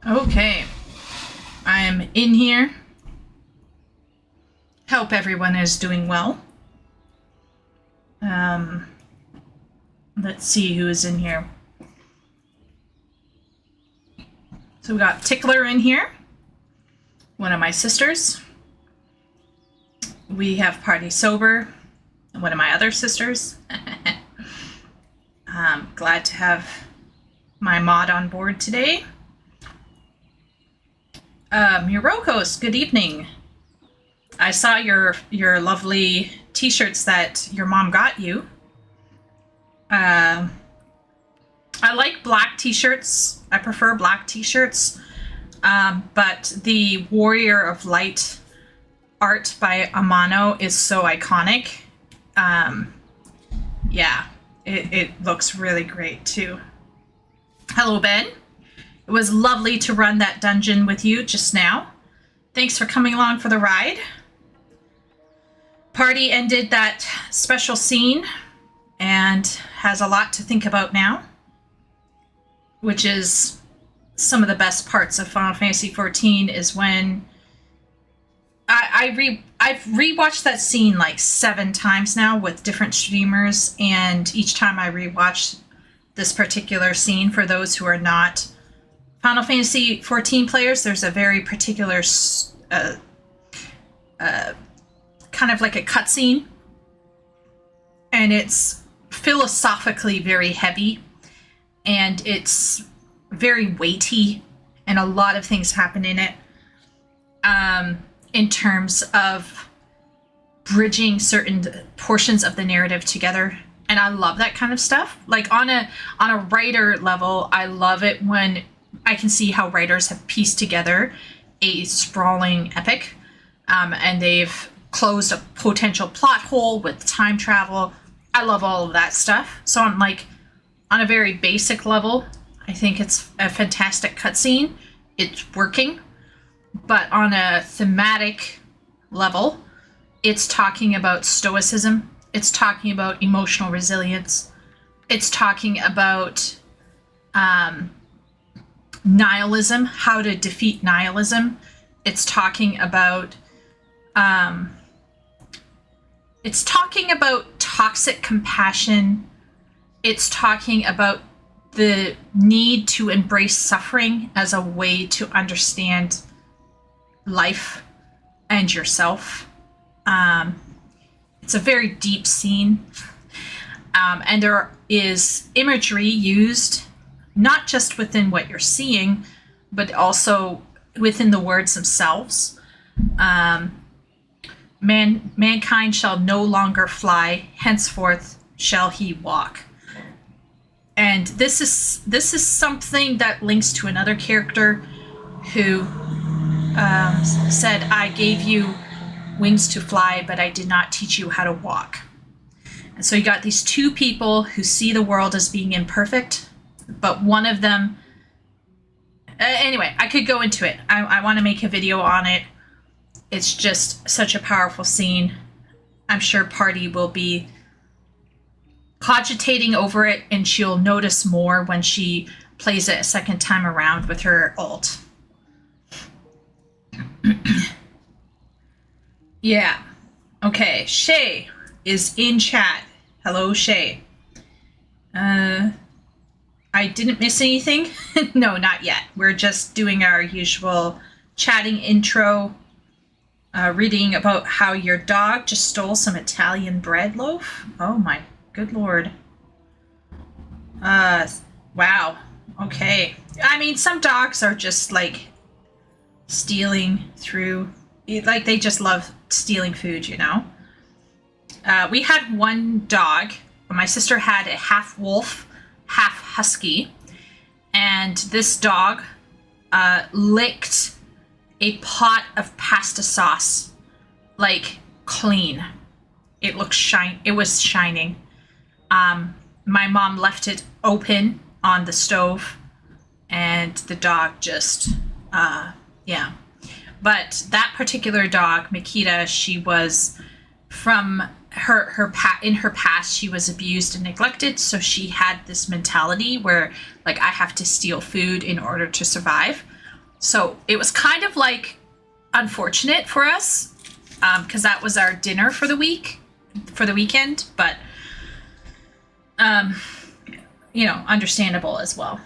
Okay. I am in here. Hope everyone is doing well. Let's see who is in here. So we got Tickler in here, one of my sisters. We have Party Sober, one of my other sisters. I'm glad to have my mod on board today. Murokos, good evening. I saw your lovely t-shirts that your mom got you. I like black t-shirts. I prefer black t-shirts. But the Warrior of Light art by Amano is so iconic. Yeah, it looks really great too. Hello, Ben. It was lovely to run that dungeon with you just now. Thanks for coming along for the ride. Party ended that special scene and has a lot to think about now, which is some of the best parts of Final Fantasy XIV is when I've rewatched that scene like 7 times now with different streamers, and each time I rewatch this particular scene, for those who are not Final Fantasy XIV players, there's a very particular kind of like a cutscene, and it's philosophically very heavy, and it's very weighty, and a lot of things happen in it in terms of bridging certain portions of the narrative together. And I love that kind of stuff. Like on a writer level, I love it when I can see how writers have pieced together a sprawling epic, and they've closed a potential plot hole with time travel. I love all of that stuff. So I'm like, on a very basic level, I think it's a fantastic cutscene. It's working. But on a thematic level, it's talking about stoicism. It's talking about emotional resilience. It's talking about nihilism, how to defeat nihilism. It's talking about toxic compassion. It's talking about the need to embrace suffering as a way to understand life and yourself. It's a very deep scene. And there is imagery used not just within what you're seeing, but also within the words themselves. Mankind shall no longer fly, henceforth shall he walk. And this is something that links to another character who said, I gave you wings to fly, but I did not teach you how to walk. And so you got these two people who see the world as being imperfect, but one of them... anyway, I could go into it. I want to make a video on it. It's just such a powerful scene. I'm sure Party will be cogitating over it, and she'll notice more when she plays it a second time around with her alt. Yeah. Okay, Shay is in chat. Hello, Shay. I didn't miss anything? No, not yet. We're just doing our usual chatting intro, reading about how your dog just stole some Italian bread loaf. Oh my good lord. Wow. Okay. I mean, some dogs are just like stealing through, like they just love stealing food, you know? We had one dog. My sister had a half wolf, half husky, and this dog licked a pot of pasta sauce, like clean. It looked it was shining. My mom left it open on the stove, and the dog just, yeah. But that particular dog, Makita, she was from in her past she was abused and neglected, so she had this mentality where like I have to steal food in order to survive. So it was kind of like unfortunate for us because that was our dinner for the weekend, but understandable as well.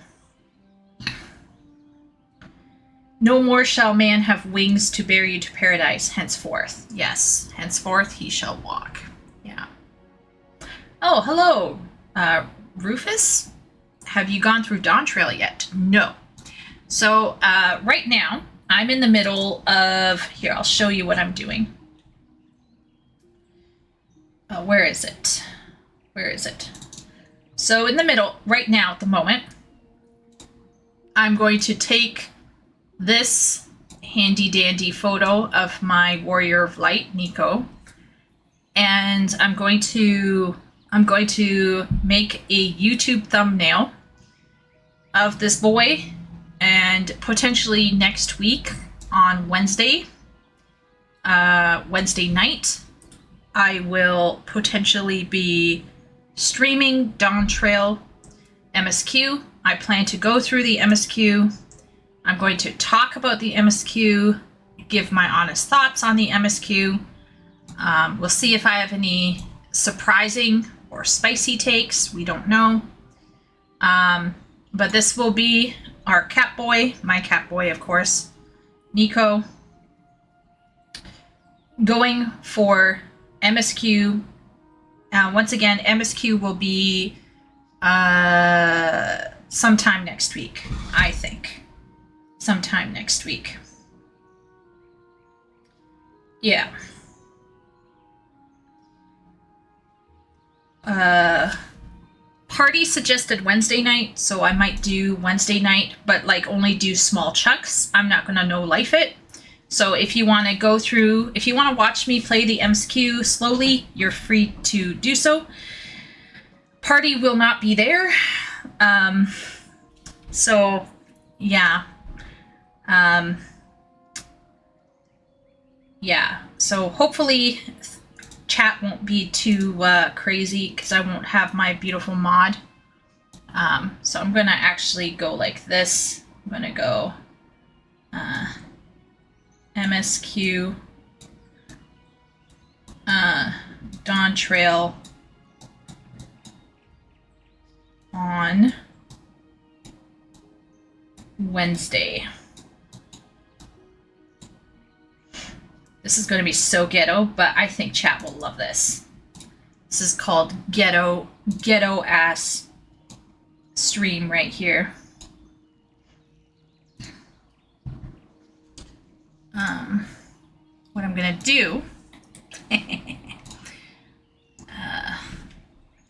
No more shall man have wings to bear you to paradise henceforth. Yes, henceforth he shall walk. Yeah. Oh, hello, Rufus. Have you gone through Dawntrail yet? No. So right now, I'm in the middle of... Here, I'll show you what I'm doing. Where is it? Where is it? So in the middle, right now at the moment, I'm going to take this handy dandy photo of my Warrior of Light, Nico, and I'm going to make a YouTube thumbnail of this boy, and potentially next week on Wednesday night, I will potentially be streaming Dawntrail MSQ. I plan to go through the MSQ. I'm going to talk about the MSQ, give my honest thoughts on the MSQ. We'll see if I have any surprising or spicy takes. We don't know. But this will be our cat boy, my cat boy, of course, Nico, going for MSQ. Once again, MSQ will be sometime next week, I think. Sometime next week. Yeah. Party suggested Wednesday night, so I might do Wednesday night, but like only do small chunks. I'm not gonna no life it. So if you want to go through, if you want to watch me play the MSQ slowly, you're free to do so. Party will not be there. So yeah. Yeah, so hopefully chat won't be too crazy because I won't have my beautiful mod. So I'm gonna actually go like this. I'm gonna go MSQ Dawntrail on Wednesday. This is going to be so ghetto, but I think chat will love this. This is called ghetto ass stream right here. What I'm going to do,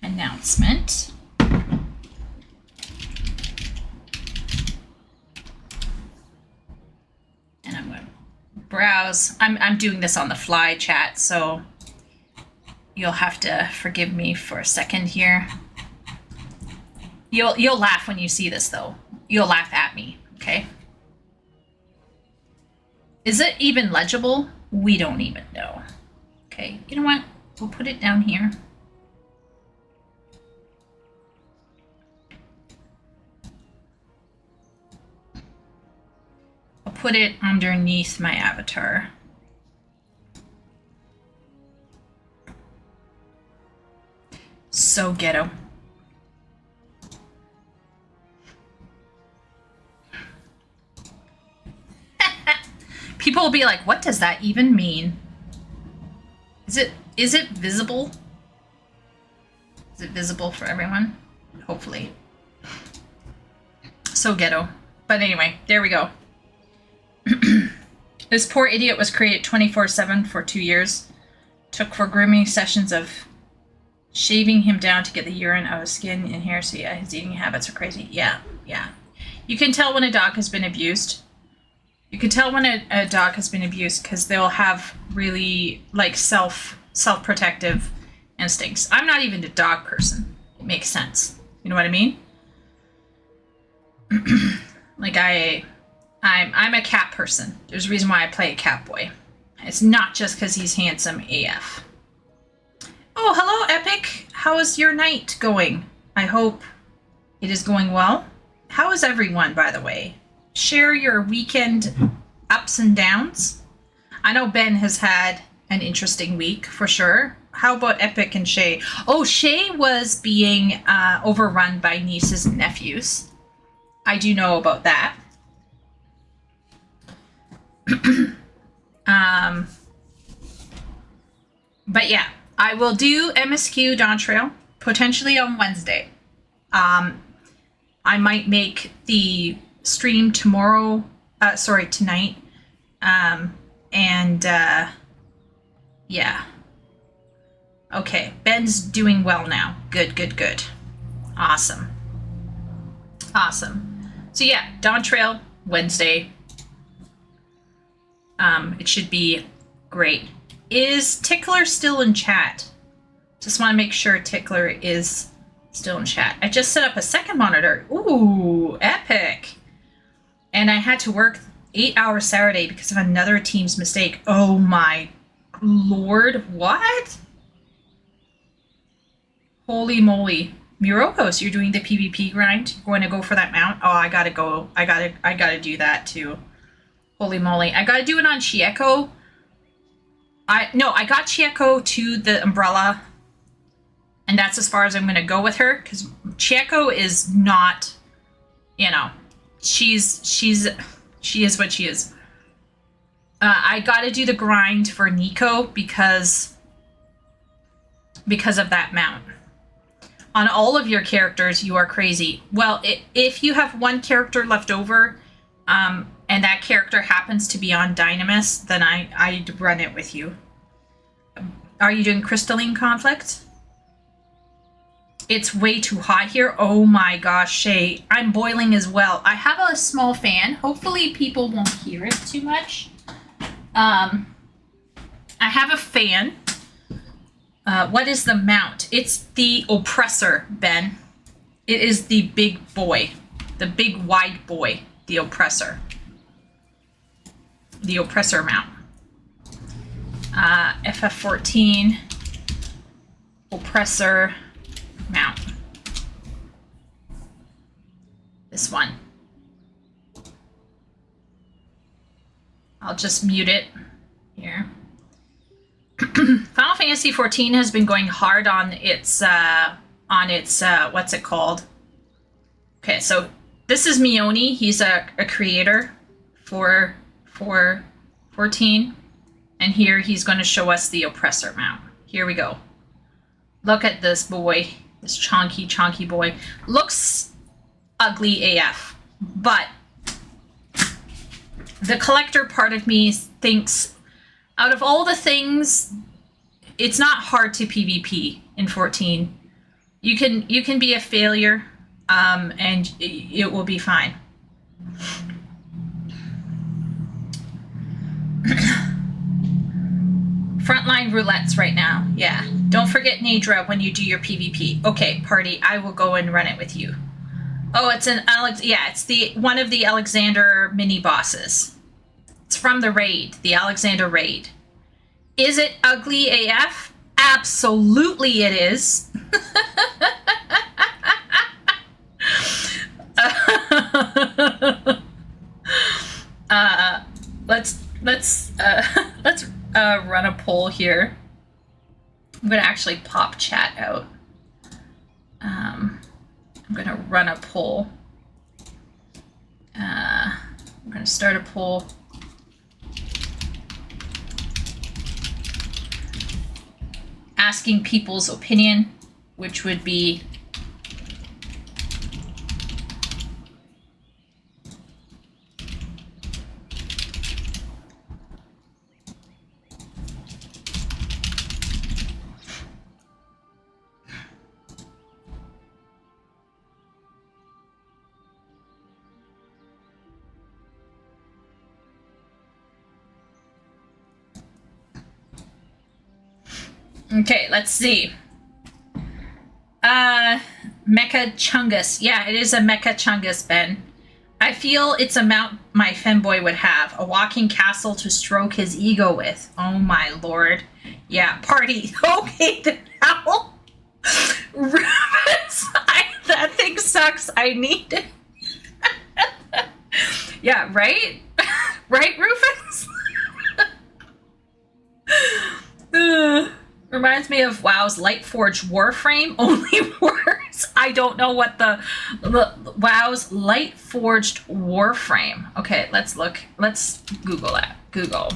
announcement. And I'm going to browse. I'm doing this on the fly, chat, so you'll have to forgive me for a second here. You'll laugh when you see this, though. You'll laugh at me, okay? Is it even legible? We don't even know. Okay, you know what? We'll put it down here. I'll put it underneath my avatar. So ghetto. People will be like, what does that even mean? Is it visible? Is it visible for everyone? Hopefully. So ghetto. But anyway, there we go. This poor idiot was created 24/7 for 2 years. Took for grooming sessions of shaving him down to get the urine out of skin and hair. So yeah, his eating habits are crazy. Yeah. You can tell when a dog has been abused. You can tell when a dog has been abused because they'll have really like self-protective instincts. I'm not even a dog person. It makes sense. You know what I mean? Like I'm a cat person. There's a reason why I play a cat boy. It's not just because he's handsome AF. Oh, hello, Epic. How is your night going? I hope it is going well. How is everyone, by the way? Share your weekend ups and downs. I know Ben has had an interesting week, for sure. How about Epic and Shay? Oh, Shay was being overrun by nieces and nephews. I do know about that. But yeah, I will do MSQ Dawntrail potentially on Wednesday. I might make the stream tomorrow. Tonight. Yeah. Okay, Ben's doing well now. Good. Awesome. So yeah, Dawntrail Wednesday. It should be great. Is Tickler still in chat? Just want to make sure Tickler is still in chat. I just set up a second monitor. Ooh, epic. And I had to work 8 hours Saturday because of another team's mistake. Oh my lord, what? Holy moly. Mirokos, you're doing the PvP grind? You're going to go for that mount? Oh, I gotta go. I gotta do that too. Holy moly. I gotta do it on Chieko. I got Chieko to the umbrella, and that's as far as I'm gonna go with her, because Chieko is not, she is what she is. I gotta do the grind for Nico because of that mount. On all of your characters, you are crazy. Well, if you have one character left over, and that character happens to be on Dynamis, then I'd run it with you. Are you doing Crystalline Conflict? It's way too hot here. Oh my gosh, Shay. I'm boiling as well. I have a small fan. Hopefully people won't hear it too much. I have a fan. What is the mount? It's the Oppressor, Ben. It is the big boy. The big wide boy. The Oppressor. The Oppressor mount. FF14. Oppressor mount. This one. I'll just mute it here. Final Fantasy XIV has been going hard on its what's it called? Okay, so this is Mione. He's a creator for 14, and here he's going to show us the Oppressor mount. Here we go. Look at this boy, this chonky boy. Looks ugly AF, but the collector part of me thinks, out of all the things, it's not hard to PvP in 14. You can be a failure, and it will be fine. Frontline roulettes right now. Yeah. Don't forget Nadra when you do your PvP. Okay, party. I will go and run it with you. Oh, it's it's one of the Alexander mini bosses. It's from the raid, the Alexander raid. Is it ugly AF? Absolutely it is. Let's run a poll here. I'm gonna actually pop chat out. I'm gonna run a poll. I'm gonna start a poll. Asking people's opinion, which would be okay, let's see. Mecha Chungus. Yeah, it is a Mecha Chungus, Ben. I feel it's a mount my femboy would have. A walking castle to stroke his ego with. Oh my lord. Yeah, party. Okay, then now. Rufus, that thing sucks. I need it. Yeah, right? Right, Rufus? Reminds me of WoW's Lightforged Warframe, only worse. I don't know what the WoW's Lightforged Warframe. Okay, let's look. Let's Google that. Google.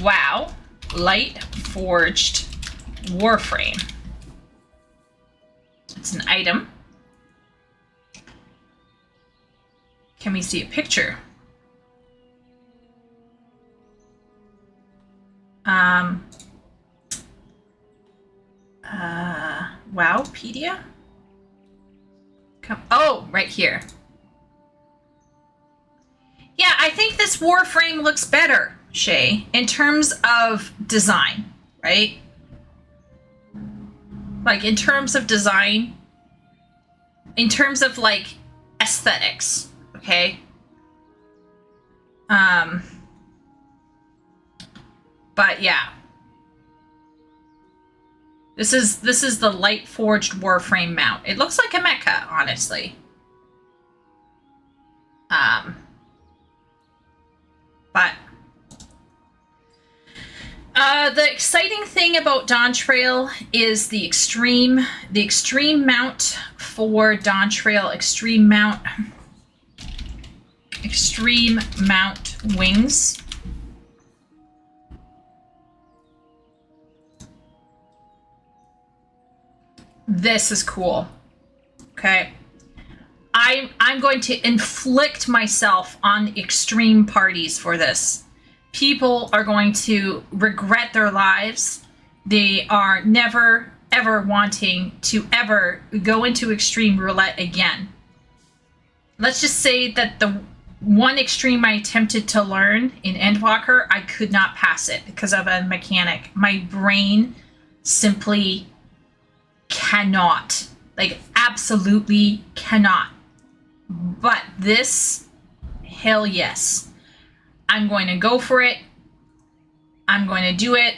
WoW Lightforged Warframe. It's an item. Can we see a picture? Wowpedia? Oh, right here. Yeah, I think this Warframe looks better, Shay, in terms of design, right? Like, in terms of design, in terms of, like, aesthetics, okay? But, yeah. This is the Lightforged Warframe mount. It looks like a mecha, honestly. But the exciting thing about Dawntrail is the extreme mount for Dawntrail, extreme mount wings. This is cool. Okay. I'm going to inflict myself on extreme parties for this. People are going to regret their lives. They are never, ever wanting to ever go into extreme roulette again. Let's just say that the one extreme I attempted to learn in Endwalker, I could not pass it because of a mechanic. My brain simply cannot. Like, absolutely cannot. But this, hell yes. I'm going to go for it. I'm going to do it.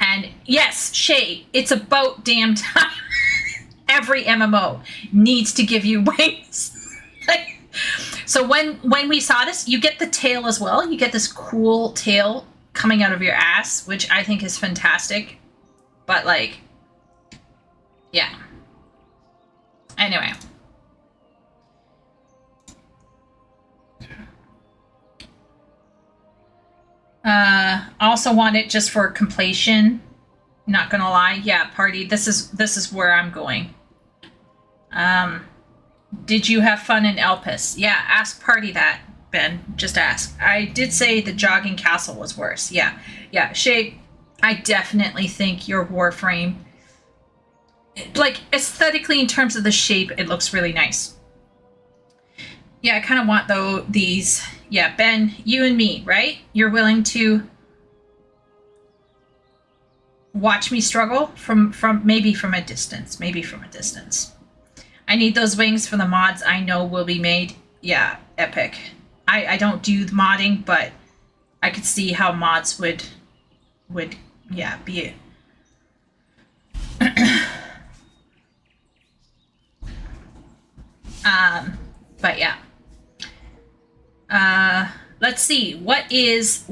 And yes, Shay, it's about damn time. Every MMO needs to give you wings. So when we saw this, you get the tail as well. You get this cool tail coming out of your ass, which I think is fantastic. But, like, yeah. Anyway. Also want it just for completion. Not gonna lie. Yeah, party. This is where I'm going. Did you have fun in Elpis? Yeah, ask party that, Ben. Just ask. I did say the jogging castle was worse. Yeah. Yeah, Shay, I definitely think your Warframe, like, aesthetically in terms of the shape, it looks really nice. Yeah, I kind of want, though, these. Yeah, Ben, you and me, right? You're willing to watch me struggle from maybe from a distance. Maybe from a distance. I need those wings for the mods I know will be made. Yeah, epic. I don't do the modding, but I could see how mods would yeah, be it. But yeah. Let's see. What is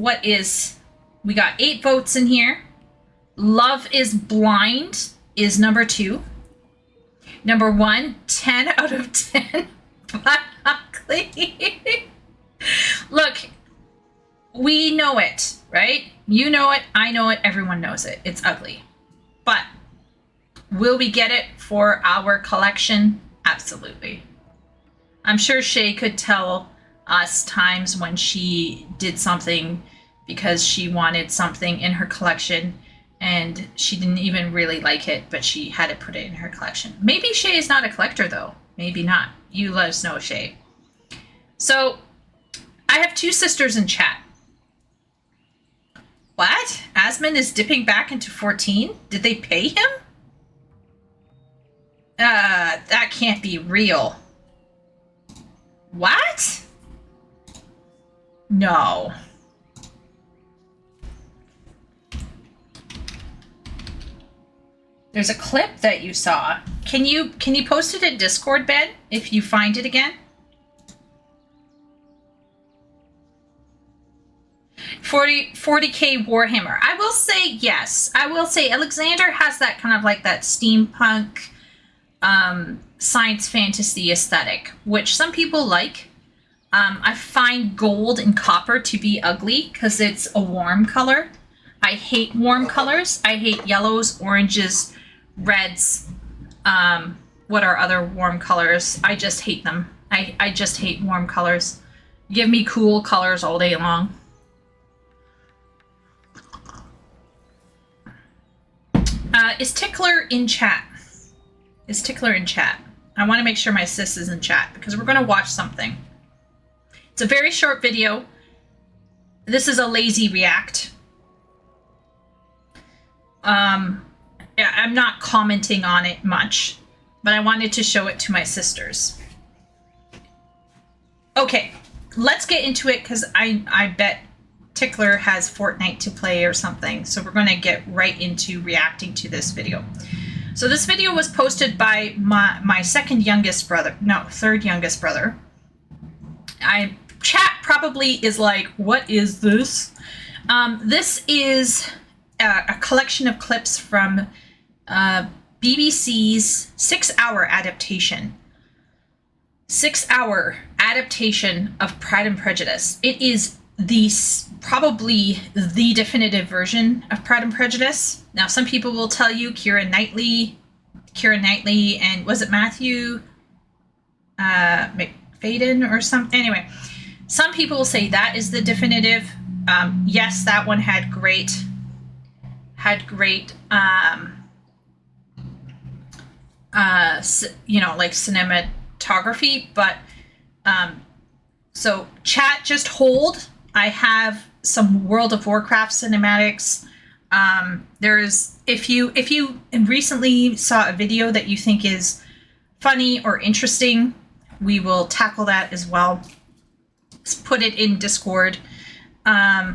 we got 8 votes in here. Love is Blind is number 2. Number 1, 10 out of 10. But ugly. Look, we know it, right? You know it, I know it, everyone knows it. It's ugly. But will we get it for our collection? Absolutely. I'm sure Shay could tell us times when she did something because she wanted something in her collection and she didn't even really like it, but she had to put it in her collection. Maybe Shay is not a collector, though. Maybe not. You let us know, Shay. So, I have 2 sisters in chat. What? Asmon is dipping back into 14? Did they pay him? That can't be real. What? No. There's a clip that you saw. Can you post it in Discord, Ben, if you find it again? 40k Warhammer. I will say yes. I will say Alexander has that kind of like that steampunk science fantasy aesthetic, which some people like. I find gold and copper to be ugly because it's a warm color. I hate warm colors. I hate yellows, oranges, reds. What are other warm colors? I just hate them. I just hate warm colors. Give me cool colors all day long. Is Tickler in chat? Is Tickler in chat? I want to make sure my sis is in chat because we're going to watch something. It's a very short video. This is a lazy react. Yeah, I'm not commenting on it much, but I wanted to show it to my sisters. Okay, let's get into it because I bet Tickler has Fortnite to play or something. So we're going to get right into reacting to this video. So this video was posted by my third youngest brother. Chat probably is like, what is this? This is a collection of clips from BBC's 6-hour adaptation. 6-hour adaptation of Pride and Prejudice. It is probably the definitive version of Pride and Prejudice. Now, some people will tell you Keira Knightley, and was it Matthew McFadden or something? Anyway, some people will say that is the definitive. Yes, that one had great like cinematography, but so chat, just hold. I have some World of Warcraft cinematics. There's if you recently saw a video that you think is funny or interesting, we will tackle that as well. Let's put it in Discord. Pride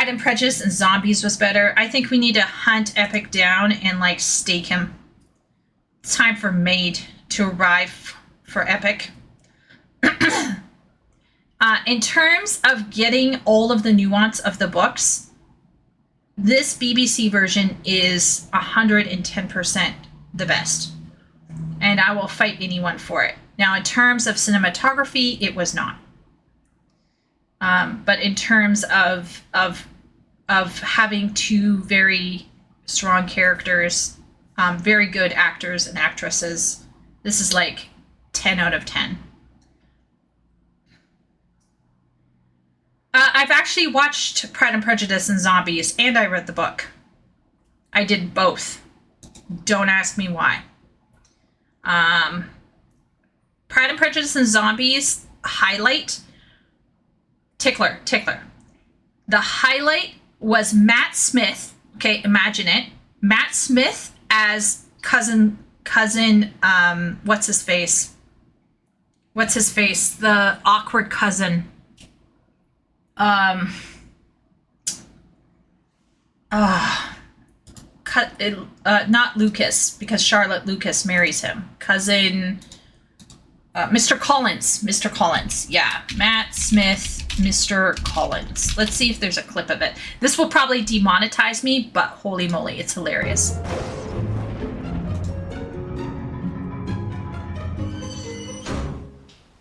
and Prejudice and Zombies was better. I think we need to hunt Epic down and like stake him. It's time for Maid to arrive for Epic. In terms of getting all of the nuance of the books, this BBC version is 110% the best. And I will fight anyone for it. Now, in terms of cinematography, it was not. But in terms of having two very strong characters, very good actors and actresses, this is like 10 out of 10. I've actually watched Pride and Prejudice and Zombies, and I read the book. I did both. Don't ask me why. Pride and Prejudice and Zombies highlight. Tickler. The highlight was Matt Smith. Okay, imagine it. Matt Smith as cousin. What's his face? The awkward cousin. Not Lucas, because Charlotte Lucas marries him. Cousin, Mr. Collins. Yeah, Matt Smith, Mr. Collins. Let's see if there's a clip of it. This will probably demonetize me, but holy moly, it's hilarious.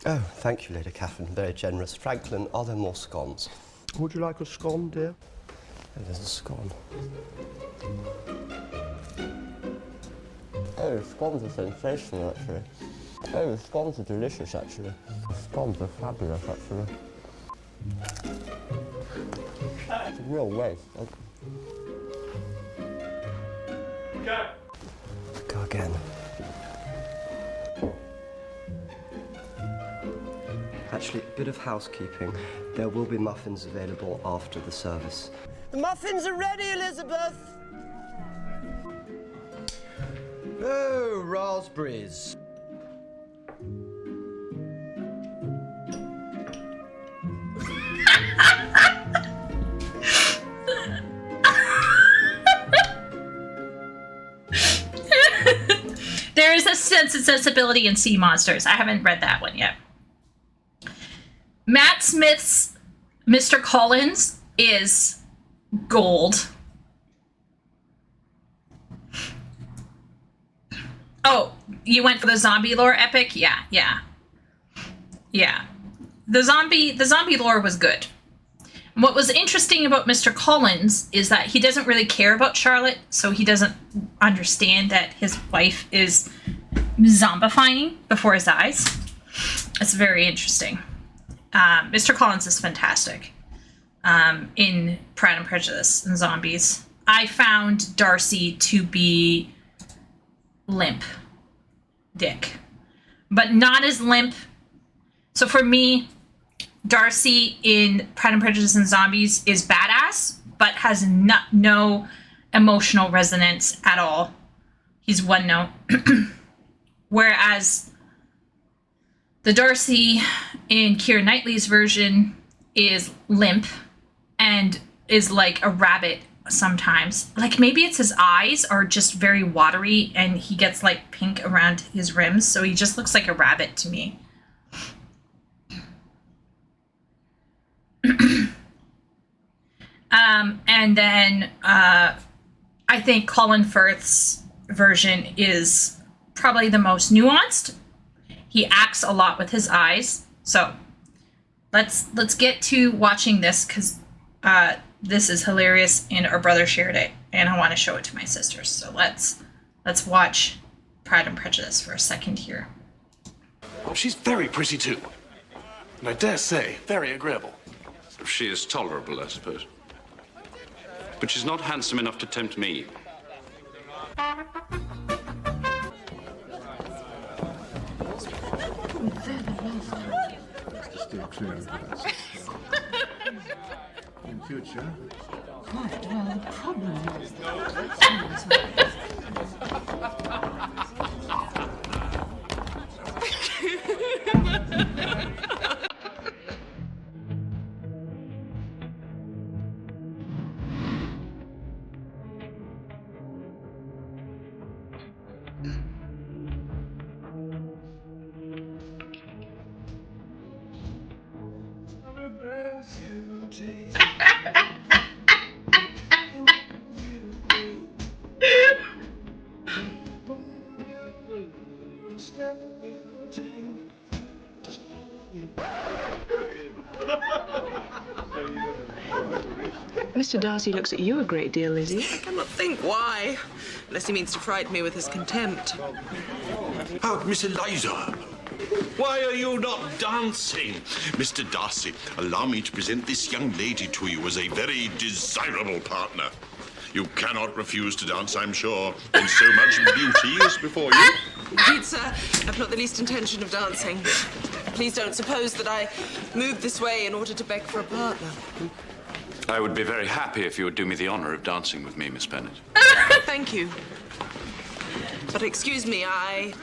Oh, thank you, Lady Catherine. Very generous. Franklin, are there more scones? Would you like a scone, dear? Oh, there's a scone. Oh, scones are sensational, actually. Oh, the scones are delicious, actually. The scones are fabulous, actually. It's a real waste. Go again. Actually, a bit of housekeeping. There will be muffins available after the service. The muffins are ready, Elizabeth! Oh, raspberries. there's a sense of sensibility in sea monsters. I haven't read that one yet. Matt Smith's Mr. Collins is gold. Oh, you went for the zombie lore epic? Yeah. The zombie lore was good. What was interesting about Mr. Collins is that he doesn't really care about Charlotte, so he doesn't understand that his wife is zombifying before his eyes. It's very interesting. Mr. Collins is fantastic in Pride and Prejudice and Zombies. I found Darcy to be limp dick, but not as limp. So for me, Darcy in Pride and Prejudice and Zombies is badass, but has no emotional resonance at all. He's one note. Whereas the Darcy in Keira Knightley's version is limp and is like a rabbit sometimes. Like maybe it's his eyes are just very watery and he gets like pink around his rims, so he just looks like a rabbit to me. And then I think Colin Firth's version is probably the most nuanced. He acts a lot with his eyes. So let's get to watching this, because this is hilarious and our brother shared it and I want to show it to my sisters. So let's watch Pride and Prejudice for a second here. Well, she's very pretty too. And I dare say, very agreeable. She is tolerable, I suppose. But she's not handsome enough to tempt me. In future, quite well, probably. Mr. Darcy looks at you a great deal, Lizzie. I cannot think why. Unless he means to frighten me with his contempt. Oh, Miss Eliza. Why are you not dancing? Mr. Darcy, allow me to present this young lady to you as a very desirable partner. You cannot refuse to dance, I'm sure, when so much beauty is before you. Indeed, sir, I've not the least intention of dancing. Please don't suppose that I moved this way in order to beg for a partner. I would be very happy if you would do me the honor of dancing with me, Miss Bennet. Thank you. But excuse me, I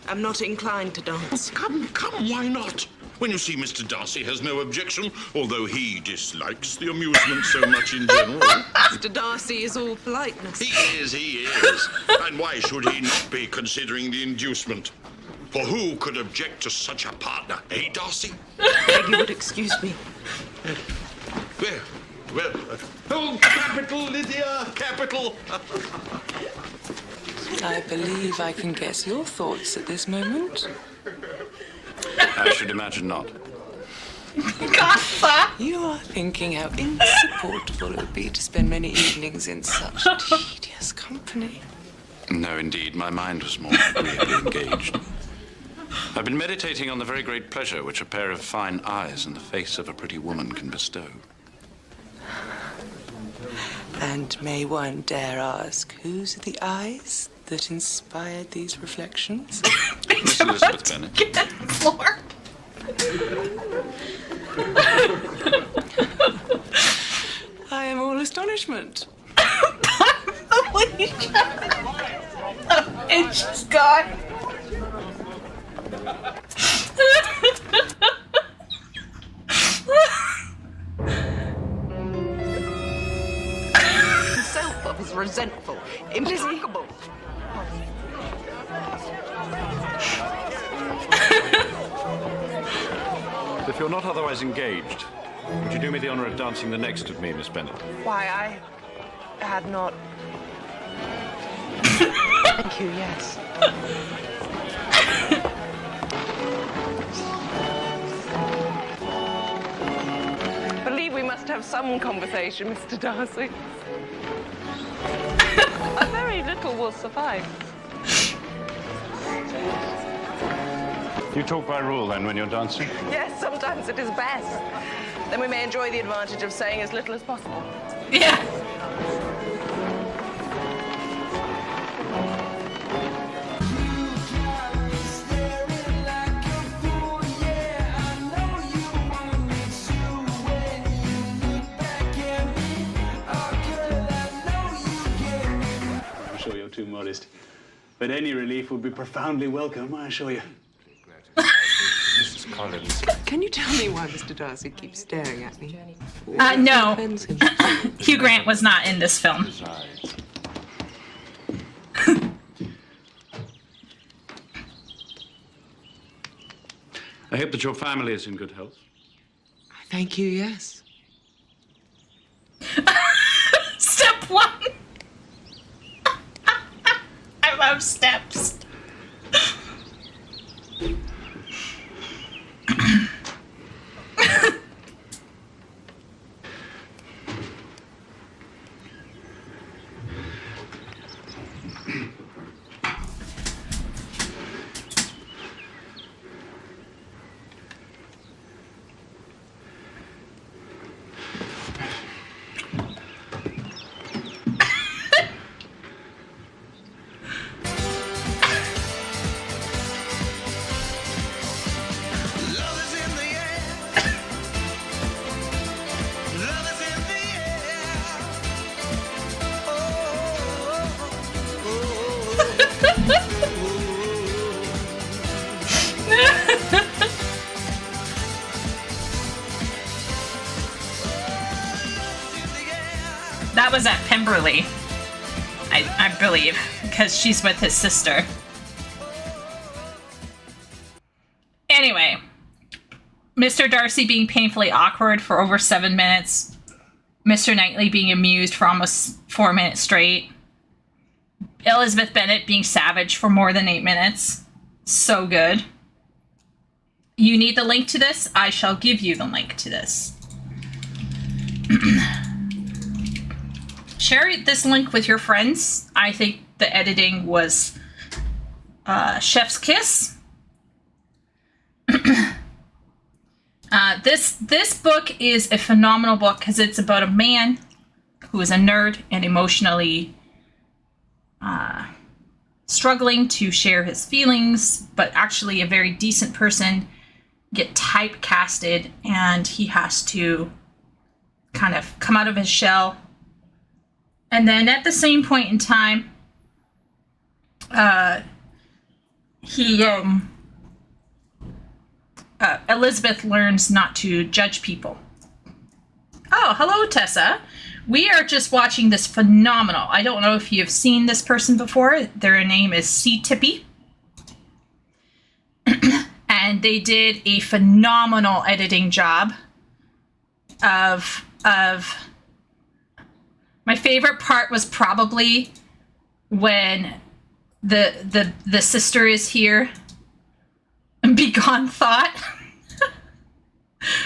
am not inclined to dance. Come, why not? When you see Mr. Darcy has no objection, although he dislikes the amusement so much in general. Mr. Darcy is all politeness. He is. And why should he not be considering the inducement? For who could object to such a partner, eh, Darcy? Beg you would excuse me. Well, oh, capital, Lydia, capital. I believe I can guess your thoughts at this moment. I should imagine not. You are thinking how insupportable it would be to spend many evenings in such tedious company. No, indeed, my mind was more agreeably engaged. I've been meditating on the very great pleasure which a pair of fine eyes in the face of a pretty woman can bestow. And may one dare ask, whose are the eyes that inspired these reflections? Miss Elizabeth Bennet. Get on the floor. I am all astonishment. It's just gone. Himself is resentful, implacable. if you're not otherwise engaged, would you do me the honor of dancing the next of me, Miss Bennett? Why, I had not. Thank you, yes. I believe we must have some conversation, Mr. Darcy. A very little will suffice. You talk by rule, then, when you're dancing? Yes, sometimes it is best. Then we may enjoy the advantage of saying as little as possible. Yeah. I'm sure you're too modest. But any relief would be profoundly welcome, I assure you. Mrs. Collins. Can you tell me why Mr. Darcy keeps staring at me? No. Offends him. Hugh Grant was not in this film. I hope that your family is in good health. Thank you, yes. Step one. I love steps. That was at Pemberley, I believe, because she's with his sister. Anyway, Mr. Darcy being painfully awkward for over 7 minutes, Mr. Knightley being amused for almost 4 minutes straight, Elizabeth Bennet being savage for more than 8 minutes. So good. You need the link to this? I shall give you the link to this. Share this link with your friends. I think the editing was chef's kiss. This book is a phenomenal book because it's about a man who is a nerd and emotionally struggling to share his feelings, but actually a very decent person, get typecasted, and he has to kind of come out of his shell. And then at the same point in time, Elizabeth learns not to judge people. Oh, hello, Tessa. We are just watching this phenomenal. I don't know if you've seen this person before. Their name is C. Tippy. And they did a phenomenal editing job of my favorite part was probably when the sister is here. Begone thought.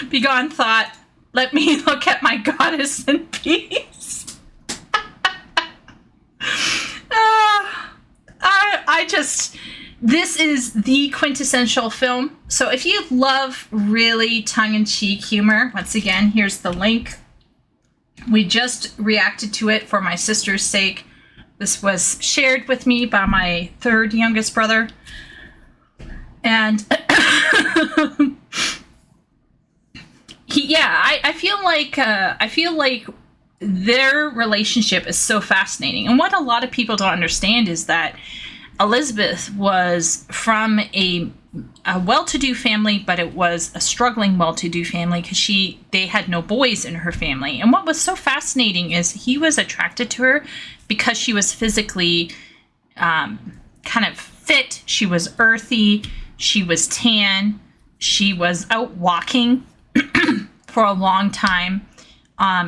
Begone thought. Let me look at my goddess in peace. This is the quintessential film. So if you love really tongue-in-cheek humor, once again, here's the link. We just reacted to it for my sister's sake. This was shared with me by my third youngest brother. And I feel like their relationship is so fascinating. And what a lot of people don't understand is that Elizabeth was from a well-to-do family, but it was a struggling well-to-do family because they had no boys in her family. And what was so fascinating is he was attracted to her because she was physically kind of fit. She was earthy. She was tan. she was out walking for a long time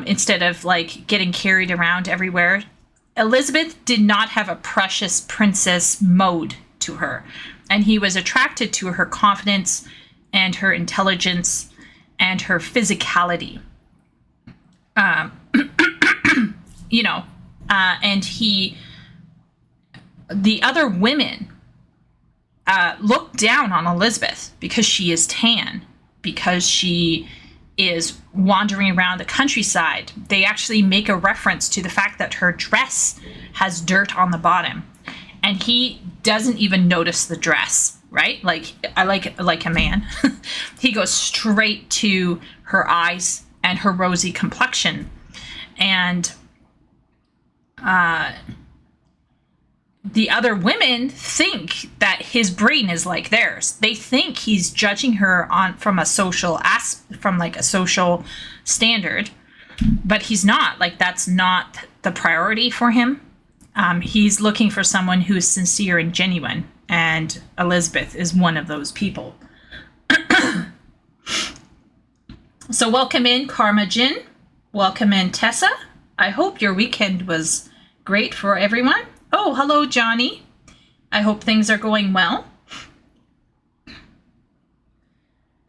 instead of like getting carried around everywhere. Elizabeth did not have a precious princess mode to her, and he was attracted to her confidence and her intelligence and her physicality. And the other women look down on Elizabeth because she is tan, because she is wandering around the countryside. They actually make a reference to the fact that her dress has dirt on the bottom, and he doesn't even notice the dress, right? Like a man. He goes straight to her eyes and her rosy complexion, and the other women think that his brain is like theirs. They think he's judging her from a social standard, but he's not. Like, that's not the priority for him. He's looking for someone who is sincere and genuine, and Elizabeth is one of those people. So welcome in, Karma Jin. Welcome in, Tessa. I hope your weekend was great for everyone. Oh, hello, Johnny. I hope things are going well. The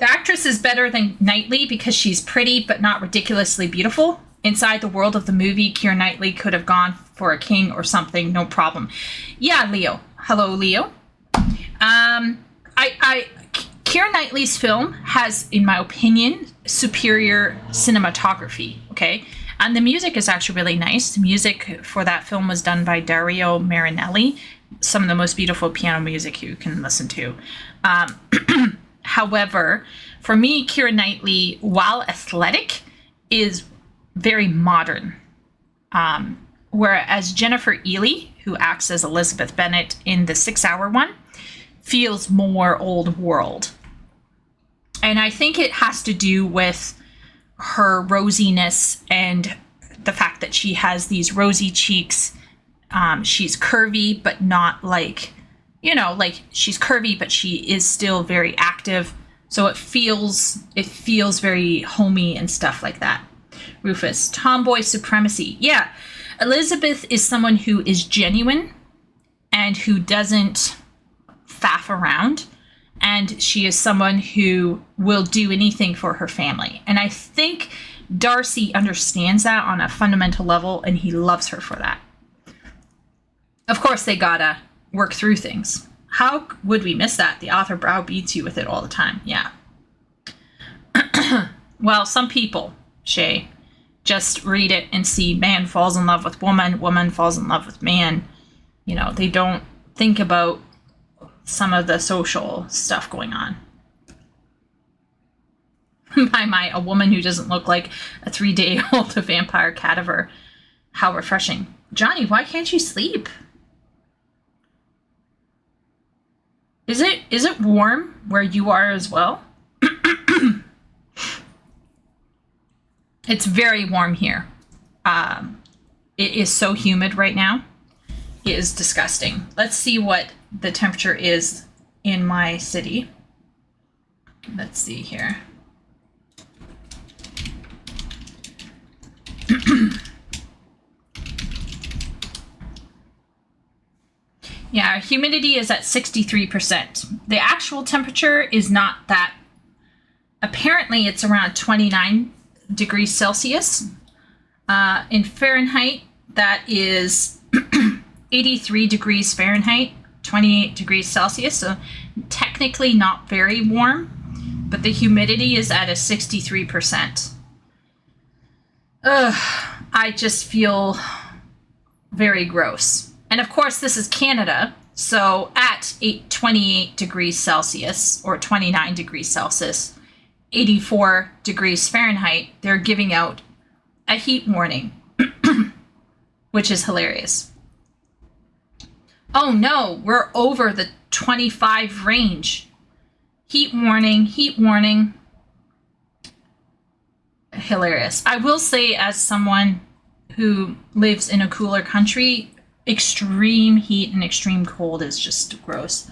actress is better than Knightley because she's pretty but not ridiculously beautiful. Inside the world of the movie, Keira Knightley could have gone for a king or something, no problem. Yeah, Leo. Hello, Leo. Keira Knightley's film has, in my opinion, superior cinematography, okay? And the music is actually really nice. The music for that film was done by Dario Marinelli. Some of the most beautiful piano music you can listen to. However, for me, Keira Knightley, while athletic, is very modern. Whereas Jennifer Ely, who acts as Elizabeth Bennet in the 6 Hour one, feels more old world. And I think it has to do with her rosiness and the fact that she has these rosy cheeks. She's curvy, but not like, she's curvy, but she is still very active. So it feels very homey and stuff like that. Rufus, tomboy supremacy. Yeah, Elizabeth is someone who is genuine and who doesn't faff around. And she is someone who will do anything for her family. And I think Darcy understands that on a fundamental level, and he loves her for that. Of course, they gotta work through things. How would we miss that? The author browbeats you with it all the time. Yeah. Well, some people, Shay, just read it and see man falls in love with woman, woman falls in love with man. They don't think about some of the social stuff going on. A woman who doesn't look like a 3-day-old vampire cadaver. How refreshing. Johnny, why can't you sleep? Is it warm where you are as well? It's very warm here. It is so humid right now. It is disgusting. Let's see what the temperature is in my city. Let's see here. Yeah, our humidity is at 63%. The actual temperature is not that. Apparently, it's around 29 degrees Celsius. In Fahrenheit, that is 83 degrees Fahrenheit, 28 degrees Celsius. So technically not very warm, but the humidity is at a 63%. I just feel very gross. And of course, this is Canada. So at 28 degrees Celsius or 29 degrees Celsius, 84 degrees Fahrenheit, they're giving out a heat warning, which is hilarious. Oh no, we're over the 25 range. Heat warning, heat warning. Hilarious. I will say, as someone who lives in a cooler country, extreme heat and extreme cold is just gross.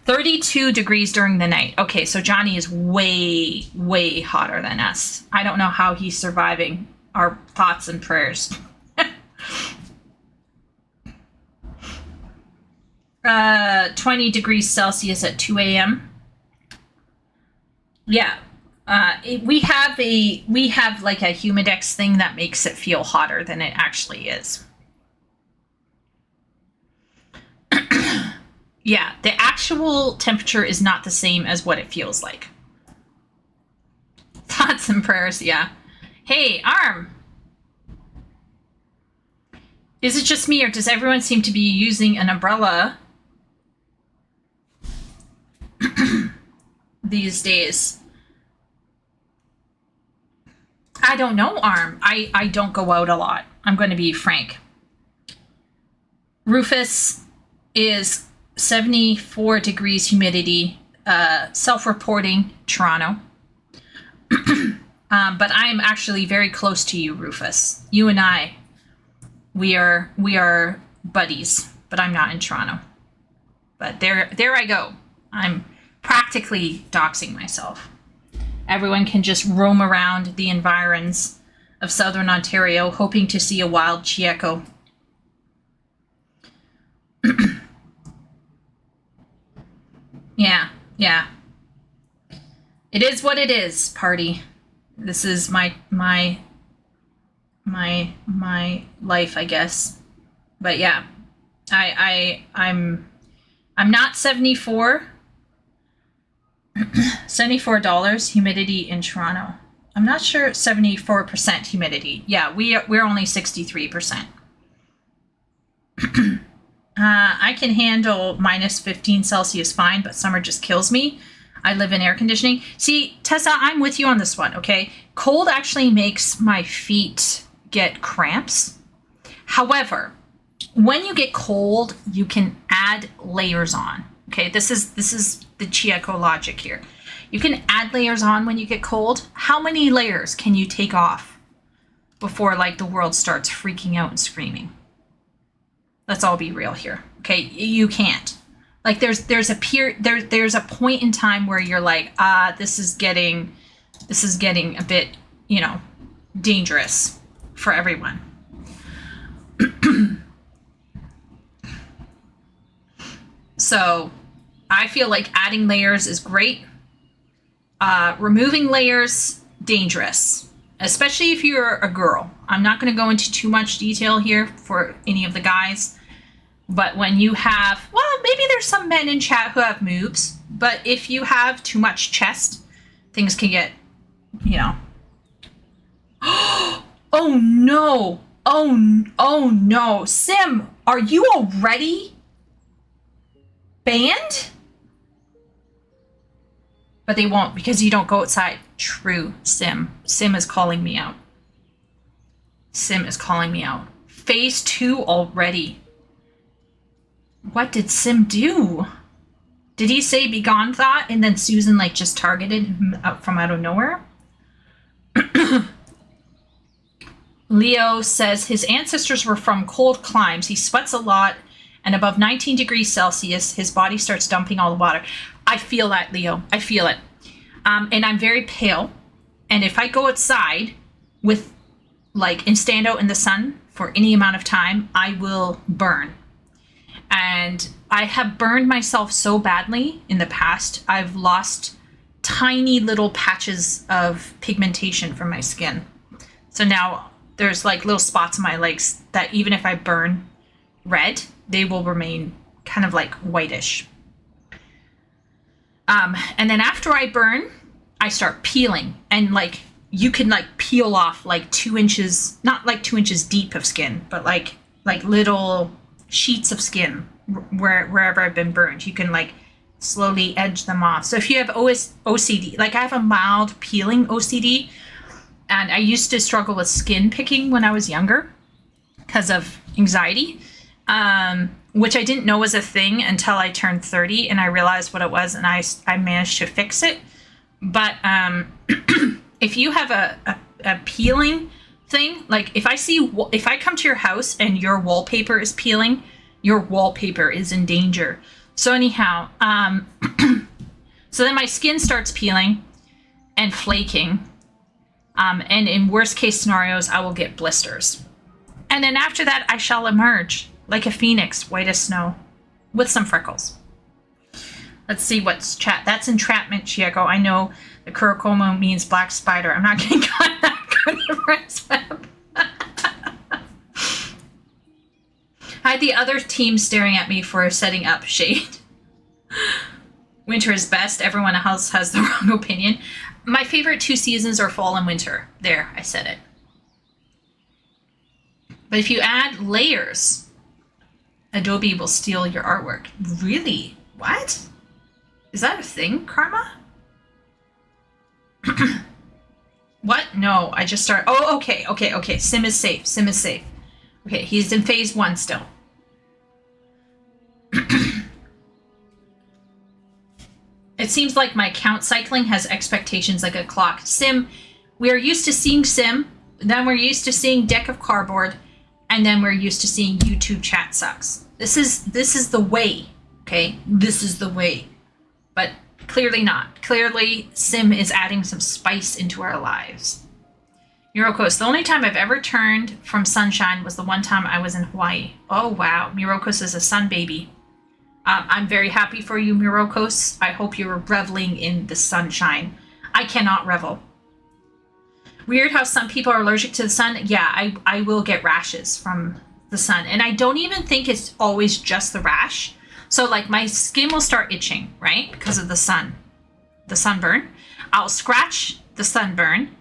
32 degrees during the night. Okay, so Johnny is way, way hotter than us. I don't know how he's surviving our thoughts and prayers. 20 degrees Celsius at 2 a.m. Yeah. We have like a humidex thing that makes it feel hotter than it actually is. Yeah, the actual temperature is not the same as what it feels like. Thoughts and prayers, yeah. Hey, Arm. Is it just me or does everyone seem to be using an umbrella these days? I don't know, Arm. I don't go out a lot. I'm going to be frank. Rufus is 74 degrees humidity, self-reporting Toronto. But I'm actually very close to you, Rufus. You and I, we are buddies, but I'm not in Toronto. But there I go. I'm practically doxing myself. Everyone can just roam around the environs of southern Ontario, hoping to see a wild Chieko. Yeah. It is what it is, party. This is my life, I guess. But yeah, I'm not 74. $74 humidity in Toronto. I'm not sure 74% humidity. Yeah, we're only 63%. I can handle minus 15 Celsius fine, but summer just kills me. I live in air conditioning. See, Tessa, I'm with you on this one, okay? Cold actually makes my feet get cramps. However, when you get cold, you can add layers on. Okay, this is the Chieko logic here. You can add layers on when you get cold. How many layers can you take off before like the world starts freaking out and screaming? Let's all be real here. Okay, you can't. Like there's a point in time where you're like, this is getting a bit, dangerous for everyone. So I feel like adding layers is great. Removing layers, dangerous, especially if you're a girl. I'm not going to go into too much detail here for any of the guys. But when you have, well, maybe there's some men in chat who have moobs, but if you have too much chest, things can get, Oh no. Oh no. Sim, are you already banned? But they won't because you don't go outside. True, Sim. Sim is calling me out. Phase 2 already. What did Sim do? Did he say begone thought and then Susan just targeted him from out of nowhere? Leo says his ancestors were from cold climes. He sweats a lot and above 19 degrees Celsius, his body starts dumping all the water. I feel that, Leo. I feel it. And I'm very pale. And if I go outside and stand out in the sun for any amount of time, I will burn. And I have burned myself so badly in the past. I've lost tiny little patches of pigmentation from my skin. So now there's little spots on my legs that even if I burn red, they will remain kind of whitish. And then after I burn, I start peeling. And you can peel off 2 inches, not 2 inches deep of skin, but like little sheets of skin wherever I've been burned. You can slowly edge them off. So if you have OCD, I have a mild peeling OCD, and I used to struggle with skin picking when I was younger because of anxiety, which I didn't know was a thing until I turned 30 and I realized what it was, and I managed to fix it. But if you have a peeling thing, if I come to your house and your wallpaper is peeling, your wallpaper is in danger. So anyhow, so then my skin starts peeling and flaking. And in worst case scenarios, I will get blisters. And then after that, I shall emerge like a phoenix, white as snow, with some freckles. Let's see what's chat. That's entrapment, Chieko. I know the Kurokomo means black spider. I'm not getting caught that good of Rice Web. I had the other team staring at me for setting up shade. Winter is best. Everyone else has the wrong opinion. My favorite 2 seasons are fall and winter. There, I said it. But if you add layers, Adobe will steal your artwork. Really? What? Is that a thing, Karma? What? No, I just started. Oh, okay. Sim is safe. Okay, he's in phase 1 still. It seems like my count cycling has expectations like a clock. Sim, we are used to seeing Sim, then we're used to seeing Deck of Cardboard, and then we're used to seeing YouTube chat sucks. This is the way, okay? This is the way. But clearly not. Clearly, Sim is adding some spice into our lives. Mirokos, the only time I've ever turned from sunshine was the one time I was in Hawaii. Oh, wow. Mirokos is a sun baby. I'm very happy for you, Mirokos. I hope you're reveling in the sunshine. I cannot revel. Weird how some people are allergic to the sun. Yeah, I will get rashes from the sun. And I don't even think it's always just the rash. So, like, my skin will start itching, right? Because of the sunburn. I'll scratch the sunburn.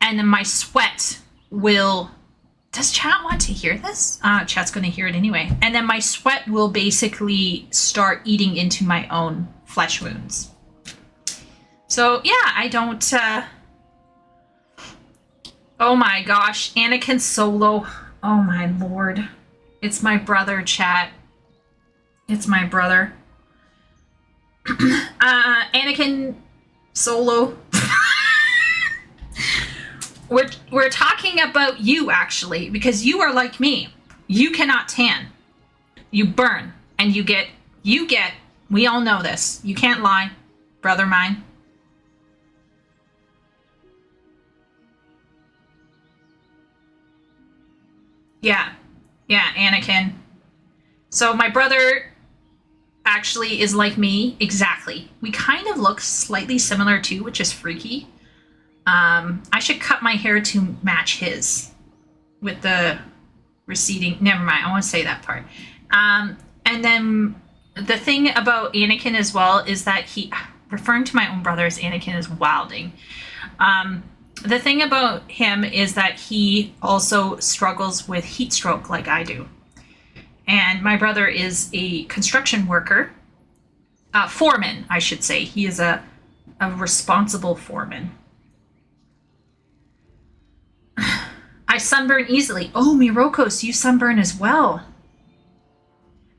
And then my sweat will... Does chat want to hear this? Chat's going to hear it anyway. And then my sweat will basically start eating into my own flesh wounds. So, yeah, I don't... Oh my gosh, Anakin Solo. Oh my lord. It's my brother, chat. It's my brother. Anakin Solo. We're talking about you, actually, because you are like me. You cannot tan. You burn, and you get, we all know this. You can't lie, brother mine. Yeah, Anakin. So my brother actually is like me, exactly. We kind of look slightly similar too, which is freaky. I should cut my hair to match his with the receding. Never mind, I won't say that part. And then the thing about Anakin as well is that referring to my own brother as Anakin is wilding. The thing about him is that he also struggles with heat stroke like I do. And my brother is a construction worker, foreman, I should say. He is a responsible foreman. I sunburn easily. Oh, Mirokos, you sunburn as well.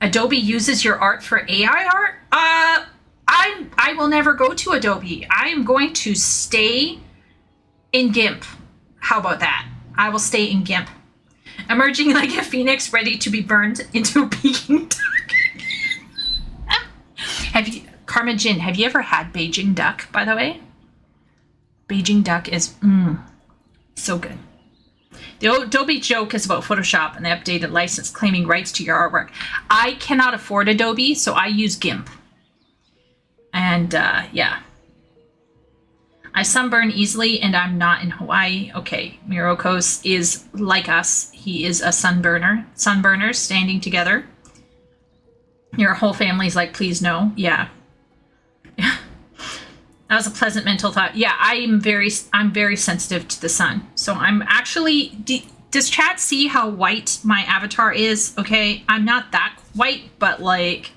Adobe uses your art for AI art? I will never go to Adobe. I am going to stay in GIMP. How about that? I will stay in GIMP. Emerging like a phoenix ready to be burned into a Peking duck. Karma Jin, have you ever had Beijing duck, by the way? Beijing duck is so good. The Adobe joke is about Photoshop and the updated license claiming rights to your artwork. I cannot afford Adobe, so I use GIMP. And yeah. I sunburn easily and I'm not in Hawaii. Okay, Mirokos is like us. He is a sunburner. Sunburners standing together. Your whole family's like, please no. Yeah. That was a pleasant mental thought. Yeah, I'm very sensitive to the sun. So I'm actually, does chat see how white my avatar is? Okay, I'm not that white, but like,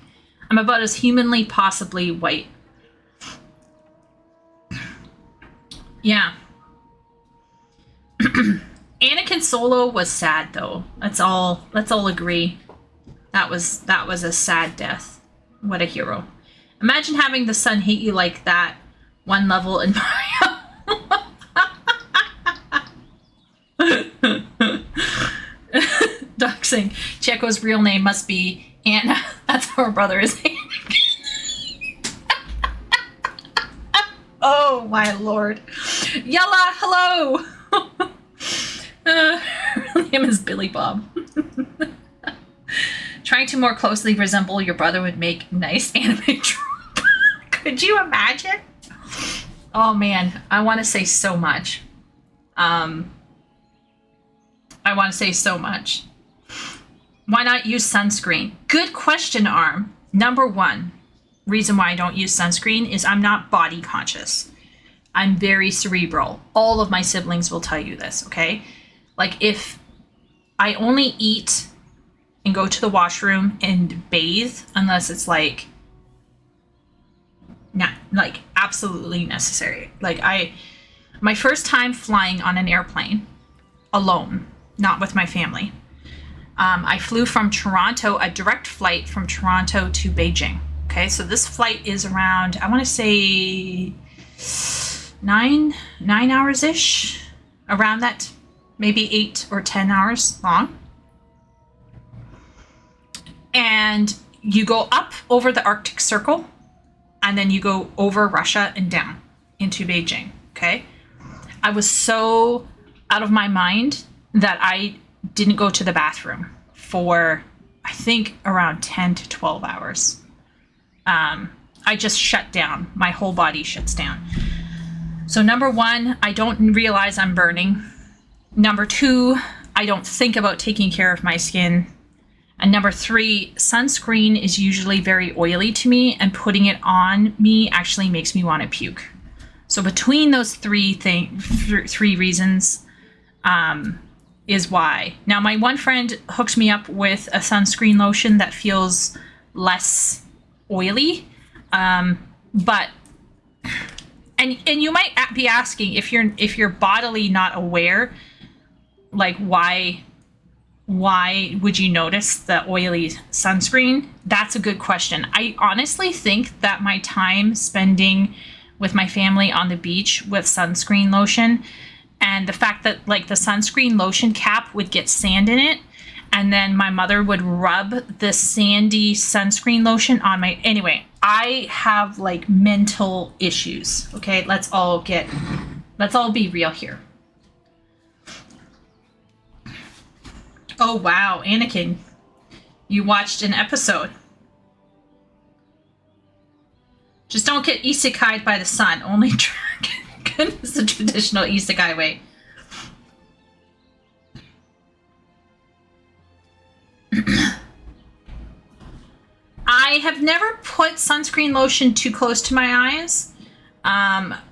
I'm about as humanly possibly white. Yeah. Anakin Solo was sad though. Let's all agree. That was a sad death. What a hero. Imagine having the sun hate you like that. One level in Mario. Doxing. Checo's real name must be Anna. That's how her brother is. Oh my lord. Yella, hello. Her name is Billy Bob. Trying to more closely resemble your brother would make nice anime trope. Could you imagine? Oh man, I want to say so much. I want to say so much. Why not use sunscreen? Good question, Arm. Number one reason why I don't use sunscreen is I'm not body conscious. I'm very cerebral. All of my siblings will tell you this, okay? Like if I only eat and go to the washroom and bathe unless it's like not like absolutely necessary. Like my first time flying on an airplane alone, not with my family. I flew from Toronto, a direct flight from Toronto to Beijing. Okay, so this flight is around, I want to say 9 hours-ish, around that, maybe 8 or 10 hours long. And you go up over the Arctic Circle, and then you go over Russia and down into Beijing, okay? I was so out of my mind that I didn't go to the bathroom for, I think, around 10 to 12 hours. I just shut down. My whole body shuts down. So number one, I don't realize I'm burning. Number two, I don't think about taking care of my skin. And number three, sunscreen is usually very oily to me, and putting it on me actually makes me want to puke. So between those three reasons, is why. Now, my one friend hooked me up with a sunscreen lotion that feels less oily, but and you might be asking if you're bodily not aware, like why would you notice the oily sunscreen? That's a good question. I honestly think that my time spending with my family on the beach with sunscreen lotion, and the fact that like the sunscreen lotion cap would get sand in it, and then my mother would rub the sandy sunscreen lotion on my... Anyway, I have like mental issues, okay? Let's all be real here. Oh wow, Anakin, you watched an episode. Just don't get isekai'd by the sun. Only dragon is the traditional isekai way. I have never put sunscreen lotion too close to my eyes.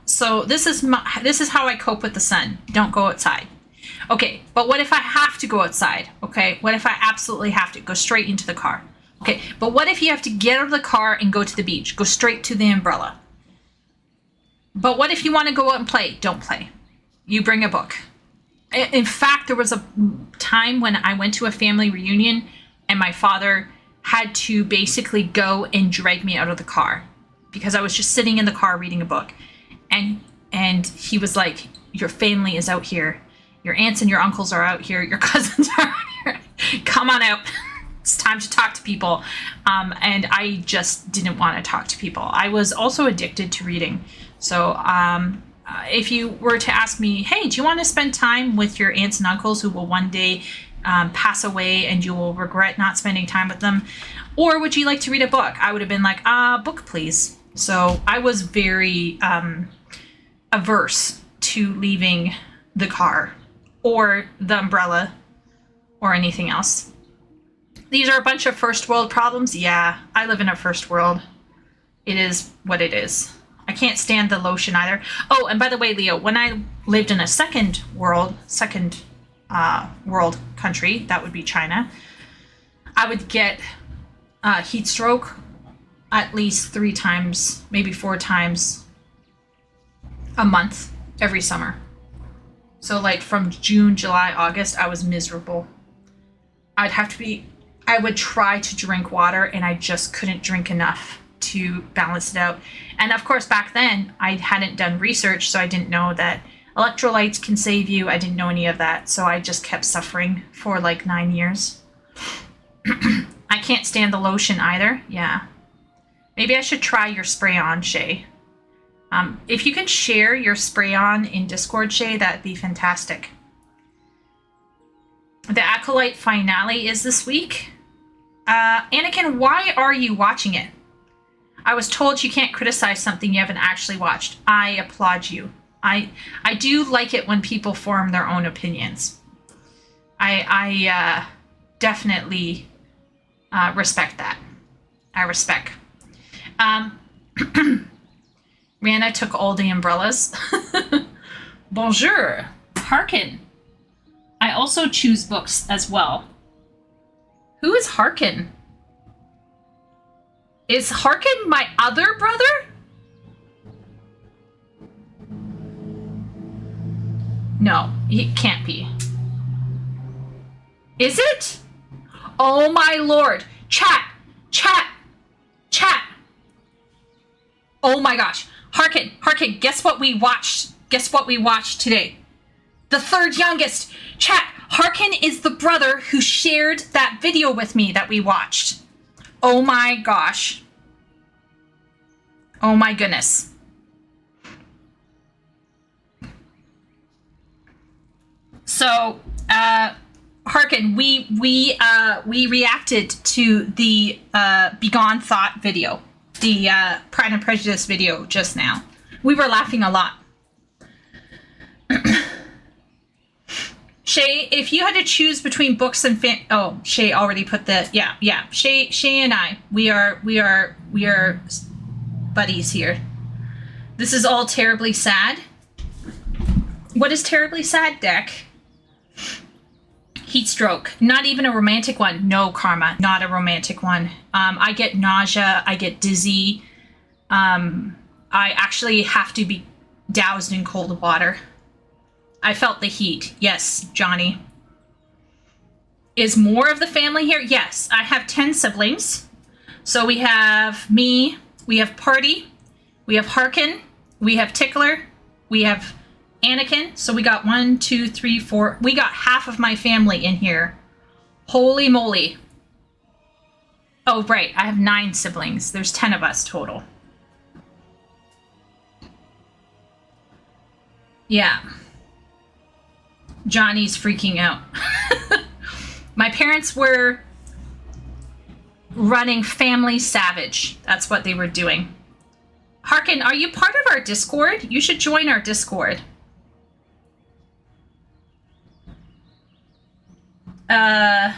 So this is how I cope with the sun. Don't go outside. Okay, but what if I have to go outside? Okay, what if I absolutely have to? Go straight into the car. Okay, but what if you have to get out of the car and go to the beach? Go straight to the umbrella. But what if you want to go out and play? Don't play. You bring a book. In fact, there was a time when I went to a family reunion and my father had to basically go and drag me out of the car because I was just sitting in the car reading a book. And he was like, your family is out here. Your aunts and your uncles are out here. Your cousins are out here. Come on out. It's time to talk to people. And I just didn't want to talk to people. I was also addicted to reading. So if you were to ask me, hey, do you want to spend time with your aunts and uncles who will one day pass away and you will regret not spending time with them? Or would you like to read a book? I would have been like, book, please. So I was very averse to leaving the car or the umbrella or anything else. These are a bunch of first world problems. Yeah, I live in a first world. It is what it is. I can't stand the lotion either. Oh, and by the way, Leo, when I lived in a second world country, that would be China, I would get heat stroke at least 3 times, maybe 4 times a month every summer. So like from June, July, August, I was miserable. I would try to drink water and I just couldn't drink enough to balance it out. And of course, back then I hadn't done research, so I didn't know that electrolytes can save you. I didn't know any of that. So I just kept suffering for like 9 years. I can't stand the lotion either. Yeah. Maybe I should try your spray on, Shay. If you can share your spray on in Discord, Shay, that'd be fantastic. The Acolyte finale is this week. Anakin, why are you watching it? I was told you can't criticize something you haven't actually watched. I applaud you. I do like it when people form their own opinions. I definitely respect that. I respect. Rihanna took all the umbrellas. Bonjour. Harkin. I also choose books as well. Who is Harkin? Is Harkin my other brother? No, he can't be. Is it? Oh my lord. Chat. Oh my gosh. Harkin, guess what we watched? Guess what we watched today? The third youngest. Chat, Harkin is the brother who shared that video with me that we watched. Oh my gosh. Oh my goodness. So, Harkin, we reacted to the Begone Thought video, the Pride and Prejudice video just now. We were laughing a lot. Shay, if you had to choose between books and oh, Shay already put the yeah. Shay and I, we are buddies here. This is all terribly sad. What is terribly sad, Deck? Heat stroke. Not even a romantic one. No, Karma, not a romantic one. I get nausea. I get dizzy. I actually have to be doused in cold water. I felt the heat. Yes, Johnny. Is more of the family here? Yes, I have 10 siblings. So we have me, we have Party, we have Harkin, we have Tickler, we have Anakin. So we got 1, 2, 3, 4. We got half of my family in here. Holy moly. Oh, right. I have 9 siblings. There's 10 of us total. Yeah. Johnny's freaking out. My parents were running Family Savage. That's what they were doing. Harkin, are you part of our Discord? You should join our Discord. I'm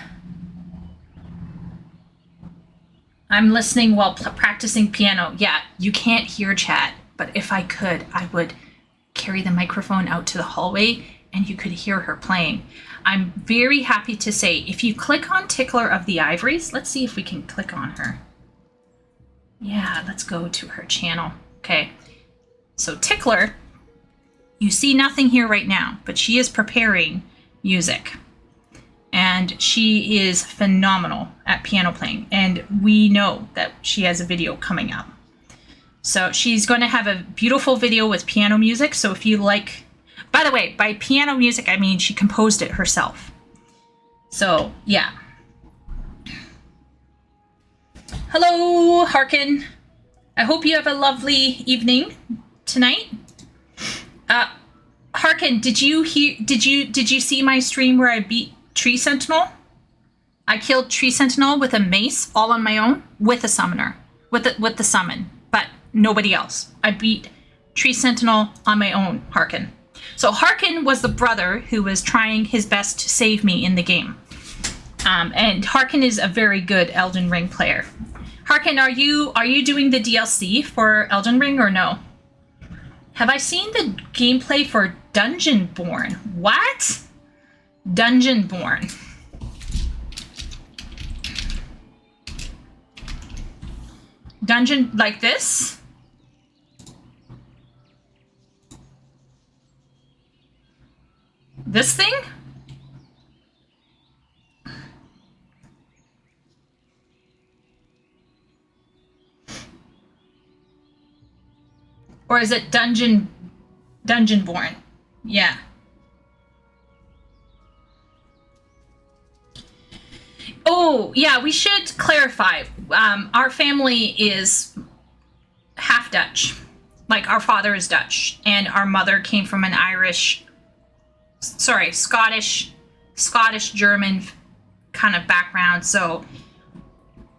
listening while practicing piano. Yeah, you can't hear chat, but if I could, I would carry the microphone out to the hallway and you could hear her playing. I'm very happy to say, if you click on Tickler of the Ivories, let's see if we can click on her. Yeah, let's go to her channel. Okay, so Tickler, you see nothing here right now, but she is preparing music. And she is phenomenal at piano playing. And we know that she has a video coming up. So she's going to have a beautiful video with piano music. So if you like, by the way, by piano music, I mean she composed it herself. So yeah. Hello, Harkin. I hope you have a lovely evening tonight. Harkin, did you see my stream where I beat Tree Sentinel? I killed Tree Sentinel with a mace all on my own with a summoner, with the summon, but nobody else. I beat Tree Sentinel on my own, Harkin. So Harkin was the brother who was trying his best to save me in the game. And Harkin is a very good Elden Ring player. Harkin, are you doing the DLC for Elden Ring or no? Have I seen the gameplay for Dungeonborne? What? Dungeonborne. Dungeon like this? This thing? Or is it Dungeonborne? Yeah. Oh, yeah, we should clarify. Our family is half Dutch. Like, our father is Dutch, and our mother came from an Scottish, German kind of background. So,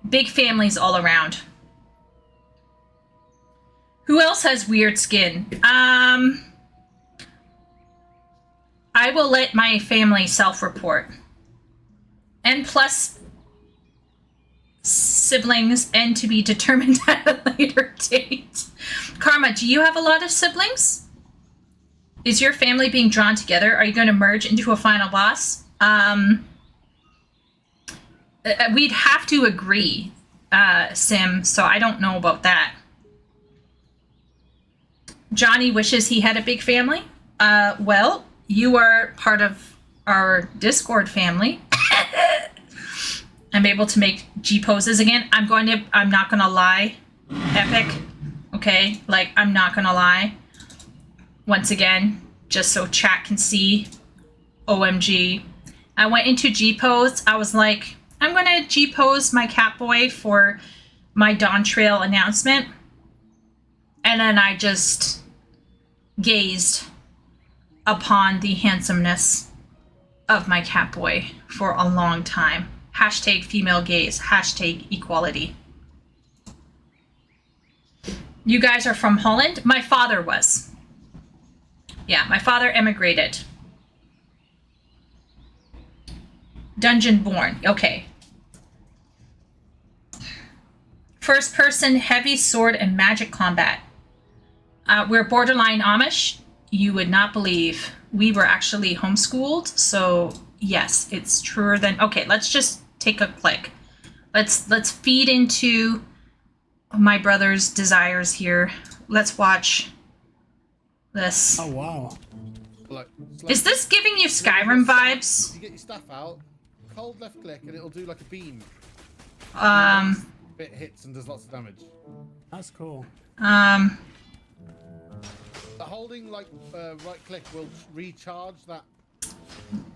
big families all around. Who else has weird skin? I will let my family self-report. And plus siblings, and to be determined at a later date. Karma, do you have a lot of siblings? Is your family being drawn together? Are you going to merge into a final boss? We'd have to agree, Sim, so I don't know about that. Johnny wishes he had a big family. Well, you are part of our Discord family. I'm able to make G poses again. I'm not gonna lie. Epic. Okay, like, I'm not gonna lie. Once again, just so chat can see. OMG. I went into G pose. I was like, I'm gonna G pose my Catboy for my Dawntrail announcement. And then I just gazed upon the handsomeness of my Catboy for a long time. Hashtag female gaze. Hashtag equality. You guys are from Holland? My father was. Yeah, my father emigrated. Dungeonborne. Okay. First person, heavy sword, and magic combat. We're borderline Amish. You would not believe. We were actually homeschooled, so yes, it's truer than... Okay, let's just take a click. Let's feed into my brother's desires here. Let's watch this. Oh, wow. Is this giving you Skyrim vibes? You get your stuff out, hold left click, and it'll do like a beam. Bit hits and does lots of damage. That's cool. The holding like right click will recharge that.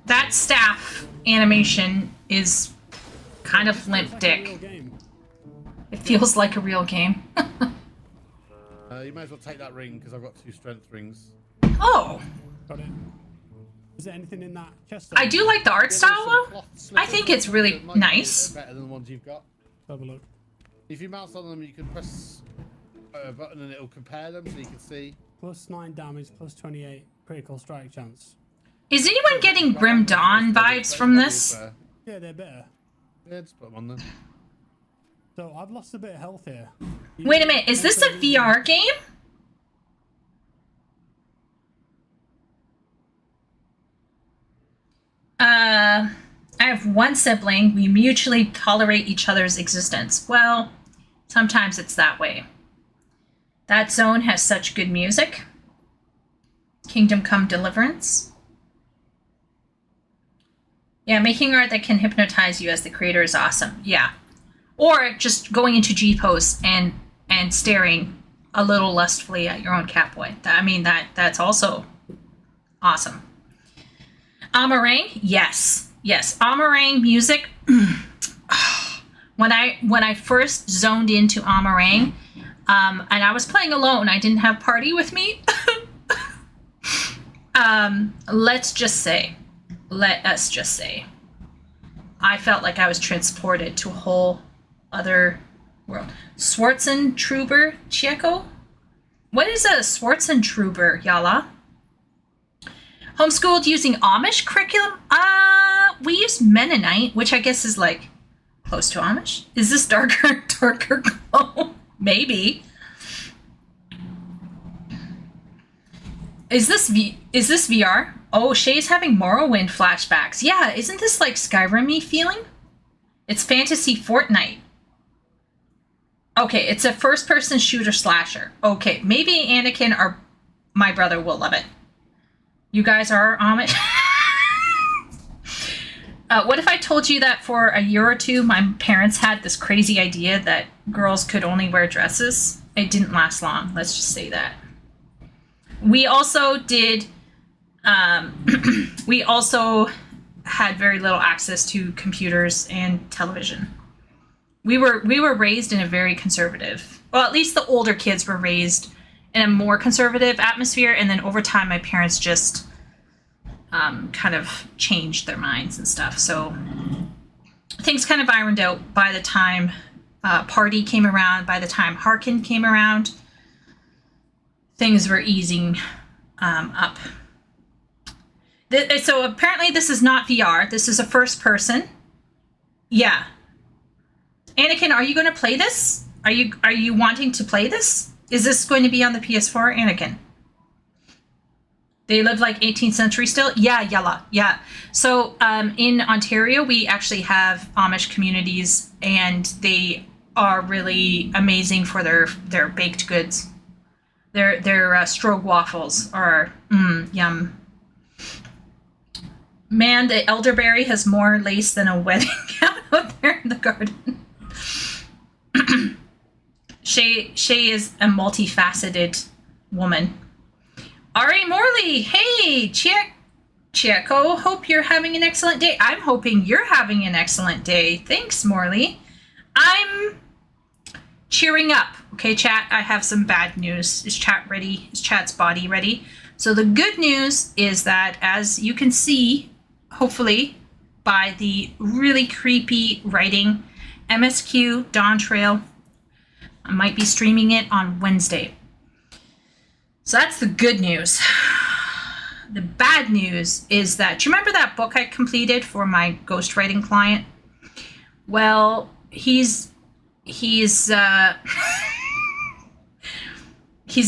That staff animation is kind of limp dick. It feels like a real game. You may as well take that ring because I've got 2 strength rings. Oh. Got it. Is there anything in that chest? I do like the art style though. I think it's really nice. Better than the ones you've got. Have a look. If you mouse on them, you can press a button and it'll compare them so you can see. Plus 9 damage, plus 28 critical strike chance. Is anyone getting Grim Dawn vibes from this? Yeah, they're better. Yeah, just put them on there. So I've lost a bit of health here. Wait a minute, is this a VR game? I have one sibling. We mutually tolerate each other's existence. Well, sometimes it's that way. That zone has such good music. Kingdom Come Deliverance. Yeah, making art that can hypnotize you as the creator is awesome. Yeah. Or just going into G-pose and staring a little lustfully at your own Catboy. I mean, that's also awesome. Amarang? Yes. Yes. Amarang music. When I first zoned into Amarang, and I was playing alone, I didn't have party with me. Let us just say, I felt like I was transported to a whole other world. Schwarzentruber Chieko? What is a Schwarzentruber, Yala? Homeschooled using Amish curriculum? We use Mennonite, which I guess is like close to Amish. Is this darker glow? Maybe. Is this VR? Oh, Shay's having Morrowind flashbacks. Yeah, isn't this like Skyrim-y feeling? It's fantasy Fortnite. Okay, it's a first-person shooter slasher. Okay, maybe Anakin or my brother will love it. You guys are Amish? What if I told you that for a year or two, my parents had this crazy idea that girls could only wear dresses? It didn't last long, let's just say that. We also did, we also had very little access to computers and television. We were raised in a very conservative, well, at least the older kids were raised in a more conservative atmosphere, and then over time my parents just kind of changed their minds and stuff. So things kind of ironed out by the time Party came around. By the time Harkin came around, things were easing up. So apparently this is not VR. This is a first person. Yeah. Anakin, are you going to play this? Are you wanting to play this? Is this going to be on the PS4, Anakin? They live like 18th century still? Yeah, yalla. Yeah. So in Ontario, we actually have Amish communities, and they are really amazing for their baked goods. Their strogue waffles are yum. Man, the elderberry has more lace than a wedding gown out there in the garden. Shay is a multifaceted woman. Ari Morley, hey, Chieko, hope you're having an excellent day. I'm hoping you're having an excellent day. Thanks, Morley. I'm cheering up. Okay, chat, I have some bad news. Is chat ready? Is chat's body ready? So the good news is that, as you can see, hopefully, by the really creepy writing, MSQ Dawntrail, I might be streaming it on Wednesday. So that's the good news. The bad news is that, do you remember that book I completed for my ghostwriting client? Well, he's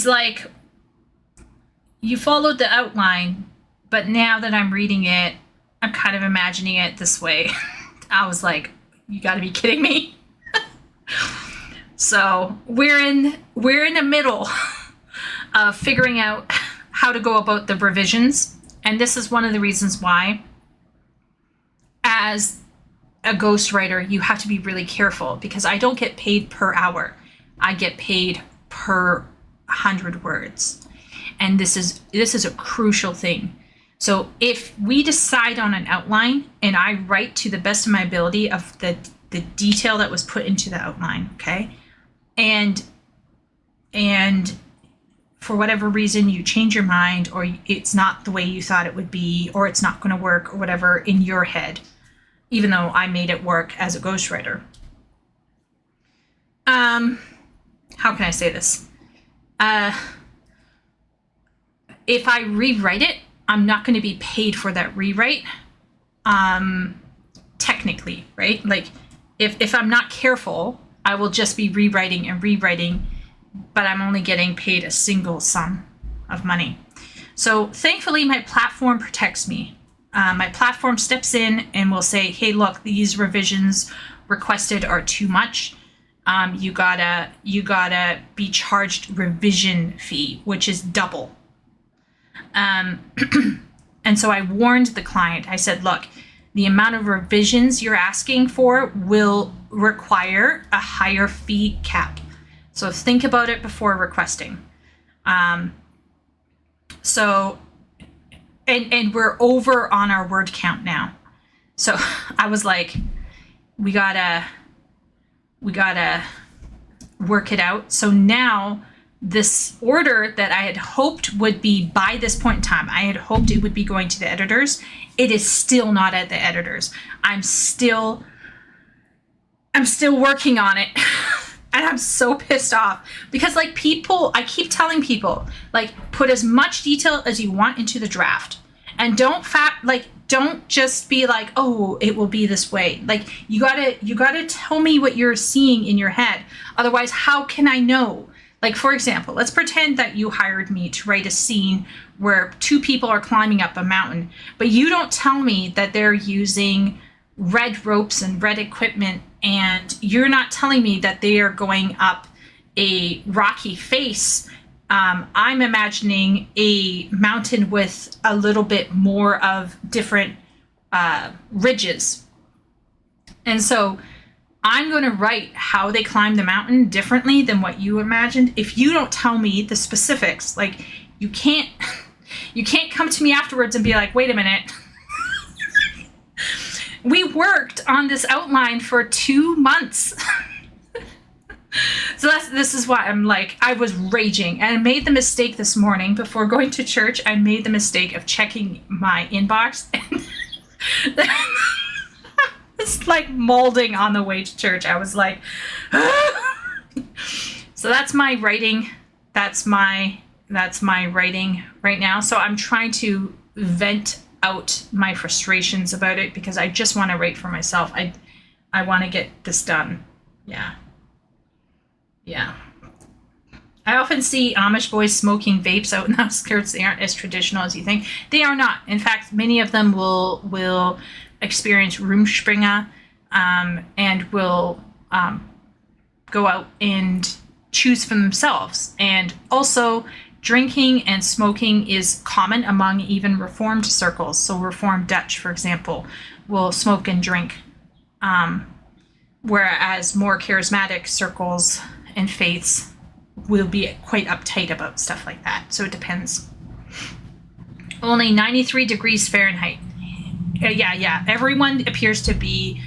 like, you followed the outline, but now that I'm reading it, I'm kind of imagining it this way. I was like, you gotta be kidding me. So we're in the middle of figuring out how to go about the revisions. And this is one of the reasons why, as a ghostwriter, you have to be really careful, because I don't get paid per hour. I get paid per 100 words. And this is a crucial thing. So if we decide on an outline and I write to the best of my ability of the detail that was put into the outline, okay? And for whatever reason you change your mind, or it's not the way you thought it would be, or it's not going to work, or whatever in your head, even though I made it work as a ghostwriter. How can I say this? If I rewrite it, I'm not going to be paid for that rewrite. Technically, right? Like, if I'm not careful, I will just be rewriting and rewriting, but I'm only getting paid a single sum of money. So thankfully, my platform protects me. My platform steps in and will say, hey, look, these revisions requested are too much. You gotta be charged revision fee, which is double. And so I warned the client. I said, look, the amount of revisions you're asking for will require a higher fee cap. So think about it before requesting. So, and we're over on our word count now. So I was like, we gotta work it out. So now this order that I had hoped would be by this point in time, I had hoped it would be going to the editors. It is still not at the editors. I'm still working on it. And I'm so pissed off because, like, people, I keep telling people, like, put as much detail as you want into the draft, and don't just be like, oh, it will be this way. Like, you gotta tell me what you're seeing in your head. Otherwise, how can I know? Like, for example, let's pretend that you hired me to write a scene where two people are climbing up a mountain, but you don't tell me that they're using red ropes and red equipment, and you're not telling me that they are going up a rocky face. I'm imagining a mountain with a little bit more of different ridges. And so I'm going to write how they climb the mountain differently than what you imagined. If you don't tell me the specifics, like, you can't come to me afterwards and be like, wait a minute. We worked on this outline for 2 months. So this is why I'm like, I was raging, and I made the mistake this morning before going to church. I made the mistake of checking my inbox, and it's like molding on the way to church. I was like, so that's my writing. That's my writing right now. So I'm trying to vent out my frustrations about it because I just want to write for myself. I want to get this done. Yeah. I often see Amish boys smoking vapes out in the outskirts. They aren't as traditional as you think. They are not. In fact, many of them will experience Rumspringa and will go out and choose for themselves. And also, drinking and smoking is common among even Reformed circles. So Reformed Dutch, for example, will smoke and drink. Whereas more charismatic circles and faiths will be quite uptight about stuff like that. So it depends. Only 93 degrees Fahrenheit. Yeah. Everyone appears to be,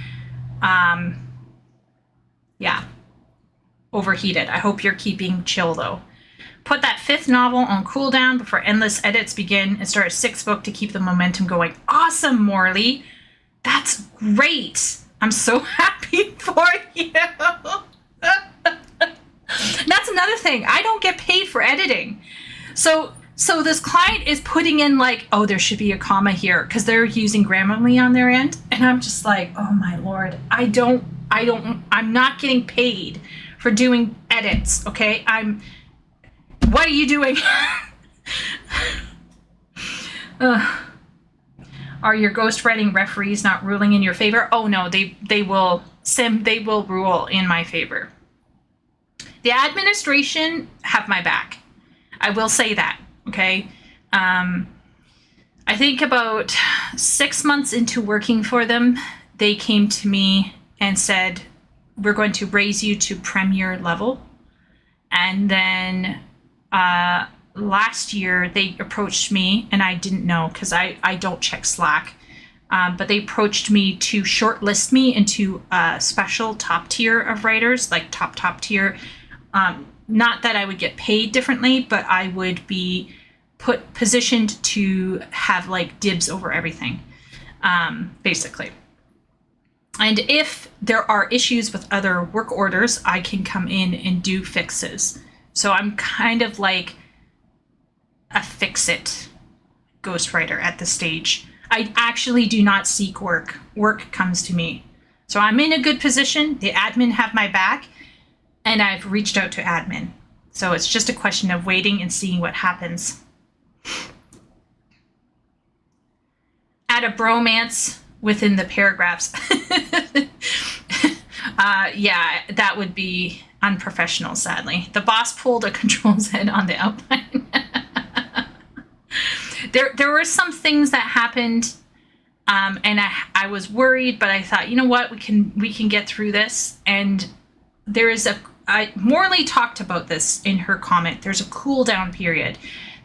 overheated. I hope you're keeping chill, though. Put that 5th novel on cooldown before endless edits begin and start a 6th book to keep the momentum going. Awesome, Morley. That's great. I'm so happy for you. That's another thing. I don't get paid for editing. So this client is putting in like, oh, there should be a comma here because they're using Grammarly on their end. And I'm just like, oh my Lord, I'm not getting paid for doing edits. Okay. What are you doing? Are your ghostwriting referees not ruling in your favor? Oh no, they will rule in my favor. The administration have my back. I will say that, okay? I think about 6 months into working for them, they came to me and said, we're going to raise you to premier level. And then last year they approached me, and I didn't know because I don't check Slack. But they approached me to shortlist me into a special top tier of writers, like top tier. Not that I would get paid differently, but I would be positioned to have like dibs over everything, basically. And if there are issues with other work orders, I can come in and do fixes. So I'm kind of like a fix-it ghostwriter at this stage. I actually do not seek work. Work comes to me. So I'm in a good position. The admin have my back, and I've reached out to admin. So it's just a question of waiting and seeing what happens. Add a bromance within the paragraphs. Yeah, that would be unprofessional, sadly. The boss pulled a control Z on the outline. There were some things that happened, and I was worried, but I thought, you know what, we can get through this. And there is Morley talked about this in her comment. There's a cooldown period.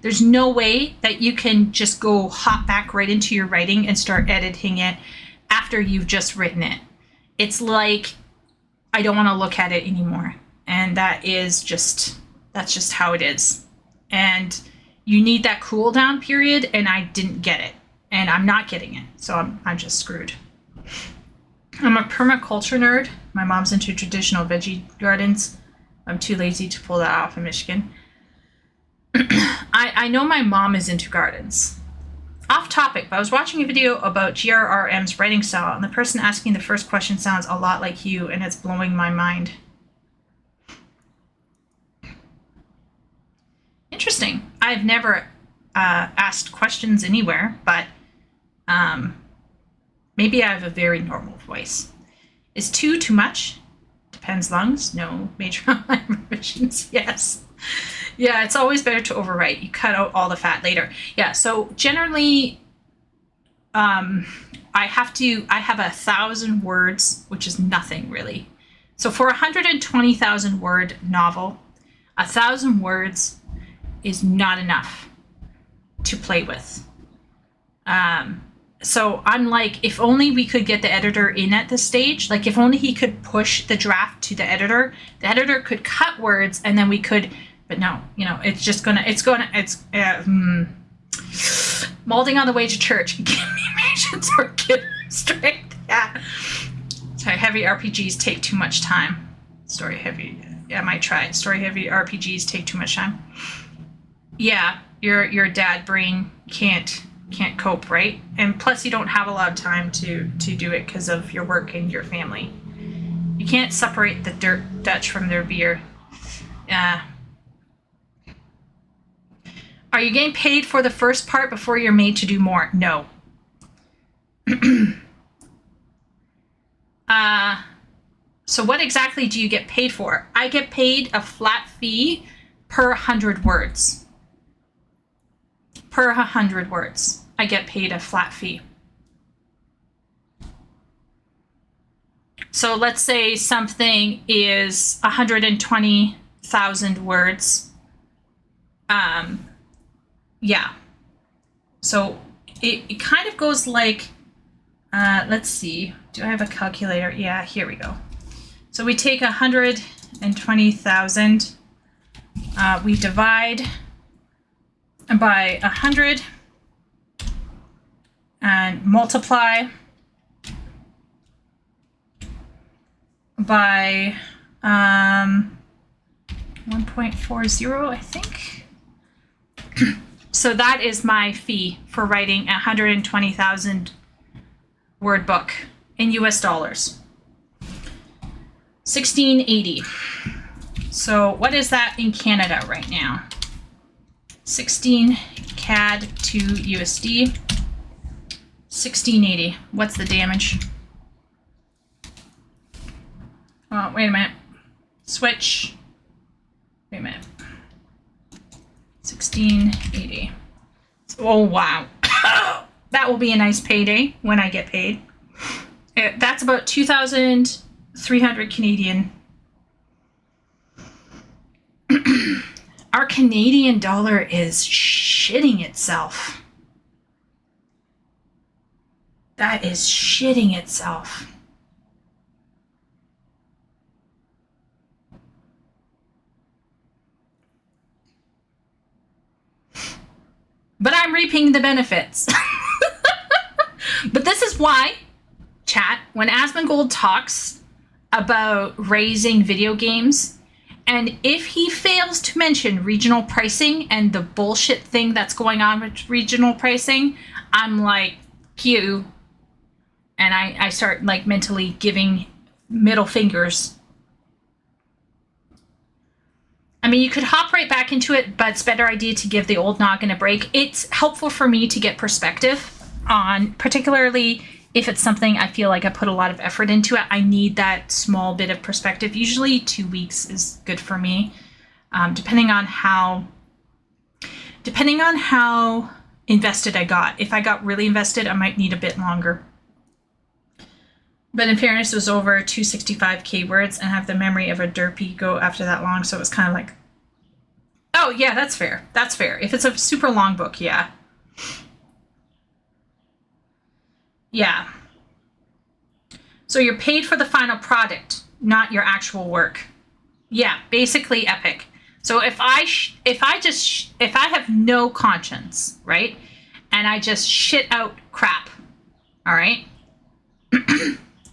There's no way that you can just go hop back right into your writing and start editing it after you've just written it. It's like, I don't want to look at it anymore. And that's just how it is. And you need that cool down period, and I didn't get it. And I'm not getting it. So I'm just screwed. I'm a permaculture nerd. My mom's into traditional veggie gardens. I'm too lazy to pull that off in Michigan. I know my mom is into gardens. Off topic, but I was watching a video about GRRM's writing style, and the person asking the first question sounds a lot like you, and it's blowing my mind. Interesting. I've never asked questions anywhere, but maybe I have a very normal voice. Is 2 too much? Depends lungs. No. Major outline revisions. Yes. Yeah, it's always better to overwrite. You cut out all the fat later. Yeah, so generally, I have 1,000 words, which is nothing really. So for a 120,000 word novel, 1,000 words is not enough to play with. So I'm like, if only we could get the editor in at this stage, like if only he could push the draft to the editor could cut words and then we could, but no, it's molding on the way to church. Give me patience or give me strength. Yeah. Sorry, heavy RPGs take too much time. Story heavy. Yeah, I might try. Story heavy RPGs take too much time. Yeah, your dad brain can't cope, right? And plus you don't have a lot of time to do it because of your work and your family. You can't separate the Dutch from their beer. Are you getting paid for the first part before you're made to do more? No. So what exactly do you get paid for? I get paid a flat fee per 100 words. Per 100 words, I get paid a flat fee. So let's say something is 120,000 words. Yeah. So it kind of goes like, let's see, do I have a calculator? Yeah, here we go. So we take 120,000, we divide by 100 and multiply by 1.40, I think. So that is my fee for writing a 120,000 word book in US dollars. 1680. So what is that in Canada right now? 16 CAD to USD. 1680. What's the damage? Oh, wait a minute. Switch. Wait a minute. 1680. Oh, wow. That will be a nice payday when I get paid. That's about 2,300 Canadian. Our Canadian dollar is shitting itself. That is shitting itself. But I'm reaping the benefits. But this is why, chat, when Asmongold talks about raising video games, and if he fails to mention regional pricing and the bullshit thing that's going on with regional pricing, I'm like, Q. And I start like mentally giving middle fingers. I mean, you could hop right back into it, but it's a better idea to give the old noggin a break. It's helpful for me to get perspective on, particularly if it's something I feel like I put a lot of effort into it. I need that small bit of perspective. Usually 2 weeks is good for me, depending on how invested I got. If I got really invested, I might need a bit longer. But in fairness, it was over 265k words and have the memory of a derpy go after that long. So it was kind of like, oh yeah, that's fair. That's fair. If it's a super long book, yeah. Yeah. So you're paid for the final product, not your actual work. Yeah, basically epic. So if I have no conscience, right? And I just shit out crap, all right?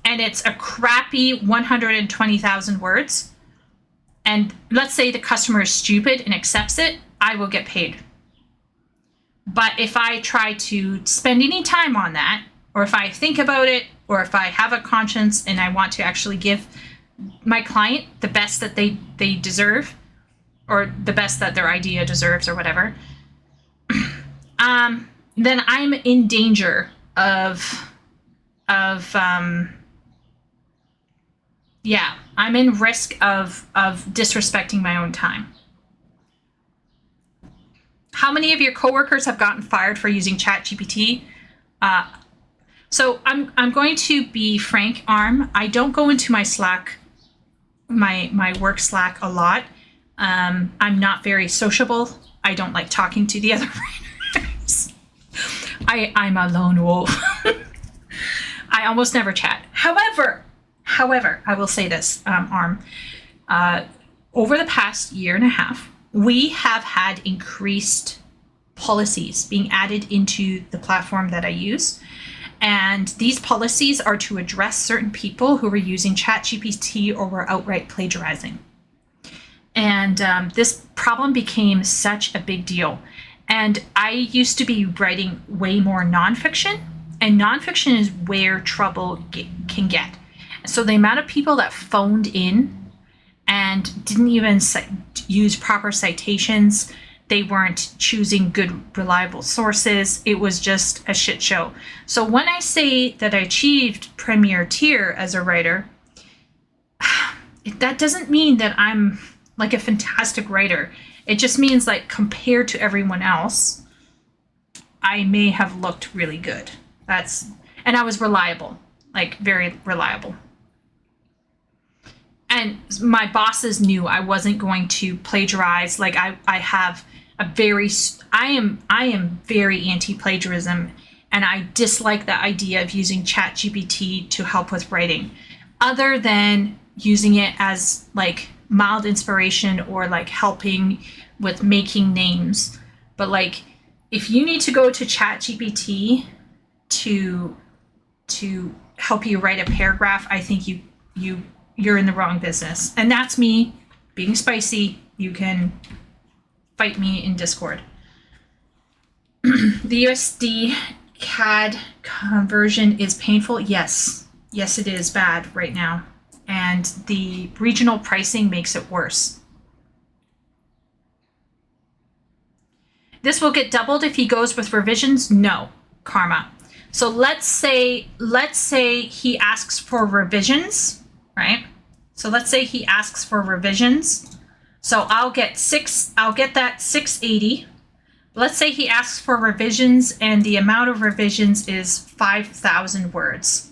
And it's a crappy 120,000 words, and let's say the customer is stupid and accepts it, I will get paid. But if I try to spend any time on that, or if I think about it, or if I have a conscience and I want to actually give my client the best that they deserve, or the best that their idea deserves, or whatever, then I'm in danger yeah, I'm in risk of disrespecting my own time. How many of your coworkers have gotten fired for using ChatGPT? So I'm going to be frank, Arm. I don't go into my Slack, my work Slack a lot. I'm not very sociable. I don't like talking to the other writers. I'm a lone wolf. I almost never chat. However, I will say this, Arm. Over the past year and a half, we have had increased policies being added into the platform that I use. And these policies are to address certain people who were using ChatGPT or were outright plagiarizing. And this problem became such a big deal. And I used to be writing way more nonfiction, and nonfiction is where trouble can get. So the amount of people that phoned in and didn't even use proper citations, they weren't choosing good, reliable sources. It was just a shit show. So when I say that I achieved premier tier as a writer, that doesn't mean that I'm like a fantastic writer. It just means like compared to everyone else, I may have looked really good. And I was reliable, like very reliable. And my bosses knew I wasn't going to plagiarize. Like I am very anti-plagiarism, and I dislike the idea of using ChatGPT to help with writing, other than using it as like mild inspiration or like helping with making names. But like, if you need to go to ChatGPT to help you write a paragraph, I think you're in the wrong business. And that's me being spicy. You can fight me in Discord. The USD CAD conversion is painful. Yes, it is bad right now. And the regional pricing makes it worse. This will get doubled if he goes with revisions? No, Karma. So let's say he asks for revisions, right? So let's say he asks for revisions. So I'll get that 680. Let's say he asks for revisions and the amount of revisions is 5,000 words.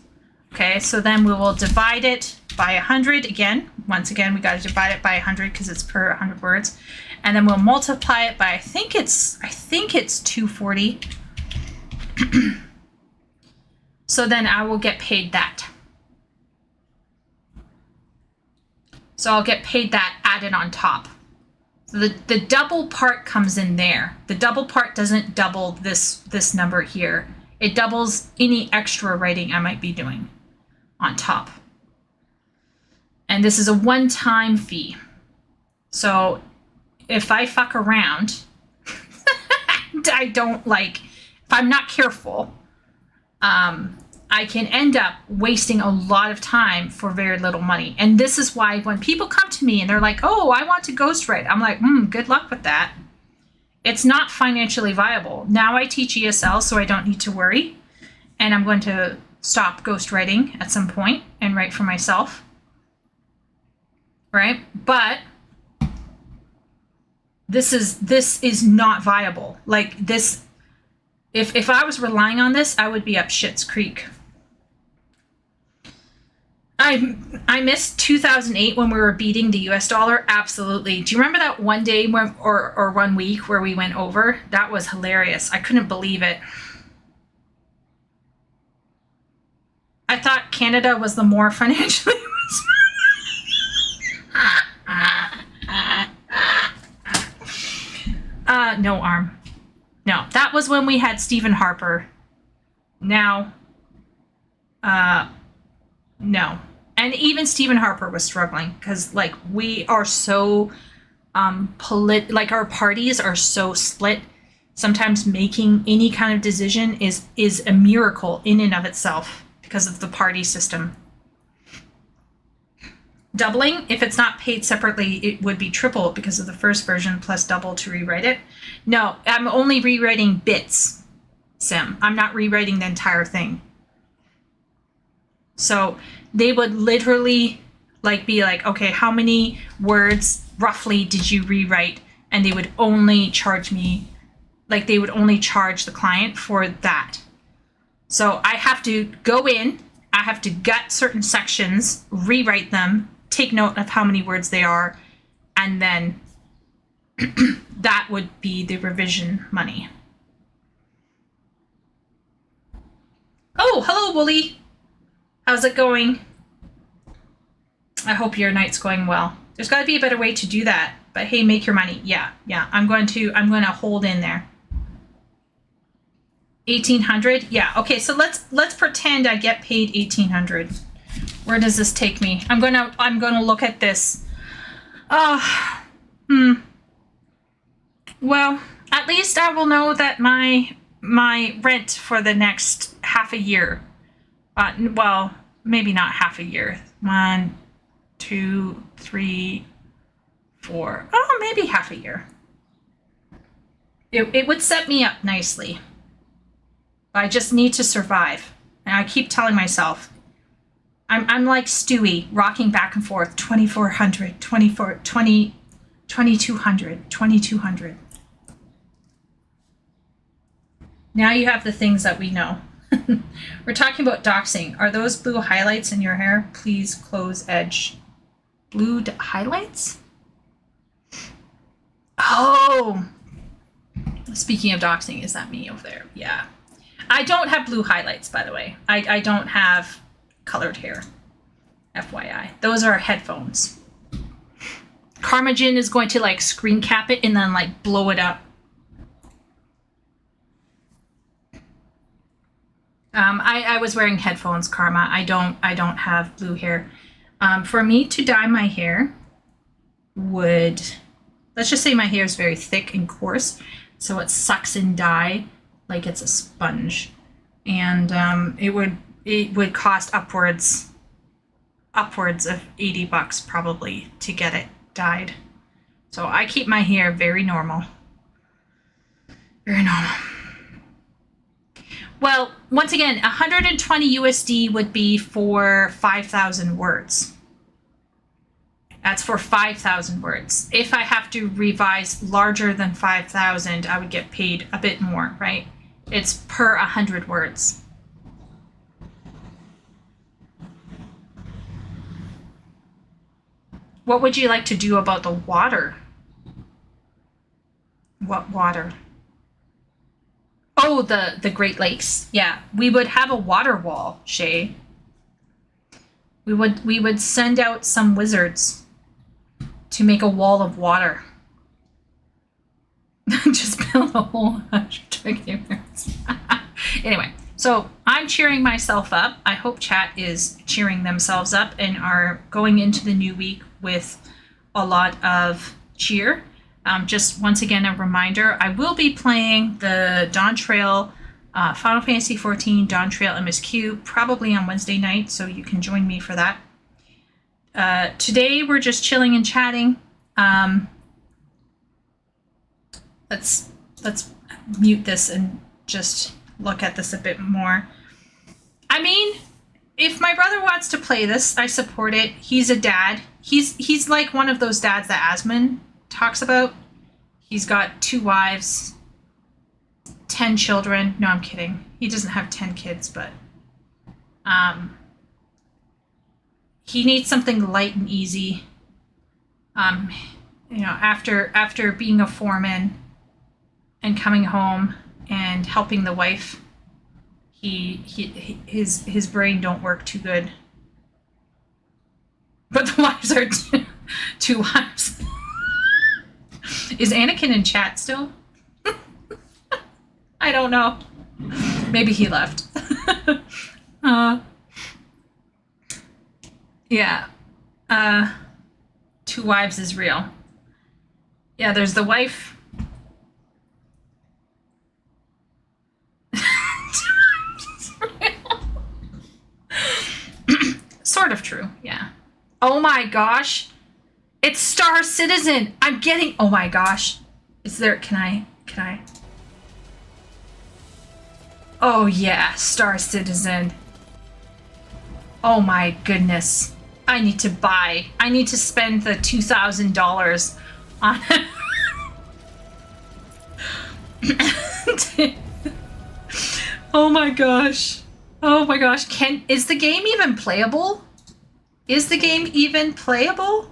Okay, so then we will divide it by 100 again. Once again, we got to divide it by 100 because it's per 100 words. And then we'll multiply it by, I think it's 240. So then I will get paid that. So I'll get paid that added on top. So the double part comes in there. The double part doesn't double this number here. It doubles any extra writing I might be doing on top. And this is a one-time fee. So if I fuck around, if I'm not careful, I can end up wasting a lot of time for very little money. And this is why when people come to me and they're like, oh, I want to ghostwrite, I'm like, good luck with that. It's not financially viable. Now I teach ESL, so I don't need to worry. And I'm going to stop ghostwriting at some point and write for myself. Right? But this is not viable. Like this, if I was relying on this, I would be up shit's creek. I missed 2008 when we were beating the US dollar. Absolutely. Do you remember that one day or 1 week where we went over? That was hilarious. I couldn't believe it. I thought Canada was the more financially no, Arm. No, that was when we had Stephen Harper. Now, no. And even Stephen Harper was struggling because, like, we are so like our parties are so split. Sometimes making any kind of decision is a miracle in and of itself because of the party system. Doubling, if it's not paid separately, it would be triple because of the first version plus double to rewrite it. No, I'm only rewriting bits, Sim. I'm not rewriting the entire thing. So they would literally be like, okay, how many words roughly did you rewrite? And they would only charge me, they would only charge the client for that. So I have to go in, I have to gut certain sections, rewrite them, take note of how many words they are, and then that would be the revision money. Oh, hello, Wooly. How's it going? I hope your night's going well. There's got to be a better way to do that. But hey, make your money. Yeah. I'm going to hold in there. 1,800. Yeah. Okay. So let's pretend I get paid 1,800. Where does this take me? I'm gonna look at this. Well, at least I will know that my rent for the next half a year. Well, maybe not half a year. 1, 2, 3, 4. Oh, maybe half a year. It would set me up nicely. I just need to survive. And I keep telling myself, I'm like Stewie, rocking back and forth. 2,400, 2,200, 2,200. Now you have the things that we know. We're talking about doxing. Are those blue highlights in your hair? Please close edge. Blue highlights? Oh! Speaking of doxing, is that me over there? Yeah. I don't have blue highlights, by the way. I don't have colored hair. FYI. Those are headphones. Karmajin is going to like screen cap it and then like blow it up. I was wearing headphones, Karma. I don't have blue hair. For me to dye my hair would, let's just say my hair is very thick and coarse, so it sucks in dye like it's a sponge, and it would cost upwards of $80 probably to get it dyed. So I keep my hair very normal. Very normal. Well, once again, 120 USD would be for 5,000 words. That's for 5,000 words. If I have to revise larger than 5,000, I would get paid a bit more, right? It's per 100 words. What would you like to do about the water? What water? Oh, the Great Lakes. Yeah, we would have a water wall, Shay. We would send out some wizards to make a wall of water. Just build a whole $100 Anyway, so I'm cheering myself up. I hope chat is cheering themselves up and are going into the new week with a lot of cheer. Just once again, a reminder, I will be playing the Dawntrail, Final Fantasy XIV Dawntrail MSQ, probably on Wednesday night, so you can join me for that. Today, we're just chilling and chatting. Let's mute this and just look at this a bit more. I mean, if my brother wants to play this, I support it. He's a dad. He's like one of those dads that Asmon talks about. He's got 2 wives, 10 children. No, I'm kidding. He doesn't have 10 kids, but he needs something light and easy. You know, after being a foreman and coming home and helping the wife, his brain don't work too good. But the wives are two wives. Is Anakin in chat still? I don't know. Maybe he left. Yeah. 2 wives is real. Yeah, there's the wife. Sort of true, yeah. Oh my gosh. It's Star Citizen. I'm getting, oh my gosh. Is there, can I? Oh yeah, Star Citizen. Oh my goodness. I need to spend the $2,000 on Oh my gosh. Oh my gosh. Is the game even playable? Is the game even playable?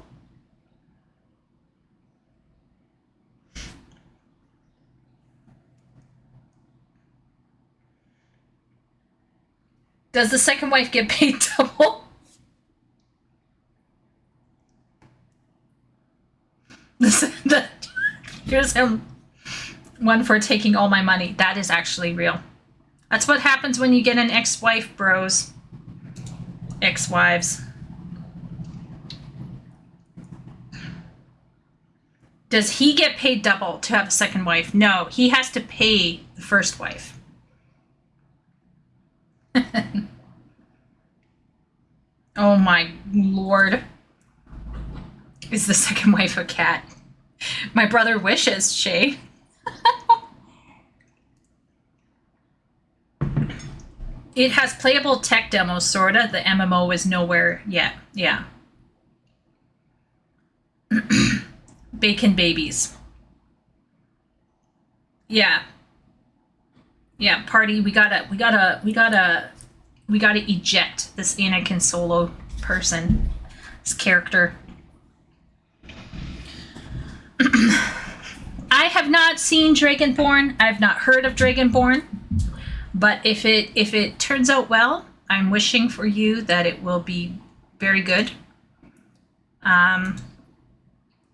Does the second wife get paid double? Here's him. One for taking all my money. That is actually real. That's what happens when you get an ex-wife, bros. Ex-wives. Does he get paid double to have a second wife? No, he has to pay the first wife. Oh my lord. Is the second wife a cat? My brother wishes, Shay. It has playable tech demos, sorta. The MMO is nowhere yet. Yeah. Bacon babies. Yeah. Yeah, party. We gotta eject this Anakin Solo person. This character. I have not seen Dragonborne. I've not heard of Dragonborne. But if it turns out well, I'm wishing for you that it will be very good.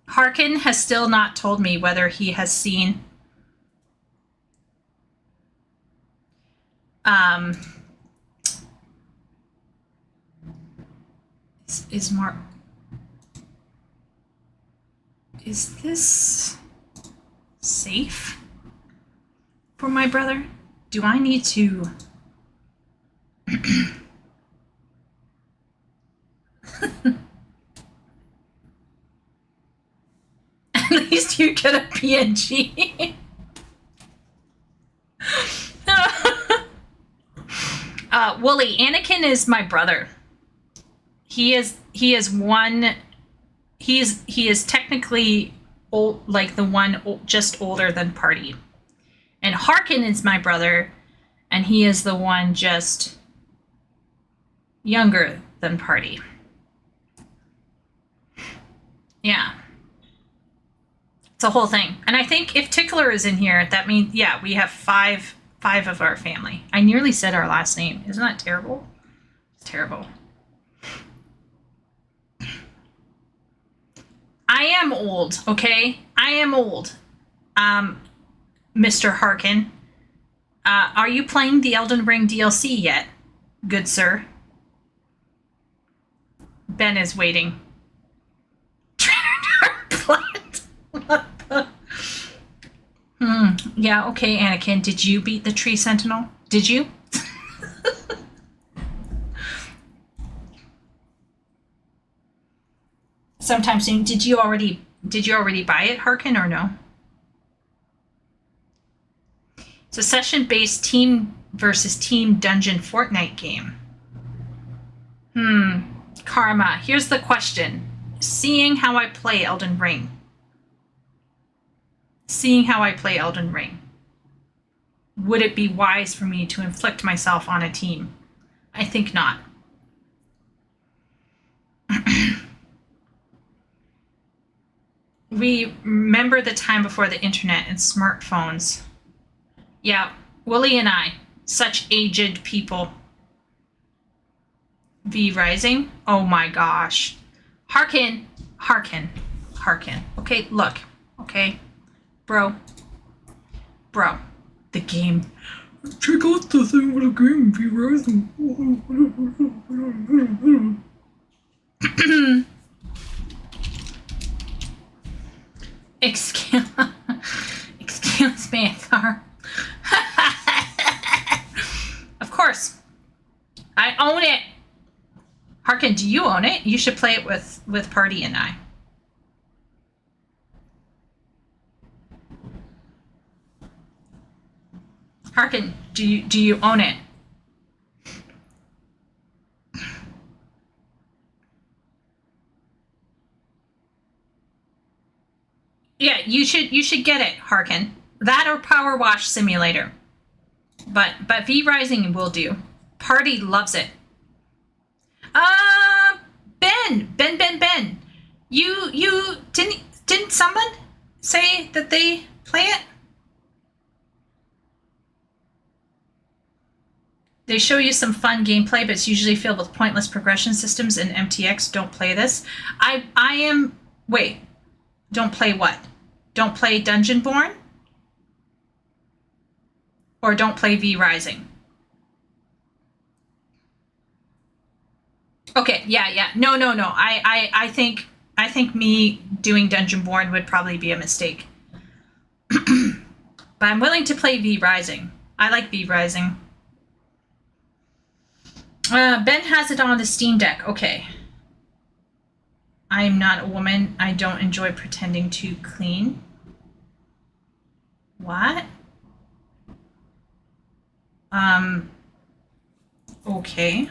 Harkin has still not told me whether he has seen is this safe for my brother? Do I need to at least you get a PNG. Wooly, Anakin is my brother. He is technically old, like the one just older than Party. And Harkin is my brother, and he is the one just younger than Party. Yeah. It's a whole thing. And I think if Tickler is in here, that means, yeah, we have five of our family. I nearly said our last name. Isn't that terrible? It's terrible. I am old, okay? I am old. Mr. Harkin. Are you playing the Elden Ring DLC yet, good sir? Ben is waiting. What the? Yeah, okay, Anakin. Did you beat the Tree Sentinel? Did you? Sometime soon. Did you already buy it, Harkin, or no? It's a session-based team versus team dungeon Fortnite game. Karma. Here's the question. Seeing how I play Elden Ring. Would it be wise for me to inflict myself on a team? I think not. We remember the time before the internet and smartphones. Yeah, Willie and I, such aged people. V Rising? Oh my gosh. Harkin. Okay, look. Okay. Bro. The game. Check out the thing with the game, V Rising. Excuse me, sir. Of course. I own it. Harkin, do you own it? You should play it with Party and I. Harkin, do you own it? Yeah, you should get it, Harkin. That or Power Wash Simulator. But V Rising will do. Party loves it. Ben. You didn't someone say that they play it? They show you some fun gameplay, but it's usually filled with pointless progression systems and MTX. Don't play this. Wait. Don't play what? Don't play Dungeonborne? Or don't play V Rising? Okay, yeah. No. I think me doing Dungeonborne would probably be a mistake. But I'm willing to play V Rising. I like V Rising. Ben has it on the Steam Deck. Okay. I'm not a woman. I don't enjoy pretending to clean. What? Okay.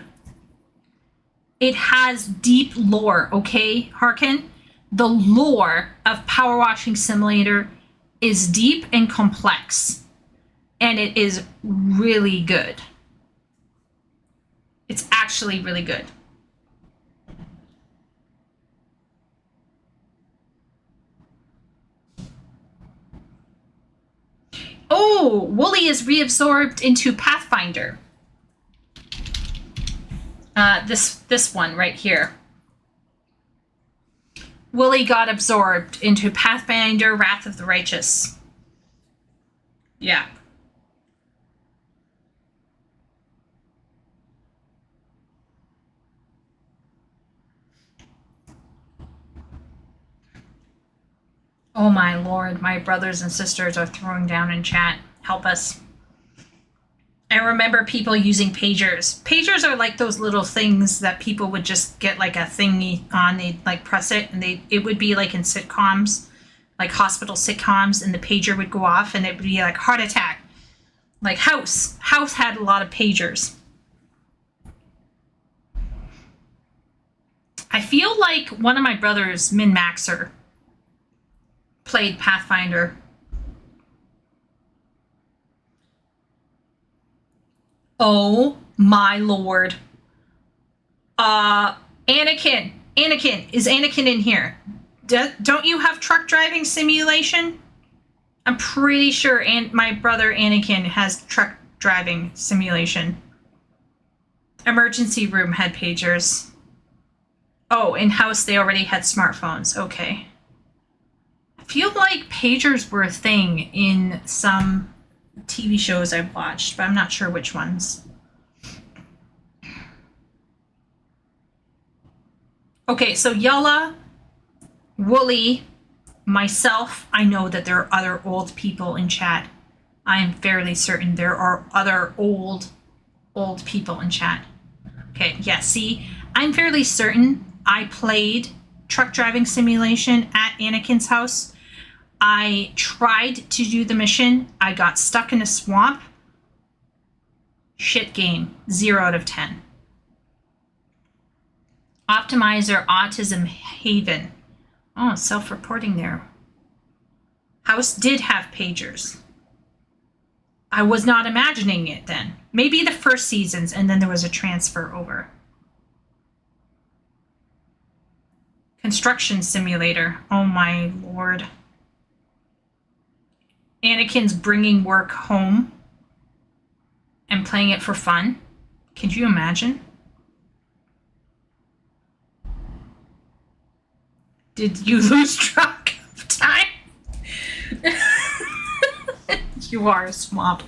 It has deep lore, okay, Harkin? The lore of Power Washing Simulator is deep and complex. And it is really good. It's actually really good. Oh, Wooly is reabsorbed into Pathfinder. This one right here. Wooly got absorbed into Pathfinder, Wrath of the Righteous. Yeah. Oh my lord, my brothers and sisters are throwing down in chat. Help us. I remember people using pagers. Pagers are like those little things that people would just get like a thingy on. They'd like press it and it would be like in sitcoms, like hospital sitcoms, and the pager would go off and it would be like heart attack. Like House. House had a lot of pagers. I feel like one of my brothers, Min-Maxer, played Pathfinder. Oh my lord. Anakin. Is Anakin in here? Don't you have truck driving simulation? I'm pretty sure my brother Anakin has truck driving simulation. Emergency room had pagers. Oh, in house they already had smartphones. Okay. I feel like pagers were a thing in some TV shows I've watched, but I'm not sure which ones. Okay, so Yella, Wooly, myself, I know that there are other old people in chat. I am fairly certain there are other old people in chat. Okay, yeah, see, I'm fairly certain I played truck driving simulation at Anakin's house. I tried to do the mission. I got stuck in a swamp. Shit game. 0 out of 10. Optimizer Autism Haven. Oh, self-reporting there. House did have pagers. I was not imagining it then. Maybe the first seasons and then there was a transfer over. Construction Simulator. Oh my lord. Anakin's bringing work home and playing it for fun. Can you imagine? Did you lose track of time? You are a swamp.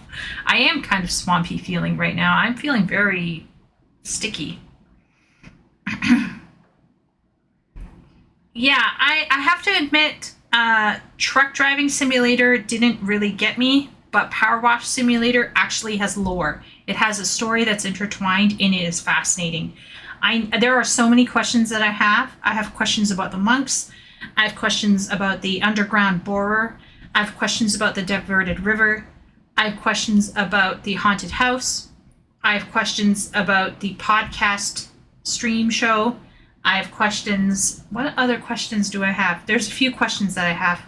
I am kind of swampy feeling right now. I'm feeling very sticky. Yeah, I have to admit, Truck Driving Simulator didn't really get me, but Power Wash Simulator actually has lore. It has a story that's intertwined and it is fascinating. There are so many questions that I have. I have questions about the monks. I have questions about the underground borer. I have questions about the diverted river. I have questions about the haunted house. I have questions about the podcast stream show. I have questions. What other questions do I have? There's a few questions that I have.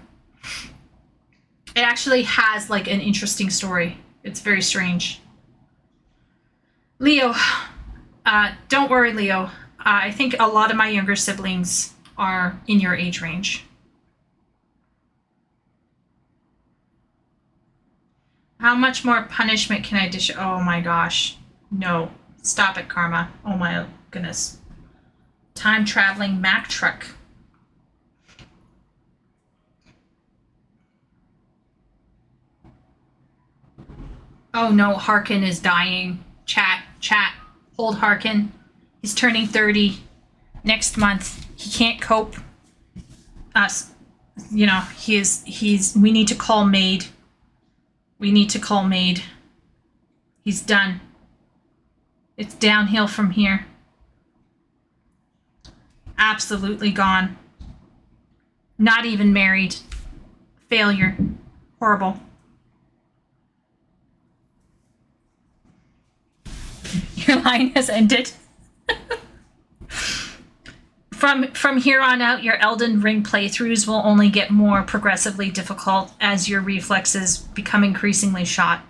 It actually has like an interesting story. It's very strange. Leo, don't worry, Leo. I think a lot of my younger siblings are in your age range. How much more punishment can I dish? Oh my gosh. No. Stop it, Karma. Oh my goodness. Time traveling Mack truck. Oh no, Harkin is dying. Chat. Hold Harkin. He's turning 30 next month. He can't cope. Us. You know, we need to call Maid. He's done. It's downhill from here. Absolutely gone. Not even married. Failure. Horrible. Your line has ended. From here on out, your Elden Ring playthroughs will only get more progressively difficult as your reflexes become increasingly shot.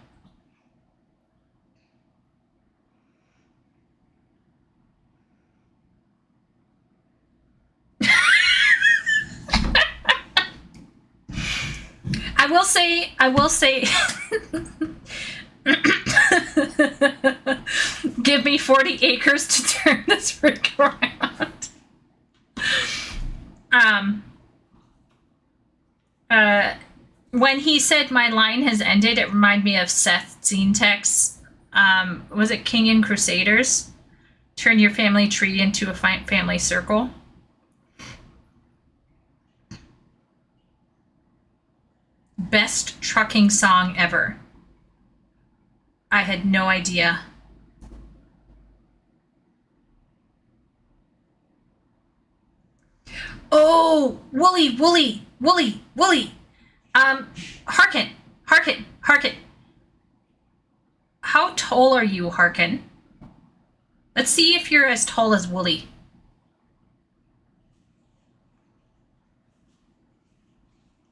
I will say give me 40 acres to turn this rig around. When he said my line has ended, it reminded me of Seth Zentek's, was it King and Crusaders? Turn your family tree into a family circle. Best trucking song ever. I had no idea. Oh, Wooly. Harkin. How tall are you, Harkin? Let's see if you're as tall as Wooly.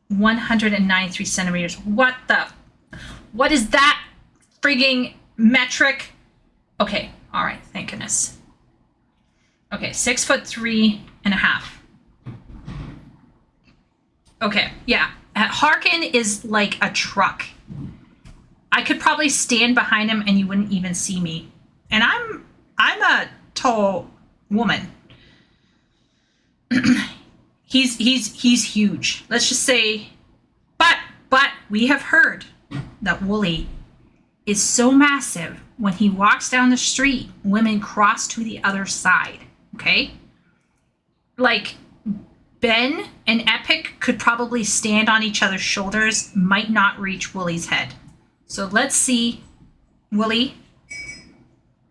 (193 centimeters). What is that frigging metric? Okay, all right, thank goodness. Okay, 6'3.5". Okay, yeah. Harkin is like a truck. I could probably stand behind him and you wouldn't even see me. And I'm a tall woman. He's huge. Let's just say, but we have heard that Wooly is so massive when he walks down the street, women cross to the other side. Okay? Like Ben and Epic could probably stand on each other's shoulders, might not reach Wooly's head. So let's see, Wooly.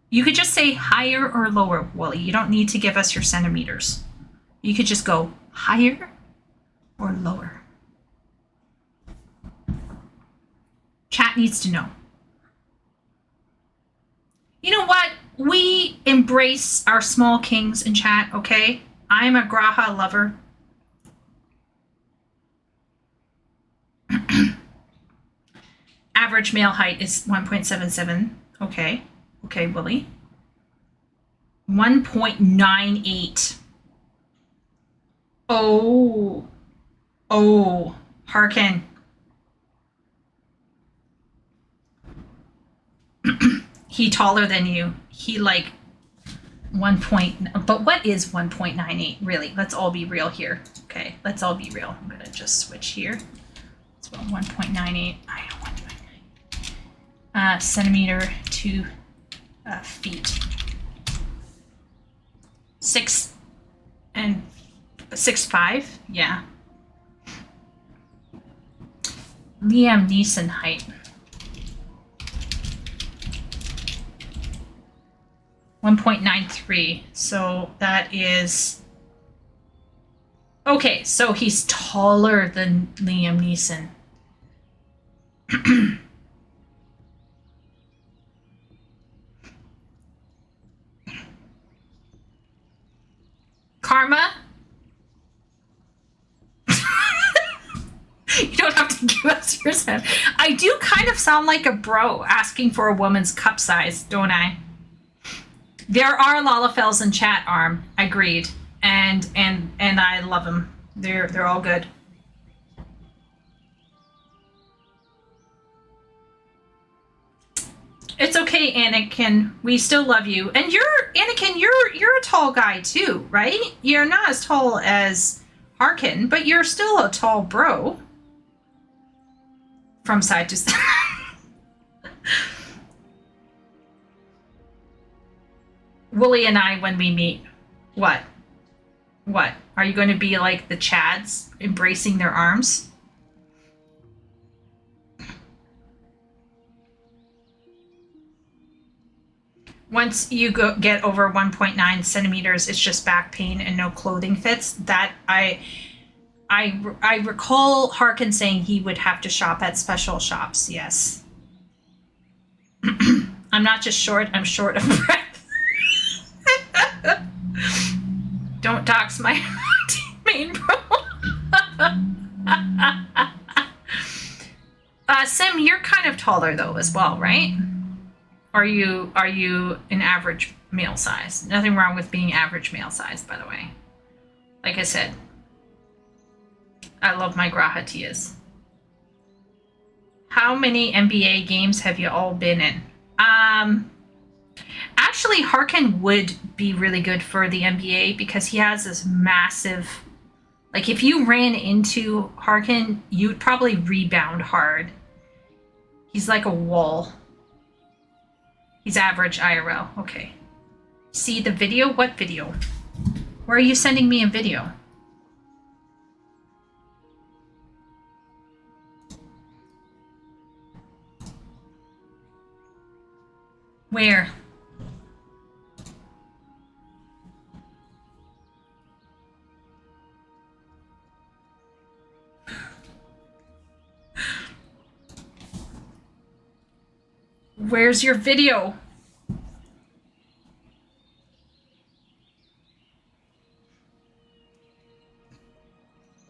You could just say higher or lower, Wooly. You don't need to give us your centimeters. You could just go higher or lower. Chat needs to know. You know what? We embrace our small kings in chat, okay? I'm a Graha lover. Average male height is 1.77. Okay. Okay, Willie. 1.98. Oh, Harkin. He taller than you. He like 1. But what is 1.98 really? Let's all be real here. Okay, let's all be real. I'm gonna just switch here. It's about 1.98. I don't want 1.98. Centimeter to feet. 6'5". Yeah. Liam Neeson height. 1.93. So that is okay. So he's taller than Liam Neeson. Karma? You don't have to give us your set. I do kind of sound like a bro asking for a woman's cup size, don't I? There are Lalafels in chat, Arm. Agreed. And I love them. They're all good. It's okay, Anakin. We still love you. And Anakin, you're a tall guy too, right? You're not as tall as Harkin, but you're still a tall bro. From side to side. Wooly and I, when we meet, what? What? Are you going to be like the Chads, embracing their arms? Once you get over 1.9 centimeters, it's just back pain and no clothing fits. That I recall Harkin saying he would have to shop at special shops. Yes. I'm not just short, I'm short of breath. Don't dox my main bro. Sim, you're kind of taller though as well, right? Are you an average male size? Nothing wrong with being average male size, by the way. Like I said, I love my Grahatias. How many NBA games have you all been in? Actually, Harkin would be really good for the NBA because he has this massive... Like, if you ran into Harkin, you'd probably rebound hard. He's like a wall. He's average IRL. Okay. See the video? What video? Where are you sending me a video? Where? Where's your video?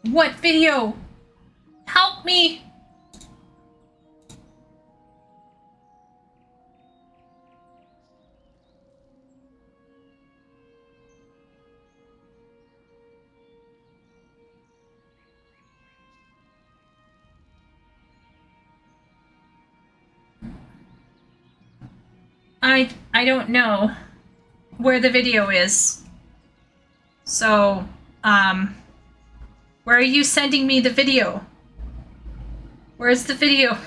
What video? Help me! I don't know where the video is. So, where are you sending me the video? Where's the video?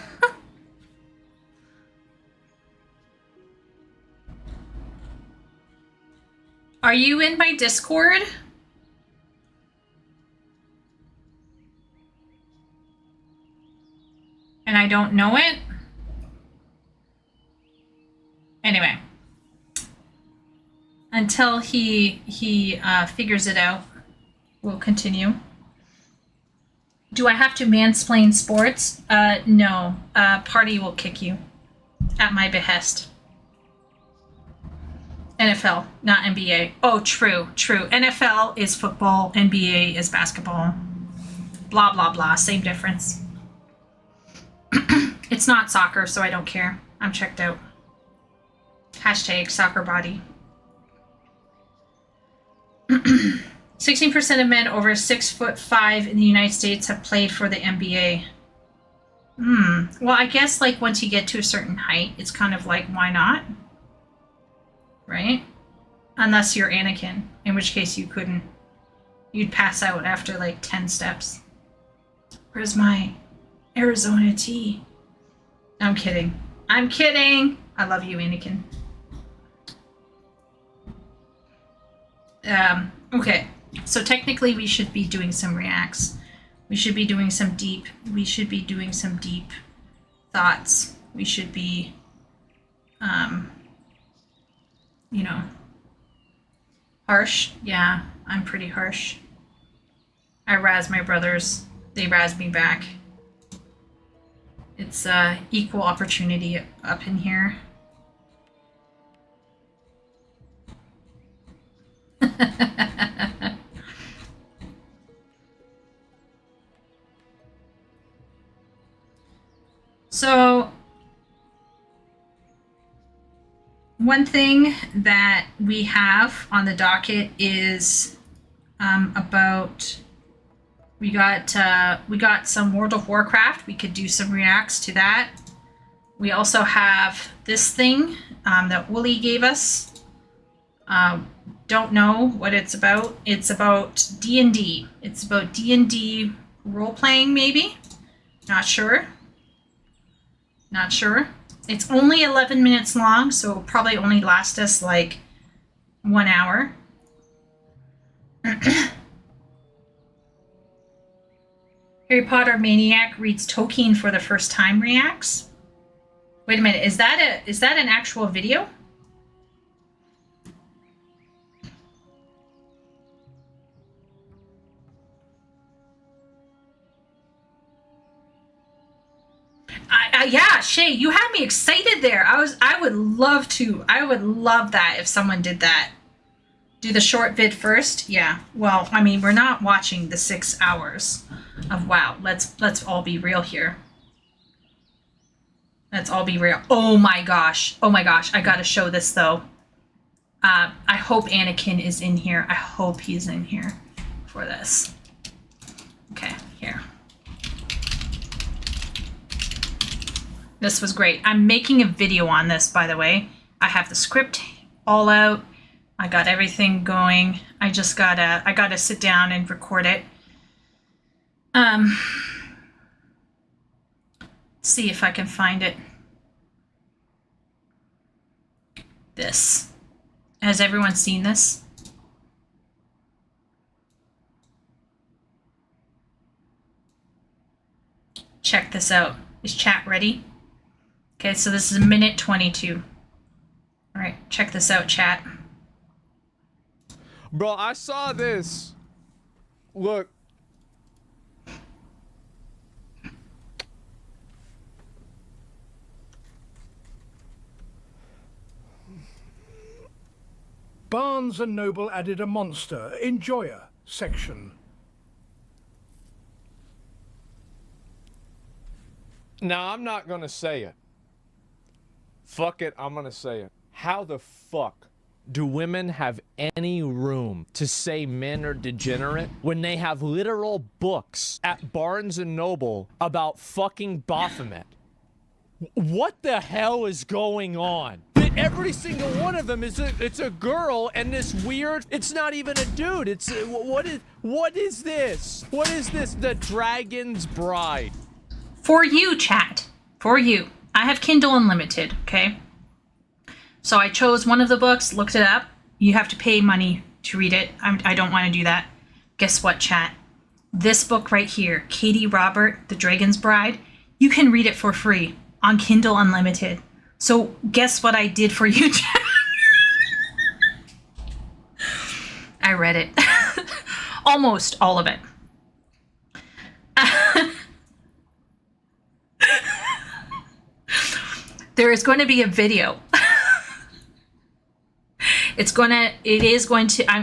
Are you in my Discord? And I don't know it? Anyway, until he figures it out, we'll continue. Do I have to mansplain sports? No. Party will kick you at my behest. NFL, not NBA. Oh, true. NFL is football, NBA is basketball. Blah, blah, blah. Same difference. It's not soccer, so I don't care. I'm checked out. Hashtag soccer body. 16% of men over 6'5" in the United States have played for the NBA. Well, I guess like once you get to a certain height, it's kind of like, why not? Right? Unless you're Anakin, in which case you couldn't. You'd pass out after like 10 steps. Where's my Arizona tea? I'm kidding. I'm kidding! I love you, Anakin. Okay, so technically we should be doing some reacts. We should be doing some deep thoughts. We should be, you know, harsh. Yeah, I'm pretty harsh. I razz my brothers. They razz me back. It's equal opportunity up in here. So, one thing that we have on the docket is about we got some World of Warcraft. We could do some reacts to that. We also have this thing that Wooly gave us. Don't know what it's about. It's about D&D. It's about D&D role-playing, maybe? Not sure. Not sure. It's only 11 minutes long, so it'll probably only last us like 1 hour. Harry Potter Maniac reads Tolkien for the first time reacts. Wait a minute, is that an actual video? Yeah, Shay, you had me excited there. I would love that if someone did that. Do the short vid first? Yeah. Well, I mean, we're not watching the 6 hours of WoW. Let's all be real here. Let's all be real. Oh my gosh. Oh my gosh. I gotta show this though. I hope Anakin is in here. I hope he's in here for this. Okay, here. This was great. I'm making a video on this, by the way. I have the script all out. I got everything going. I gotta sit down and record it. See if I can find it. This. Has everyone seen this? Check this out. Is chat ready? Okay, so this is 1:22. All right, check this out, chat. Bro, I saw this. Look. Barnes and Noble added a monster, enjoyer section. Now, I'm not gonna say it. Fuck it, I'm gonna say it. How the fuck do women have any room to say men are degenerate when they have literal books at Barnes and Noble about fucking Baphomet? What the hell is going on? Every single one of them it's a girl, and this weird, it's not even a dude. It's what is this? What is this? The Dragon's Bride. For you, chat. For you. I have Kindle Unlimited, okay? So I chose one of the books, looked it up. You have to pay money to read it. I don't want to do that. Guess what, chat? This book right here, Katie Robert, The Dragon's Bride, you can read it for free on Kindle Unlimited. So guess what I did for you, chat? I read it. Almost all of it. There is going to be a video. I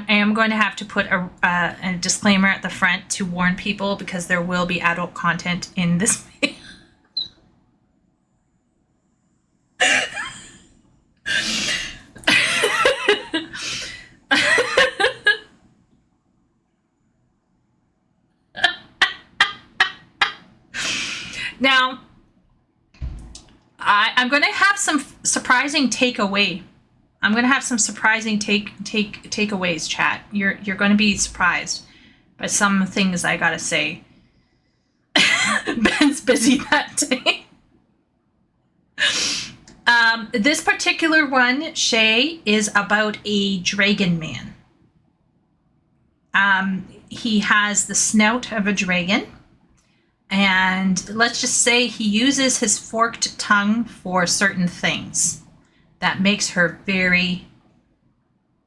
am going to have to put a disclaimer at the front to warn people because there will be adult content in this video. Now, I'm going to have some surprising takeaway. I'm going to have some surprising takeaways, chat. You're going to be surprised by some things I got to say. Ben's busy that day. This particular one, Shay, is about a dragon man. He has the snout of a dragon. And let's just say he uses his forked tongue for certain things. That makes her very,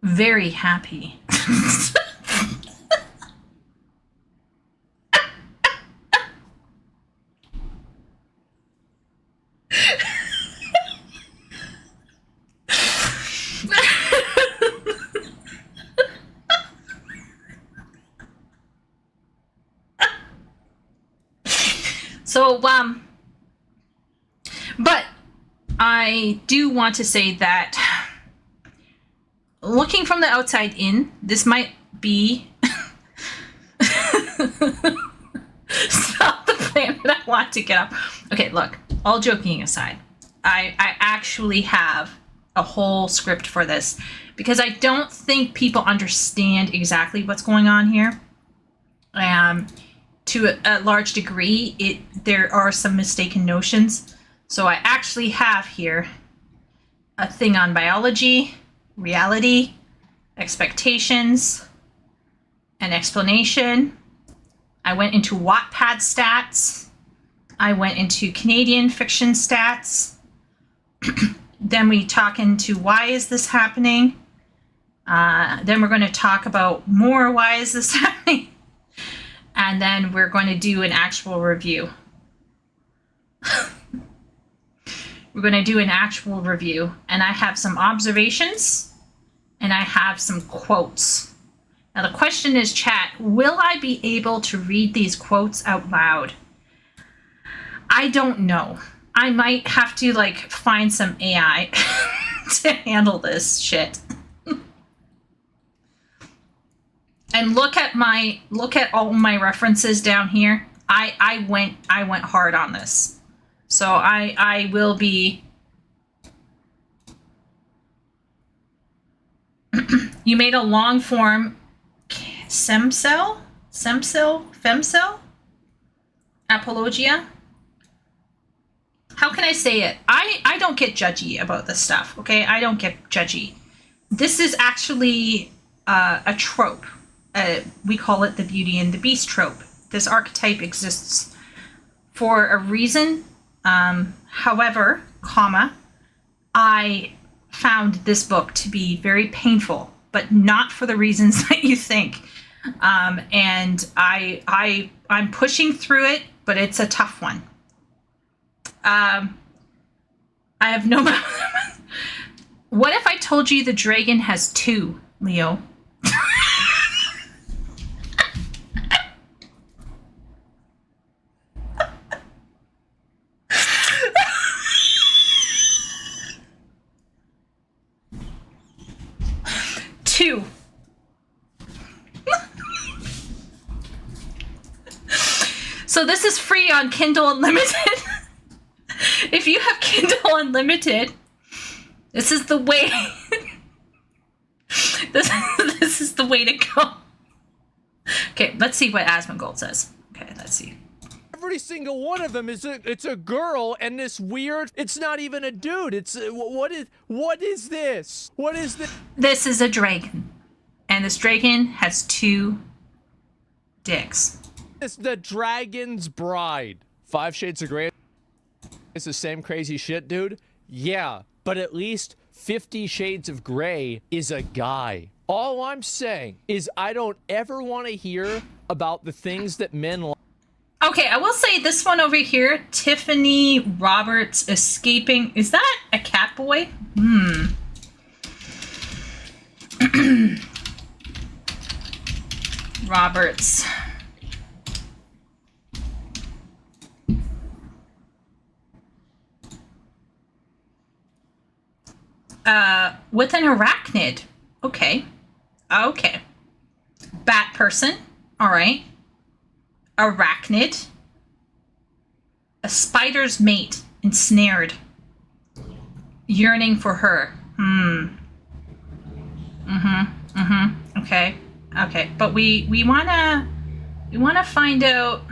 very happy. So, but I do want to say that looking from the outside in, this might be stop the plan that I want to get up. Okay, look, all joking aside, I actually have a whole script for this because I don't think people understand exactly what's going on here. To a large degree, there are some mistaken notions. So I actually have here a thing on biology, reality, expectations, an explanation. I went into Wattpad stats. I went into Canadian fiction stats. Then we talk into why is this happening. Then we're going to talk about more why is this happening. And then we're going to do an actual review. We're going to do an actual review. And I have some observations. And I have some quotes. Now the question is, chat, will I be able to read these quotes out loud? I don't know. I might have to like find some AI to handle this shit. And look at all my references down here. I went hard on this. So I will be. You made a long form femcell apologia. How can I say it? I don't get judgy about this stuff, okay? I don't get judgy. This is actually a trope. We call it the Beauty and the Beast trope. This archetype exists for a reason. However, I found this book to be very painful, but not for the reasons that you think. And I'm pushing through it, but it's a tough one. I have no. What if I told you the dragon has two, Leo? Two. So this is free on Kindle Unlimited. If you have Kindle Unlimited, this is the way. this is the way to go. Okay, let's see what Asmongold says. Okay, let's see. Every single one of them it's a girl, and this weird. It's not even a dude. It's what is this? What is this? This is a dragon, and this dragon has two dicks. It's the Dragon's Bride. 5 Shades of Grey. It's the same crazy shit, dude. Yeah, but at least 50 Shades of Grey is a guy. All I'm saying is I don't ever want to hear about the things that men like. Okay, I will say this one over here, Tiffany Roberts escaping. Is that a cat boy? Roberts. With an arachnid. Okay. Okay. Bat person. All right. Arachnid. A spider's mate. Ensnared. Yearning for her. Okay. Okay. But we wanna find out.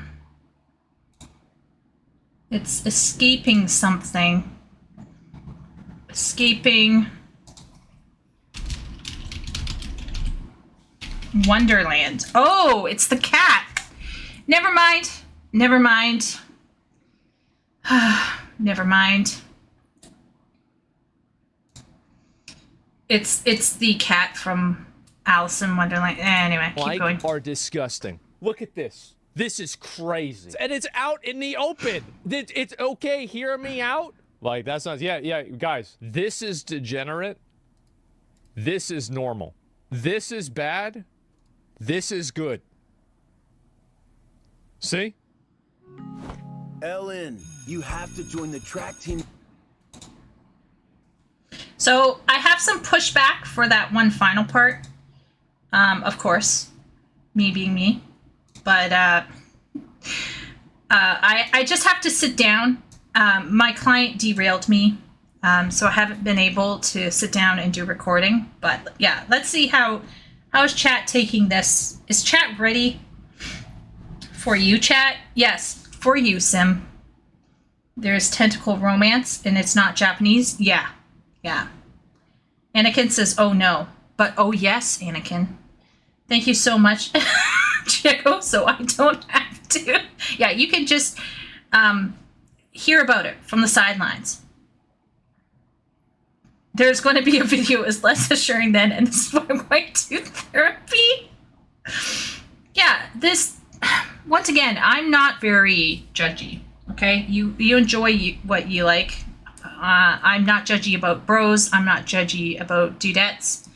It's escaping something. Escaping Wonderland. Oh, it's the cat. Never mind. Never mind. Never mind. It's the cat from Alice in Wonderland. Anyway, keep going. Are disgusting. Look at this. This is crazy. And it's out in the open. It's okay. Hear me out. Like, that's not, yeah, guys, this is degenerate. This is normal. This is bad. This is good. See? Ellen, you have to join the track team. So I have some pushback for that one final part. Of course, me being me. But I just have to sit down My client derailed me, so I haven't been able to sit down and do recording. But yeah, let's see how is chat taking this. Is chat ready for you, chat? Yes, for you, Sim. There's tentacle romance, and it's not Japanese. Yeah, yeah. Anakin says, "Oh no," but oh yes, Anakin. Thank you so much, Chico. So I don't have to. Yeah, you can just hear about it from the sidelines. There's going to be a video is less assuring then, and this is why I'm going to therapy. Yeah, this, once again, I'm not very judgy, okay? You enjoy what you like. I'm not judgy about bros. I'm not judgy about dudettes.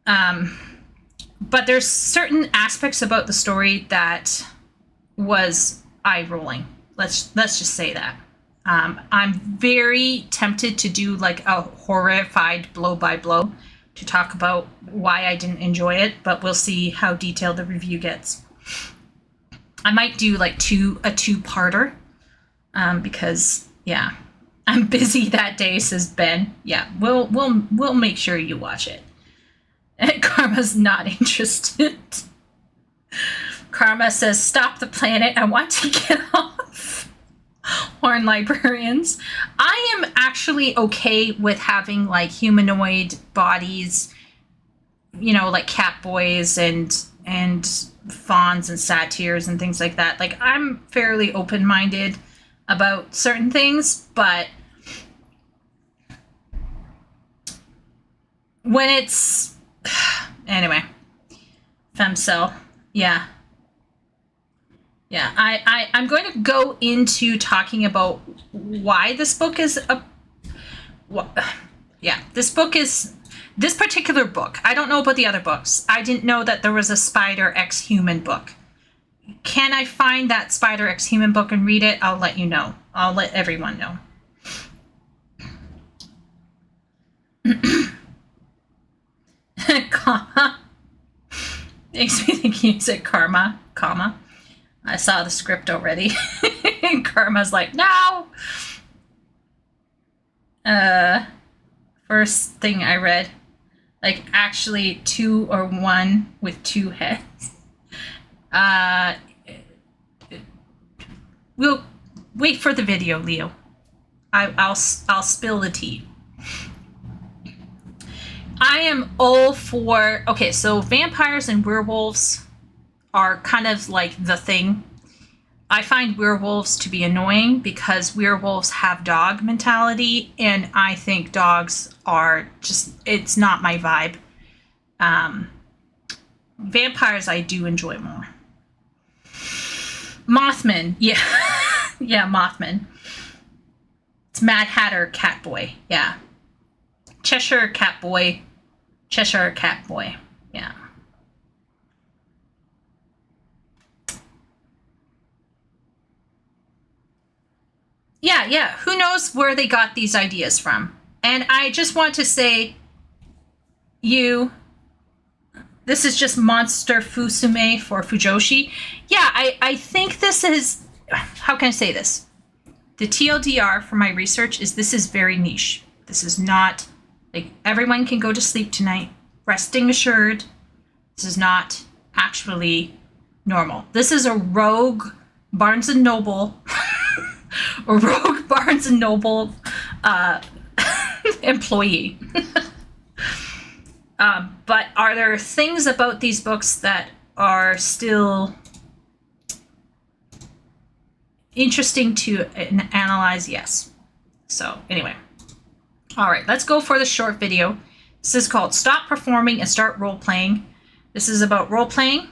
But there's certain aspects about the story that was eye-rolling. Let's just say that. I'm very tempted to do like a horrified blow by blow to talk about why I didn't enjoy it, but we'll see how detailed the review gets. I might do like a two-parter because yeah, I'm busy that day, says Ben. Yeah, we'll make sure you watch it. And Karma's not interested. Karma says, "Stop the planet. I want to get off." Horn librarians. I am actually okay with having like humanoid bodies, you know, like cat boys and fawns and satyrs and things like that. Like, I'm fairly open-minded about certain things, but when it's anyway, femcel, yeah. Yeah, I'm going to go into talking about why this book is this particular book. I don't know about the other books. I didn't know that there was a Spider X Human book. Can I find that Spider X Human book and read it? I'll let you know. I'll let everyone know. Comma. Makes me think you said karma, comma. I saw the script already. Karma's like, no! First thing I read, like actually 2 or 1 with 2 heads. We'll wait for the video, Leo. I'll spill the tea. I am all for, okay, so vampires and werewolves are kind of like the thing. I find werewolves to be annoying because werewolves have dog mentality, and I think dogs are just, it's not my vibe. Vampires I do enjoy more. Mothman, yeah. Yeah, Mothman. It's Mad Hatter Catboy, yeah. Cheshire Catboy. Cheshire Catboy, yeah. Yeah, who knows where they got these ideas from. And I just want to say, this is just Monster Fusume for Fujoshi. Yeah, I think this is, how can I say this? The TLDR for my research is this is very niche. This is not, like, everyone can go to sleep tonight, resting assured. This is not actually normal. This is a rogue Barnes & Noble a rogue Barnes & Noble employee. But are there things about these books that are still interesting to analyze? Yes. So anyway. All right, let's go for the short video. This is called Stop Performing and Start Role-Playing. This is about role-playing.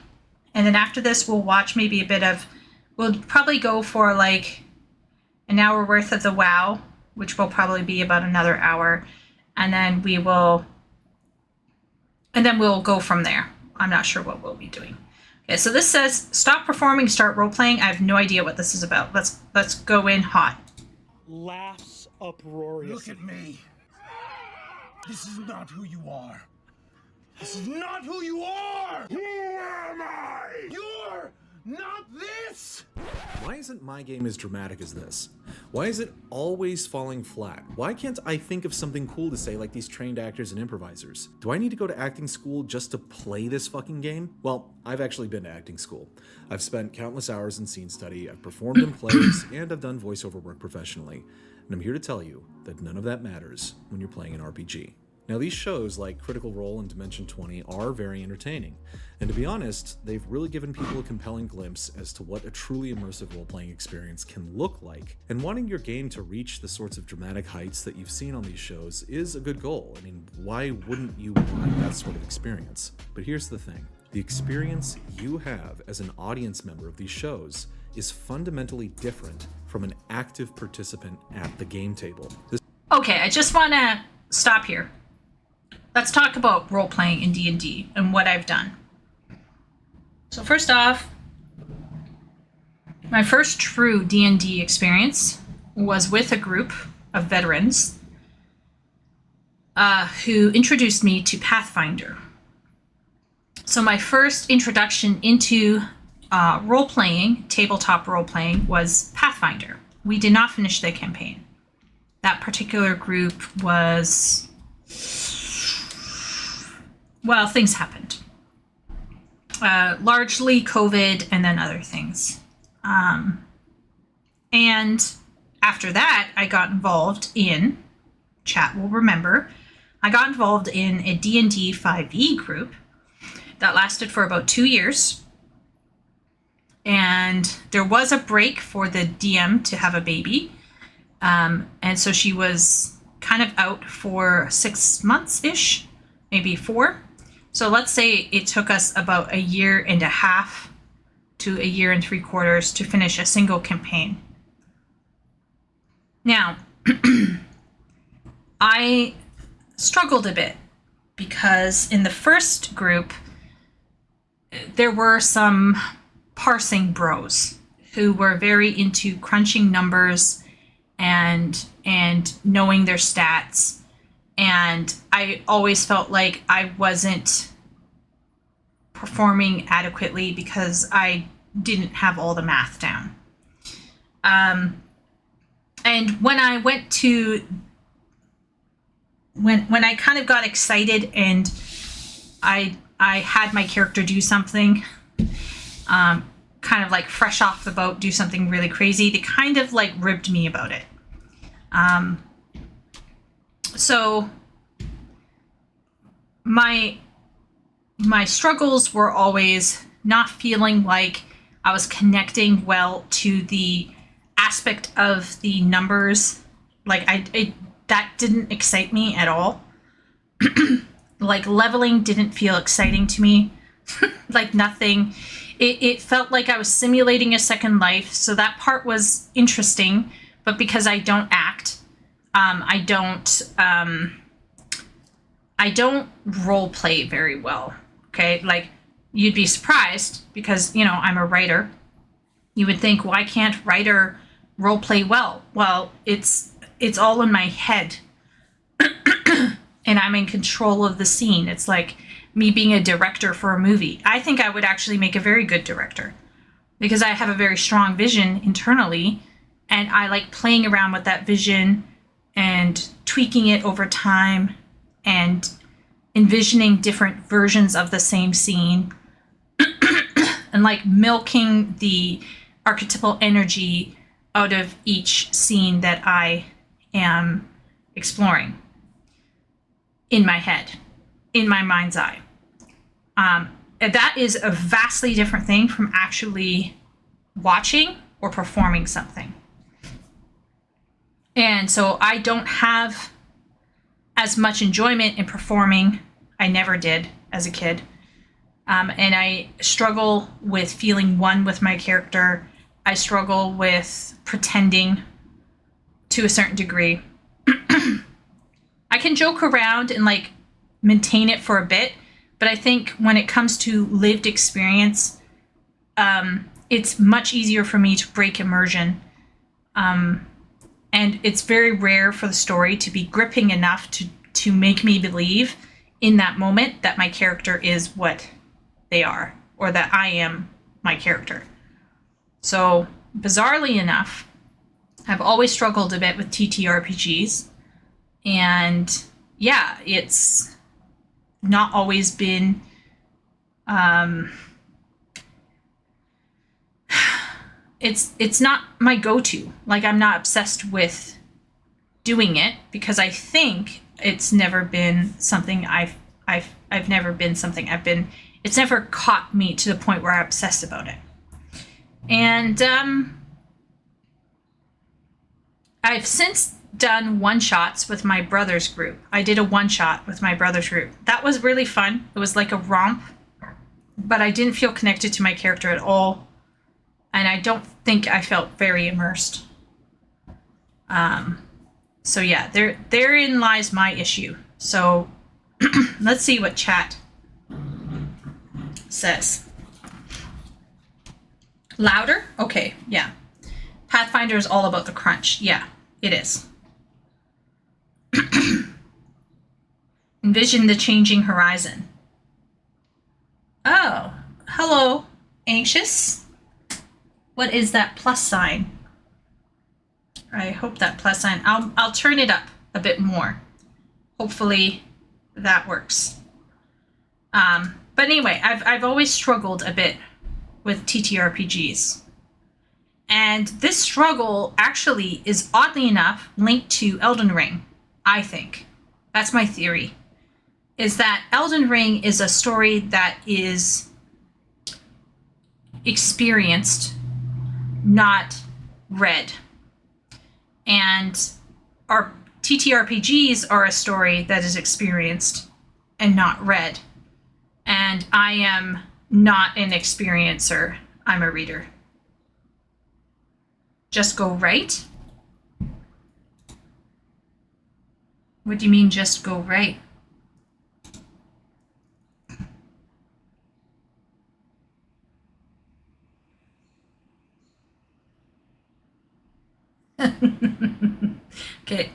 And then after this, we'll watch maybe a bit of, we'll probably go for like an hour worth of the WoW, which will probably be about another hour. And then we'll go from there. I'm not sure what we'll be doing. Okay, so this says, stop performing, start role-playing. I have no idea what this is about. Let's go in hot. Laughs uproariously. Look at me. This is not who you are. This is not who you are! Who am I? You're Not this! Why isn't my game as dramatic as this? Why is it always falling flat? Why can't I think of something cool to say like these trained actors and improvisers? Do I need to go to acting school just to play this fucking game? Well, I've actually been to acting school. I've spent countless hours in scene study, I've performed in plays, and I've done voiceover work professionally. And I'm here to tell you that none of that matters when you're playing an RPG. Now, these shows like Critical Role and Dimension 20 are very entertaining, and to be honest, they've really given people a compelling glimpse as to what a truly immersive role-playing experience can look like, and wanting your game to reach the sorts of dramatic heights that you've seen on these shows is a good goal. I mean, why wouldn't you want that sort of experience? But here's the thing. The experience you have as an audience member of these shows is fundamentally different from an active participant at the game table. Okay, I just want to stop here. Let's talk about role-playing in D&D and what I've done. So first off, my first true D&D experience was with a group of veterans who introduced me to Pathfinder. So my first introduction into role-playing, tabletop role-playing, was Pathfinder. We did not finish the campaign. That particular group was... well, things happened. Largely COVID and then other things. And after that, I got involved in, chat will remember, I got involved in a D&D 5e group that lasted for about 2 years. And there was a break for the DM to have a baby. And so she was kind of out for 6 months-ish, maybe 4. So let's say it took us about 1.5 years to 1 3/4 years to finish a single campaign. Now, I struggled a bit because in the first group, there were some parsing bros who were very into crunching numbers and knowing their stats. And I always felt like I wasn't performing adequately because I didn't have all the math down. And when I went to... When I kind of got excited and I had my character do something, kind of like fresh off the boat, do something really crazy, they kind of like ribbed me about it. So my struggles were always not feeling like I was connecting well to the aspect of the numbers. Like that didn't excite me at all. Like leveling didn't feel exciting to me. Like nothing. It felt like I was simulating a second life. So that part was interesting, but because I don't act, I don't role play very well. Okay, like you'd be surprised because I'm a writer. You would think, why can't writer role play well? Well, it's all in my head, and I'm in control of the scene. It's like me being a director for a movie. I think I would actually make a very good director because I have a very strong vision internally, and I like playing around with that vision and tweaking it over time and envisioning different versions of the same scene and like milking the archetypal energy out of each scene that I am exploring in my head, in my mind's eye. That is a vastly different thing from actually watching or performing something. And so I don't have as much enjoyment in performing. I never did as a kid. And I struggle with feeling one with my character. I struggle with pretending to a certain degree. I can joke around and like maintain it for a bit, but I think when it comes to lived experience, it's much easier for me to break immersion. And it's very rare for the story to be gripping enough to make me believe in that moment that my character is what they are, or that I am my character. So, bizarrely enough, I've always struggled a bit with TTRPGs. And yeah, it's not always been it's not my go-to. Like, I'm not obsessed with doing it because I think it's never been something I've never been something I've been, it's never caught me to the point where I obsess about it. And I've since done one-shots with my brother's group. I did a one-shot with my brother's group. That was really fun. It was like a romp, but I didn't feel connected to my character at all. And I don't think I felt very immersed. So yeah, therein lies my issue. So let's see what chat says. Louder? Okay, yeah. Pathfinder is all about the crunch. Yeah, it is. Envision the changing horizon. Oh, hello, anxious. What is that plus sign? I hope that plus sign, I'll turn it up a bit more. Hopefully that works. But anyway, I've always struggled a bit with TTRPGs. And this struggle actually is oddly enough linked to Elden Ring, I think. That's my theory. Is that Elden Ring is a story that is experienced, not read. And our TTRPGs are a story that is experienced and not read. And I am not an experiencer, I'm a reader. Just go right? What do you mean just go right? Okay.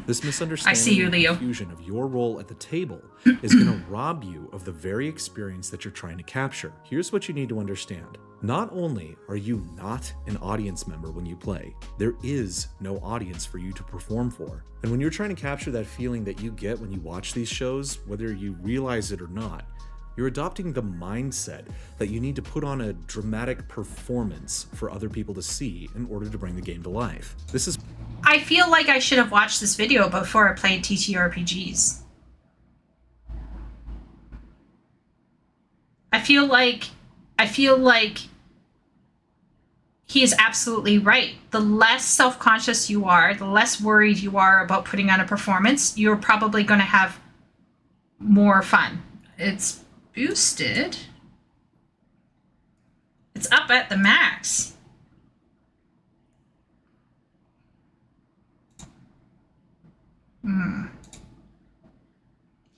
This misunderstanding I see you, Leo. and confusion of your role at the table is going to rob you of the very experience that you're trying to capture. Here's what you need to understand. Not only are you not an audience member when you play, there is no audience for you to perform for. And when you're trying to capture that feeling that you get when you watch these shows, whether you realize it or not, you're adopting the mindset that you need to put on a dramatic performance for other people to see in order to bring the game to life. This is... I feel like I should have watched this video before I played TTRPGs. I feel like he is absolutely right. The less self-conscious you are, the less worried you are about putting on a performance, you're probably going to have more fun. It's boosted. It's up at the max.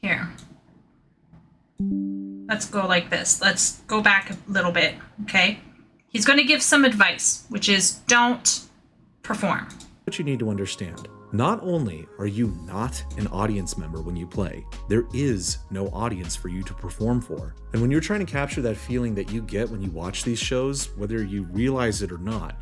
Here. Let's go like this. Let's go back a little bit, okay? He's going to give some advice, which is don't perform. What you need to understand. Not only are you not an audience member when you play, there is no audience for you to perform for. And when you're trying to capture that feeling that you get when you watch these shows, whether you realize it or not,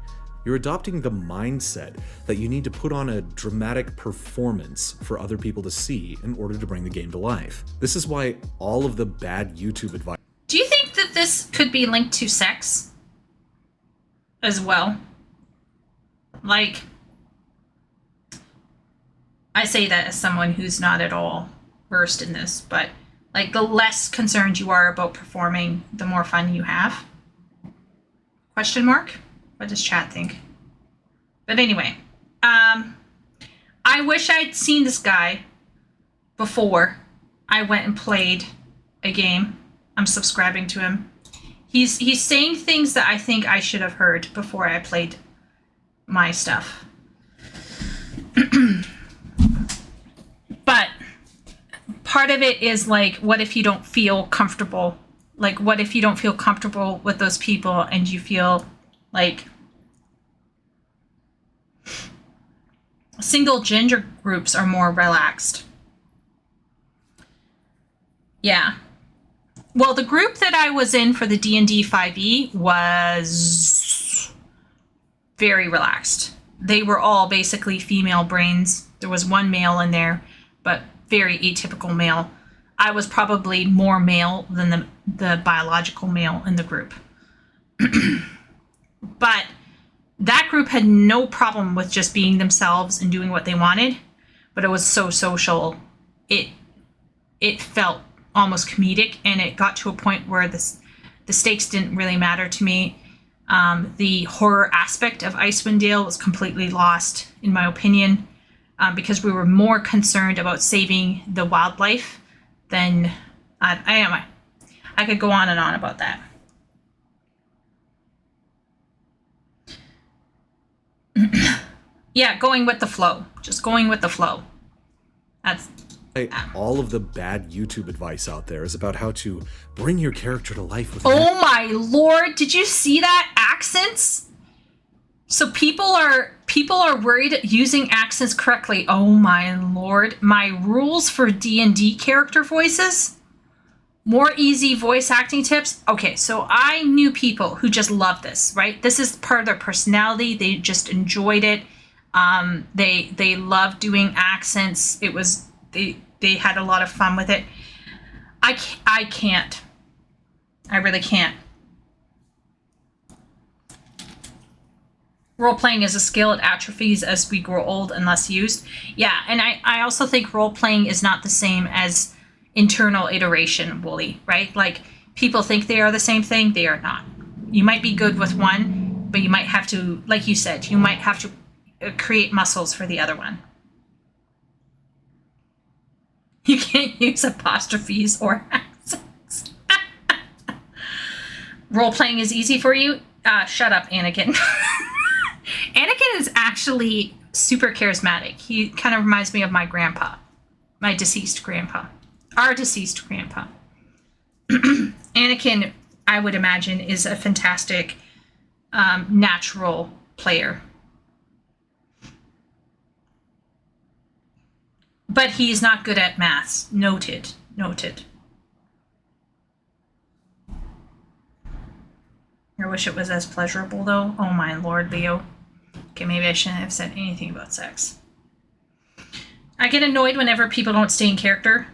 you're adopting the mindset that you need to put on a dramatic performance for other people to see in order to bring the game to life. This is why all of the bad YouTube advice... Do you think that this could be linked to sex as well? Like, I say that as someone who's not at all versed in this, but like the less concerned you are about performing, the more fun you have. Question mark? What does chat think? But anyway, I wish I'd seen this guy before I went and played a game. I'm subscribing to him. He's saying things that I think I should have heard before I played my stuff. But part of it is like, what if you don't feel comfortable? Like, what if you don't feel comfortable with those people and you feel like single gender groups are more relaxed? Yeah. Well, the group that I was in for the D&D 5e was very relaxed. They were all basically female brains. There was one male in there, but very atypical male. I was probably more male than the biological male in the group. But that group had no problem with just being themselves and doing what they wanted, but it was so social. It felt almost comedic, and it got to a point where the stakes didn't really matter to me. The horror aspect of Icewind Dale was completely lost, in my opinion, because we were more concerned about saving the wildlife than I could go on and on about that. Yeah, going with the flow. Just going with the flow. That's all of the bad YouTube advice out there is about how to bring your character to life with Oh my lord, did you see that? Accents? So people are worried using accents correctly. Oh my lord. My rules for D&D character voices? More easy voice acting tips? Okay, so I knew people who just love this, right? This is part of their personality. They just enjoyed it. They loved doing accents. It was they had a lot of fun with it. I can't. I really can't. Role-playing is a skill. It atrophies as we grow old and less used. Yeah, and I also think role-playing is not the same as internal iteration, Wooly, right? Like, people think they are the same thing. They are not. You might be good with one, but you might have to, like you said, you might have to create muscles for the other one. You can't use apostrophes or accents. Role-playing is easy for you? Shut up, Anakin. Anakin is actually super charismatic. He kind of reminds me of my grandpa. My deceased grandpa. Our deceased grandpa. Anakin, I would imagine, is a fantastic natural player. But he's not good at maths. Noted. Noted. I wish it was as pleasurable, though. Oh my lord, Leo. Okay, maybe I shouldn't have said anything about sex. I get annoyed whenever people don't stay in character.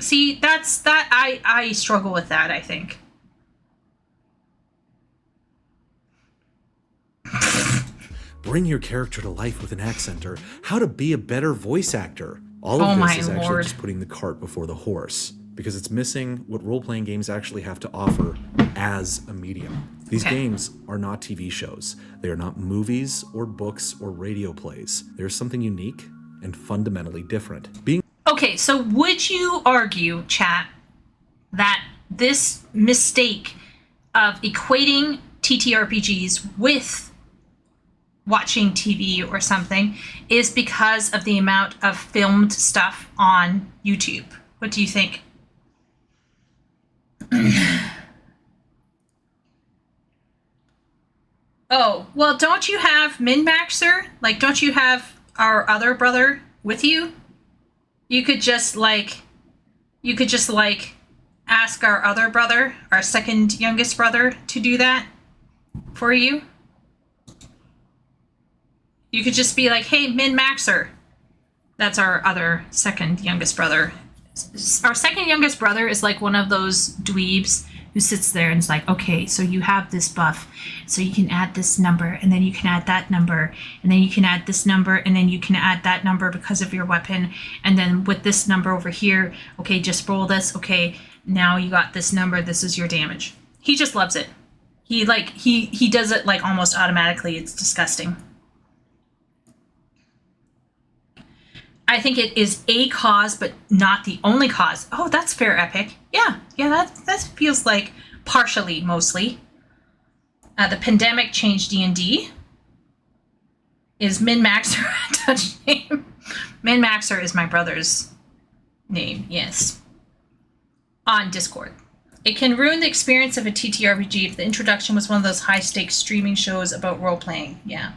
See, I struggle with that, I think. Bring your character to life with an accent, or how to be a better voice actor. All of this is actually just putting the cart before the horse, because it's missing what role-playing games actually have to offer as a medium. These games are not TV shows. They are not movies or books or radio plays. There's something unique and fundamentally different. Okay, so would you argue, chat, that this mistake of equating TTRPGs with watching TV or something is because of the amount of filmed stuff on YouTube? What do you think? Oh, well, don't you have Min-Maxer? Like, don't you have our other brother with you? You could just ask our other brother, our second youngest brother, to do that for you. You could just be like, hey, Min-Maxer. That's our other second youngest brother. Our second youngest brother is like one of those dweebs who sits there and is like, okay, so you have this buff, so you can add this number, and then you can add that number, and then you can add this number, and then you can add that number because of your weapon, and then with this number over here, okay, just roll this, okay, now you got this number, this is your damage. He just loves it. He does it like almost automatically. It's disgusting. I think it is a cause, but not the only cause. Oh, that's fair, Epic. Yeah, that feels like partially, mostly. The pandemic changed D&D. Is Min-Maxer a Dutch name? Min-Maxer is my brother's name, yes. On Discord. It can ruin the experience of a TTRPG if the introduction was one of those high-stakes streaming shows about role-playing. Yeah.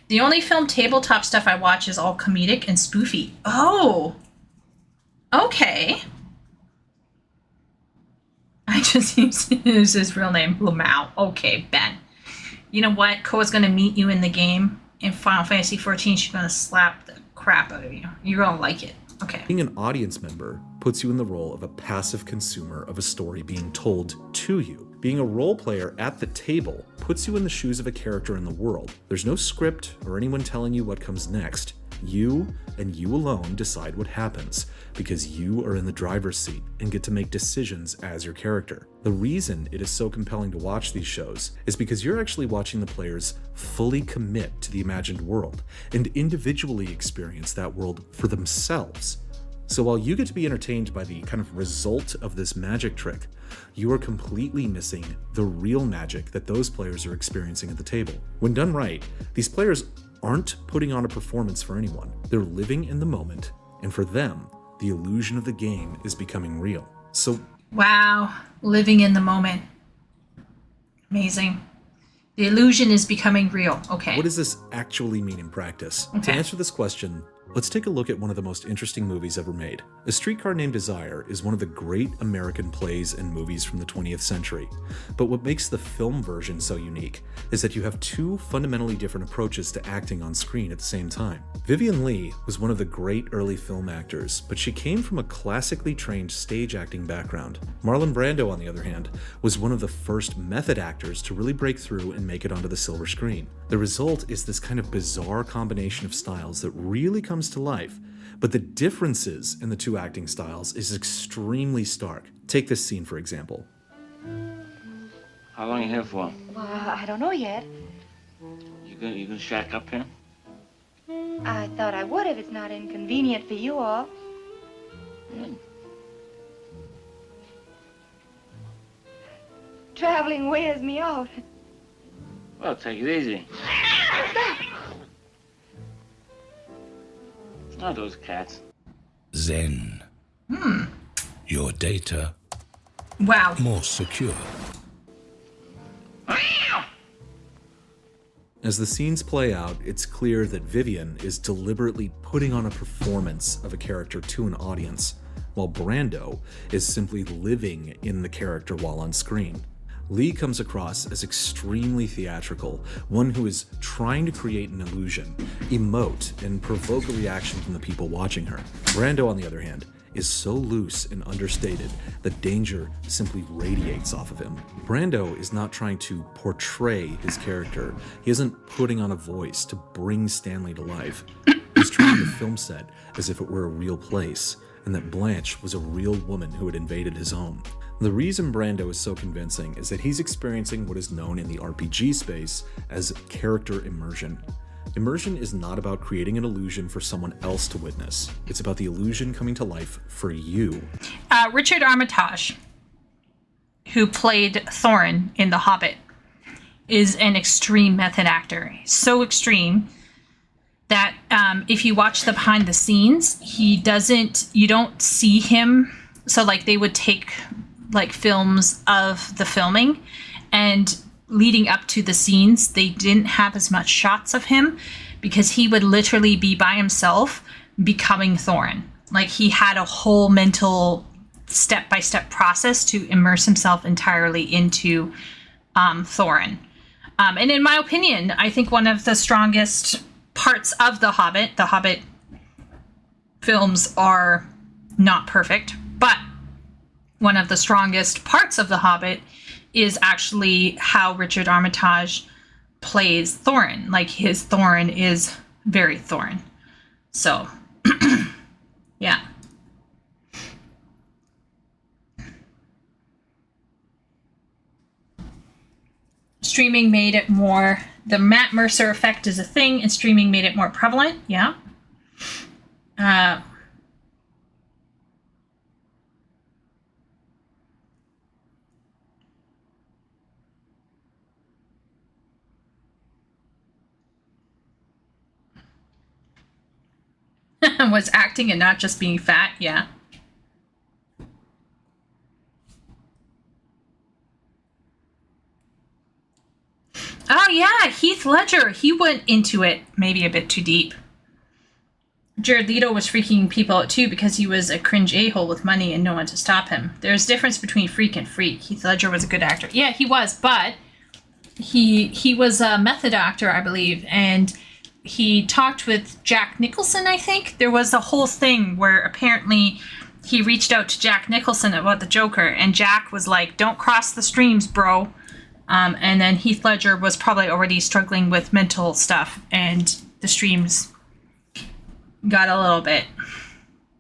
The only film tabletop stuff I watch is all comedic and spoofy. Oh. Okay. I Just use his real name, Lamau. Okay, Ben. You know what? Koa's gonna meet you in the game in Final Fantasy 14. She's gonna slap the crap out of you. You're gonna like it. Okay. Being an audience member puts you in the role of a passive consumer of a story being told to you. Being a role player at the table puts you in the shoes of a character in the world. There's no script or anyone telling you what comes next. You and you alone decide what happens because you are in the driver's seat and get to make decisions as your character. The reason it is so compelling to watch these shows is because you're actually watching the players fully commit to the imagined world and individually experience that world for themselves. So while you get to be entertained by the kind of result of this magic trick, you are completely missing the real magic that those players are experiencing at the table. When done right, these players aren't putting on a performance for anyone. They're living in the moment, and for them, the illusion of the game is becoming real. So, wow, living in the moment. Amazing. The illusion is becoming real. Okay. what does this actually mean in practice? To Okay. answer this question, let's take a look at one of the most interesting movies ever made. A Streetcar Named Desire is one of the great American plays and movies from the 20th century. But what makes the film version so unique is that you have two fundamentally different approaches to acting on screen at the same time. Vivien Leigh was one of the great early film actors, but she came from a classically trained stage acting background. Marlon Brando, on the other hand, was one of the first method actors to really break through and make it onto the silver screen. The result is this kind of bizarre combination of styles that really comes to life, but the differences in the two acting styles is extremely stark. Take this scene, for example. How long are you here for? Well, I don't know yet. You gonna shack up here? I thought I would if it's not inconvenient for you all. Traveling wears me out. Well, take it easy. Not those cats. Zen. Your data Wow. more secure. As the scenes play out, it's clear that Vivien is deliberately putting on a performance of a character to an audience, while Brando is simply living in the character while on screen. Leigh comes across as extremely theatrical, one who is trying to create an illusion, emote, and provoke a reaction from the people watching her. Brando, on the other hand, is so loose and understated that danger simply radiates off of him. Brando is not trying to portray his character. He isn't putting on a voice to bring Stanley to life. He's treating the film set as if it were a real place, and that Blanche was a real woman who had invaded his home. The reason Brando is so convincing is that he's experiencing what is known in the RPG space as character immersion. Immersion is not about creating an illusion for someone else to witness. It's about the illusion coming to life for you. Richard Armitage, who played Thorin in The Hobbit, is an extreme method actor. So extreme that if you watch the behind the scenes, you don't see him. So like they would take like films of the filming, and leading up to the scenes, they didn't have as much shots of him because he would literally be by himself becoming Thorin. Like he had a whole mental step-by-step process to immerse himself entirely into Thorin. And in my opinion, I think one of the strongest parts of The Hobbit films are not perfect, but one of the strongest parts of The Hobbit is actually how Richard Armitage plays Thorin. Like his Thorin is very Thorin. So, yeah. Streaming made it more, the Matt Mercer effect is a thing, and streaming made it more prevalent. Yeah. Was acting and not just being fat. Yeah. Oh yeah, Heath Ledger. He went into it maybe a bit too deep. Jared Leto was freaking people out too because he was a cringe a-hole with money and no one to stop him. There's a difference between freak and freak. Heath Ledger was a good actor. Yeah, he was, but he was a method actor, I believe, and he talked with Jack Nicholson, I think. There was a whole thing where apparently he reached out to Jack Nicholson about the Joker, and Jack was like, don't cross the streams, bro. And then Heath Ledger was probably already struggling with mental stuff, and the streams got a little bit...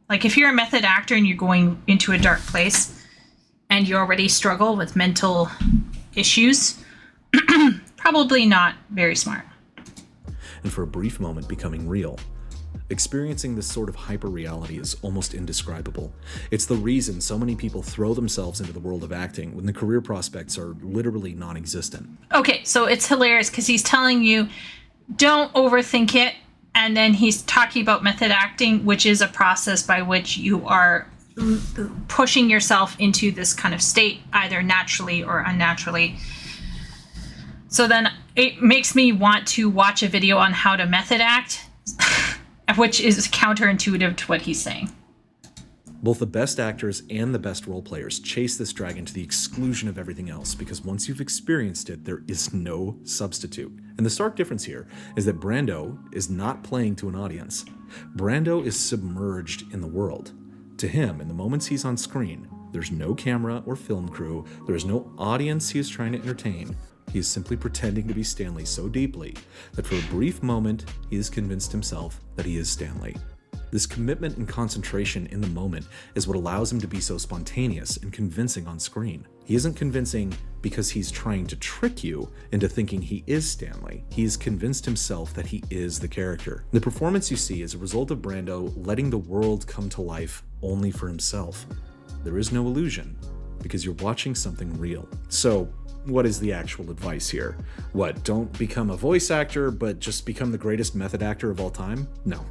Like, if you're a method actor and you're going into a dark place, and you already struggle with mental issues, probably not very smart. And for a brief moment becoming real. Experiencing this sort of hyper-reality is almost indescribable. It's the reason so many people throw themselves into the world of acting when the career prospects are literally non-existent. Okay, so it's hilarious because he's telling you, don't overthink it, and then he's talking about method acting, which is a process by which you are pushing yourself into this kind of state, either naturally or unnaturally. So then it makes me want to watch a video on how to method act, which is counterintuitive to what he's saying. Both the best actors and the best role players chase this dragon to the exclusion of everything else, because once you've experienced it, there is no substitute. And the stark difference here is that Brando is not playing to an audience. Brando is submerged in the world. To him, in the moments he's on screen, there's no camera or film crew, there is no audience he is trying to entertain. He is simply pretending to be Stanley so deeply that for a brief moment, he has convinced himself that he is Stanley. This commitment and concentration in the moment is what allows him to be so spontaneous and convincing on screen. He isn't convincing because he's trying to trick you into thinking he is Stanley. He's convinced himself that he is the character. The performance you see is a result of Brando letting the world come to life only for himself. There is no illusion because you're watching something real. So, what is the actual advice here? What, don't become a voice actor, but just become the greatest method actor of all time? No.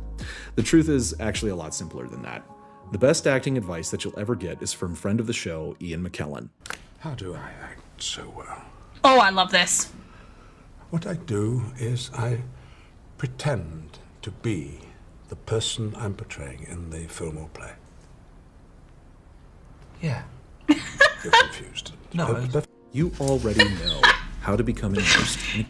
The truth is actually a lot simpler than that. The best acting advice that you'll ever get is from friend of the show, Ian McKellen. How do I act so well? Oh, I love this. What I do is I pretend to be the person I'm portraying in the film or play. Yeah. You're confused. No, You already know how to become immersed in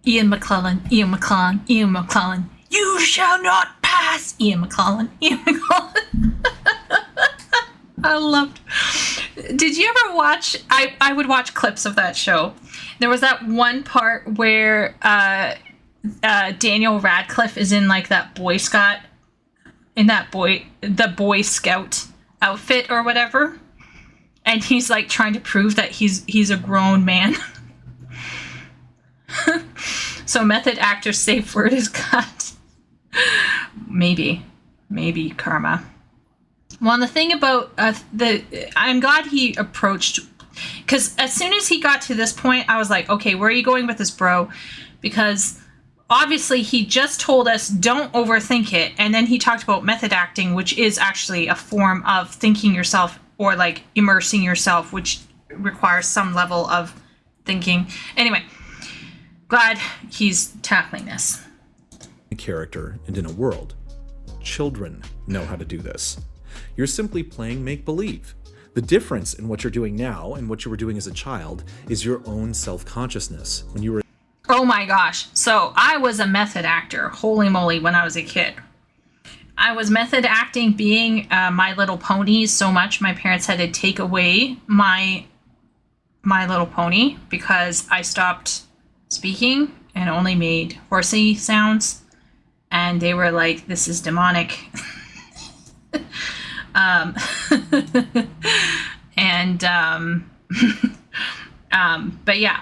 Ian McClellan, Ian McClellan, Ian McClellan. You shall not pass! Ian McClellan, Ian McClellan. I loved... Did you ever watch... I would watch clips of that show. There was that one part where Daniel Radcliffe is in like that Boy Scout... the Boy Scout outfit or whatever. And he's like trying to prove that he's a grown man. So method actor safe word is cut. Maybe karma. Well, the thing about I'm glad he approached, because as soon as he got to this point, I was like, okay, where are you going with this, bro? Because obviously he just told us don't overthink it, and then he talked about method acting, which is actually a form of thinking yourself or like immersing yourself, which requires some level of thinking. Anyway, glad he's tackling this. a character and in a world. Children know how to do this. You're simply playing make-believe. The difference in what you're doing now and what you were doing as a child is your own self-consciousness. When you were... Oh my gosh. So I was a method actor, holy moly, when I was a kid. I was method acting being My Little Pony so much my parents had to take away my Little Pony because I stopped speaking and only made horsey sounds. And they were like, this is demonic. But yeah,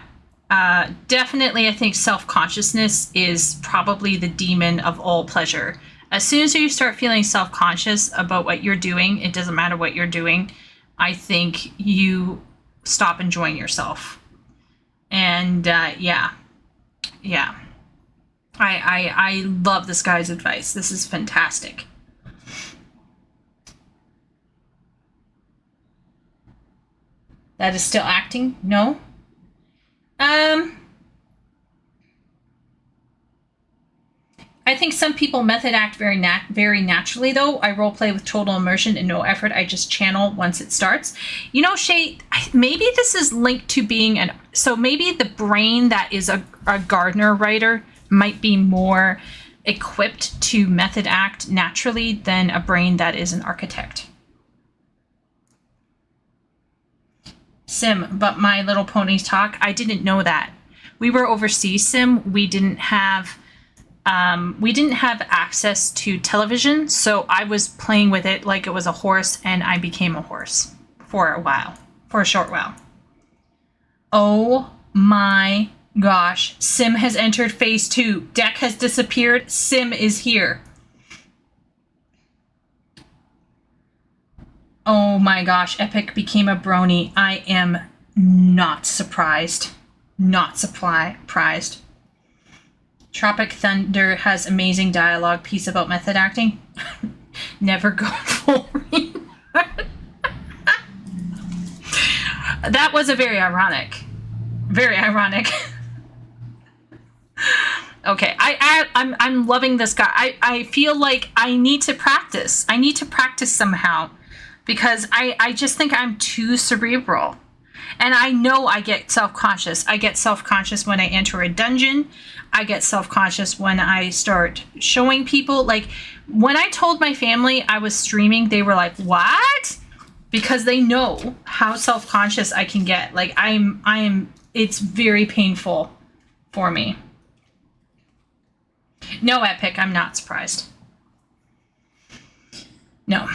definitely I think self-consciousness is probably the demon of all pleasure. As soon as you start feeling self-conscious about what you're doing, it doesn't matter what you're doing, I think you stop enjoying yourself. And yeah. I love this guy's advice. This is fantastic. That is still acting? No? I think some people method act very naturally, though. I roleplay with total immersion and no effort. I just channel once it starts. You know, Shay, maybe this is linked to being so maybe the brain that is a Gardner writer might be more equipped to method act naturally than a brain that is an architect. Sim, but My Little Ponies talk. I didn't know that. We were overseas, Sim. We didn't have access to television, so I was playing with it like it was a horse, and I became a horse for a short while. Oh my gosh. Sim has entered phase 2. Deck has disappeared. Sim is here. Oh my gosh. Epic became a brony. I am not surprised. Not surprised. Tropic Thunder has amazing dialogue piece about method acting. Never go full read. That was a very ironic. Very ironic. Okay, I'm loving this guy. I feel like I need to practice. I need to practice somehow because I just think I'm too cerebral. And I know I get self-conscious. I get self-conscious when I enter a dungeon. I get self-conscious when I start showing people. Like, when I told my family I was streaming, they were like, what? Because they know how self-conscious I can get. Like, it's very painful for me. No, Epic, I'm not surprised. No.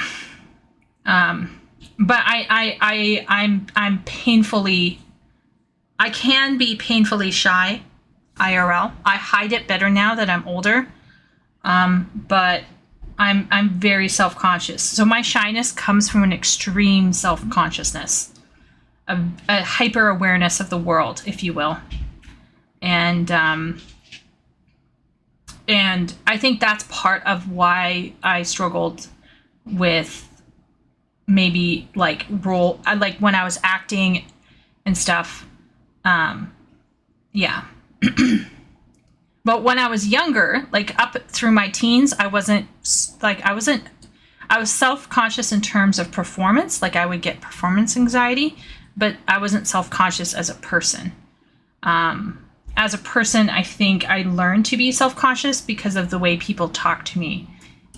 But I'm painfully, I can be painfully shy IRL. I hide it better now that I'm older. But I'm very self-conscious. So my shyness comes from an extreme self-consciousness, a hyper-awareness of the world, if you will. And I think that's part of why I struggled with maybe like when I was acting and stuff. Yeah. But when I was younger, like up through my teens, I was self-conscious in terms of performance. Like I would get performance anxiety, but I wasn't self-conscious as a person. As a person, I think I learned to be self-conscious because of the way people talk to me.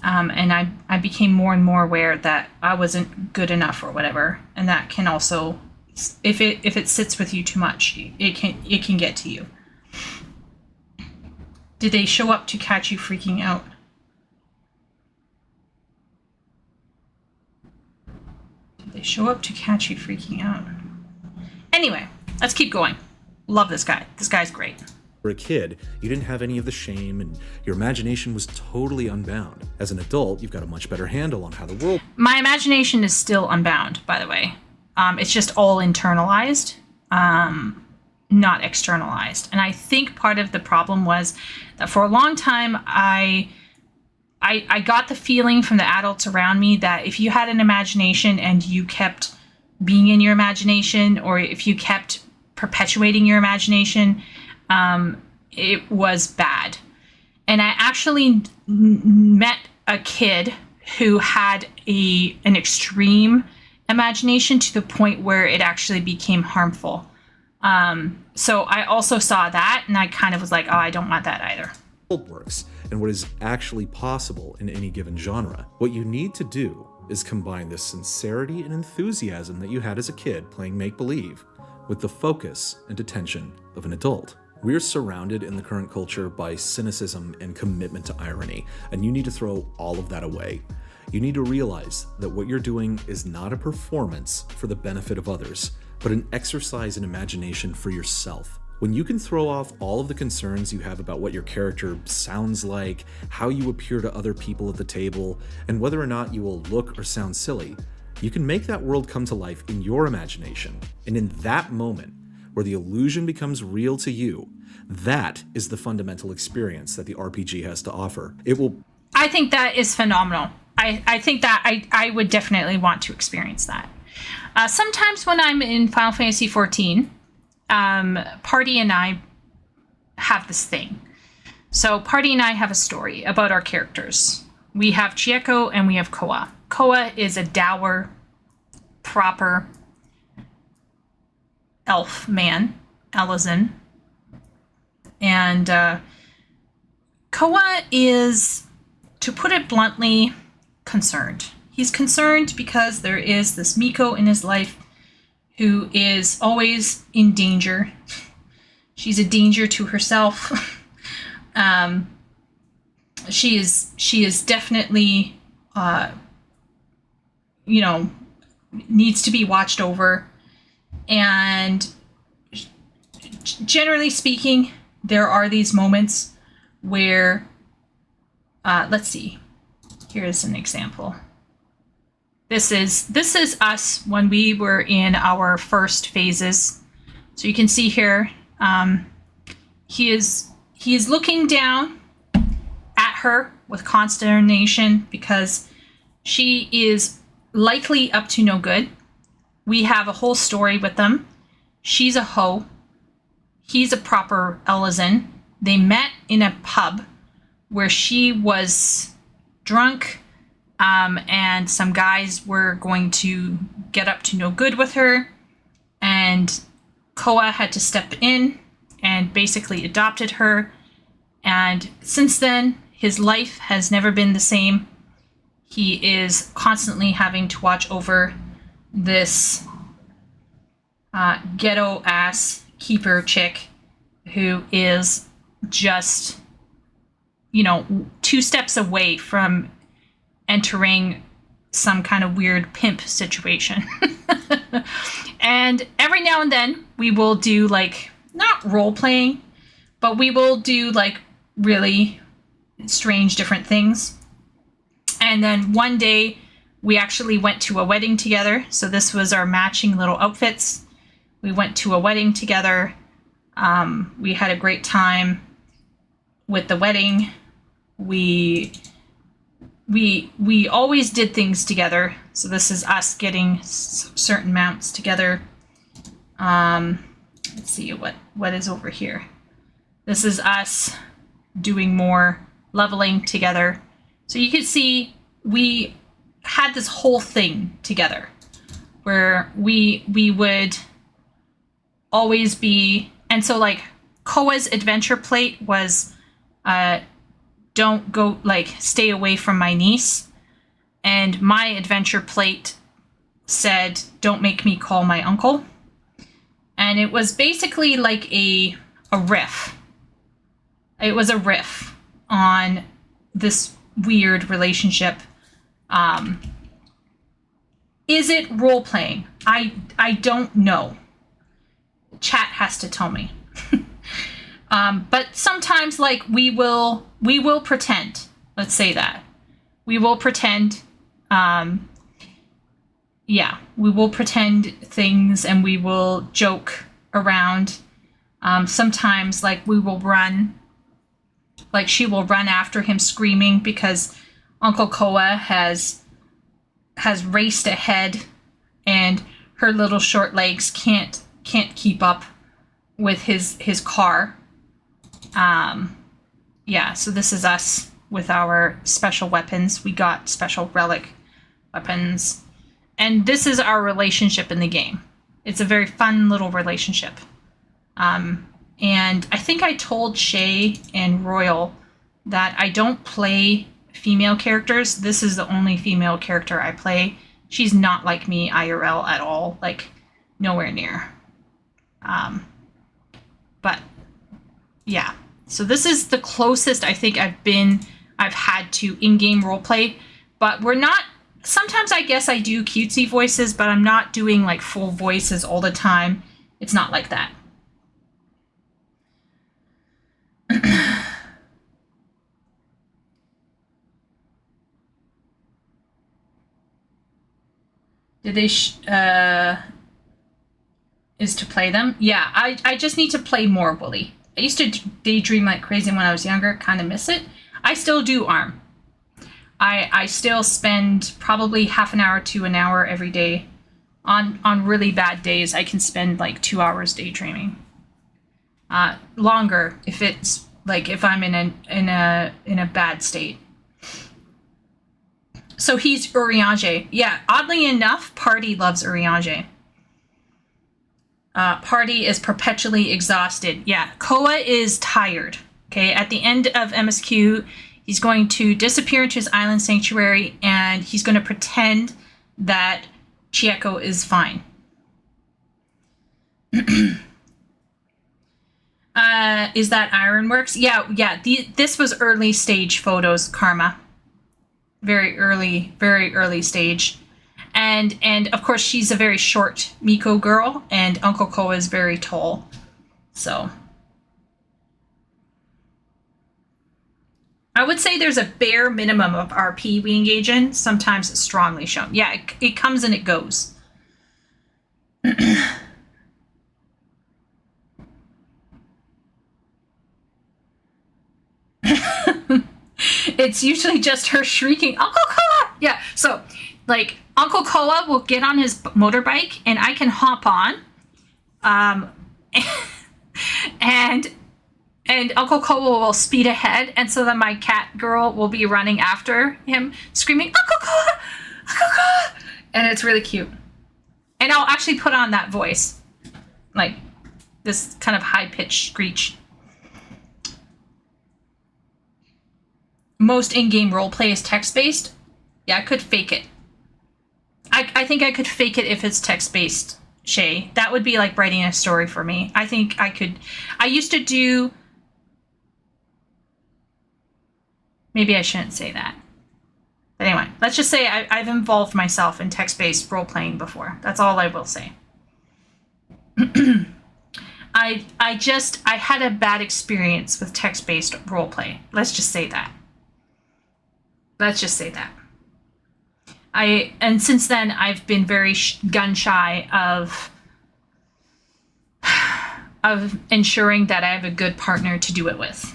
And I became more and more aware that I wasn't good enough or whatever. And that can also, if it sits with you too much, it can get to you. Did they show up to catch you freaking out? Did they show up to catch you freaking out? Anyway, let's keep going. Love this guy. This guy's great. For a kid, you didn't have any of the shame and your imagination was totally unbound. As an adult, you've got a much better handle on how the world... My imagination is still unbound, by the way. It's just all internalized, not externalized. And I think part of the problem was that for a long time, I got the feeling from the adults around me that if you had an imagination and you kept being in your imagination, or if you kept perpetuating your imagination, it was bad. And I actually met a kid who had an extreme imagination to the point where it actually became harmful. So I also saw that, and I kind of was like, oh, I don't want that either. Works and what is actually possible in any given genre. What you need to do is combine the sincerity and enthusiasm that you had as a kid playing make-believe with the focus and attention of an adult. We're surrounded in the current culture by cynicism and commitment to irony, and you need to throw all of that away. You need to realize that what you're doing is not a performance for the benefit of others, but an exercise in imagination for yourself. When you can throw off all of the concerns you have about what your character sounds like, how you appear to other people at the table, and whether or not you will look or sound silly, you can make that world come to life in your imagination. And in that moment, where the illusion becomes real to you, that is the fundamental experience that the RPG has to offer. I think that is phenomenal. I think that I would definitely want to experience that. Sometimes when I'm in Final Fantasy XIV, Party and I have this thing. So Party and I have a story about our characters. We have Chieko and we have Koa. Koa is a dour, proper elf man, Elizin. And Koa is, to put it bluntly, concerned. He's concerned because there is this Miko in his life who is always in danger. She's a danger to herself. She is definitely, needs to be watched over. And generally speaking, there are these moments where, let's see, here's an example. This is us when we were in our first phases. So you can see here, he is looking down at her with consternation because she is likely up to no good. We have a whole story with them. She's a hoe. He's a proper Elizin. They met in a pub where she was drunk, and some guys were going to get up to no good with her, and Koa had to step in and basically adopted her. And since then, his life has never been the same. He is constantly having to watch over this ghetto ass keeper chick who is just, 2 steps away from entering some kind of weird pimp situation. And every now and then we will do not role playing, but we will do really strange different things. And then one day we actually went to a wedding together. So this was our matching little outfits. We went to a wedding together. We had a great time with the wedding. We always did things together. So this is us getting certain mounts together. Let's see what is over here. This is us doing more leveling together. So you can see we had this whole thing together where we would always be, and so Koa's adventure plate was don't go, stay away from my niece, and my adventure plate said don't make me call my uncle. And it was basically a riff. It was a riff on this weird relationship. Is it role playing? I don't know. Chat has to tell me. But sometimes we will pretend. Let's say that. We will pretend. We will pretend things and we will joke around. Sometimes we will run. She will run after him screaming because Uncle Koa has raced ahead and her little short legs can't keep up with his car. So this is us with our special weapons. We got special relic weapons. And this is our relationship in the game. It's a very fun little relationship. And I think I told Shay and Royal that I don't play female characters. This is the only female character I play. She's not like me IRL at all, nowhere near. But yeah, so this is the closest I think I've had to in-game roleplay, but we're not, sometimes I guess I do cutesy voices, but I'm not doing full voices all the time. It's not like that. Did they is to play them? Yeah, I just need to play more Wooly. I used to daydream like crazy when I was younger, kind of miss it. I still do ARM. I still spend probably half an hour to an hour every day. On really bad days, I can spend 2 hours daydreaming. Longer if it's like if I'm in a bad state. So he's Urianger. Yeah, oddly enough, Party loves Urianger. Party is perpetually exhausted. Yeah, Koa is tired. Okay, at the end of MSQ, he's going to disappear into his island sanctuary and he's going to pretend that Chieko is fine. Is that Ironworks? Yeah. This was early stage photos, Karma. Very early stage. And of course she's a very short Miko girl and Uncle Koa is very tall. So I would say there's a bare minimum of RP we engage in. Sometimes it's strongly shown. Yeah, it comes and it goes. It's usually just her shrieking, Uncle Koa! Yeah, so, like, Uncle Koa will get on his motorbike, and I can hop on. And Uncle Koa will speed ahead, and so then my cat girl will be running after him, screaming, Uncle Koa! Uncle Koa! And it's really cute. And I'll actually put on that voice. Like, this kind of high-pitched screech. Most in-game roleplay is text-based. Yeah, I could fake it. I think I could fake it if it's text-based, Shay. That would be like writing a story for me. I think I could. I used to do... Maybe I shouldn't say that. But anyway, let's just say I've involved myself in text-based role-playing before. That's all I will say. I had a bad experience with text-based roleplay. Let's just say that. Let's just say that. And since then, I've been very gun-shy of ensuring that I have a good partner to do it with.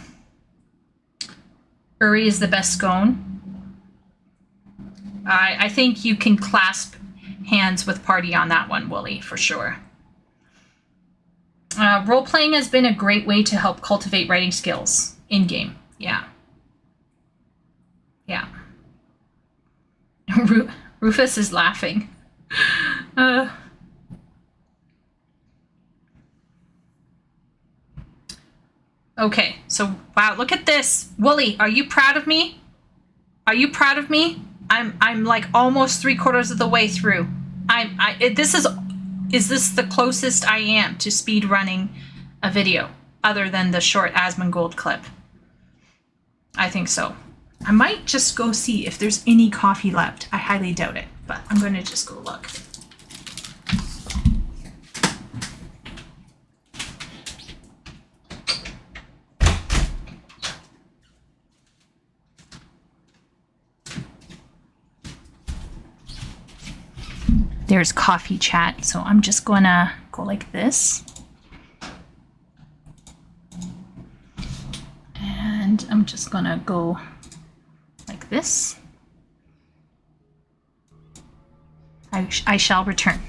Uri is the best scone. I think you can clasp hands with Party on that one, Wooly, for sure. Role-playing has been a great way to help cultivate writing skills in-game. Yeah. Yeah. Rufus is laughing. Okay, so wow, look at this. Wooly, are you proud of me? Are you proud of me? I'm like almost 3/4 of the way through. Is this the closest I am to speed running a video other than the short Asmongold clip? I think so. I might just go see if there's any coffee left. I highly doubt it, but I'm going to just go look. There's coffee chat, so I'm just going to go like this. And I'm just going to go like this. I shall return.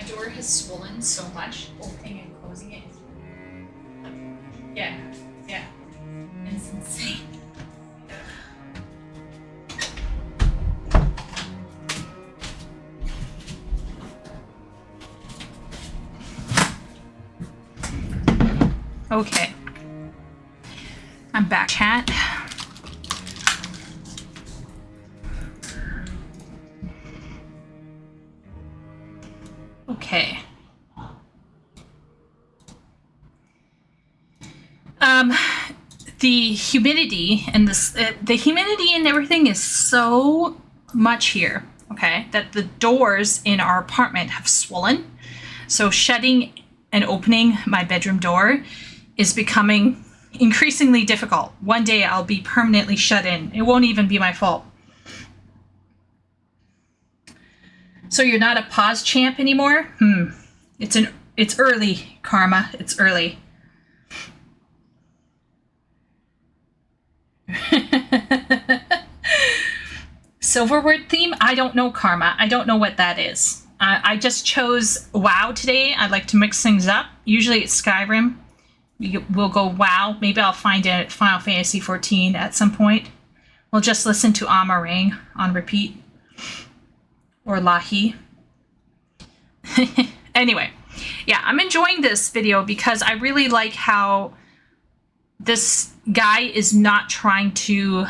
My door has swollen so much, opening and closing it. Yeah, yeah. It's insane. Okay. I'm back, chat. Okay. The humidity and the humidity and everything is so much here, okay, that the doors in our apartment have swollen. So shutting and opening my bedroom door is becoming increasingly difficult. One day I'll be permanently shut in. It won't even be my fault. So you're not a pause champ anymore? It's early, Karma. It's early. Silverwood theme? I don't know, Karma. I don't know what that is. I just chose WoW today. I like to mix things up. Usually it's Skyrim. We'll go WoW. Maybe I'll find it Final Fantasy 14 at some point. We'll just listen to Amarang on repeat. Or Lahi. Anyway, yeah, I'm enjoying this video because I really like how this guy is not trying to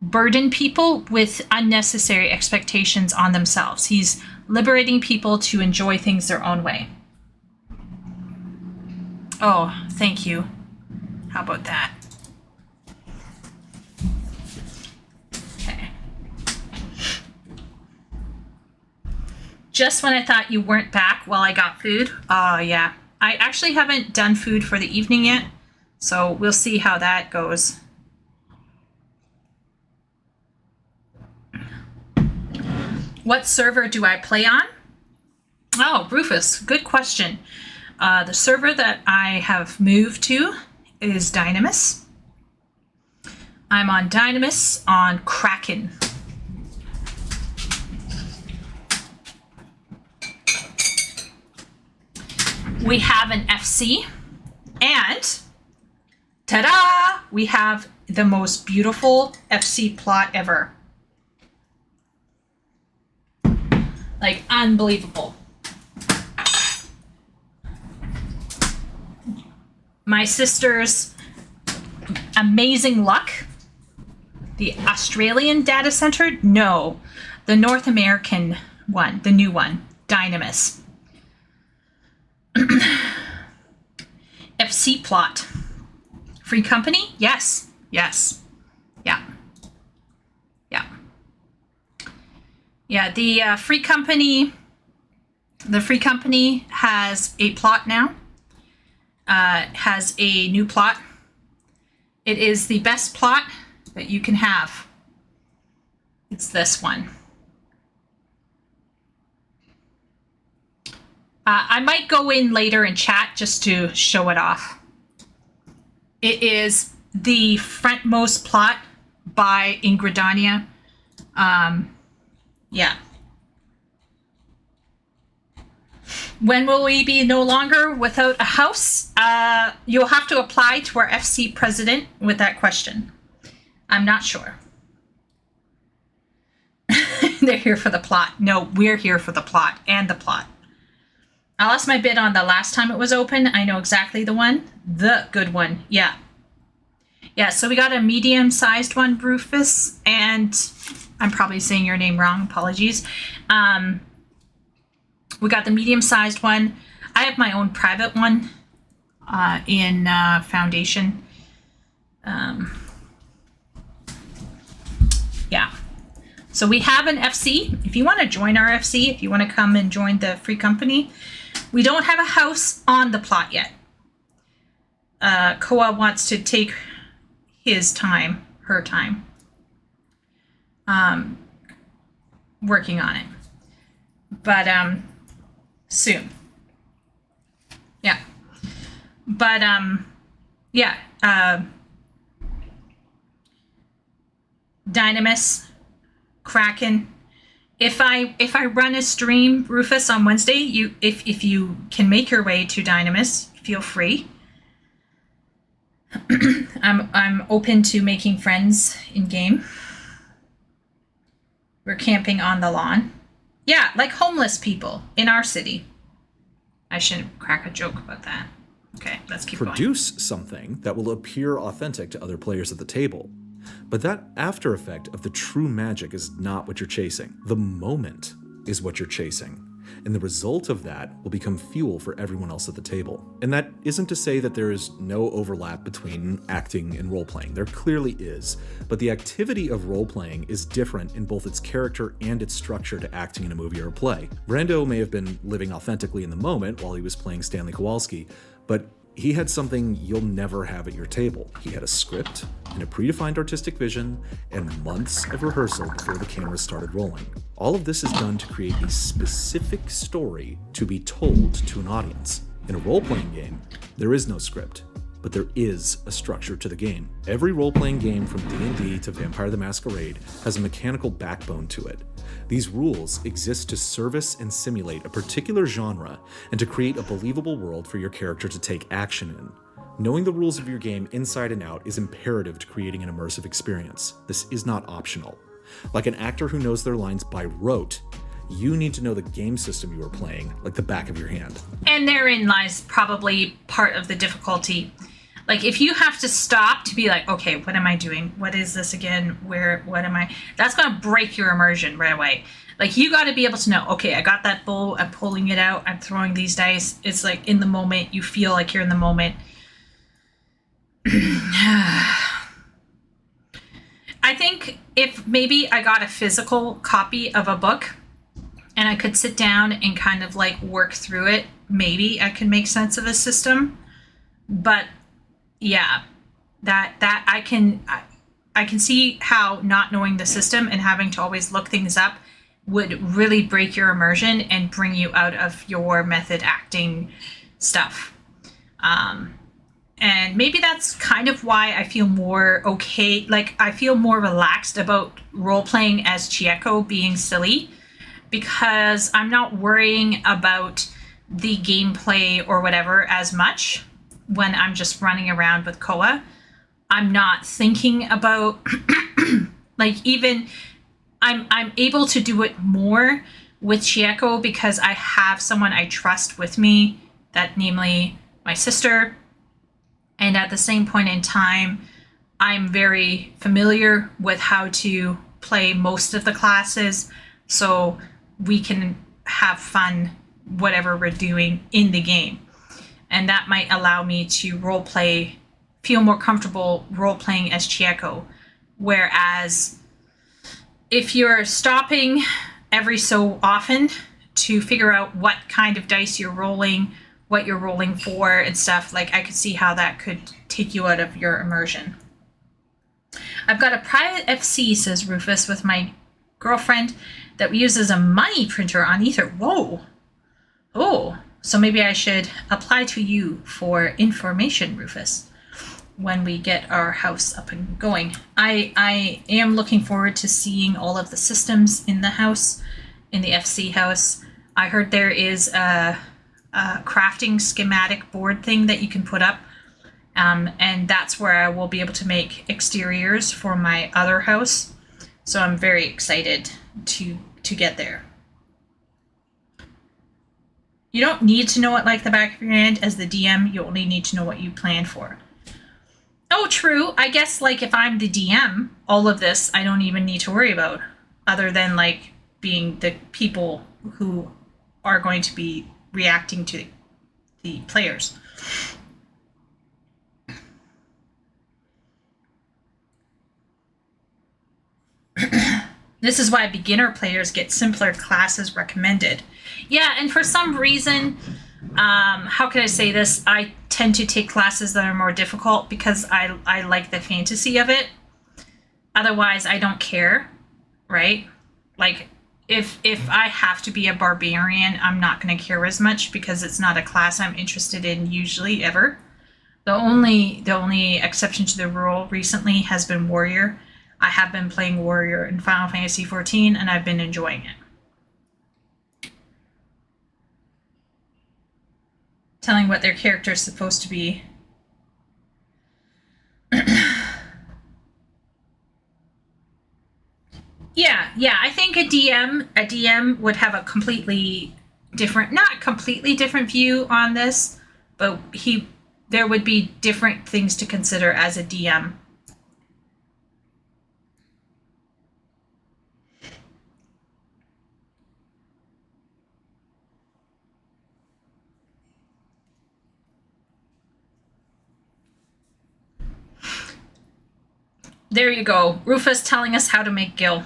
burden people with unnecessary expectations on themselves. He's liberating people to enjoy things their own way. Oh, thank you. How about that? Okay. Just when I thought you weren't back while I got food. Oh, yeah. I actually haven't done food for the evening yet, so we'll see how that goes. What server do I play on? Oh, Rufus, good question. The server that I have moved to is Dynamis. I'm on Dynamis on Kraken. We have an FC and ta-da! We have the most beautiful FC plot ever. Like, unbelievable. My sister's amazing luck. The Australian data center? No. The North American one, the new one, Dynamis. FC plot. Free company? Yes. Yes. Yeah. Yeah. Yeah, the free company has a plot now. Has a new plot. It is the best plot that you can have. It's this one. I might go in later and chat just to show it off. It is the frontmost plot by Ingridania. Yeah. When will we be no longer without a house? You'll have to apply to our FC president with that question. I'm not sure. They're here for the plot. No, we're here for the plot and the plot. I lost my bid on the last time it was open. I know exactly the one. The good one. Yeah. Yeah, so we got a medium-sized one, Rufus, and I'm probably saying your name wrong. Apologies. We got the medium-sized one. I have my own private one in Foundation. Yeah. So we have an FC. If you want to join our FC, if you want to come and join the free company, we don't have a house on the plot yet. Koa wants to take his time, her time, working on it. But soon. Yeah. But yeah. Dynamis, Kraken, If I run a stream, Rufus, on Wednesday, if you can make your way to Dynamis, feel free. I'm open to making friends in game. We're camping on the lawn. Yeah, like homeless people in our city. I shouldn't crack a joke about that. Okay, let's keep going. Produce something that will appear authentic to other players at the table. But that after effect of the true magic is not what you're chasing. The moment is what you're chasing. And the result of that will become fuel for everyone else at the table. And that isn't to say that there is no overlap between acting and role-playing. There clearly is. But the activity of role-playing is different in both its character and its structure to acting in a movie or a play. Brando may have been living authentically in the moment while he was playing Stanley Kowalski, but he had something you'll never have at your table. He had a script and a predefined artistic vision and months of rehearsal before the cameras started rolling. All of this is done to create a specific story to be told to an audience. In a role-playing game, there is no script, but there is a structure to the game. Every role-playing game from D&D to Vampire the Masquerade has a mechanical backbone to it. These rules exist to service and simulate a particular genre and to create a believable world for your character to take action in. Knowing the rules of your game inside and out is imperative to creating an immersive experience. This is not optional. Like an actor who knows their lines by rote, you need to know the game system you are playing like the back of your hand. And therein lies probably part of the difficulty. Like, if you have to stop to be like, okay, what am I doing? What is this again? What am I? That's going to break your immersion right away. Like, you got to be able to know, okay, I got that bowl, I'm pulling it out, I'm throwing these dice. It's like in the moment, you feel like you're in the moment. I think if maybe I got a physical copy of a book and I could sit down and kind of like work through it, maybe I could make sense of a system. But yeah, that I can see how not knowing the system and having to always look things up would really break your immersion and bring you out of your method acting stuff. And maybe that's kind of why I feel more okay, like I feel more relaxed about role-playing as Chieko being silly, because I'm not worrying about the gameplay or whatever as much when I'm just running around with Koa. I'm not thinking about, like, even, I'm able to do it more with Chieko because I have someone I trust with me, that namely my sister. And at the same point in time, I'm very familiar with how to play most of the classes, so we can have fun whatever we're doing in the game. And that might allow me to roleplay, feel more comfortable role-playing as Chieko. Whereas if you're stopping every so often to figure out what kind of dice you're rolling, what you're rolling for and stuff, like I could see how that could take you out of your immersion. I've got a private FC, says Rufus, with my girlfriend that we use as a money printer on Ether. Whoa. Oh, so maybe I should apply to you for information, Rufus, when we get our house up and going. I am looking forward to seeing all of the systems in the house, in the FC house. I heard there is a crafting schematic board thing that you can put up, and that's where I will be able to make exteriors for my other house. So I'm very excited to get there. You don't need to know it like the back of your hand. As the DM, you only need to know what you plan for. Oh, true. I guess, like, if I'm the DM, all of this I don't even need to worry about, other than, like, being the people who are going to be reacting to the players. This is why beginner players get simpler classes recommended. Yeah, and for some reason, how can I say this? I tend to take classes that are more difficult because I like the fantasy of it. Otherwise, I don't care, right? Like, if I have to be a barbarian, I'm not going to care as much because it's not a class I'm interested in usually, ever. The only exception to the rule recently has been warrior. I have been playing warrior in Final Fantasy XIV, and I've been enjoying it. telling what their character is supposed to be. Yeah, I think a DM would have a completely different, not completely different view on this, but there would be different things to consider as a DM. There you go. Rufus telling us how to make Gil.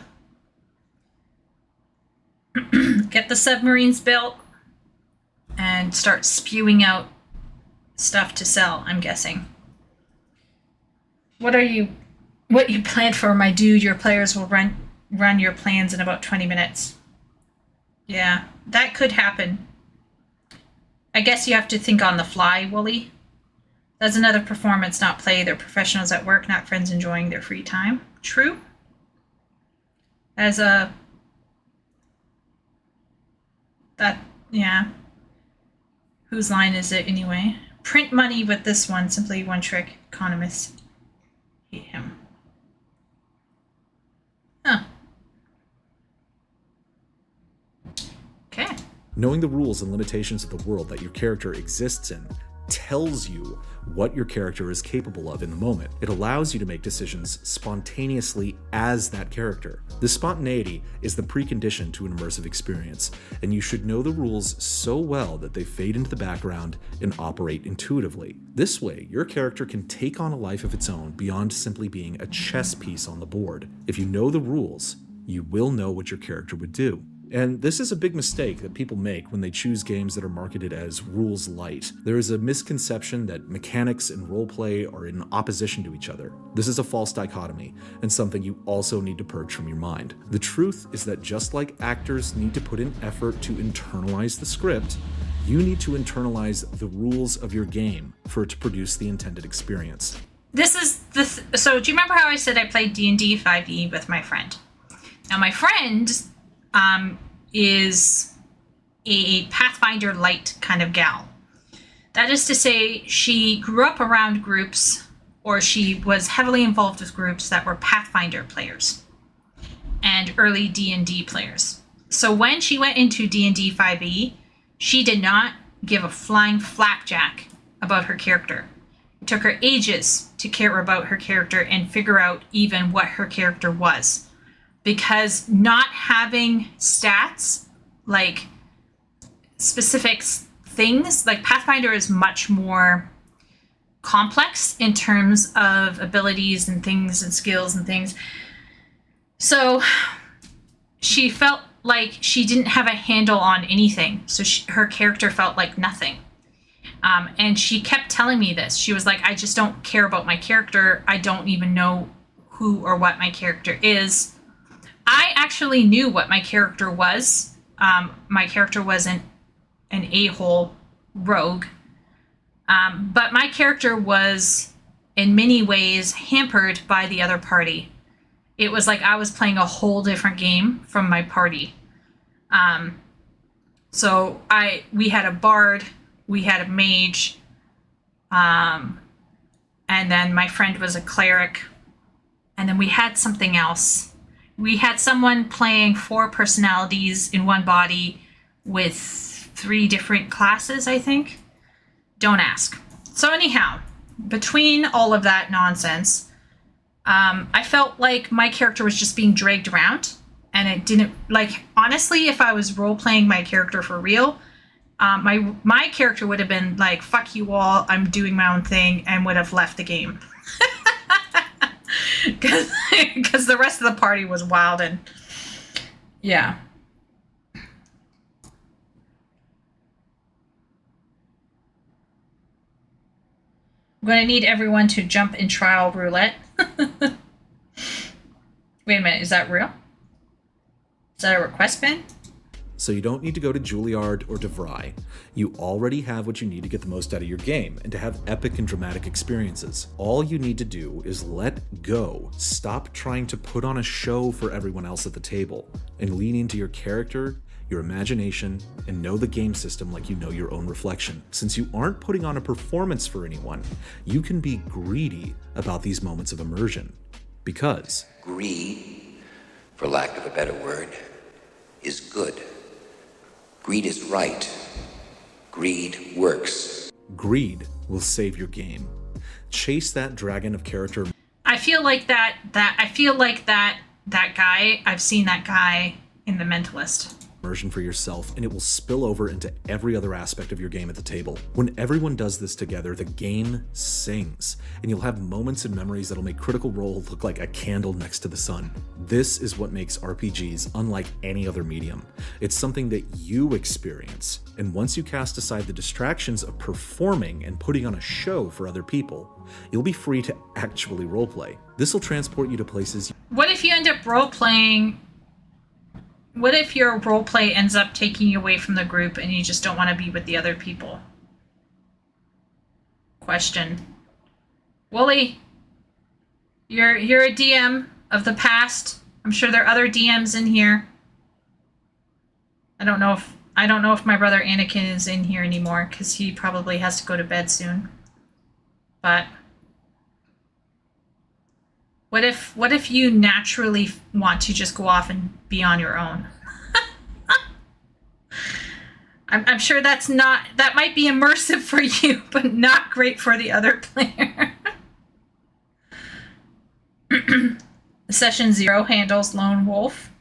Get the submarines built and start spewing out stuff to sell, I'm guessing. What you planned for, my dude? Your players will run your plans in about 20 minutes. Yeah, that could happen. I guess you have to think on the fly, Wooly. That's another performance, not play. They're professionals at work, not friends enjoying their free time. True. Yeah. Whose line is it anyway? Print money with this one, simply one trick. Economists hate him. Huh. Okay. Knowing the rules and limitations of the world that your character exists in tells you what your character is capable of in the moment. It allows you to make decisions spontaneously as that character. This spontaneity is the precondition to an immersive experience, and you should know the rules so well that they fade into the background and operate intuitively. This way, your character can take on a life of its own beyond simply being a chess piece on the board. If you know the rules, you will know what your character would do. And this is a big mistake that people make when they choose games that are marketed as rules light. There is a misconception that mechanics and roleplay are in opposition to each other. This is a false dichotomy, and something you also need to purge from your mind. The truth is that just like actors need to put in effort to internalize the script, you need to internalize the rules of your game for it to produce the intended experience. This is so do you remember how I said I played D&D 5e with my friend? Now my friend is a Pathfinder light kind of gal. That is to say, she grew up around groups, or she was heavily involved with groups that were Pathfinder players and early D&D players. So when she went into D&D 5e, she did not give a flying flapjack about her character. It took her ages to care about her character and figure out even what her character was. Because not having stats, like specific things, like Pathfinder is much more complex in terms of abilities and things and skills and things. So she felt like she didn't have a handle on anything. So her character felt like nothing. And she kept telling me this. She was like, I just don't care about my character. I don't even know who or what my character is. I actually knew what my character was. My character was an a-hole rogue. But my character was, in many ways, hampered by the other party. It was like I was playing a whole different game from my party. So we had a bard, we had a mage, and then my friend was a cleric, and then we had something else. We had someone playing 4 personalities in one body with 3 different classes, I think. Don't ask. So anyhow, between all of that nonsense, I felt like my character was just being dragged around. And it didn't, like, honestly, if I was role-playing my character for real, my character would have been like, fuck you all, I'm doing my own thing, and would have left the game. Because the rest of the party was wild and yeah. I'm going to need everyone to jump in trial roulette. Wait a minute, is that real? Is that a request, Ben? so you don't need to go to Juilliard or DeVry. You already have what you need to get the most out of your game and to have epic and dramatic experiences. All you need to do is let go, stop trying to put on a show for everyone else at the table, and lean into your character, your imagination, and know the game system like you know your own reflection. Since you aren't putting on a performance for anyone, you can be greedy about these moments of immersion. Because greed, for lack of a better word, is good. Greed is right. Greed works. Greed will save your game. Chase that dragon of character. I feel like that guy, I've seen that guy in The Mentalist. Immersion for yourself, and it will spill over into every other aspect of your game at the table. When everyone does this together, the game sings, and you'll have moments and memories that'll make Critical Role look like a candle next to the sun. This is what makes RPGs unlike any other medium. It's something that you experience, and once you cast aside the distractions of performing and putting on a show for other people, you'll be free to actually roleplay. This will transport you to places. What if you end up roleplaying? What if your roleplay ends up taking you away from the group and you just don't want to be with the other people? Question. Wooly, you're a DM of the past. I'm sure there are other DMs in here. I don't know if my brother Anakin is in here anymore because he probably has to go to bed soon. But what if you naturally want to just go off and be on your own? I'm sure that might be immersive for you, but not great for the other player. Session 0 handles Lone Wolf.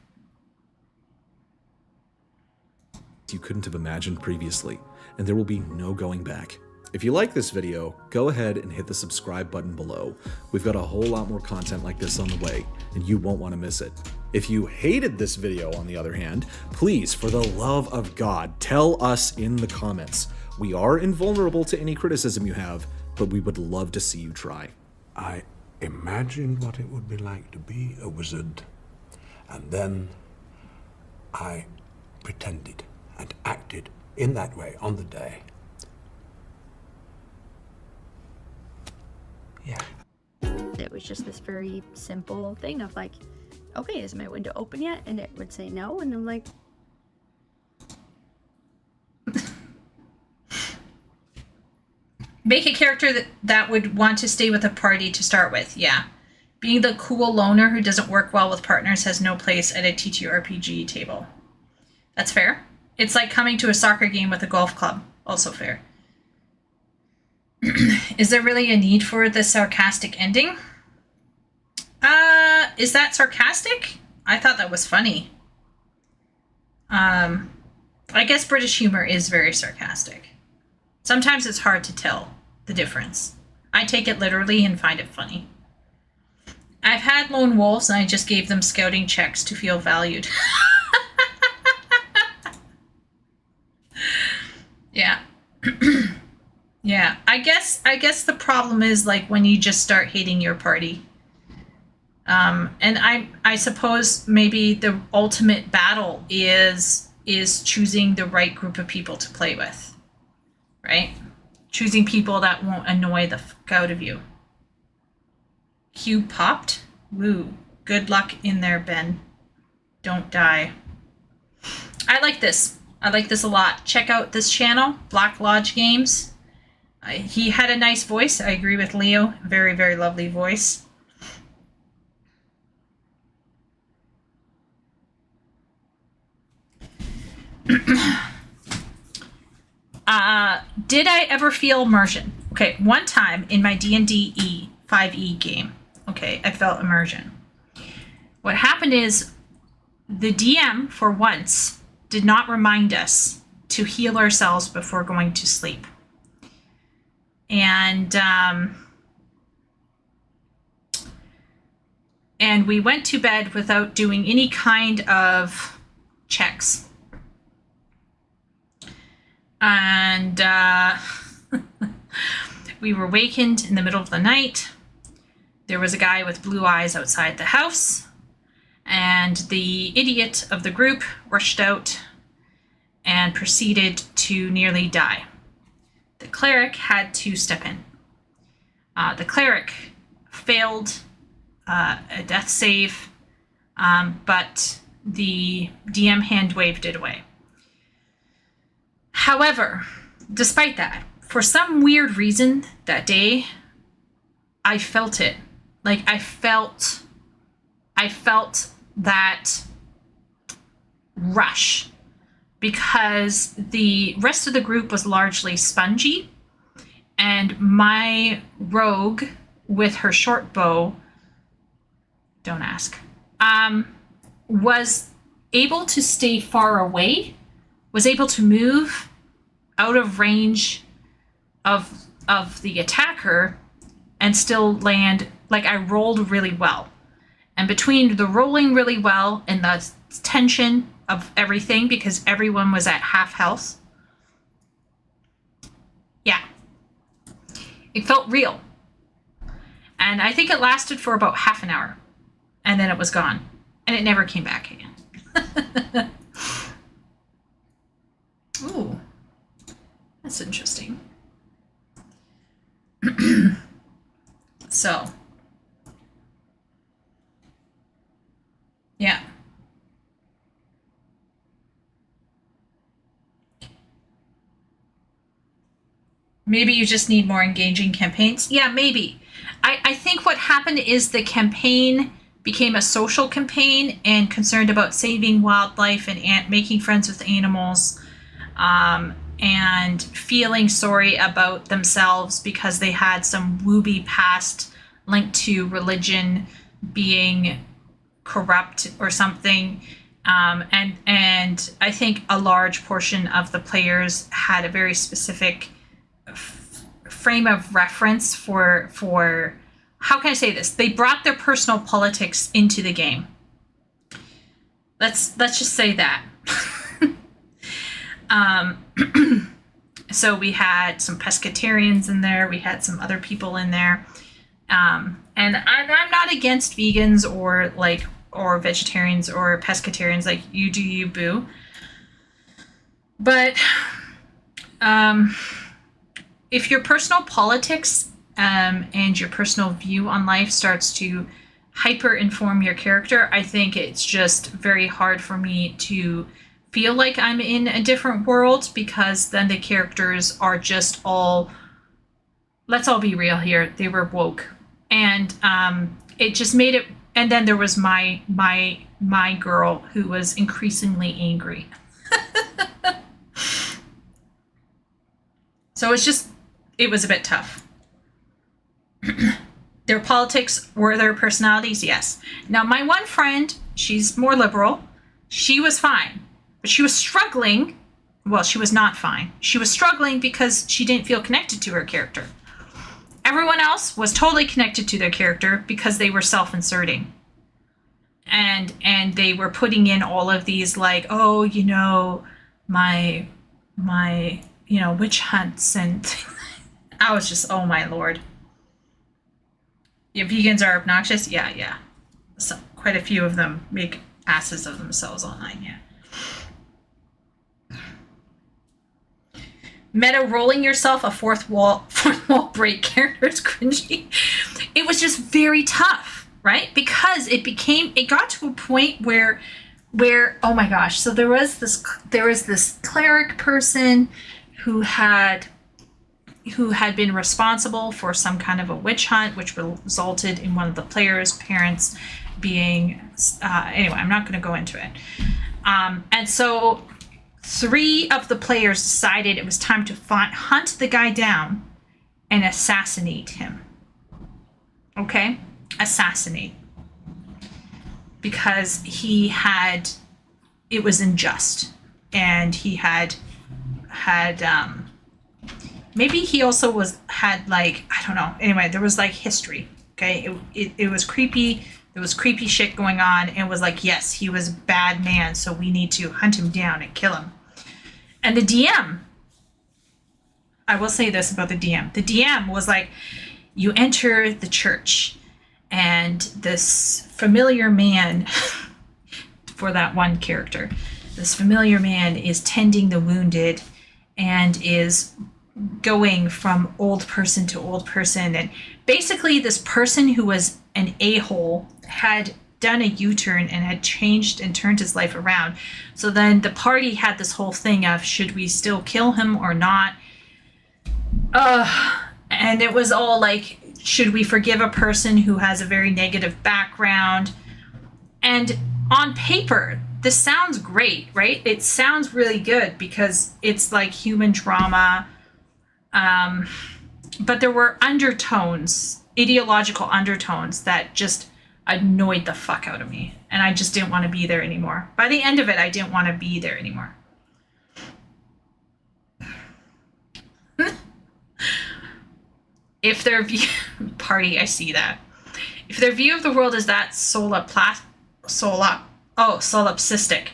You couldn't have imagined previously, and there will be no going back. If you like this video, go ahead and hit the subscribe button below. We've got a whole lot more content like this on the way, and you won't want to miss it. If you hated this video, on the other hand, please, for the love of God, tell us in the comments. We are invulnerable to any criticism you have, but we would love to see you try. I imagined what it would be like to be a wizard, and then I pretended and acted in that way on the day. Yeah. It was just this very simple thing of like, okay, is my window open yet? And it would say no, and I'm like... Make a character that would want to stay with a party to start with, yeah. Being the cool loner who doesn't work well with partners has no place at a TTRPG table. That's fair. It's like coming to a soccer game with a golf club. Also fair. Is there really a need for the sarcastic ending? Is that sarcastic? I thought that was funny. I guess British humor is very sarcastic. Sometimes it's hard to tell the difference. I take it literally and find it funny. I've had lone wolves and I just gave them scouting checks to feel valued. Yeah. Yeah, I guess the problem is like when you just start hating your party. And I suppose maybe the ultimate battle is choosing the right group of people to play with, right? Choosing people that won't annoy the fuck out of you. Cube popped? Woo. Good luck in there, Ben. Don't die. I like this. I like this a lot. Check out this channel, Black Lodge Games. He had a nice voice. I agree with Leo. Very, very lovely voice. Did I ever feel immersion? Okay, one time in my D&D 5e game, okay, I felt immersion. What happened is the DM, for once, did not remind us to heal ourselves before going to sleep. And we went to bed without doing any kind of checks. And we were wakened in the middle of the night. There was a guy with blue eyes outside the house, and the idiot of the group rushed out and proceeded to nearly die. The cleric had to step in. The cleric failed a death save, but the DM hand waved it away. However, despite that, for some weird reason that day, I felt it. Like I felt that rush, because the rest of the group was largely spongy, and my rogue with her short bow, don't ask, was able to stay far away, was able to move out of range of the attacker and still land. Like I rolled really well. And between the rolling really well and the tension of everything, because everyone was at half health, yeah, it felt real. And I think it lasted for about half an hour, and then it was gone, and it never came back again. Ooh, that's interesting. So, yeah. Maybe you just need more engaging campaigns. Yeah, maybe. I think what happened is the campaign became a social campaign and concerned about saving wildlife and making friends with animals, and feeling sorry about themselves because they had some wooby past linked to religion being corrupt or something. And I think a large portion of the players had a very specific frame of reference for how can I say this? They brought their personal politics into the game. Let's just say that. So we had some pescatarians in there. We had some other people in there. And I'm not against vegans or vegetarians or pescatarians. Like, you do you, boo. But if your personal politics and your personal view on life starts to hyper inform your character, I think it's just very hard for me to feel like I'm in a different world, because then the characters are just all, let's all be real here, they were woke. And it just made it, and then there was my girl who was increasingly angry. So it was a bit tough. Their politics were their personalities, yes. Now, my one friend, she's more liberal. She was fine, but she was struggling. Well, she was not fine. She was struggling because she didn't feel connected to her character. Everyone else was totally connected to their character because they were self-inserting. And they were putting in all of these, like, oh, you know, my witch hunts, and I was just, oh my lord. Yeah, vegans are obnoxious. Yeah. So quite a few of them make asses of themselves online. Yeah. Meta rolling yourself a fourth wall break character is cringy. It was just very tough, right? Because it got to a point where oh my gosh. So there was this cleric person who had been responsible for some kind of a witch hunt, which resulted in one of the players' parents being, anyway, I'm not going to go into it. And so 3 of the players decided it was time to hunt the guy down and assassinate him. Okay? Assassinate. Because it was unjust. And he had maybe he also had like, I don't know. Anyway, there was like history. Okay, it was creepy. There was creepy shit going on, and it was like, yes, he was a bad man, so we need to hunt him down and kill him. And the DM, I will say this about the DM. The DM was like, you enter the church, and this familiar man, for that one character, this familiar man is tending the wounded and is going from old person to old person. And basically this person who was an a-hole had done a U-turn and had changed and turned his life around. So then the party had this whole thing of, should we still kill him or not? And it was all like, should we forgive a person who has a very negative background? And on paper, this sounds great, right? It sounds really good because it's like human drama. But there were undertones, ideological undertones that just annoyed the fuck out of me. And I just didn't want to be there anymore. By the end of it, I didn't want to be there anymore. If their view party, I see that. If their view of the world is that solipsistic,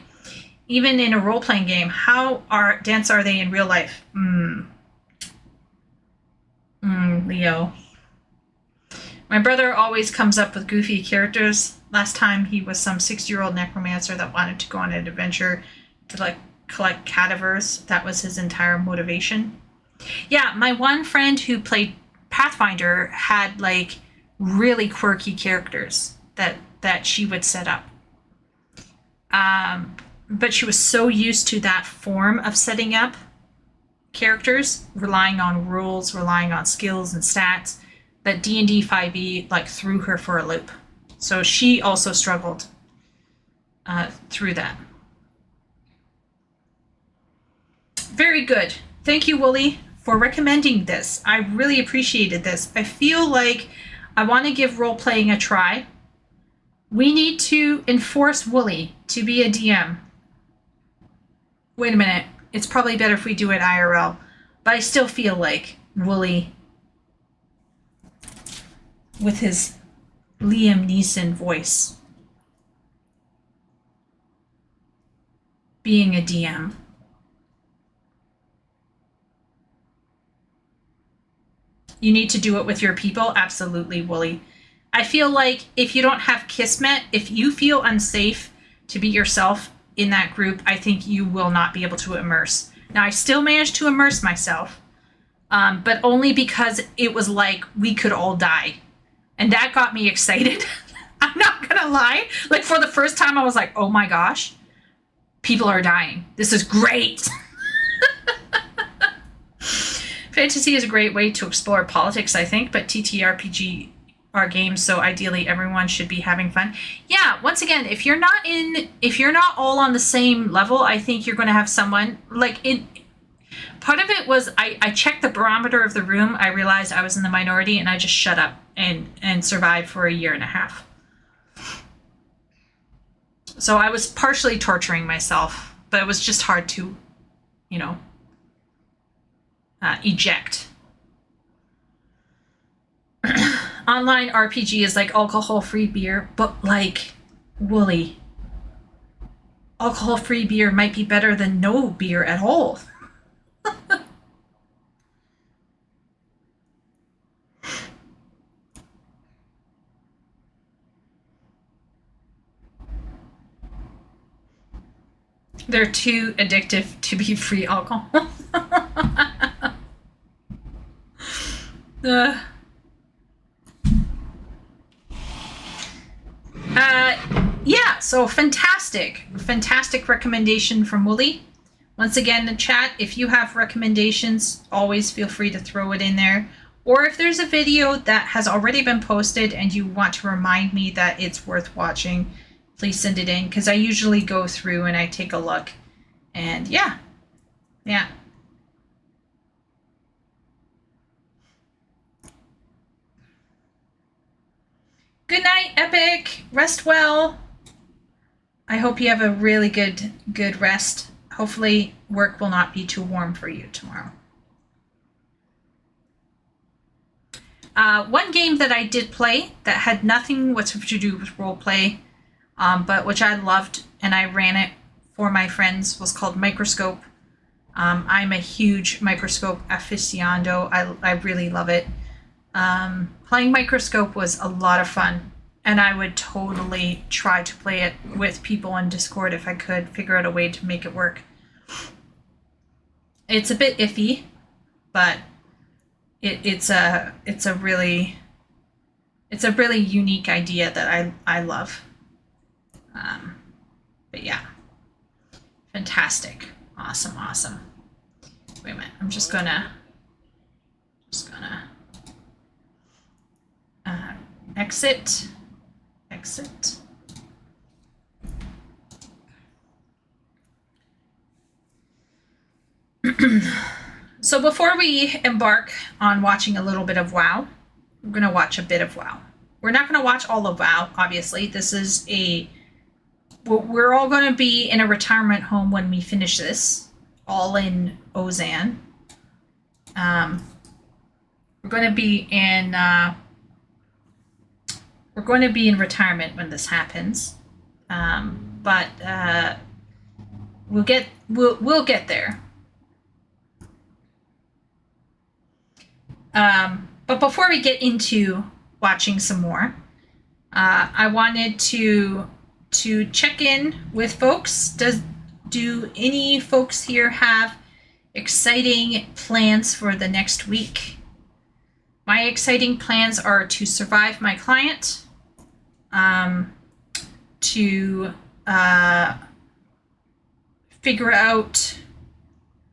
even in a role-playing game, how dense are they in real life? Leo. My brother always comes up with goofy characters. Last time he was some 6-year-old necromancer that wanted to go on an adventure to like collect cadavers. That was his entire motivation. Yeah, my one friend who played Pathfinder had like really quirky characters that she would set up. But she was so used to that form of setting up characters, relying on rules, relying on skills and stats, that D&D 5e like threw her for a loop. So she also struggled through that. Very good. Thank you, Wooly, for recommending this. I really appreciated this. I feel like I want to give role-playing a try. We need to enforce Wooly to be a DM. Wait a minute. It's probably better if we do it IRL. But I still feel like Wooly, with his Liam Neeson voice, being a DM. You need to do it with your people? Absolutely, Wooly. I feel like if you don't have Kismet, if you feel unsafe to be yourself in that group, I think you will not be able to immerse. Now, I still managed to immerse myself, but only because it was like we could all die. And that got me excited. I'm not gonna lie. Like, for the first time, I was like, oh my gosh, people are dying. This is great. Fantasy is a great way to explore politics, I think, but TTRPG are games, so ideally everyone should be having fun. Yeah, once again, if you're not all on the same level, I think you're going to have someone like it. Part of it was I checked the barometer of the room. I realized I was in the minority, and I just shut up and survived for a year and a half. So I was partially torturing myself, but it was just hard to, eject. Online RPG is like alcohol-free beer, but like, Wooly, alcohol-free beer might be better than no beer at all. They're too addictive to be free alcohol. Yeah, so fantastic recommendation from Wooly. Once again, in the chat, if you have recommendations, always feel free to throw it in there. Or if there's a video that has already been posted and you want to remind me that it's worth watching, please send it in, because I usually go through and I take a look. And yeah. Good night, Epic. Rest well. I hope you have a really good rest. Hopefully work will not be too warm for you tomorrow. One game that I did play that had nothing whatsoever to do with roleplay, but which I loved and I ran it for my friends, was called Microscope. I'm a huge Microscope aficionado. I really love it. Playing Microscope was a lot of fun. And I would totally try to play it with people on Discord if I could figure out a way to make it work. It's a bit iffy, but it's a really unique idea that I love. But yeah, fantastic, awesome. Wait a minute, I'm just gonna exit. So before we embark on watching a little bit of WoW, we're going to watch a bit of WoW. We're not going to watch all of WoW, obviously. This is we're all going to be in a retirement home when we finish this, all in Ozan. We're going to be in retirement when this happens. But we'll get there. But before we get into watching some more, I wanted to check in with folks. Do any folks here have exciting plans for the next week? My exciting plans are to survive my client, to figure out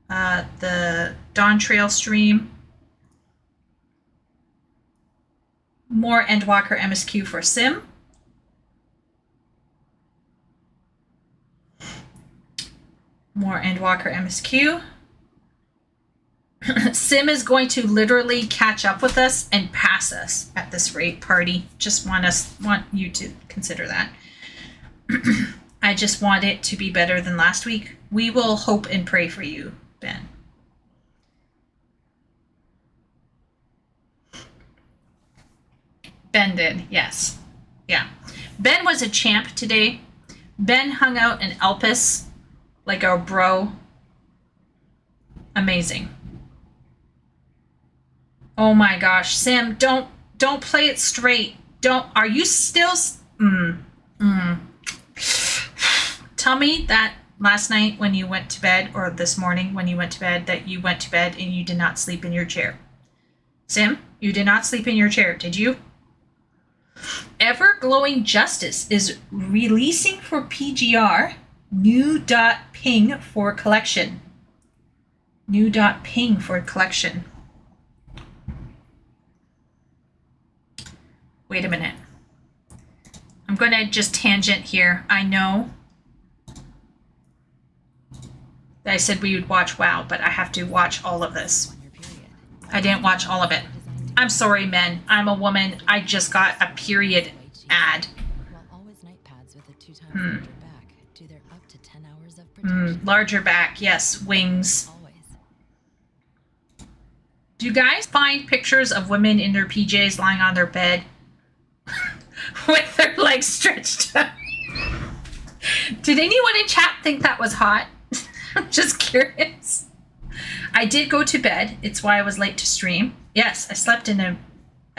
the Dawntrail stream, more Endwalker MSQ for Sim, more Endwalker MSQ. Sim is going to literally catch up with us and pass us at this rate, party. Just want you to consider that. I just want it to be better than last week. We will hope and pray for you, Ben. Ben did, yes. Yeah. Ben was a champ today. Ben hung out in Elpis like our bro. Amazing. Oh my gosh, Sim, don't play it straight. Are you still Tell me that last night when you went to bed, or this morning when you went to bed, that you went to bed and you did not sleep in your chair. Sim, you did not sleep in your chair, did you? Ever Glowing Justice is releasing for PGR new .ping for collection. New .ping for collection. Wait a minute. I'm going to just tangent here. I know that I said we would watch WoW, but I have to watch all of this. I didn't watch all of it. I'm sorry, men. I'm a woman. I just got a period ad. Larger back, yes. Wings. Do you guys find pictures of women in their PJs lying on their bed with their legs stretched out? Did anyone in chat think that was hot? I'm just curious. I did go to bed. It's why I was late to stream. Yes, I slept in a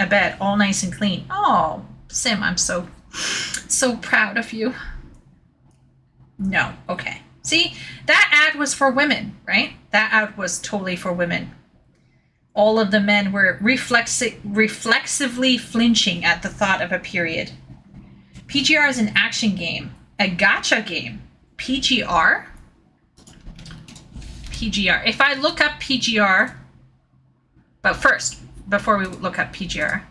bed all nice and clean. Oh, Sim, I'm so proud of you. No, okay. See, that ad was for women, right? That ad was totally for women. All of the men were reflexively flinching at the thought of a period. PGR is an action game, a gacha game. PGR? PGR. If I look up PGR, but first, before we look up PGR,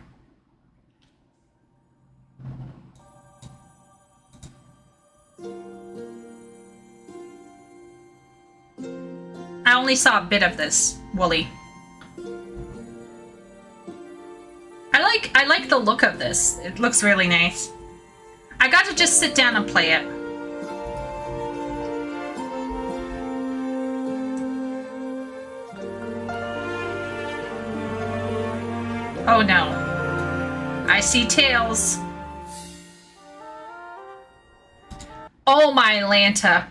I only saw a bit of this, Wooly. I like the look of this. It looks really nice. I got to just sit down and play it. Oh no. I see tails. Oh my Lanta.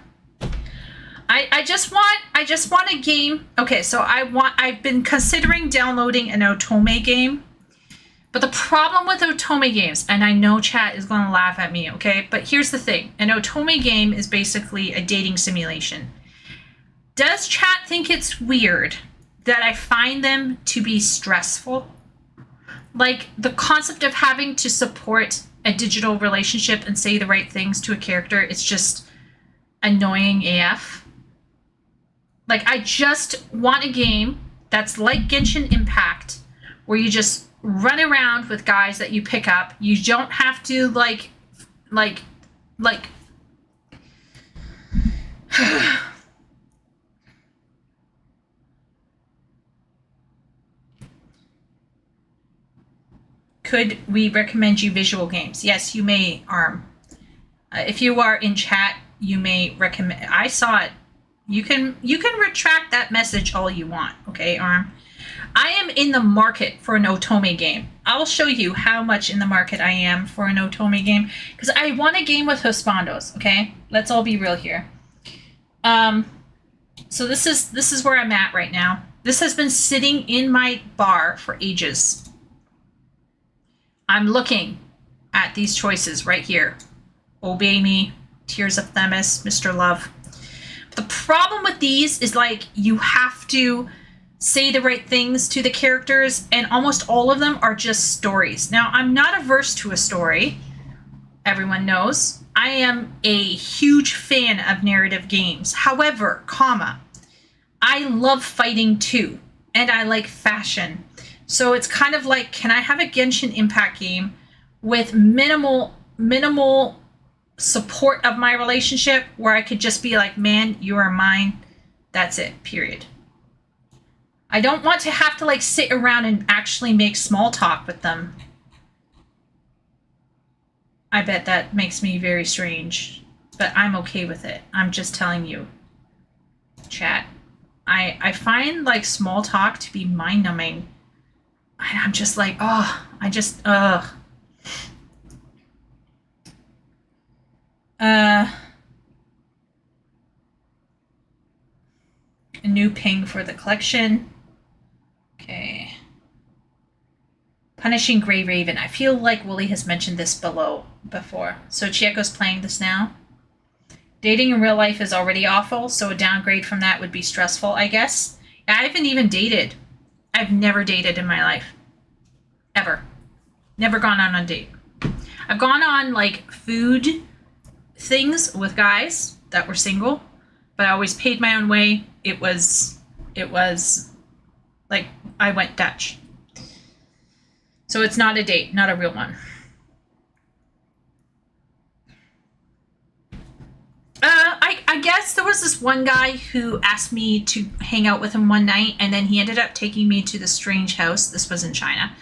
I just want a game. Okay, so I've been considering downloading an Otome game, But the problem with otome games, and I know chat is going to laugh at me, okay? But here's the thing. An otome game is basically a dating simulation. Does chat think it's weird that I find them to be stressful? Like, the concept of having to support a digital relationship and say the right things to a character, it's just annoying AF. Like, I just want a game that's like Genshin Impact, where you just run around with guys that you pick up. You don't have to like Could we recommend you visual games? Yes, you may, Arm. If you are in chat, you may recommend. I saw it. You can retract that message all you want, okay, Arm? I am in the market for an otome game. I'll show you how much in the market I am for an otome game, because I want a game with husbandos, okay? Let's all be real here. So this is where I'm at right now. This has been sitting in my bar for ages. I'm looking at these choices right here. Obey Me, Tears of Themis, Mr. Love. But the problem with these is, like, you have to say the right things to the characters, and almost all of them are just stories. Now, I'm not averse to a story. Everyone knows. I am a huge fan of narrative games. However, I love fighting too, and I like fashion. So it's kind of like, can I have a Genshin Impact game with minimal support of my relationship, where I could just be like, man, you are mine. That's it, period. I don't want to have to, like, sit around and actually make small talk with them. I bet that makes me very strange, but I'm okay with it. I'm just telling you, chat. I find, like, small talk to be mind-numbing. I'm just like, oh, a new ping for the collection. Okay. Punishing Grey Raven. I feel like Wooly has mentioned this before. So Chieko's playing this now. Dating in real life is already awful, so a downgrade from that would be stressful, I guess. I haven't even dated. I've never dated in my life. Ever. Never gone on a date. I've gone on, like, food things with guys that were single, but I always paid my own way. It was like, I went Dutch. So it's not a date, not a real one. I guess there was this one guy who asked me to hang out with him one night, and then he ended up taking me to the strange house. This was in China.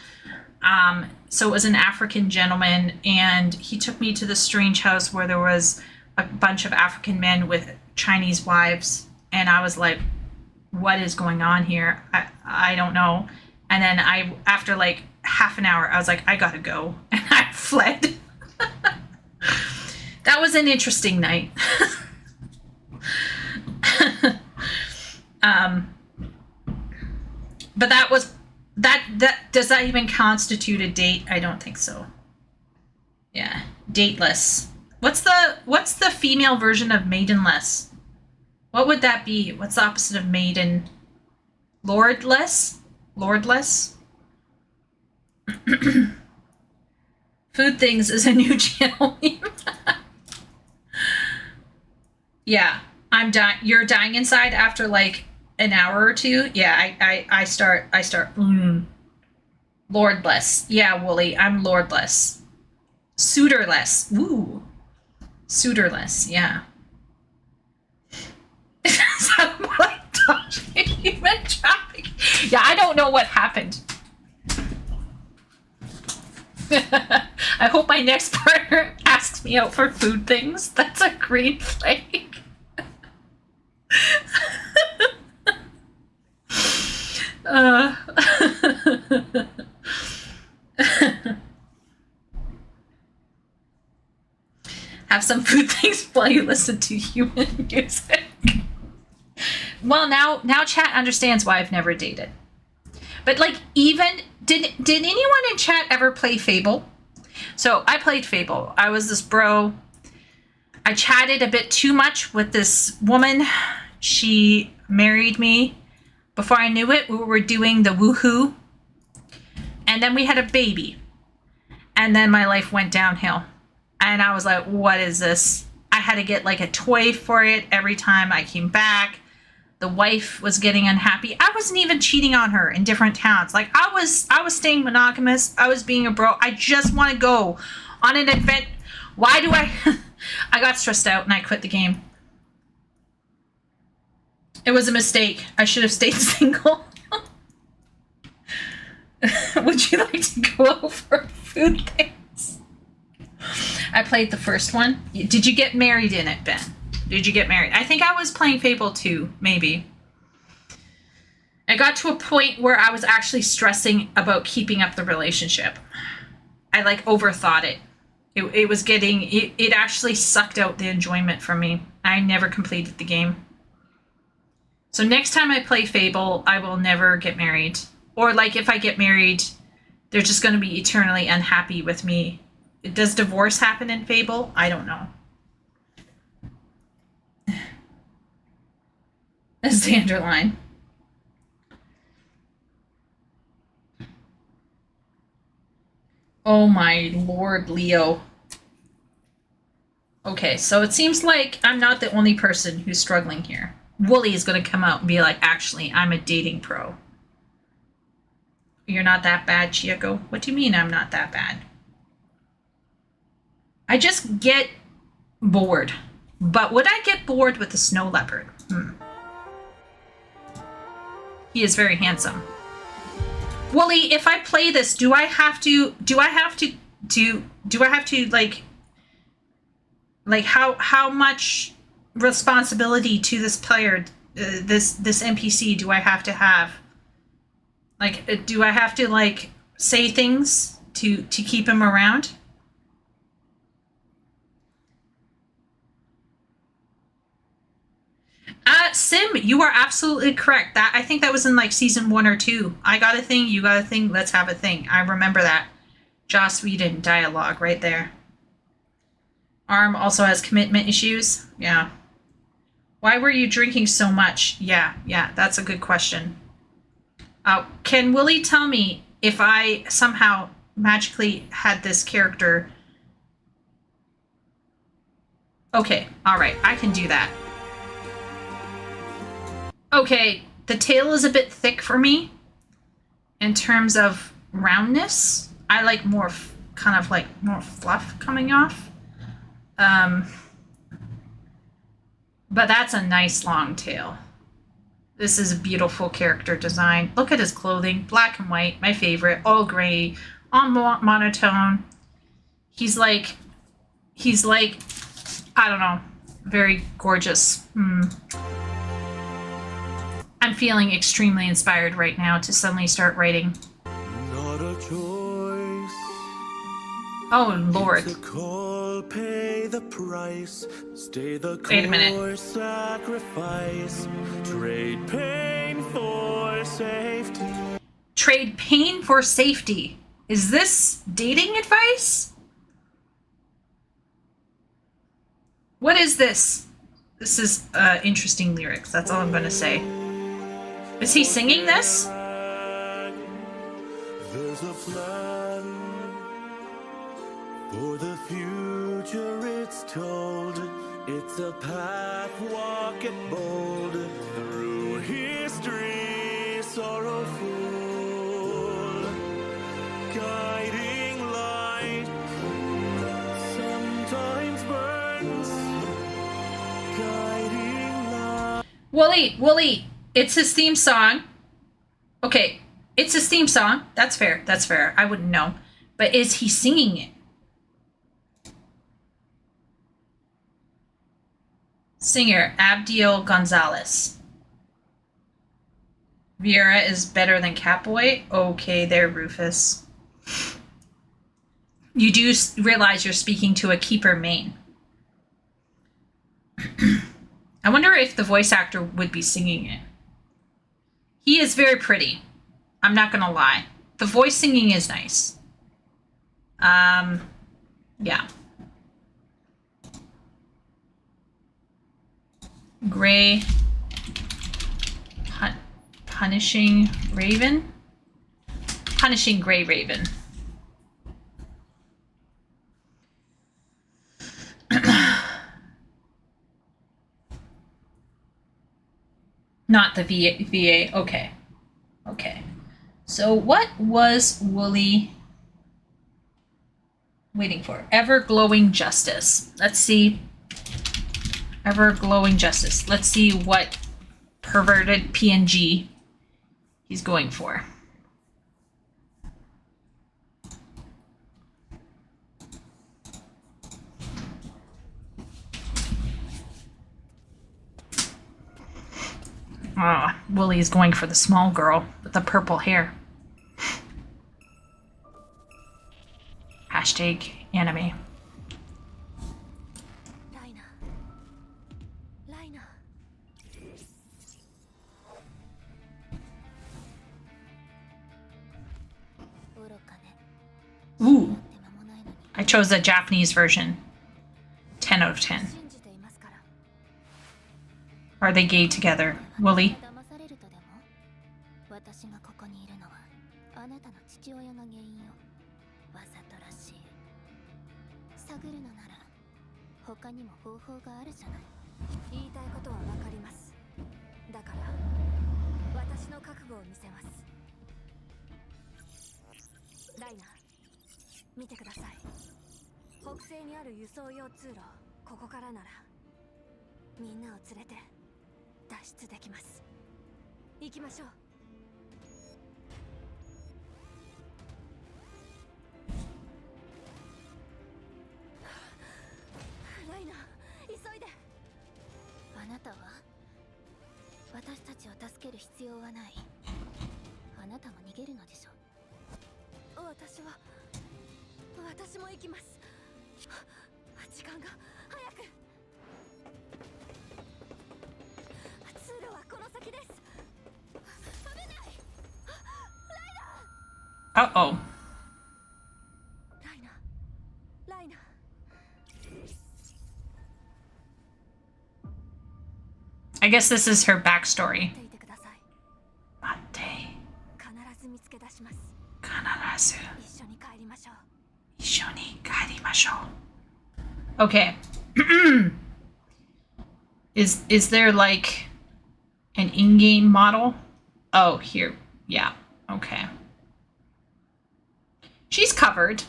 So it was an African gentleman, and he took me to the strange house where there was a bunch of African men with Chinese wives, and I was like, what is going on here? I don't know. And then after like half an hour, I was like, I gotta go, and I fled. That was an interesting night. But that does that even constitute a date? I don't think so. Yeah, dateless. What's the female version of maidenless? What would that be? What's the opposite of maiden? Lordless? Lordless? Food Things is a new channel. Yeah, I'm dying. You're dying inside after like an hour or two. Yeah, I start. Lordless. Yeah, Wooly, I'm lordless. Suitorless. Ooh. Suitorless. Yeah. Human traffic. Yeah, I don't know what happened. I hope my next partner asks me out for Food Things. That's a green flag. Have some Food Things while you listen to human music. Well, now chat understands why I've never dated. But like, even did anyone in chat ever play Fable? So I played Fable. I was this bro. I chatted a bit too much with this woman. She married me. Before I knew it, we were doing the woohoo. And then we had a baby. And then my life went downhill. And I was like, what is this? I had to get like a toy for it every time I came back. The wife was getting unhappy. I wasn't even cheating on her in different towns. Like I was staying monogamous. I was being a bro. I just want to go on an event. Why do I? I got stressed out and I quit the game. It was a mistake. I should have stayed single. Would you like to go over food things? I played the first one. Did you get married in it, Ben? Did you get married? I think I was playing Fable 2, maybe. I got to a point where I was actually stressing about keeping up the relationship. I like overthought it. It was getting, it actually sucked out the enjoyment from me. I never completed the game. So next time I play Fable, I will never get married. Or like if I get married, they're just going to be eternally unhappy with me. Does divorce happen in Fable? I don't know. That's the underline. Oh my lord, Leo. Okay, so it seems like I'm not the only person who's struggling here. Wooly is going to come out and be like, actually, I'm a dating pro. You're not that bad, Chieko? What do you mean I'm not that bad? I just get bored. But would I get bored with the snow leopard? He is very handsome. Wooly, if I play this, do I have to like how much responsibility to this player, this NPC do I have to have? Like, do I have to like say things to keep him around? Sim, you are absolutely correct. That I think that was in like season 1 or 2. I got a thing, you got a thing, let's have a thing. I remember that. Joss Whedon dialogue right there. Arm also has commitment issues. Yeah. Why were you drinking so much? Yeah, that's a good question. Can Willie tell me if I somehow magically had this character? Okay, alright, I can do that. Okay, the tail is a bit thick for me in terms of roundness. I like more kind of like more fluff coming off. But that's a nice long tail. This is a beautiful character design. Look at his clothing, black and white, my favorite, all gray, all monotone. He's like, I don't know, very gorgeous. I'm feeling extremely inspired right now to suddenly start writing. Not a choice. Oh Lord. It's a call, pay the price. Stay the course. Wait a minute. Sacrifice. Trade pain for safety. Trade pain for safety. Is this dating advice? What is this? This is interesting lyrics. That's all I'm gonna say. Is he singing this? There's a plan for the future, it's told. It's a path, walk it bold through history, sorrowful, guiding light sometimes burns, guiding light. Wooly, it's his theme song. Okay, it's his theme song. That's fair. That's fair. I wouldn't know. But is he singing it? Singer, Abdiel Gonzalez. Vieira is better than Catboy? Okay there, Rufus. You do realize you're speaking to a keeper main. I wonder if the voice actor would be singing it. He is very pretty. I'm not gonna lie. The voice singing is nice. Yeah. Gray Punishing Raven? Punishing Gray Raven. Not the VA. Okay. Okay. So what was Wooly waiting for? Ever Glowing Justice. Let's see. Ever Glowing Justice. Let's see what perverted PNG he's going for. Ah, Wooly is going for the small girl with the purple hair. Hashtag anime. Ooh. I chose the Japanese version. 10 out of 10. Are they gay together? Wooly? Uh-oh. I guess this is her backstory. Okay. Is there like an in-game model? Oh, here. Yeah. Okay. She's covered.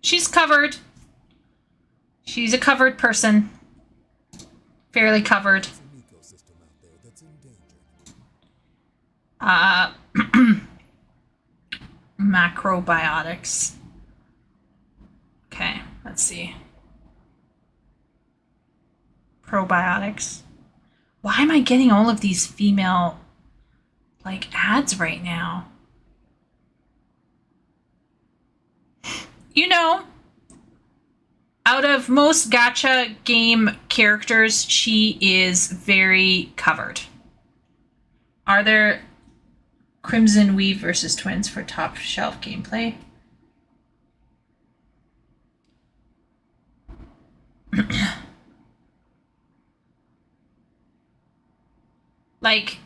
She's covered. She's a covered person. Fairly covered. Macrobiotics. Okay, let's see. Probiotics. Why am I getting all of these female, like, ads right now? You know, out of most gacha game characters, she is very covered. Are there Crimson Weave versus Twins for top shelf gameplay? Like,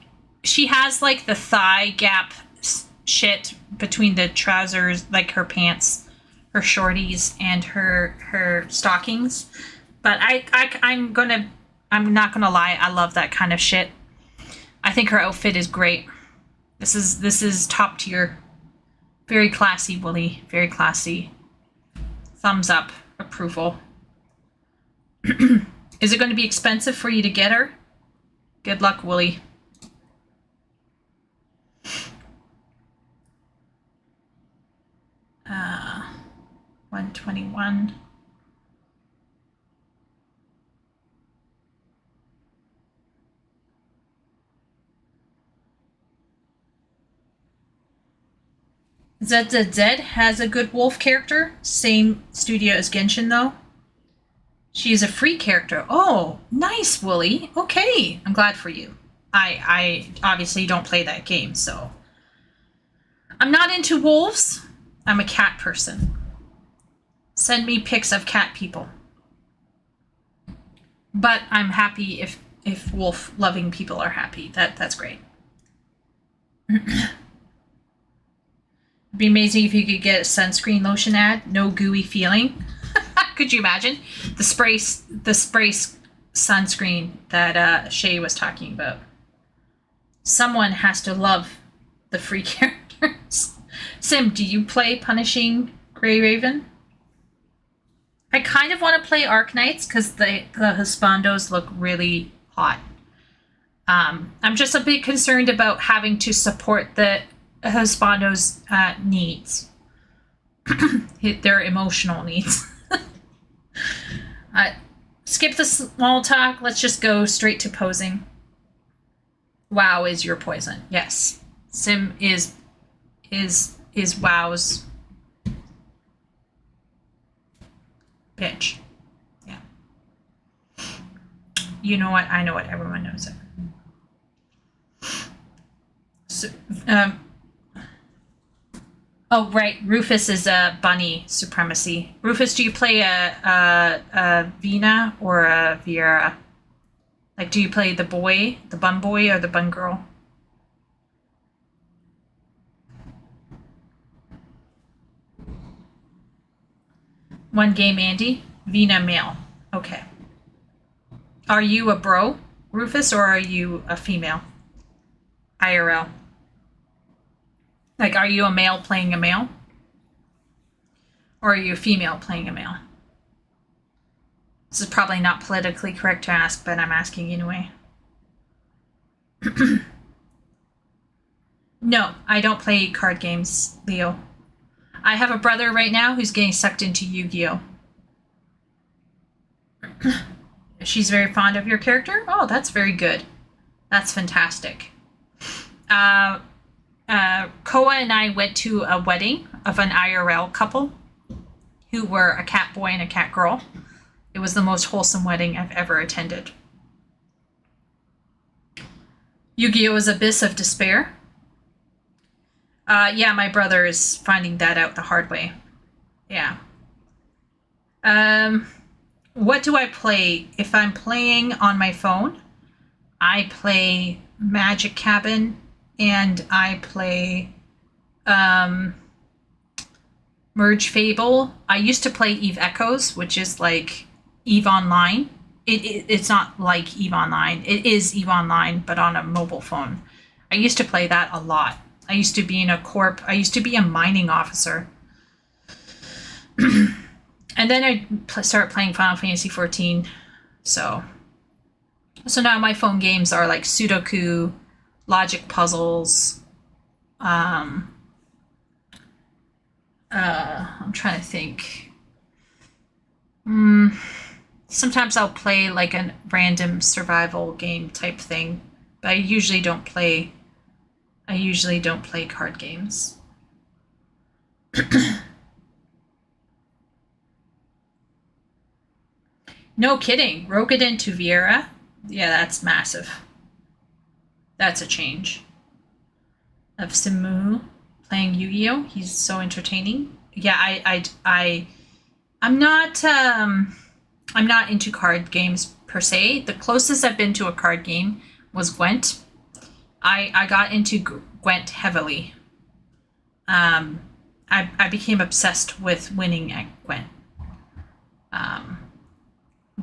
she has like the thigh gap shit between the trousers, like her pants, her shorties, and her stockings. But I'm not gonna lie, I love that kind of shit. I think her outfit is great. This is top tier. Very classy, Wooly. Very classy. Thumbs up. Approval. Is it going to be expensive for you to get her? Good luck, Wooly. Uh, 121. ZZZ has a good wolf character. Same studio as Genshin, though. She is a free character. Oh, nice, Wooly. Okay, I'm glad for you. I obviously don't play that game, so. I'm not into wolves. I'm a cat person. Send me pics of cat people. But I'm happy if wolf loving people are happy. That's great. It'd be amazing if you could get a sunscreen lotion ad. No gooey feeling. Could you imagine the spray sunscreen that Shay was talking about? Someone has to love the free characters. Sim, do you play Punishing Grey Raven? I kind of want to play Arknights because the Husbandos look really hot. I'm just a bit concerned about having to support the Husbandos' needs. Their emotional needs. Skip the small talk. Let's just go straight to posing. WoW is your poison. Yes. Sim is WoW's bitch. Yeah. You know what? I know what. Everyone knows it. So, oh, right. Rufus is a bunny supremacy. Rufus, do you play a Vina or a Viera? Like, do you play the boy, the bun boy, or the bun girl? One game, Andy. Vina male. Okay. Are you a bro, Rufus, or are you a female? IRL. Like, are you a male playing a male? Or are you a female playing a male? This is probably not politically correct to ask, but I'm asking anyway. No, I don't play card games, Leo. I have a brother right now who's getting sucked into Yu-Gi-Oh! She's very fond of your character? Oh, that's very good. That's fantastic. Koa and I went to a wedding of an IRL couple who were a cat boy and a cat girl. It was the most wholesome wedding I've ever attended. Yu-Gi-Oh! Is Abyss of Despair. Yeah, my brother is finding that out the hard way. Yeah. What do I play? If I'm playing on my phone, I play Magic Cabin and I play Merge Fable. I used to play Eve Echoes, which is like Eve Online. It's not like Eve Online. It is Eve Online, but on a mobile phone. I used to play that a lot. I used to be in a corp. I used to be a mining officer. And then I started playing Final Fantasy XIV. So now my phone games are like Sudoku, logic puzzles. I'm trying to think. Sometimes I'll play like a random survival game type thing, but I usually don't play card games. No kidding. Rokuden to Viera. Yeah, that's massive. That's a change. Of Simu playing Yu-Gi-Oh! He's so entertaining. Yeah, I'm not into card games per se. The closest I've been to a card game was Gwent. I got into Gwent heavily. I became obsessed with winning at Gwent.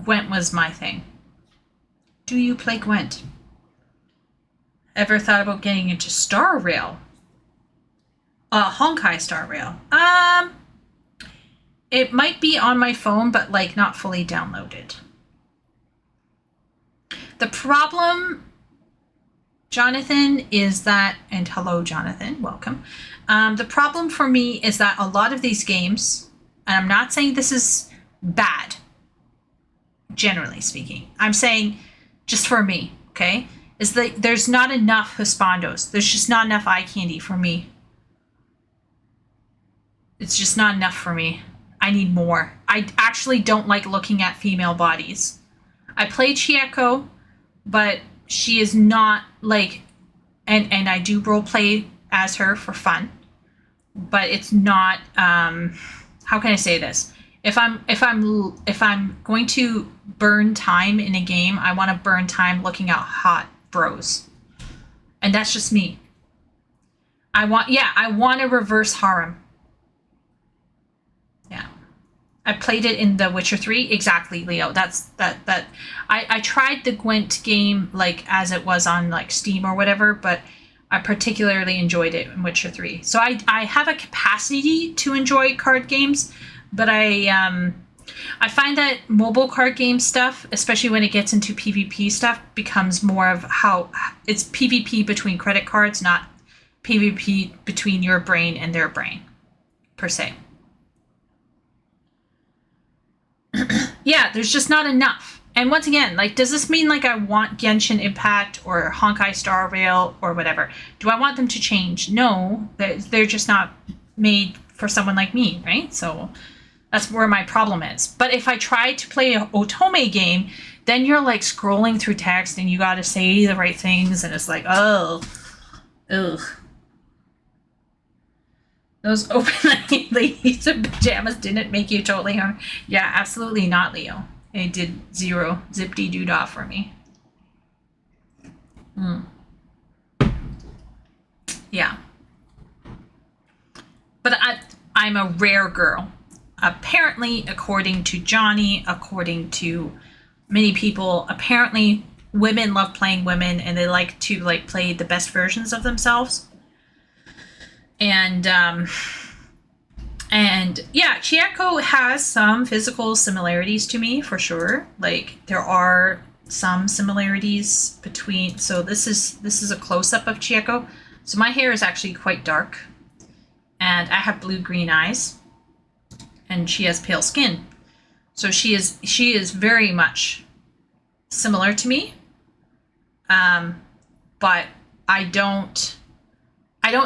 Gwent was my thing. Do you play Gwent? Ever thought about getting into Star Rail? Honkai Star Rail. It might be on my phone, but like not fully downloaded. The problem, Jonathan, is that, and hello, Jonathan, welcome. The problem for me is that a lot of these games, and I'm not saying this is bad, generally speaking. I'm saying just for me, okay, is that there's not enough Husbandos. There's just not enough eye candy for me. It's just not enough for me. I need more. I actually don't like looking at female bodies. I play Chieko, but she is not like, and I do role play as her for fun, but it's not. How can I say this? If I'm going to burn time in a game, I want to burn time looking at hot bros, and that's just me. I want a reverse harem. Yeah, I played it in The Witcher 3. Exactly, Leo. That's. I tried the Gwent game like as it was on like Steam or whatever, but I particularly enjoyed it in Witcher 3. So I have a capacity to enjoy card games, but I find that mobile card game stuff, especially when it gets into PvP stuff, becomes more of how it's PvP between credit cards, not PvP between your brain and their brain, per se. Yeah, there's just not enough. And once again, like, does this mean like I want Genshin Impact or Honkai Star Rail or whatever? Do I want them to change? No, they're just not made for someone like me, right? So that's where my problem is. But if I try to play an Otome game, then you're like scrolling through text and you got to say the right things, and it's like, oh, ugh. Those open ladies in pajamas didn't make you totally hungry. Yeah, absolutely not, Leo. It did zero zip-dee-doo-dah for me. Yeah. But I'm a rare girl. Apparently, according to Johnny, according to many people, apparently women love playing women and they like to like play the best versions of themselves. And yeah, Chieko has some physical similarities to me for sure. Like there are some similarities between. So this is a close up of Chieko. So my hair is actually quite dark, and I have blue-green eyes, and she has pale skin. So she is very much similar to me. But I don't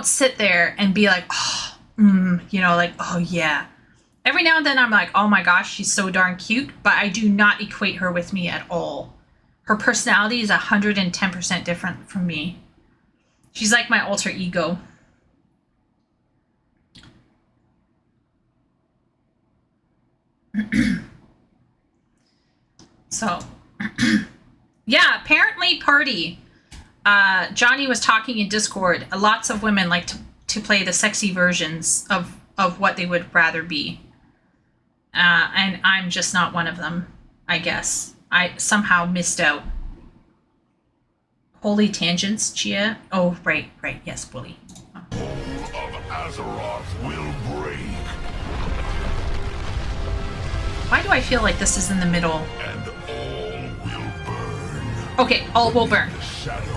sit there and be like, oh, like, oh yeah. Every now and then I'm like, oh my gosh, she's so darn cute, but I do not equate her with me at all. Her personality is 110% different from me. She's like my alter ego. So, yeah, apparently party. Johnny was talking in Discord. Lots of women like to play the sexy versions of what they would rather be. And I'm just not one of them, I guess. I somehow missed out. Holy tangents, Chia. Oh, right. Yes, Bully. Of Azeroth will break. Why do I feel like this is in the middle? And all will burn. Okay, all will burn. Shadow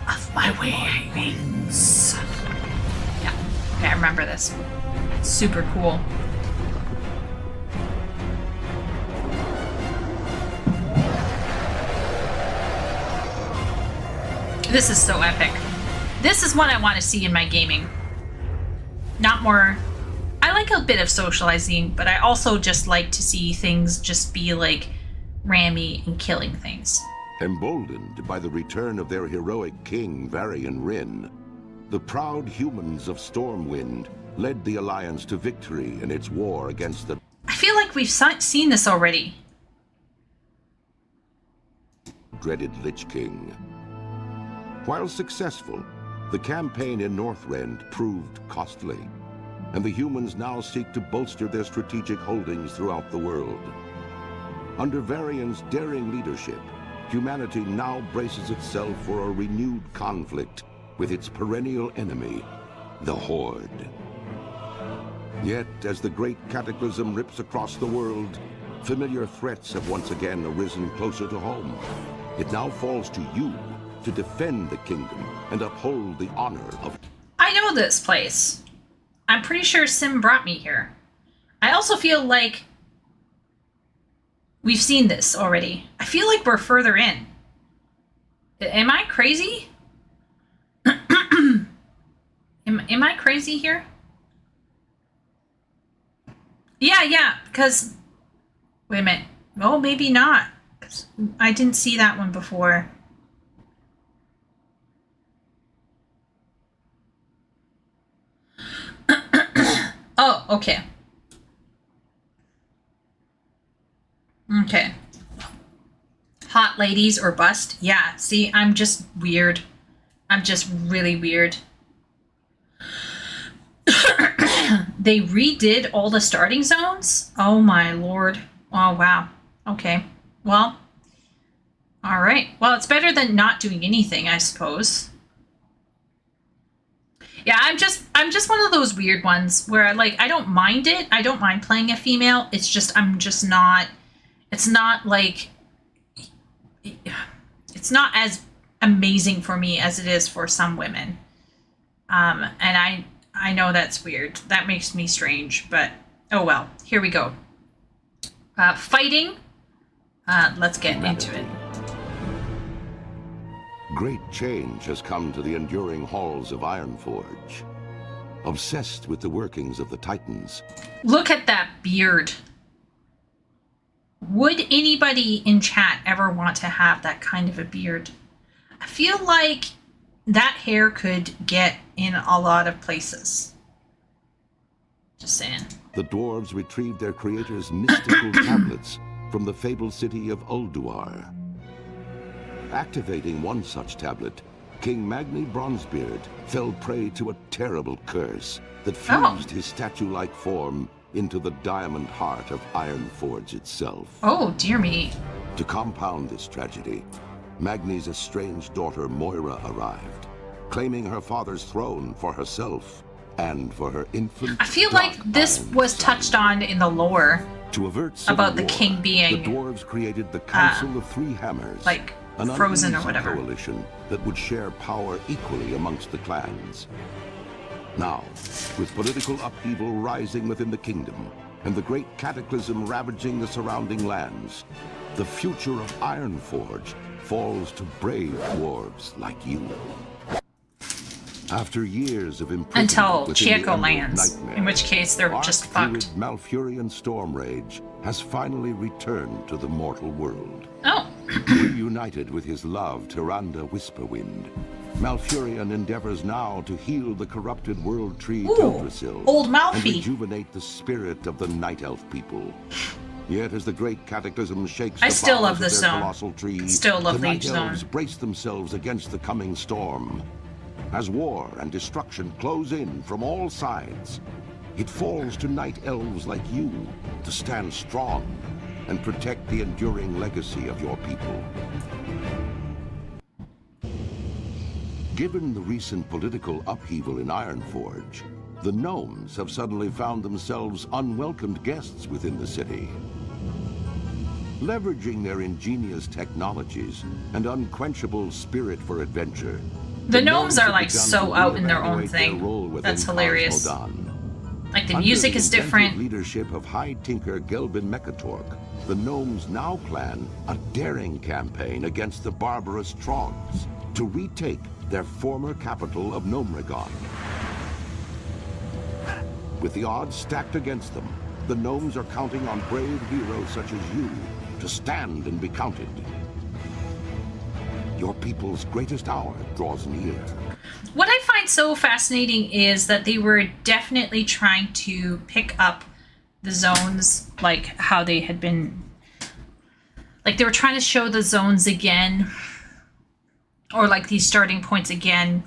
of my wings. Yeah, okay, I remember this. Super cool. This is so epic. This is what I want to see in my gaming. Not more. I like a bit of socializing, but I also just like to see things just be like rammy and killing things. Emboldened by the return of their heroic king, Varian Wrynn, the proud humans of Stormwind led the Alliance to victory in its war against the... I feel like we've seen this already. ...dreaded Lich King. While successful, the campaign in Northrend proved costly, and the humans now seek to bolster their strategic holdings throughout the world. Under Varian's daring leadership, humanity now braces itself for a renewed conflict with its perennial enemy, the Horde. Yet, as the great cataclysm rips across the world, familiar threats have once again arisen closer to home. It now falls to you to defend the kingdom and uphold the honor of... I know this place. I'm pretty sure Sim brought me here. I also feel like we've seen this already. I feel like we're further in. Am I crazy? Am I crazy here? Yeah, because... Wait a minute. Oh, maybe not. 'Cause I didn't see that one before. okay. Okay. Hot ladies or bust? Yeah, see, I'm just weird. I'm just really weird. They redid all the starting zones? Oh my lord. Oh wow. Okay. Well. Alright. Well, it's better than not doing anything, I suppose. Yeah, I'm just one of those weird ones where I don't mind it. I don't mind playing a female. It's just I'm just not it's not like it's not as amazing for me as it is for some women. And I know that's weird. That makes me strange, but oh well. Here we go. Fighting. Let's get into it. Great change has come to the enduring halls of Ironforge. Obsessed with the workings of the Titans. Look at that beard. Would anybody in chat ever want to have that kind of a beard? I feel like that hair could get in a lot of places. Just saying. The dwarves retrieved their creator's mystical tablets from the fabled city of Ulduar. Activating one such tablet, King Magni Bronzebeard fell prey to a terrible curse that fused his statue-like form into the diamond heart of Ironforge itself. Oh, dear me. To compound this tragedy, Magni's estranged daughter Moira arrived, claiming her father's throne for herself and for her infant. I feel like this was touched on in the lore to avert civil about the war, king being the dwarves created the Council of Three Hammers, like an frozen or uneasy whatever. coalition that would share power equally amongst the clans. Now, with political upheaval rising within the kingdom and the great cataclysm ravaging the surrounding lands, the future of Ironforge falls to brave dwarves like you. After years of imprisonment Until within the Chieko Emerald lands, Nightmare, in which case they're just fucked. Malfurion Stormrage has finally returned to the mortal world. Oh. Reunited with his love, Tyrande Whisperwind, Malfurion endeavors now to heal the corrupted world tree Teldrassil old and Malfi. rejuvenate the spirit of the Night Elf people. Yet as the great cataclysm shakes I the still boughs love of this their zone. colossal tree, Still love the Night Leech Zone. Elves brace themselves against the coming storm. As war and destruction close in from all sides, it falls to Night Elves like you to stand strong and protect the enduring legacy of your people. Given the recent political upheaval in Ironforge, the gnomes have suddenly found themselves unwelcomed guests within the city. Leveraging their ingenious technologies and unquenchable spirit for adventure, The gnomes are have like begun so to out in their own reevaluate their thing. role within That's hilarious. Cosmodan. Like the Under music the is inventive different. leadership of High Tinker Gelbin Mechatork, the gnomes now plan a daring campaign against the barbarous Trogs to retake their former capital of Gnomrigon. With the odds stacked against them, the gnomes are counting on brave heroes such as you to stand and be counted. Your people's greatest hour draws near. What I find so fascinating is that they were definitely trying to pick up the zones, like how they had been, like they were trying to show the zones again, or like these starting points again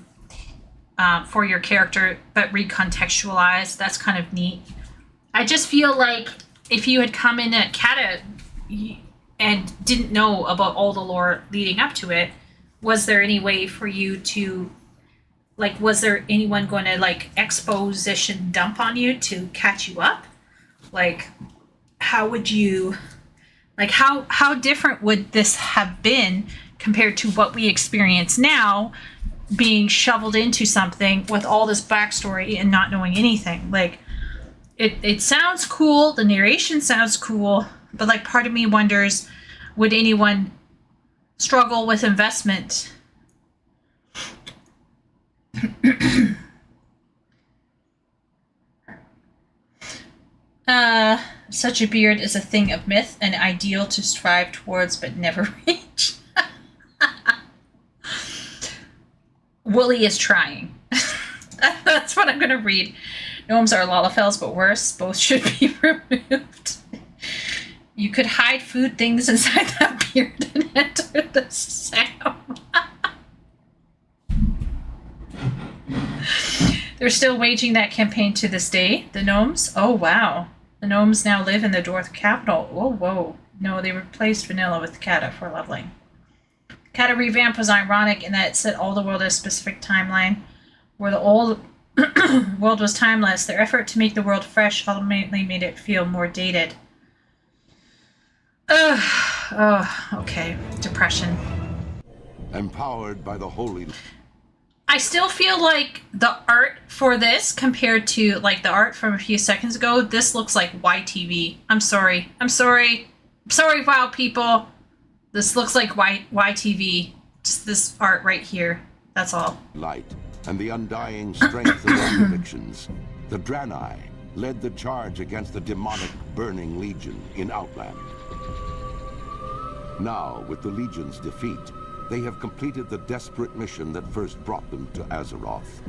for your character, but recontextualized. That's kind of neat. I just feel like if you had come in at Kata and didn't know about all the lore leading up to it, was there any way for you to, like, was there anyone going to, like, exposition dump on you to catch you up? Like, how would you, like, how different would this have been compared to what we experience now, being shoveled into something with all this backstory and not knowing anything? Like, it sounds cool, the narration sounds cool, but, like, part of me wonders, would anyone struggle with investment? Such a beard is a thing of myth, an ideal to strive towards but never reach. Wooly is trying. That's what I'm gonna read. Gnomes are Lalafels, but worse. Both should be removed. You could hide food things inside that beard and enter the Sam. They're still waging that campaign to this day. The gnomes? Oh, wow. The gnomes now live in the dwarf capital. Oh, whoa. No, they replaced vanilla with Kata for leveling. Kata revamp was ironic in that it set all the world at a specific timeline, where the old world was timeless. Their effort to make the world fresh ultimately made it feel more dated. Oh, okay. Depression. Empowered by the holy... I still feel like the art for this, compared to like the art from a few seconds ago, this looks like YTV. I'm sorry. I'm sorry. I'm sorry, WoW people. This looks like YTV. Just this art right here. That's all. Light and the undying strength of their convictions. The Draenei led the charge against the demonic Burning Legion in Outland. Now, with the Legion's defeat, they have completed the desperate mission that first brought them to Azeroth.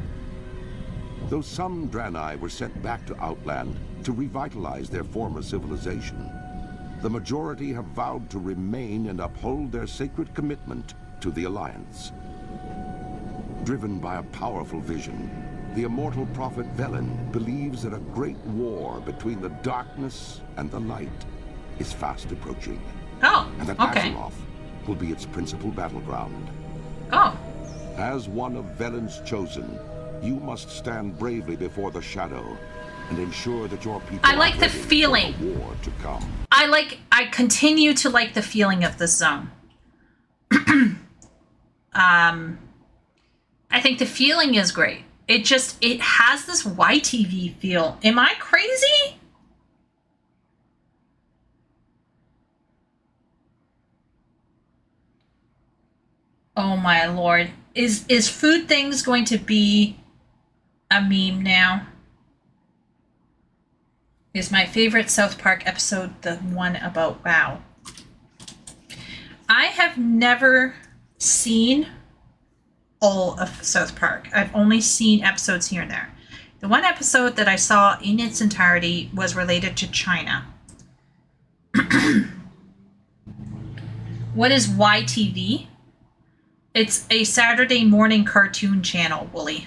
Though some Draenei were sent back to Outland to revitalize their former civilization, the majority have vowed to remain and uphold their sacred commitment to the Alliance. Driven by a powerful vision, the immortal prophet Velen believes that a great war between the darkness and the light is fast approaching. Oh, and that okay. Azeroth will be its principal battleground. Oh. As one of Velen's chosen, you must stand bravely before the shadow and ensure that your people I like are the ready feeling. for the war to come. I continue to like the feeling of this zone. I think the feeling is great. It has this YTV feel. Am I crazy? Oh my lord. Is Food Things going to be a meme now? Is my favorite South Park episode the one about WoW? I have never seen all of South Park. I've only seen episodes here and there. The one episode that I saw in its entirety was related to China. What is YTV? It's a Saturday morning cartoon channel, Wooly.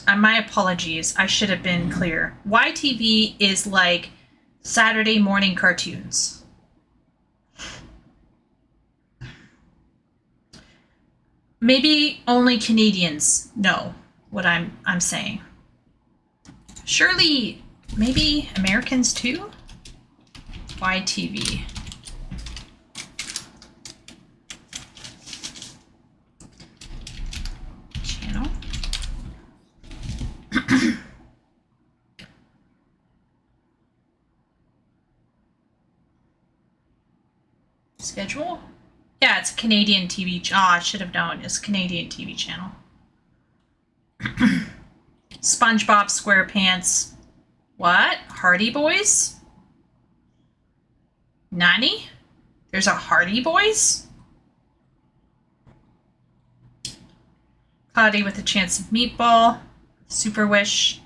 My apologies. I should have been clear. YTV is like Saturday morning cartoons. Maybe only Canadians know what I'm saying. Surely, maybe Americans too? YTV. Channel. Schedule? Yeah, it's a Canadian TV channel. Oh, I should have known. It's a Canadian TV channel. SpongeBob SquarePants. What? Hardy Boys? Nani? There's a Hardy Boys? Cloudy with a Chance of Meatball. Super Wish.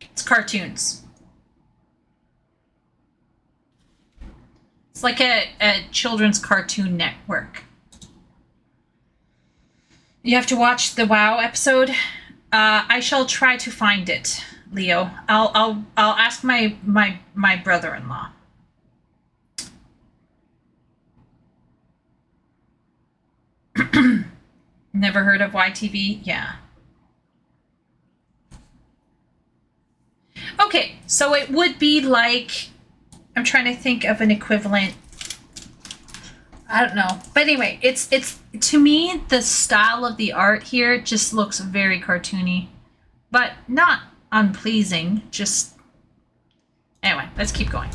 It's cartoons. It's like a children's cartoon network. You have to watch the WoW episode. I shall try to find it, Leo. I'll ask my brother-in-law. Never heard of YTV? Yeah. Okay, so it would be like, I'm trying to think of an equivalent. I don't know. But anyway, it's to me, the style of the art here just looks very cartoony, but not unpleasing. Just anyway, let's keep going.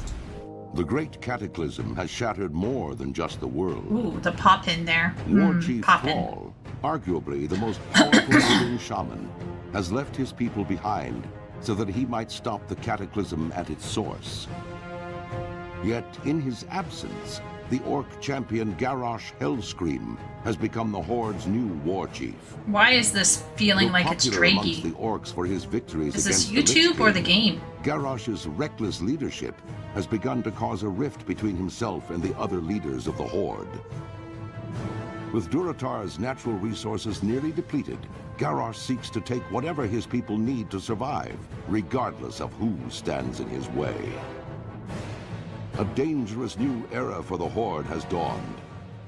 The Great Cataclysm has shattered more than just the world. Ooh, the pop in there. War Chief Paul, arguably the most powerful living shaman, has left his people behind so that he might stop the cataclysm at its source. Yet, in his absence, the orc champion Garrosh Hellscream has become the Horde's new war chief. Why is this feeling like it's Popular amongst draggy? the orcs for his victories Is this against the Lich YouTube or the King, game? Garrosh's reckless leadership has begun to cause a rift between himself and the other leaders of the Horde. With Durotar's natural resources nearly depleted, Garrosh seeks to take whatever his people need to survive, regardless of who stands in his way. A dangerous new era for the Horde has dawned,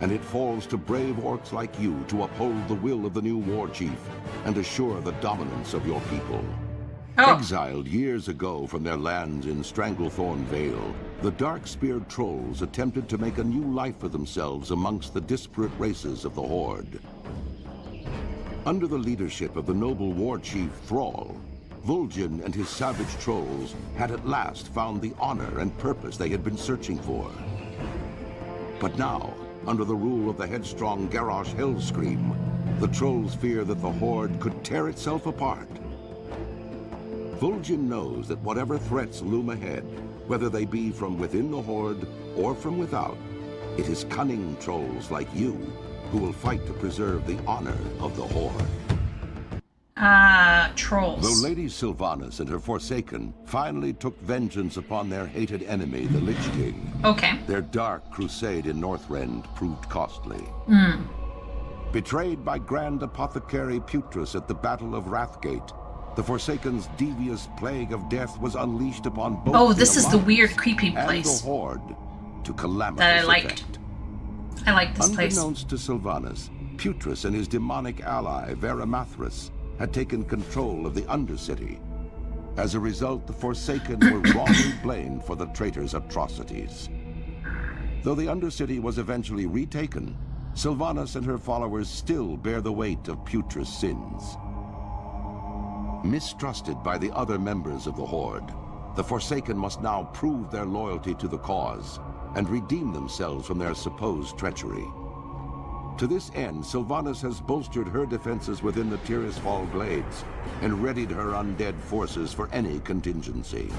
and it falls to brave orcs like you to uphold the will of the new war chief and assure the dominance of your people. Exiled years ago from their lands in Stranglethorn Vale, the dark-speared trolls attempted to make a new life for themselves amongst the disparate races of the Horde. Under the leadership of the noble war chief Thrall, Vol'jin and his savage trolls had at last found the honor and purpose they had been searching for. But now, under the rule of the headstrong Garrosh Hellscream, the trolls fear that the Horde could tear itself apart. Vol'jin knows that whatever threats loom ahead, whether they be from within the Horde or from without, it is cunning trolls like you who will fight to preserve the honor of the Horde. Trolls. Though Lady Sylvanas and her Forsaken finally took vengeance upon their hated enemy, the Lich King, their dark crusade in Northrend proved costly. Betrayed by Grand Apothecary Putrus at the Battle of Wrathgate, the Forsaken's devious plague of death was unleashed upon both this is the weird, creepy place and the Horde to calamitous that I liked. effect. I like this place. Unbeknownst to Sylvanas, Putrus and his demonic ally, Varamathras, had taken control of the Undercity. As a result, the Forsaken were wrongly blamed for the traitor's atrocities. Though the Undercity was eventually retaken, Sylvanas and her followers still bear the weight of Putrus' sins. Mistrusted by the other members of the Horde, the Forsaken must now prove their loyalty to the cause and redeem themselves from their supposed treachery. To this end, Sylvanas has bolstered her defenses within the Tirisfal Glades and readied her undead forces for any contingency.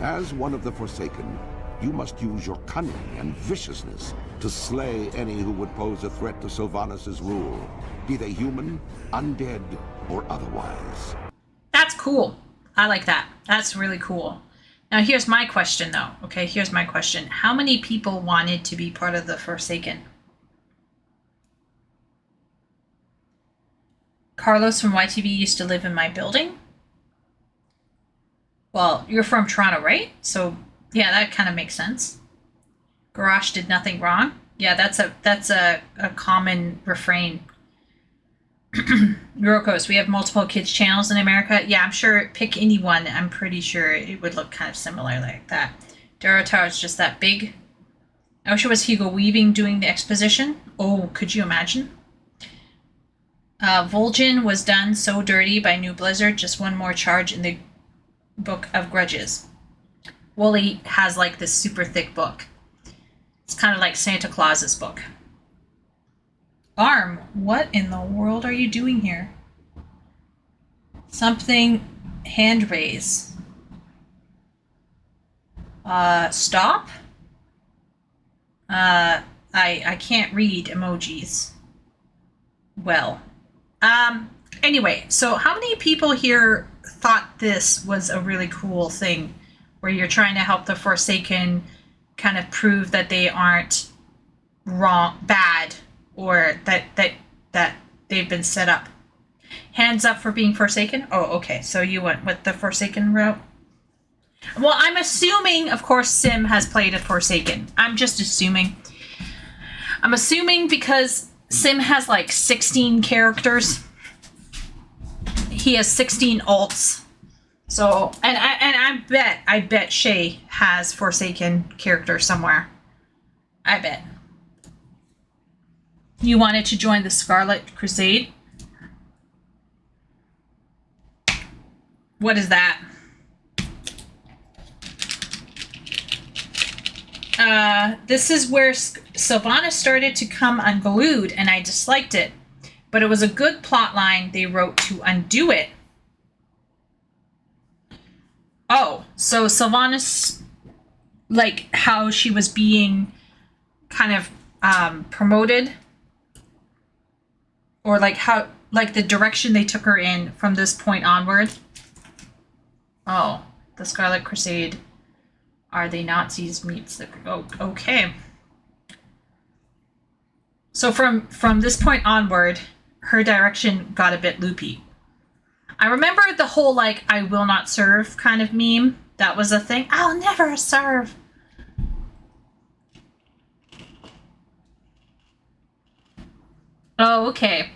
As one of the Forsaken, you must use your cunning and viciousness to slay any who would pose a threat to Sylvanas' rule, be they human, undead, or otherwise. That's cool. I like that. That's really cool. Now here's my question though. Okay, here's my question. How many people wanted to be part of the Forsaken? Carlos from YTV used to live in my building. Well, you're from Toronto, right? So yeah, that kind of makes sense. Garrosh did nothing wrong. Yeah, that's a common refrain. Yorkos, we have multiple kids channels in America. Yeah, I'm sure, pick any one. I'm pretty sure it would look kind of similar like that. Durotar is just that big. I wish it was Hugo Weaving doing the exposition. Oh, could you imagine? Vol'jin was done so dirty by New Blizzard. Just one more charge in the Book of Grudges. Wooly has like this super thick book. It's kind of like Santa Claus's book. Arm, what in the world are you doing here? Something, hand raise. Stop? I can't read emojis. Well. Anyway, so how many people here thought this was a really cool thing where you're trying to help the Forsaken kind of prove that they aren't wrong, bad, or that they've been set up? Hands up for being Forsaken? Oh, okay. So you went with the Forsaken route? Well, I'm assuming, of course, Sim has played a Forsaken. I'm just assuming. I'm assuming because Sim has like 16 characters. He has 16 alts. So, and I bet Shay has Forsaken character somewhere. I bet. You wanted to join the Scarlet Crusade? What is that? This is where Sylvanas started to come unglued, and I disliked it. But it was a good plot line they wrote to undo it. Oh, so Sylvanas like how she was being kind of promoted, or like how, like the direction they took her in from this point onward. Oh, the Scarlet Crusade. Are they Nazis meets the... Oh, okay. So from this point onward, her direction got a bit loopy. I remember the whole, like, I will not serve kind of meme. That was a thing. I'll never serve. Oh, okay.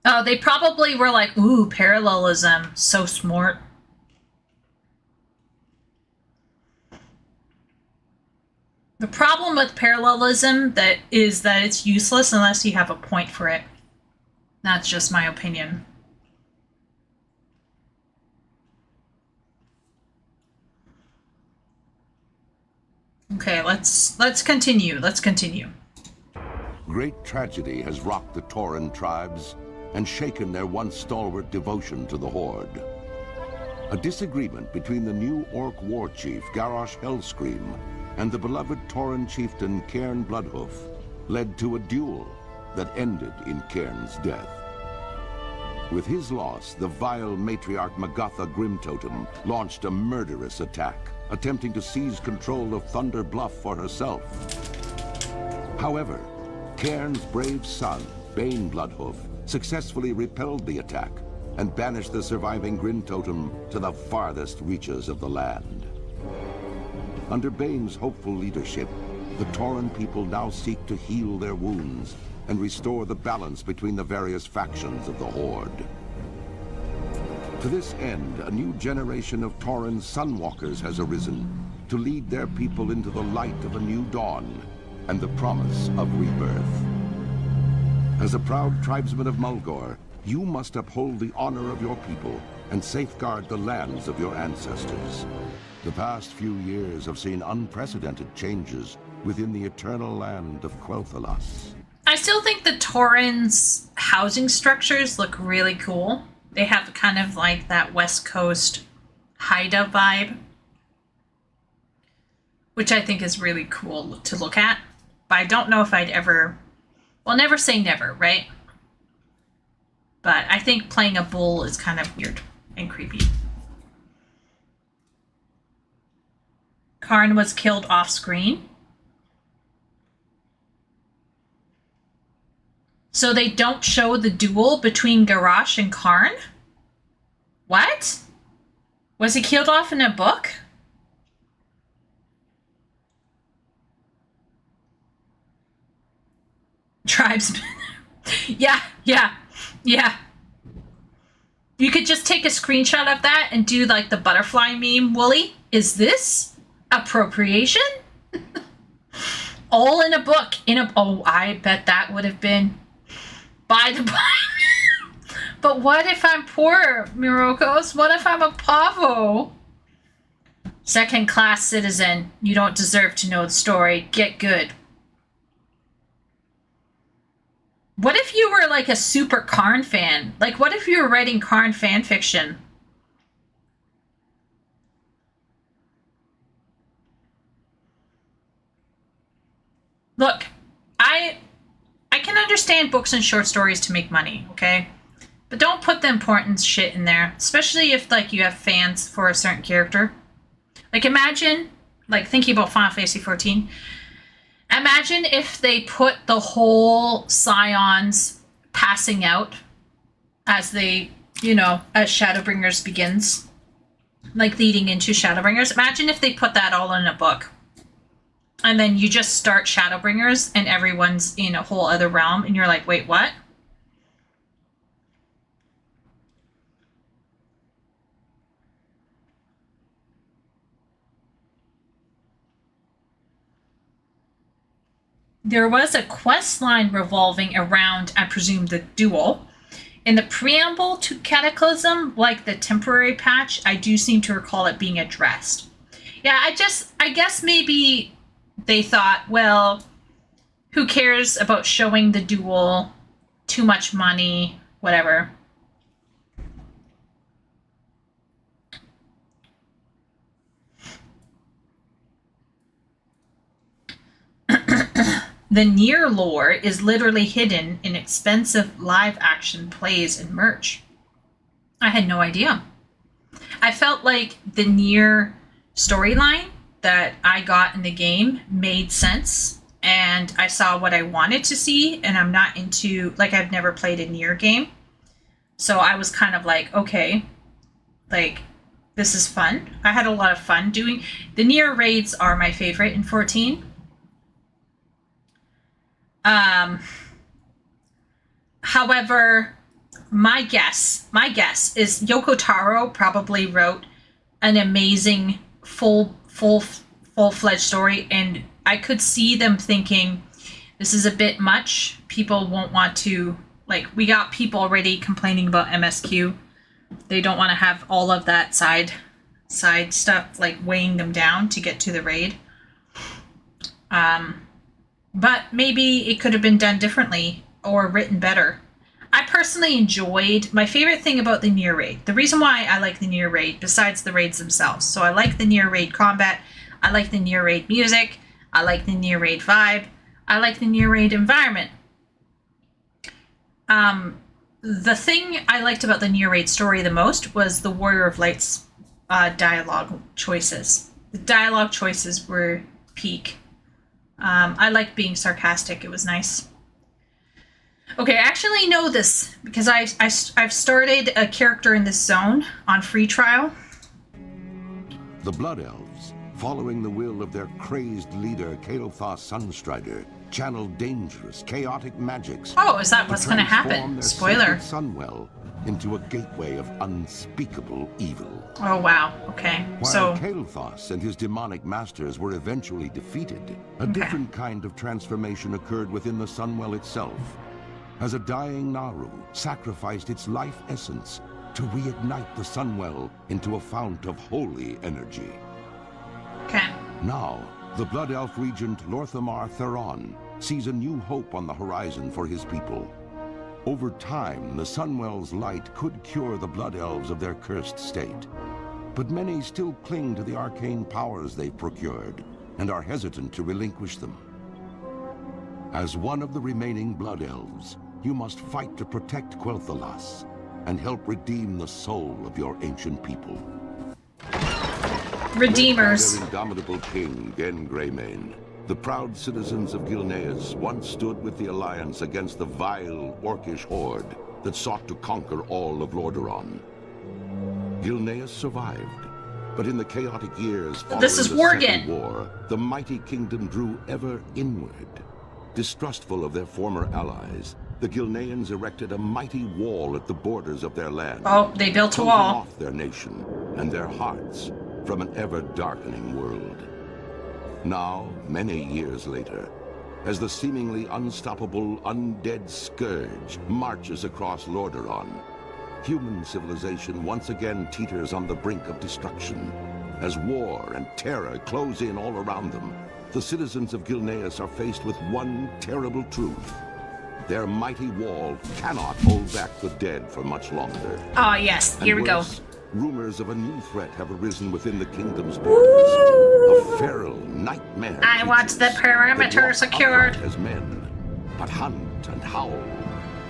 Oh, they probably were like, ooh, parallelism. So smart. The problem with parallelism is that it's useless unless you have a point for it. That's just my opinion. Okay, let's continue. Let's continue. Great tragedy has rocked the Tauren tribes and shaken their once stalwart devotion to the Horde. A disagreement between the new Orc war chief, Garrosh Hellscream, and the beloved Tauren chieftain, Cairn Bloodhoof, led to a duel that ended in Cairn's death. With his loss, the vile matriarch Magatha Grimtotem launched a murderous attack, attempting to seize control of Thunder Bluff for herself. However, Cairn's brave son, Bane Bloodhoof, successfully repelled the attack and banished the surviving Grimtotem to the farthest reaches of the land. Under Bane's hopeful leadership, the Tauren people now seek to heal their wounds and restore the balance between the various factions of the Horde. To this end, a new generation of Tauren Sunwalkers has arisen to lead their people into the light of a new dawn and the promise of rebirth. As a proud tribesman of Mulgore, you must uphold the honor of your people and safeguard the lands of your ancestors. The past few years have seen unprecedented changes within the eternal land of Quel'Thalas. I still think the Tauren's housing structures look really cool. They have kind of like that West Coast Haida vibe, which I think is really cool to look at. But I don't know if I'd ever... Well, never say never, right? But I think playing a bull is kind of weird and creepy. Karn was killed off screen. So they don't show the duel between Garrosh and Karn? What? Was he killed off in a book? Tribesman. Yeah. You could just take a screenshot of that and do like the butterfly meme, Wooly. Is this appropriation? All in a book. Oh, I bet that would have been by the by. But what if I'm poor, Mirokos? What if I'm a pavo? Second-class citizen. You don't deserve to know the story. Get good. What if you were like a super Karn fan? Like, what if you were writing Karn fan fiction? Look, I can understand books and short stories to make money, okay? But don't put the important shit in there, especially if like you have fans for a certain character. Like imagine, like thinking about Final Fantasy XIV, imagine if they put the whole Scions passing out as they, you know, as Shadowbringers begins, like leading into Shadowbringers. Imagine if they put that all in a book. And then you just start Shadowbringers and everyone's in a whole other realm and you're like, wait, what? There was a quest line revolving around, I presume, the duel. In the preamble to Cataclysm, like the temporary patch, I do seem to recall it being addressed. Yeah, I guess maybe they thought, well, who cares about showing the duel? Too much money, whatever. the Nier lore is literally hidden in expensive live-action plays and merch. I had no idea. I felt like the Nier storyline that I got in the game made sense, and I saw what I wanted to see, and I'm not into, like, I've never played a Nier game. So I was kind of like, okay, like, this is fun. I had a lot of fun doing... The Nier raids are my favorite in 14. However, my guess is Yoko Taro probably wrote an amazing full-fledged story, and I could see them thinking, this is a bit much. People won't want to, like, we got people already complaining about MSQ. They don't want to have all of that side stuff, like, weighing them down to get to the raid. But maybe it could have been done differently or written better. I personally enjoyed, my favorite thing about the Nier raid, the reason why I like the Nier raid, besides the raids themselves, so I like the Nier raid combat, I like the Nier raid music, I like the Nier raid vibe, I like the Nier raid environment. The thing I liked about the Nier raid story the most was the Warrior of Light's dialogue choices. The dialogue choices were peak. I liked being sarcastic. It was nice. Okay, I actually know this because I've started a character in this zone on free trial. The Blood Elves, following the will of their crazed leader, Kael'thas Sunstrider, channel dangerous, chaotic magics. Oh, is that what's going to happen? Spoiler. Sunwell into a gateway of unspeakable evil. Oh, wow. Okay. While Kael'thas and his demonic masters were eventually defeated, a different kind of transformation occurred within the Sunwell itself, as a dying Naru sacrificed its life essence to reignite the Sunwell into a fount of holy energy. Okay. Now, the Blood Elf regent Lorthamar Theron sees a new hope on the horizon for his people. Over time, the Sunwell's light could cure the Blood Elves of their cursed state. But many still cling to the arcane powers they've procured and are hesitant to relinquish them. As one of the remaining Blood Elves, you must fight to protect Quel'Thalas and help redeem the soul of your ancient people. Redeemers. Their indomitable king, Gen Greymane, the proud citizens of Gilneas once stood with the Alliance against the vile, orcish horde that sought to conquer all of Lordaeron. Gilneas survived, but in the chaotic years following the Second War, the mighty kingdom drew ever inward. Distrustful of their former allies, the Gilneans erected a mighty wall at the borders of their land. Oh, they built a wall. Off their nation and their hearts from an ever-darkening world. Now, many years later, as the seemingly unstoppable undead scourge marches across Lordaeron, human civilization once again teeters on the brink of destruction. As war and terror close in all around them, the citizens of Gilneas are faced with one terrible truth. Their mighty wall cannot hold back the dead for much longer. Oh, yes. Here we go. Rumors of a new threat have arisen within the kingdom's borders. A feral nightmare. I want the perimeter secured. As men, but hunt and howl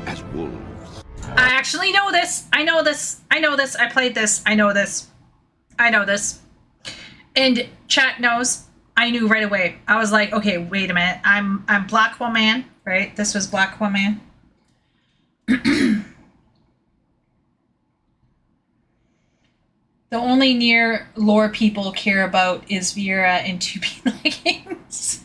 as wolves. I actually know this. I know this. I know this. I played this. I know this. I know this. And chat knows. I knew right away. I was like, okay, wait a minute. I'm Black Woman, right? This was Black Woman. The only Nier lore people care about is Vera and 2B leggings.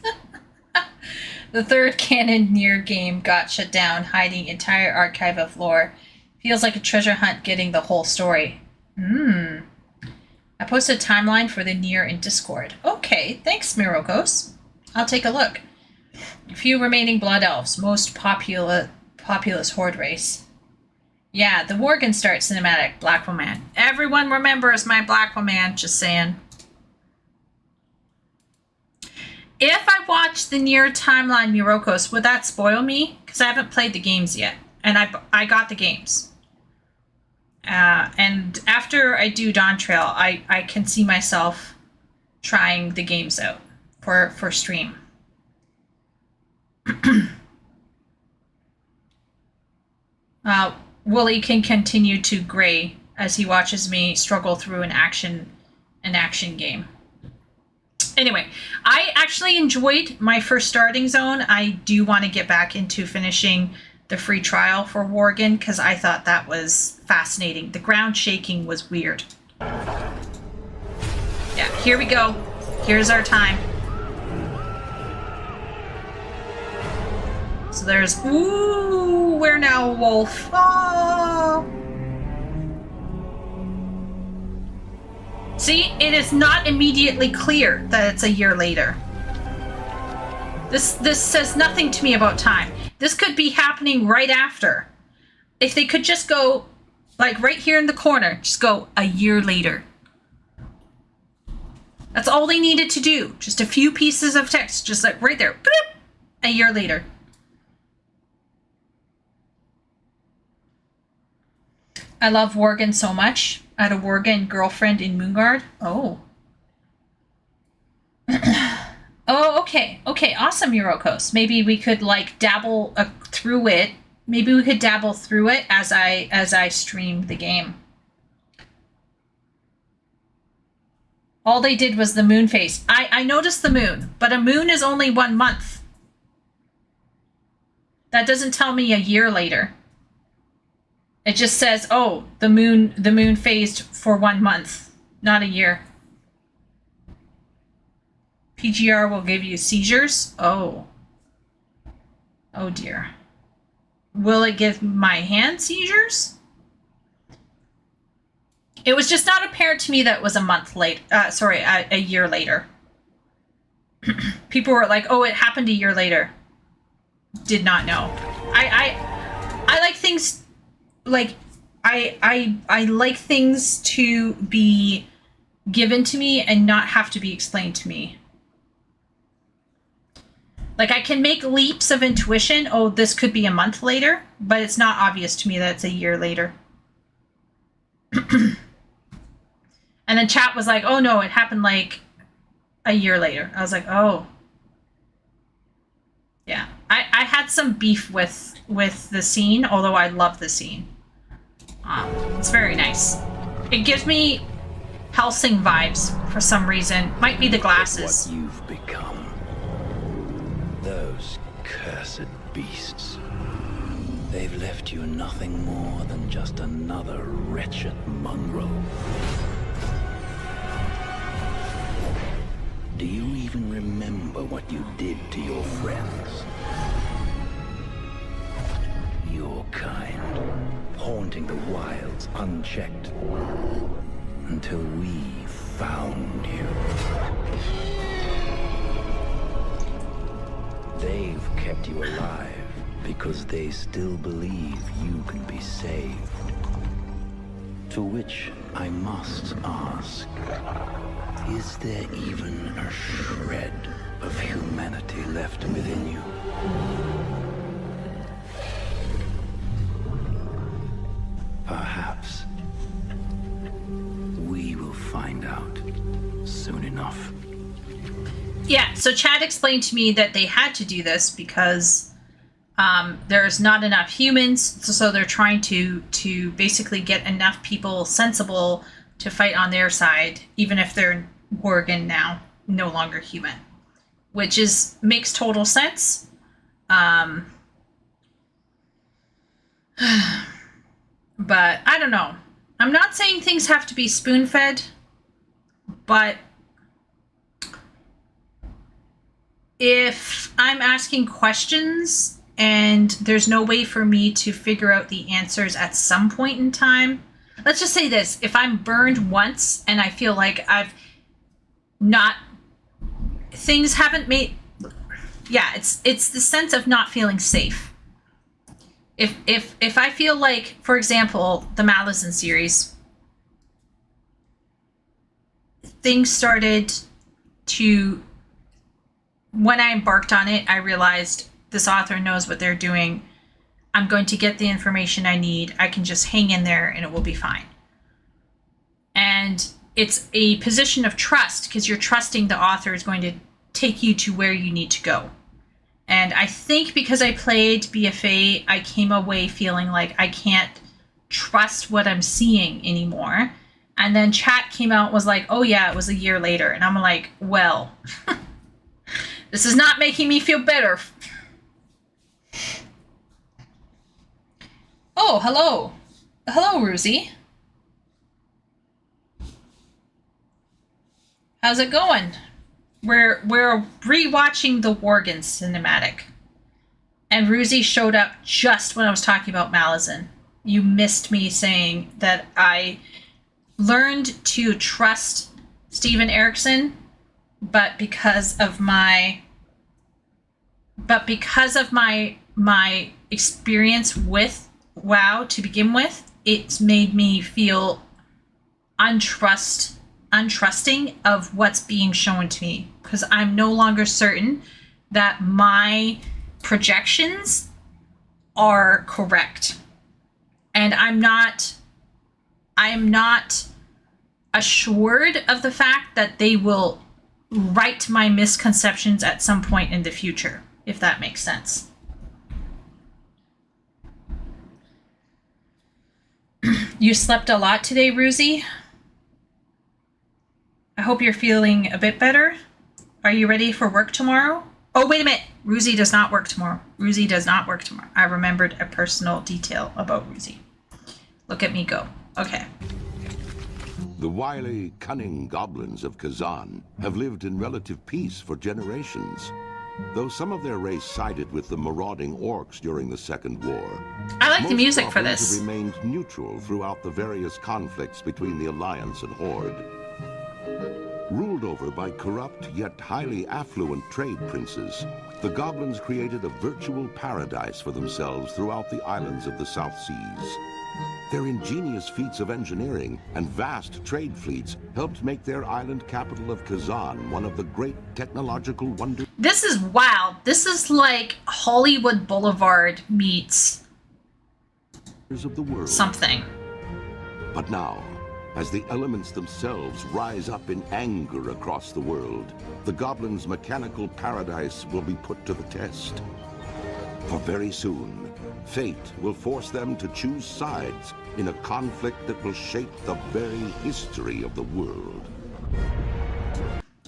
The third canon Nier game got shut down, hiding entire archive of lore. Feels like a treasure hunt getting the whole story. I posted a timeline for the Nier in Discord. Okay, thanks, Mirokos. I'll take a look. A few remaining Blood Elves, most populous horde race. Yeah, the Morgenstart cinematic, Black Woman. Everyone remembers my Black Woman, just saying. If I watch the Nier timeline, Mirokos, would that spoil me? Because I haven't played the games yet. And I got the games. And after I do Dawntrail, I can see myself trying the games out for stream. Wooly can continue to gray as he watches me struggle through an action game. Anyway, I actually enjoyed my first starting zone. I do want to get back into finishing the free trial for Worgen because I thought that was fascinating. The ground shaking was weird. Yeah, here we go. Here's our time. So there's, ooh, we're now a wolf. Oh. See, it is not immediately clear that it's a year later. This says nothing to me about time. This could be happening right after. If they could just go, like right here in the corner, just go a year later. That's all they needed to do. Just a few pieces of text, just like right there. Boop, a year later. I love Worgen so much. I had a Worgen girlfriend in Moonguard. Oh. Oh, okay. Okay, awesome, Eurocos. Maybe we could like dabble through it. Maybe we could dabble through it as I stream the game. All they did was the moon phase. I noticed the moon, but a moon is only 1 month. That doesn't tell me a year later. It just says, oh, the moon phased for 1 month, not a year. PGR will give you seizures. Oh. Oh dear. Will it give my hand seizures? It was just not apparent to me that it was a month late. A year later. People were like, oh, it happened a year later. Did not know. I like things like I like things to be given to me and not have to be explained to me. Like I can make leaps of intuition. Oh, this could be a month later, but it's not obvious to me that it's a year later. And then chat was like, oh no, it happened like a year later. I was like, oh. Yeah, I had some beef with the scene, although I love the scene. It's very nice. It gives me Helsing vibes for some reason. Might be the glasses. What you've become. Those cursed beasts. They've left you nothing more than just another wretched mongrel. Do you even remember what you did to your friends? Your kind, haunting the wilds unchecked, until we found you. They've kept you alive because they still believe you can be saved. To which I must ask, is there even a shred of humanity left within you? Perhaps we will find out soon enough. Yeah, so Chad explained to me that they had to do this because there's not enough humans, so they're trying to basically get enough people sensible to fight on their side, even if they're Worgen now, no longer human, which makes total sense. But I don't know. I'm not saying things have to be spoon-fed, but if I'm asking questions and there's no way for me to figure out the answers at some point in time, let's just say this, if I'm burned once and I feel like things haven't made, yeah, it's the sense of not feeling safe. If I feel like, for example, the Malazan series, things started to, when I embarked on it, I realized this author knows what they're doing. I'm going to get the information I need. I can just hang in there and it will be fine. And it's a position of trust because you're trusting the author is going to take you to where you need to go. And I think because I played BFA, I came away feeling like I can't trust what I'm seeing anymore. And then chat came out and was like, oh yeah, it was a year later. And I'm like, well, this is not making me feel better. Oh, hello. Hello, Ruzy. How's it going? We're rewatching the Worgen cinematic. And Ruzy showed up just when I was talking about Malazan. You missed me saying that I learned to trust Steven Erikson, but because of my experience with WoW to begin with, it's made me feel untrusting of what's being shown to me, because I'm no longer certain that my projections are correct. And I'm not assured of the fact that they will right my misconceptions at some point in the future, if that makes sense. You slept a lot today, Ruzy? I hope you're feeling a bit better. Are you ready for work tomorrow? Oh, wait a minute. Ruzy does not work tomorrow. Ruzy does not work tomorrow. I remembered a personal detail about Ruzy. Look at me go. Okay. The wily, cunning goblins of Kazan have lived in relative peace for generations. Though some of their race sided with the marauding orcs during the Second War, I like the music for goblins this. have remained neutral throughout the various conflicts between the Alliance and Horde. Ruled over by corrupt yet highly affluent trade princes, the goblins created a virtual paradise for themselves throughout the islands of the South Seas. Their ingenious feats of engineering and vast trade fleets helped make their island capital of Kazan one of the great technological wonders. This is wow. This is like Hollywood Boulevard meets of the world. Something. But now, as the elements themselves rise up in anger across the world, the goblins' mechanical paradise will be put to the test. For very soon, fate will force them to choose sides in a conflict that will shape the very history of the world.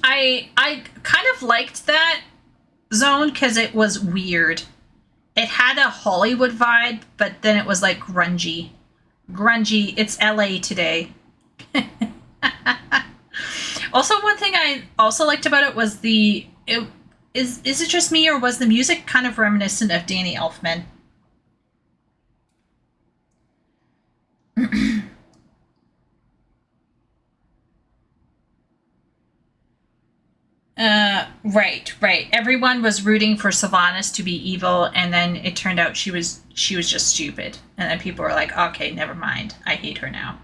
I kind of liked that zone because it was weird. It had a Hollywood vibe, but then it was like grungy. Grungy, it's LA today. Also, one thing I also liked about it was is it just me, or was the music kind of reminiscent of Danny Elfman? Right. Everyone was rooting for Sylvanas to be evil, and then it turned out she was just stupid. And then people were like, okay, never mind. I hate her now.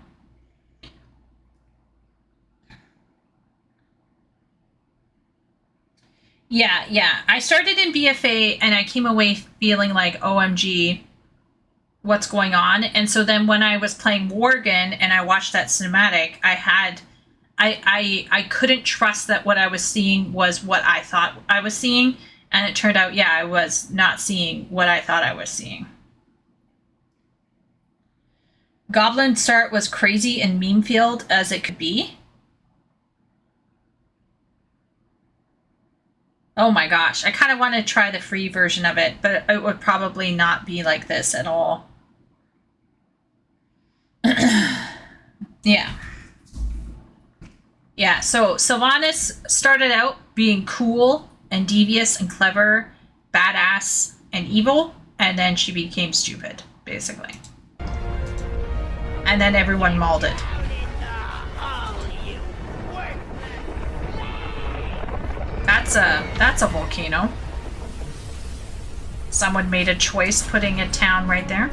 Yeah. I started in BFA and I came away feeling like, OMG, what's going on? And so then when I was playing Worgen and I watched that cinematic, I couldn't trust that what I was seeing was what I thought I was seeing. And it turned out, I was not seeing what I thought I was seeing. Goblin Start was crazy and meme-filled as it could be. Oh my gosh, I kind of want to try the free version of it, but it would probably not be like this at all. Yeah, so Sylvanas started out being cool and devious and clever, badass and evil, and then she became stupid, basically. And then everyone mauled it. That's a volcano. Someone made a choice putting a town right there.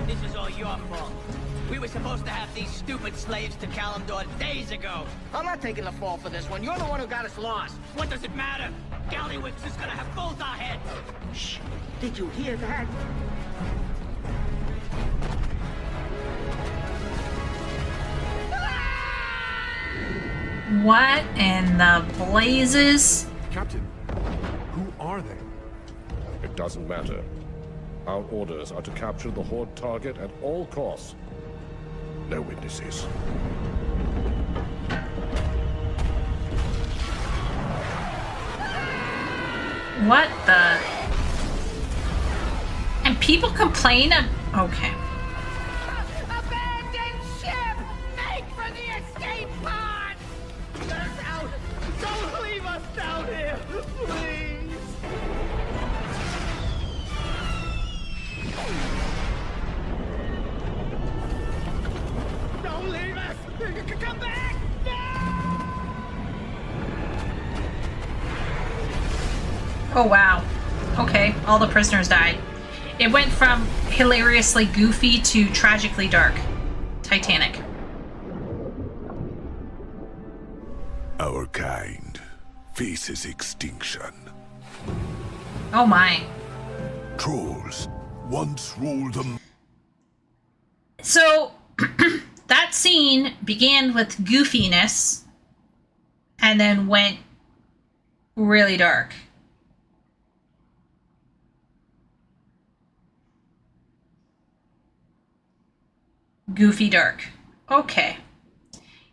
This is all your fault. We were supposed to have these stupid slaves to Kalimdor days ago. I'm not taking the fall for this one. You're the one who got us lost. What does it matter? Gallywix is gonna have both our heads. Shh. Did you hear that? What in the blazes? Captain, who are they? It doesn't matter. Our orders are to capture the Horde target at all costs. No witnesses. What the? And people complain of... Okay. Abandoned ship! Make for the escape pod! Get us out! Don't leave us down here! Please! Don't leave us! Come back! Oh, wow. Okay, all the prisoners died. It went from hilariously goofy to tragically dark. Titanic. Our kind faces extinction. Oh my. Trolls once ruled them. So, that scene began with goofiness and then went really dark. Goofy dark. Okay.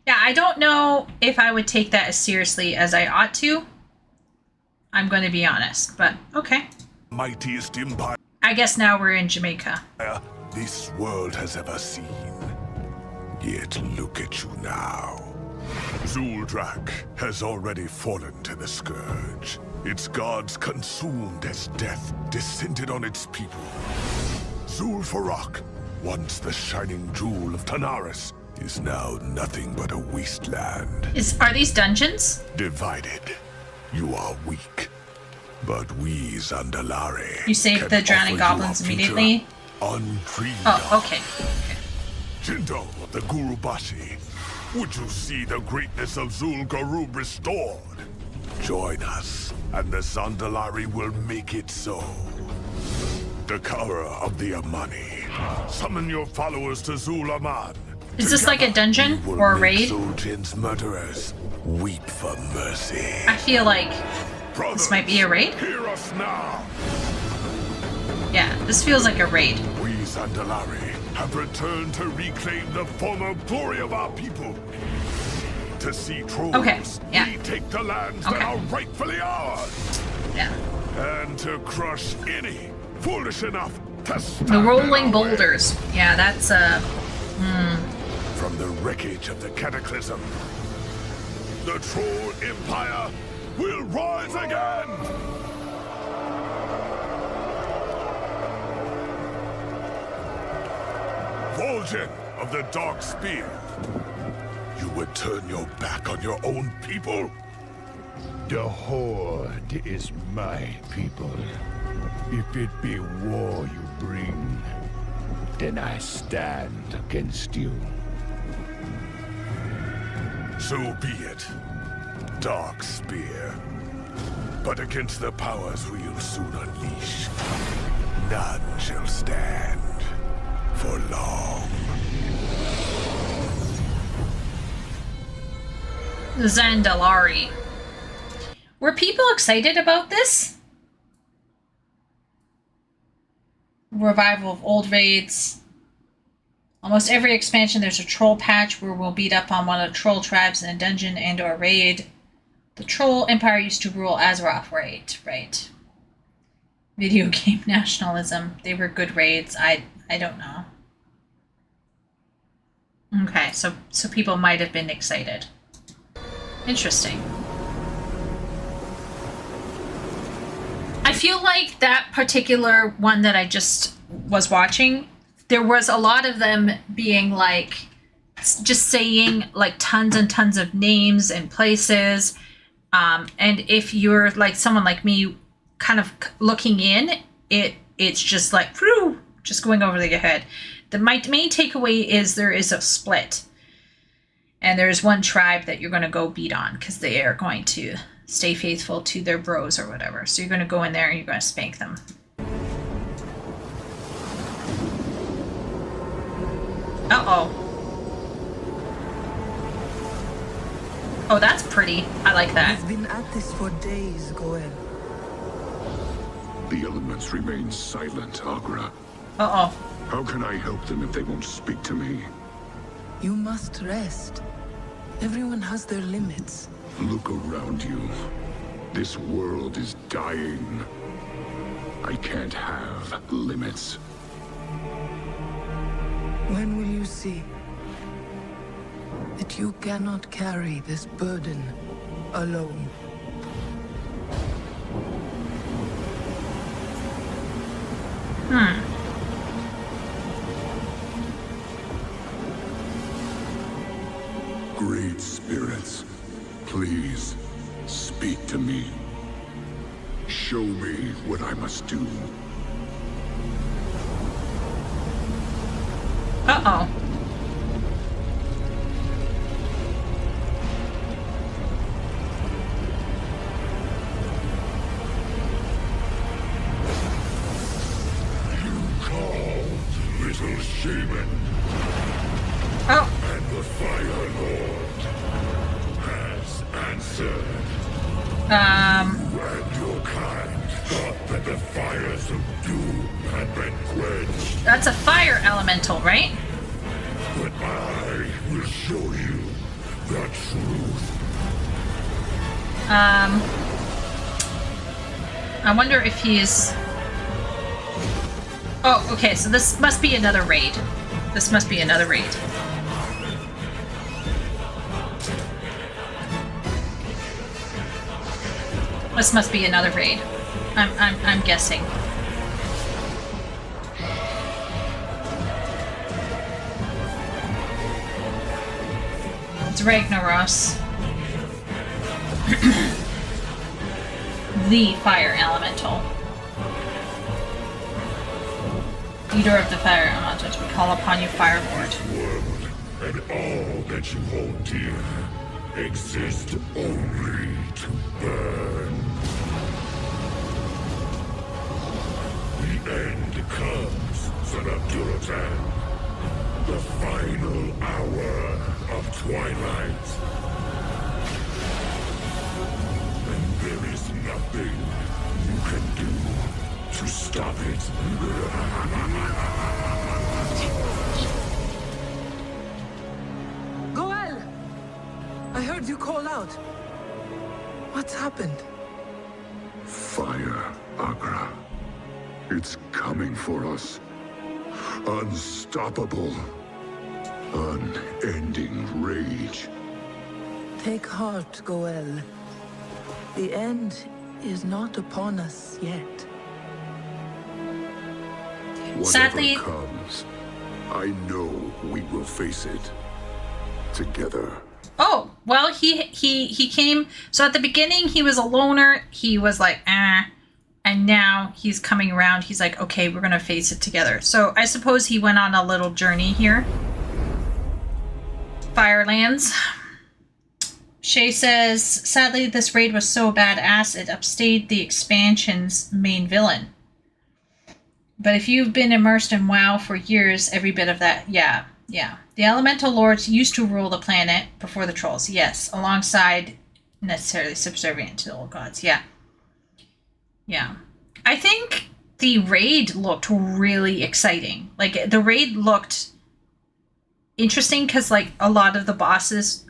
Yeah, I don't know if I would take that as seriously as I ought to. I'm going to be honest, but okay. Mightiest empire I guess now we're in Jamaica. this world has ever seen. Yet look at you now. Zuldrak has already fallen to the Scourge. Its gods consumed as death descended on its people. Zul'Farrak, once the shining jewel of Tanaris, is now nothing but a wasteland. Are these dungeons? Divided, you are weak. But we Zandalari You saved the drowning goblins immediately? Undreamed Oh, okay. Jinto of the Gurubashi, would you see the greatness of Zul'Garub restored? Join us, and the Zandalari will make it so. Dakara of the Amani, summon your followers to Zul-Aman. Is this like a dungeon or a raid? Zul'Jin's murderers weep for mercy. I feel like this might be a raid. Hear us now. Yeah, this feels like a raid. We Zandalari have returned to reclaim the former glory of our people. To see trolls, we take the lands that are rightfully ours. Yeah. And to crush any foolish enough to stand The rolling in our way. boulders. Yeah, that's From the wreckage of the cataclysm, the Troll Empire will rise again! Vol'jin of the Dark Spear, you would turn your back on your own people? The Horde is my people. If it be war you bring, then I stand against you. So be it, Dark Spear. But against the powers we'll soon unleash, none shall stand for long. Zandalari. Were people excited about this? Revival of old raids. Almost every expansion there's a troll patch where we'll beat up on one of the troll tribes in a dungeon and or raid. The Troll Empire used to rule Azeroth, right. Video game nationalism. They were good raids. I don't know. Okay, so people might have been excited. Interesting. I feel like that particular one that I just was watching, there was a lot of them being like, just saying like tons and tons of names and places. And if you're like someone like me kind of looking in, it's just like, whew, just going over your head. My main takeaway is there is a split. And there's one tribe that you're going to go beat on because they are going to stay faithful to their bros or whatever. So you're going to go in there and you're going to spank them. Uh-oh. Oh, that's pretty. I like that. We've been at this for days, Goel. The elements remain silent, Agra. Uh-oh. How can I help them if they won't speak to me? You must rest. Everyone has their limits. Look around you. This world is dying. I can't have limits. When will you see that you cannot carry this burden alone? Great spirits, please speak to me. Show me what I must do. Uh-oh. Little shaman. Oh. And the Fire Lord has answered. You and your kind thought that the fires of doom had been quenched. That's a fire elemental, right? But I will show you the truth. I wonder if he's... Oh, okay, so this must be another raid. This must be another raid. This must be another raid. I'm guessing. It's Ragnaros. The fire elemental. Leader of the fire elementals, we call upon you, Fire Lord. World and all that you hold dear exist only to burn. The end comes, son of Duratan. The final hour of twilight. And there is nothing you can do to stop it. Goel! I heard you call out. What's happened? Fire, Agra. It's coming for us. Unstoppable. Unending rage. Take heart, Goel. The end is not upon us yet. Whatever Sadly, comes, I know we will face it together. oh, well, he came, so at the beginning he was a loner, he was like, and now he's coming around, he's like, okay, we're gonna face it together. So I suppose he went on a little journey here. Firelands. Shay says, sadly, this raid was so badass it upstayed the expansion's main villain. But if you've been immersed in WoW for years, every bit of that, yeah. The Elemental Lords used to rule the planet before the Trolls, yes, alongside necessarily subservient to the old gods, yeah. I think the raid looked really exciting. Like, the raid looked interesting because, like, a lot of the bosses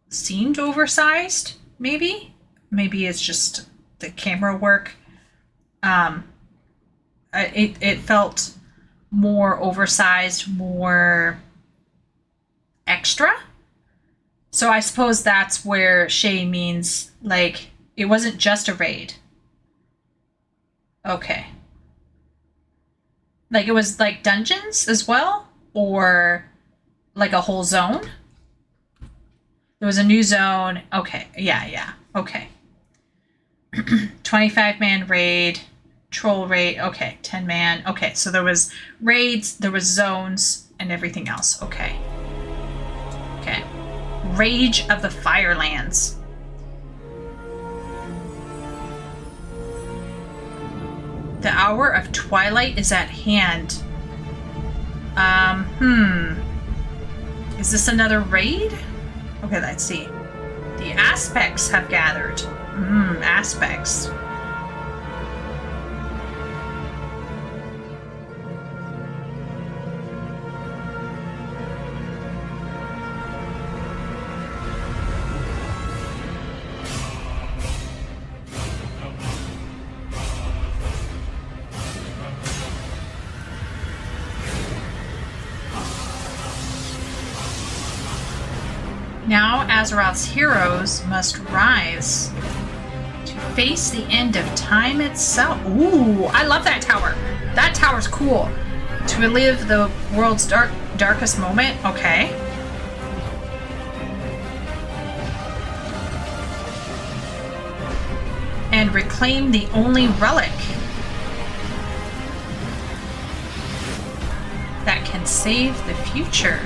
seemed oversized, maybe? Maybe it's just the camera work. It felt more oversized, more extra. So I suppose that's where Shay means, like, it wasn't just a raid. Okay. Like, it was like dungeons as well? Or like a whole zone? There was a new zone. Okay, yeah, okay. 25-man raid. Troll raid, okay, 10-man. Okay, so there was raids, there was zones, and everything else. Okay. Rage of the Firelands. The hour of twilight is at hand. Is this another raid? Okay, let's see. The aspects have gathered. Aspects. Now Azeroth's heroes must rise to face the end of time itself. Ooh, I love that tower. That tower's cool. To relive the world's darkest moment. Okay. And reclaim the only relic that can save the future.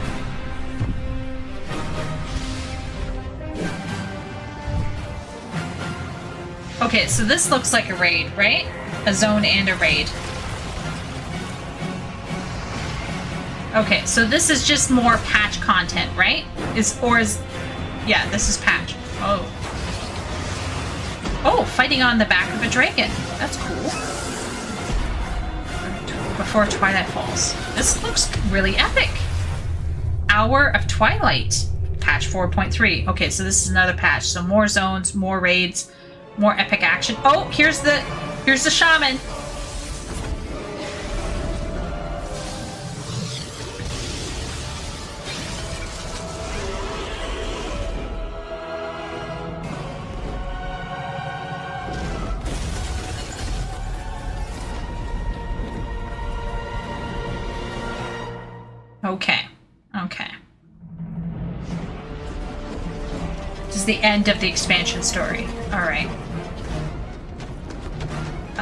Okay, so this looks like a raid, right? A zone and a raid. Okay, so this is just more patch content, right? Yeah, this is patch. Oh. Oh, fighting on the back of a dragon. That's cool. Before Twilight Falls. This looks really epic. Hour of Twilight. Patch 4.3. Okay, so this is another patch. So more zones, more raids. More epic action. Oh, here's the shaman. Okay. Okay. This is the end of the expansion story. All right.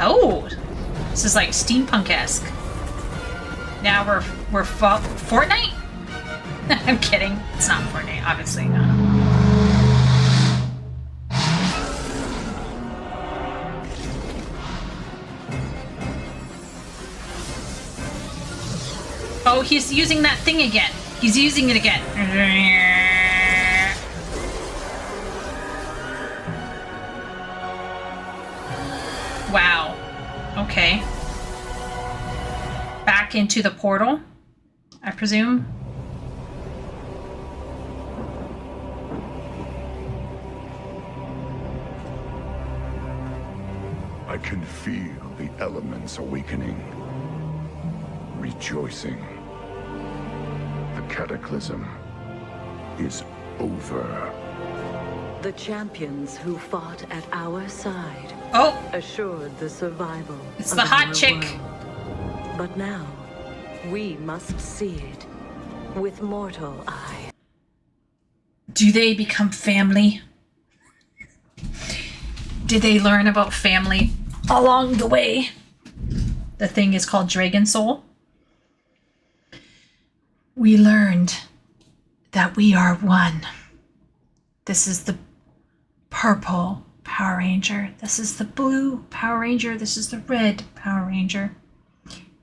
Oh, this is like steampunk-esque. Now we're Fortnite? I'm kidding. It's not Fortnite, obviously. No. Oh, he's using that thing again. He's using it again. Wow. Okay. Back into the portal, I presume. I can feel the elements awakening, rejoicing. The cataclysm is over. The champions who fought at our side assured the survival It's of the hot our chick. world. But now, we must see it with mortal eye. Do they become family? Did they learn about family along the way? The thing is called Dragon Soul. We learned that we are one. This is the purple Power Ranger. This is the blue Power Ranger. This is the red Power Ranger.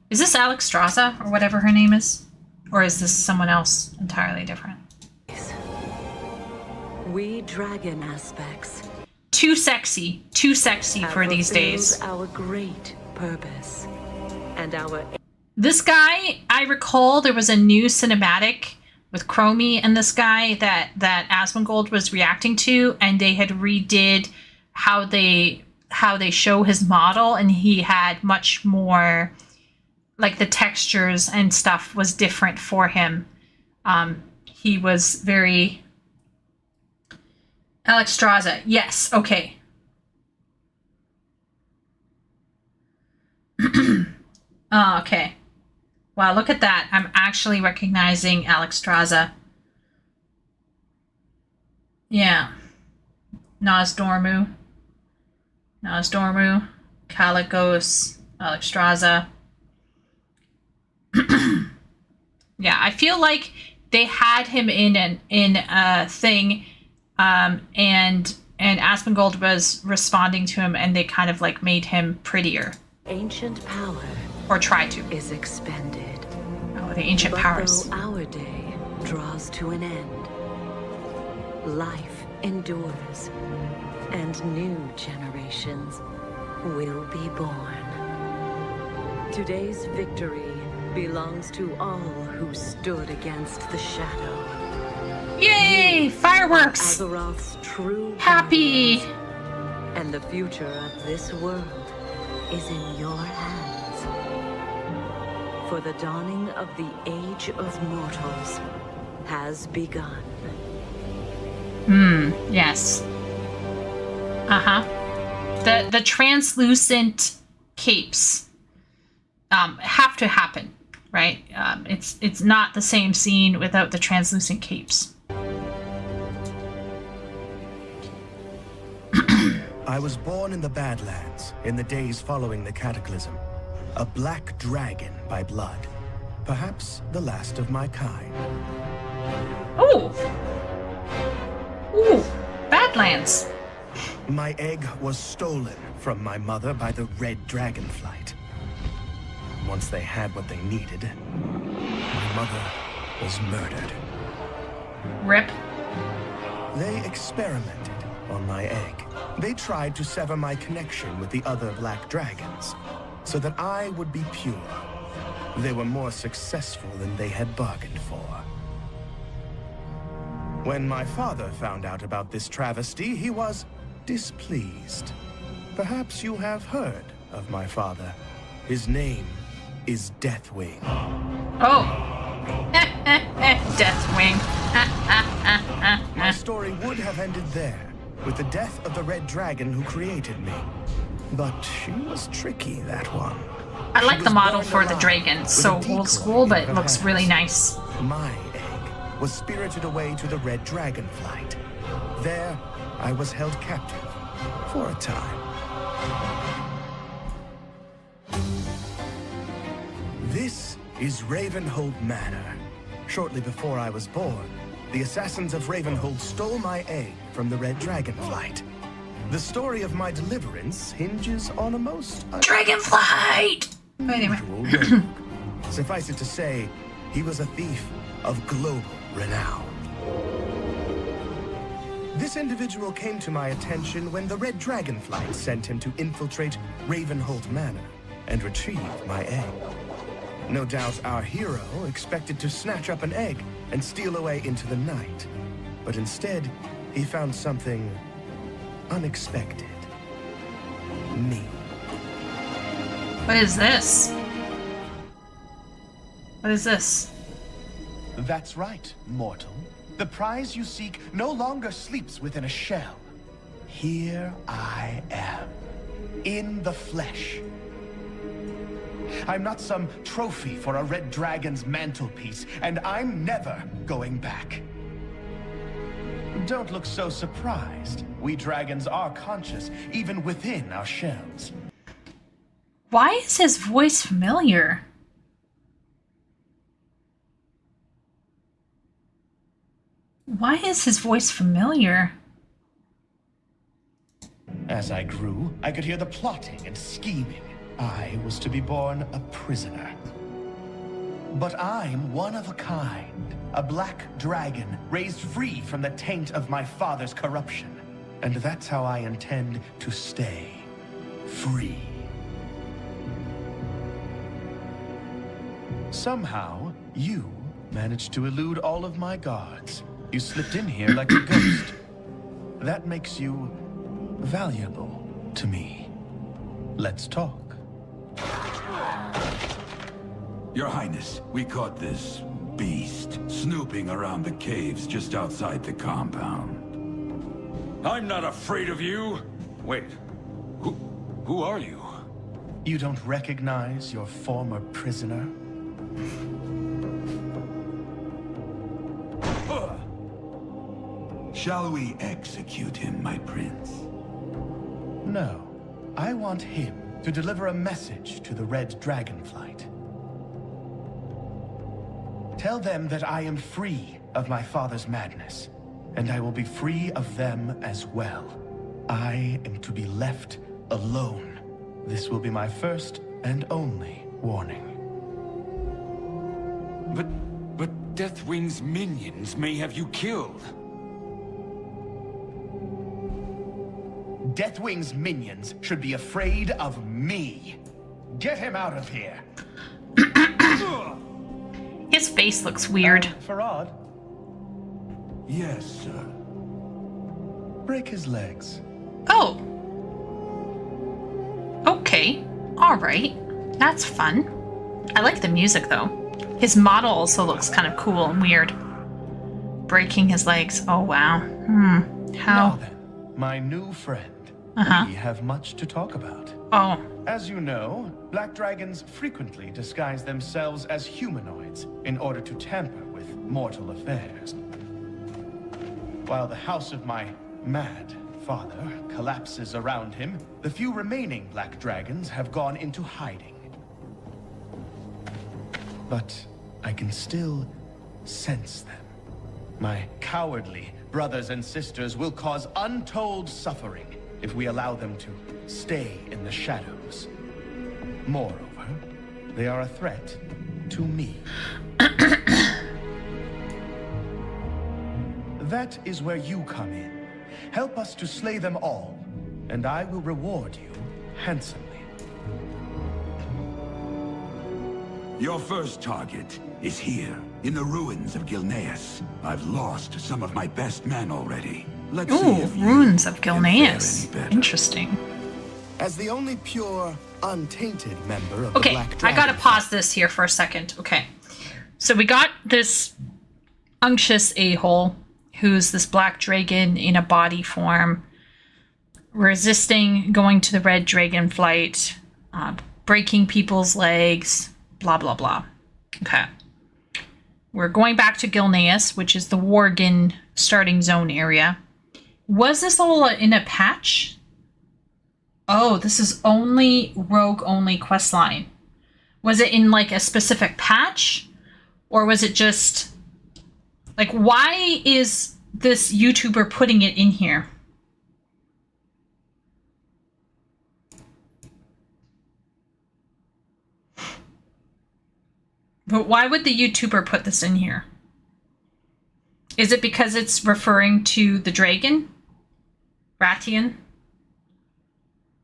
Is this Alex Straza or whatever her name is? Or is this someone else entirely different? We dragon aspects. Too sexy for these days. Our great purpose and our. This guy, I recall there was a new cinematic with Chromie and this guy that Asmongold was reacting to, and they had redid how they show his model, and he had much more, like the textures and stuff was different for him. He was very Alex Straza. Yes, okay. Oh, okay. Wow, look at that. I'm actually recognizing Alex Straza. Yeah. Nosdormu, Caligos, Alex Straza. Yeah, I feel like they had him in a thing, and Asmongold was responding to him, and they kind of like made him prettier. Ancient power, or tried to, is expended. Oh, the ancient powers. Though our day draws to an end, life endures, and new generations will be born. Today's victory belongs to all who stood against the shadow. Yay! Fireworks! Azeroth's true Happy! And the future of this world is in your hands. For the dawning of the Age of Mortals has begun. Yes. The translucent capes have to happen, right? It's not the same scene without the translucent capes. I was born in the Badlands in the days following the Cataclysm. A black dragon by blood. Perhaps the last of my kind. Ooh! Ooh! Badlands! My egg was stolen from my mother by the Red Dragonflight. Once they had what they needed, my mother was murdered. Rip. They experimented on my egg. They tried to sever my connection with the other black dragons, so that I would be pure. They were more successful than they had bargained for. When my father found out about this travesty, he was displeased. Perhaps you have heard of my father. His name is Deathwing. Oh. Deathwing. My story would have ended there, with the death of the Red Dragon who created me. But she was tricky, that one. I like the model for the dragon. So old school, but it looks really nice. My egg was spirited away to the Red Dragonflight. There, I was held captive for a time. This is Ravenhold Manor. Shortly before I was born, the assassins of Ravenhold stole my egg from the Red Dragonflight. The story of my deliverance hinges on a most Dragonflight! Anyway. rogue. Suffice it to say, he was a thief of global renown. This individual came to my attention when the Red Dragonflight sent him to infiltrate Ravenhold Manor and retrieve my egg. No doubt our hero expected to snatch up an egg and steal away into the night. But instead, he found something unexpected. Me. What is this? What is this? That's right, mortal. The prize you seek no longer sleeps within a shell. Here I am, in the flesh. I'm not some trophy for a red dragon's mantelpiece, and I'm never going back. Don't look so surprised. We dragons are conscious, even within our shells. Why is his voice familiar? Why is his voice familiar? As I grew, I could hear the plotting and scheming. I was to be born a prisoner. But I'm one of a kind. A black dragon raised free from the taint of my father's corruption. And that's how I intend to stay free. Somehow, you managed to elude all of my guards. You slipped in here like a ghost. That makes you valuable to me. Let's talk. Your Highness, we caught this beast snooping around the caves just outside the compound. I'm not afraid of you! Wait, who are you? You don't recognize your former prisoner? Shall we execute him, my prince? No. I want him to deliver a message to the Red Dragonflight. Tell them that I am free of my father's madness, and I will be free of them as well. I am to be left alone. This will be my first and only warning. But Deathwing's minions may have you killed. Deathwing's minions should be afraid of me. Get him out of here. His face looks weird. Farad? Yes, sir. Break his legs. Oh. Okay. Alright. That's fun. I like the music, though. His model also looks kind of cool and weird. Breaking his legs. Oh, wow. How? Now then, my new friend. Uh-huh. We have much to talk about. Oh. As you know, black dragons frequently disguise themselves as humanoids in order to tamper with mortal affairs. While the house of my mad father collapses around him, the few remaining black dragons have gone into hiding. But I can still sense them. My cowardly brothers and sisters will cause untold suffering if we allow them to stay in the shadows. Moreover, they are a threat to me. That is where you come in. Help us to slay them all, and I will reward you handsomely. Your first target is here, in the ruins of Gilneas. I've lost some of my best men already. Let's see Ooh, if you ruins of can fare any Gilneas. better. Interesting. As the only pure, untainted member of Okay, the Black I Dragon, gotta pause this here for a second. Okay. So we got this unctuous a-hole who's this black dragon in a body form, resisting going to the red dragon flight, breaking people's legs, blah, blah, blah. Okay. We're going back to Gilneas, which is the Worgen starting zone area. Was this all in a patch? Oh, this is only rogue-only questline. Was it in, like, a specific patch? Or was it just... Like, why is this YouTuber putting it in here? But why would the YouTuber put this in here? Is it because it's referring to the dragon? Rathian?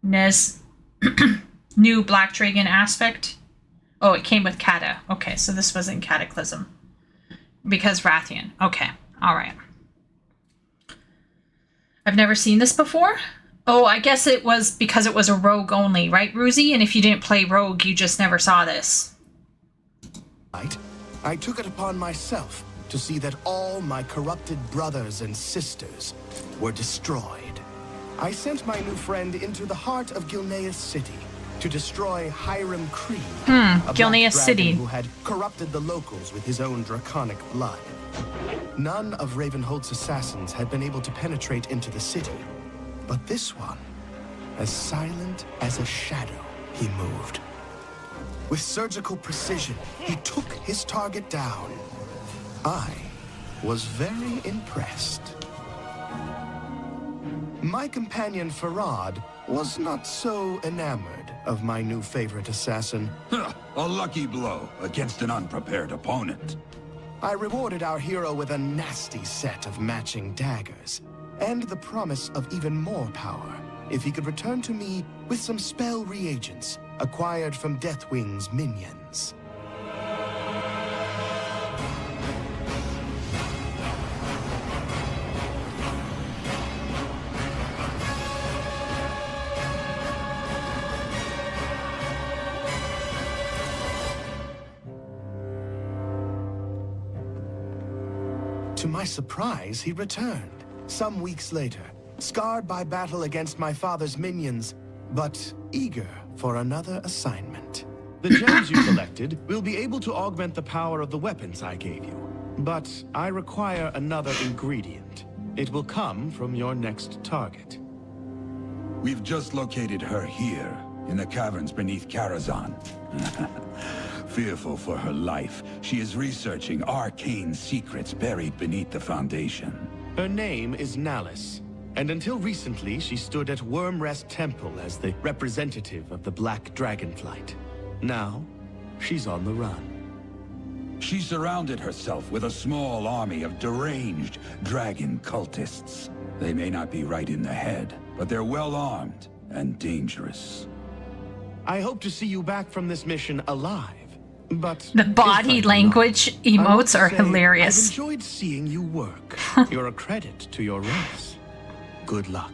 Nez new black dragon aspect? Oh, it came with Kata. Okay, so this was in Cataclysm. Because Rathian. Okay, alright. I've never seen this before? Oh, I guess it was because it was a rogue only, right, Ruzi? And if you didn't play rogue, you just never saw this. I took it upon myself to see that all my corrupted brothers and sisters were destroyed. I sent my new friend into the heart of Gilneas City to destroy Hiram Creed, a black Gilneas City, who had corrupted the locals with his own draconic blood. None of Ravenholt's assassins had been able to penetrate into the city, but this one, as silent as a shadow, he moved. With surgical precision, he took his target down. I was very impressed. My companion Farad was not so enamored of my new favorite assassin. A lucky blow against an unprepared opponent. I rewarded our hero with a nasty set of matching daggers, and the promise of even more power if he could return to me with some spell reagents acquired from Deathwing's minions. To my surprise, he returned, some weeks later, scarred by battle against my father's minions, but eager for another assignment. The gems you collected will be able to augment the power of the weapons I gave you. But I require another ingredient. It will come from your next target. We've just located her here, in the caverns beneath Karazhan. Fearful for her life, she is researching arcane secrets buried beneath the Foundation. Her name is Nalis, and until recently she stood at Wormrest Temple as the representative of the Black Dragonflight. Now, she's on the run. She surrounded herself with a small army of deranged dragon cultists. They may not be right in the head, but they're well armed and dangerous. I hope to see you back from this mission alive, but... The body language emotes are hilarious. I've enjoyed seeing you work. You're a credit to your race. Good luck.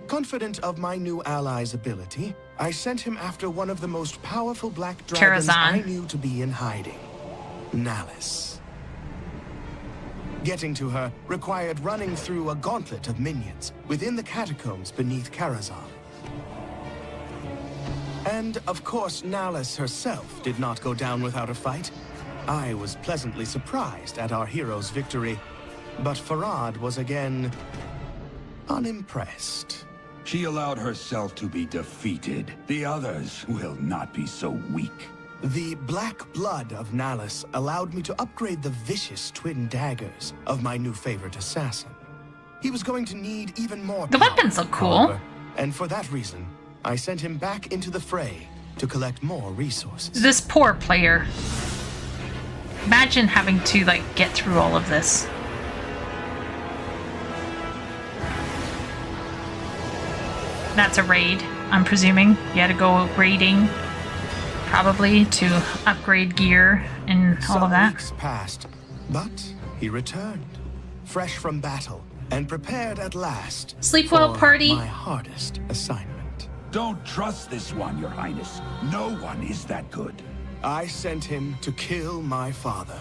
Confident of my new ally's ability, I sent him after one of the most powerful black dragons I knew to be in hiding. Nallis. Getting to her required running through a gauntlet of minions within the catacombs beneath Karazhan. And, of course, Nallis herself did not go down without a fight. I was pleasantly surprised at our hero's victory, but Farad was again unimpressed. She allowed herself to be defeated. The others will not be so weak. The black blood of Nallis allowed me to upgrade the vicious twin daggers of my new favorite assassin. He was going to need even more The weapons look cool. However, and for that reason, I sent him back into the fray to collect more resources. This poor player. Imagine having to, like, get through all of this. That's a raid, I'm presuming. You had to go raiding, probably, to upgrade gear and all of that. Some weeks passed, but he returned, fresh from battle, and prepared at last. Sleep well, party. My hardest assignment. Don't trust this one, Your Highness. No one is that good. I sent him to kill my father.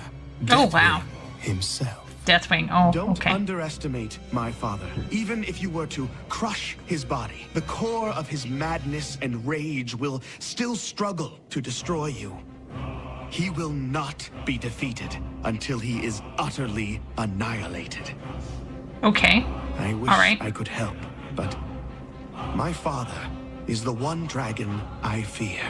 Oh, wow. Himself. Deathwing. Oh, Don't okay. underestimate my father. Even if you were to crush his body, the core of his madness and rage will still struggle to destroy you. He will not be defeated until he is utterly annihilated. Okay. I wish I could help, but my father is the one dragon I fear.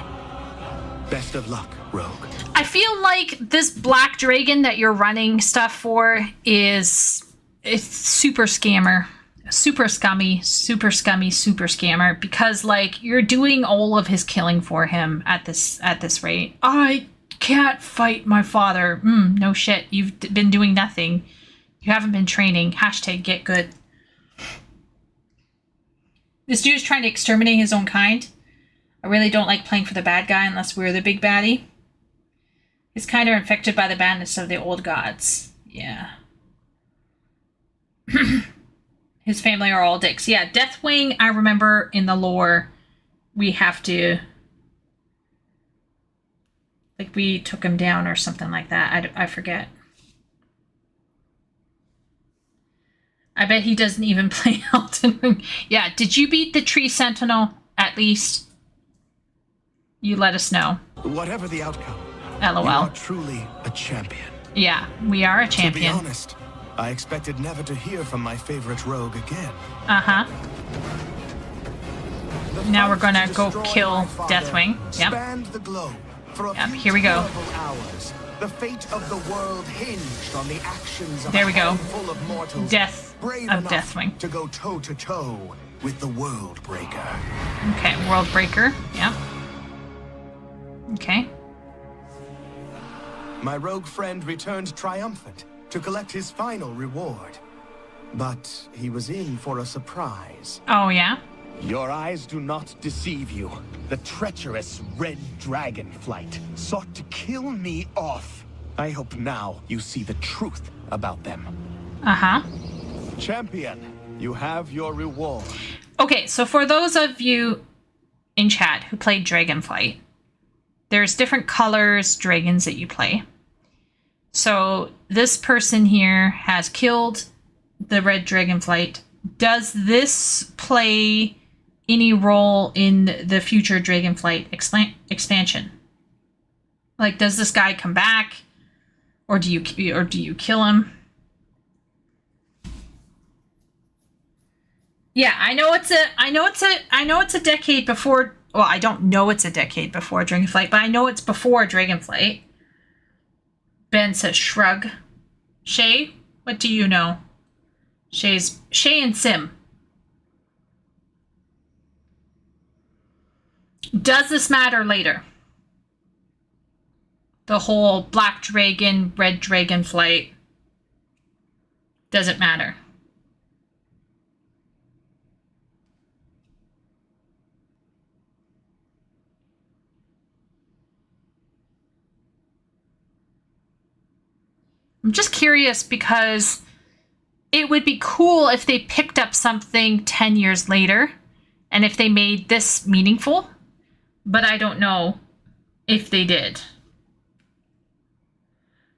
Best of luck, Rogue. I feel like this black dragon that you're running stuff for is super scammer. Super scummy, super scummy, super scammer, because like you're doing all of his killing for him at this rate. I can't fight my father. No shit. You've been doing nothing. You haven't been training. Hashtag get good. This dude's trying to exterminate his own kind. I really don't like playing for the bad guy unless we're the big baddie. His kind are infected by the badness of the old gods. Yeah. His family are all dicks. Yeah, Deathwing, I remember in the lore, we have to... like, we took him down or something like that. I forget. I bet he doesn't even play Elden Ring. Yeah, did you beat the Tree Sentinel, at least? You let us know. Whatever the outcome, LOL. you are truly a champion. Yeah, we are a champion. To be honest, I expected never to hear from my favorite rogue again. Uh-huh. Now we're gonna go kill Deathwing. Yep. Spanned the globe for a few here we go. terrible hours. The fate of the world hinged on the actions of There we a go. handful of mortals Death brave of enough Deathwing. to go toe to toe with the World Breaker. Okay, World Breaker. Yep. Okay. My rogue friend returned triumphant to collect his final reward. But he was in for a surprise. Oh, yeah? Your eyes do not deceive you. The treacherous red dragonflight sought to kill me off. I hope now you see the truth about them. Uh-huh. Champion, you have your reward. Okay, so for those of you in chat who played Dragonflight, there's different colors dragons that you play. So this person here has killed the red dragonflight. Does this play any role in the future Dragonflight expansion? Like, does this guy come back, or do you kill him? Yeah, I know it's a decade before. Well, I don't know it's a decade before Dragonflight, but I know it's before Dragonflight. Ben says shrug. Shay, what do you know? Shay and Sim. Does this matter later? the whole black dragon, red dragon flight doesn't matter. I'm just curious because it would be cool if they picked up something 10 years later and if they made this meaningful, but I don't know if they did.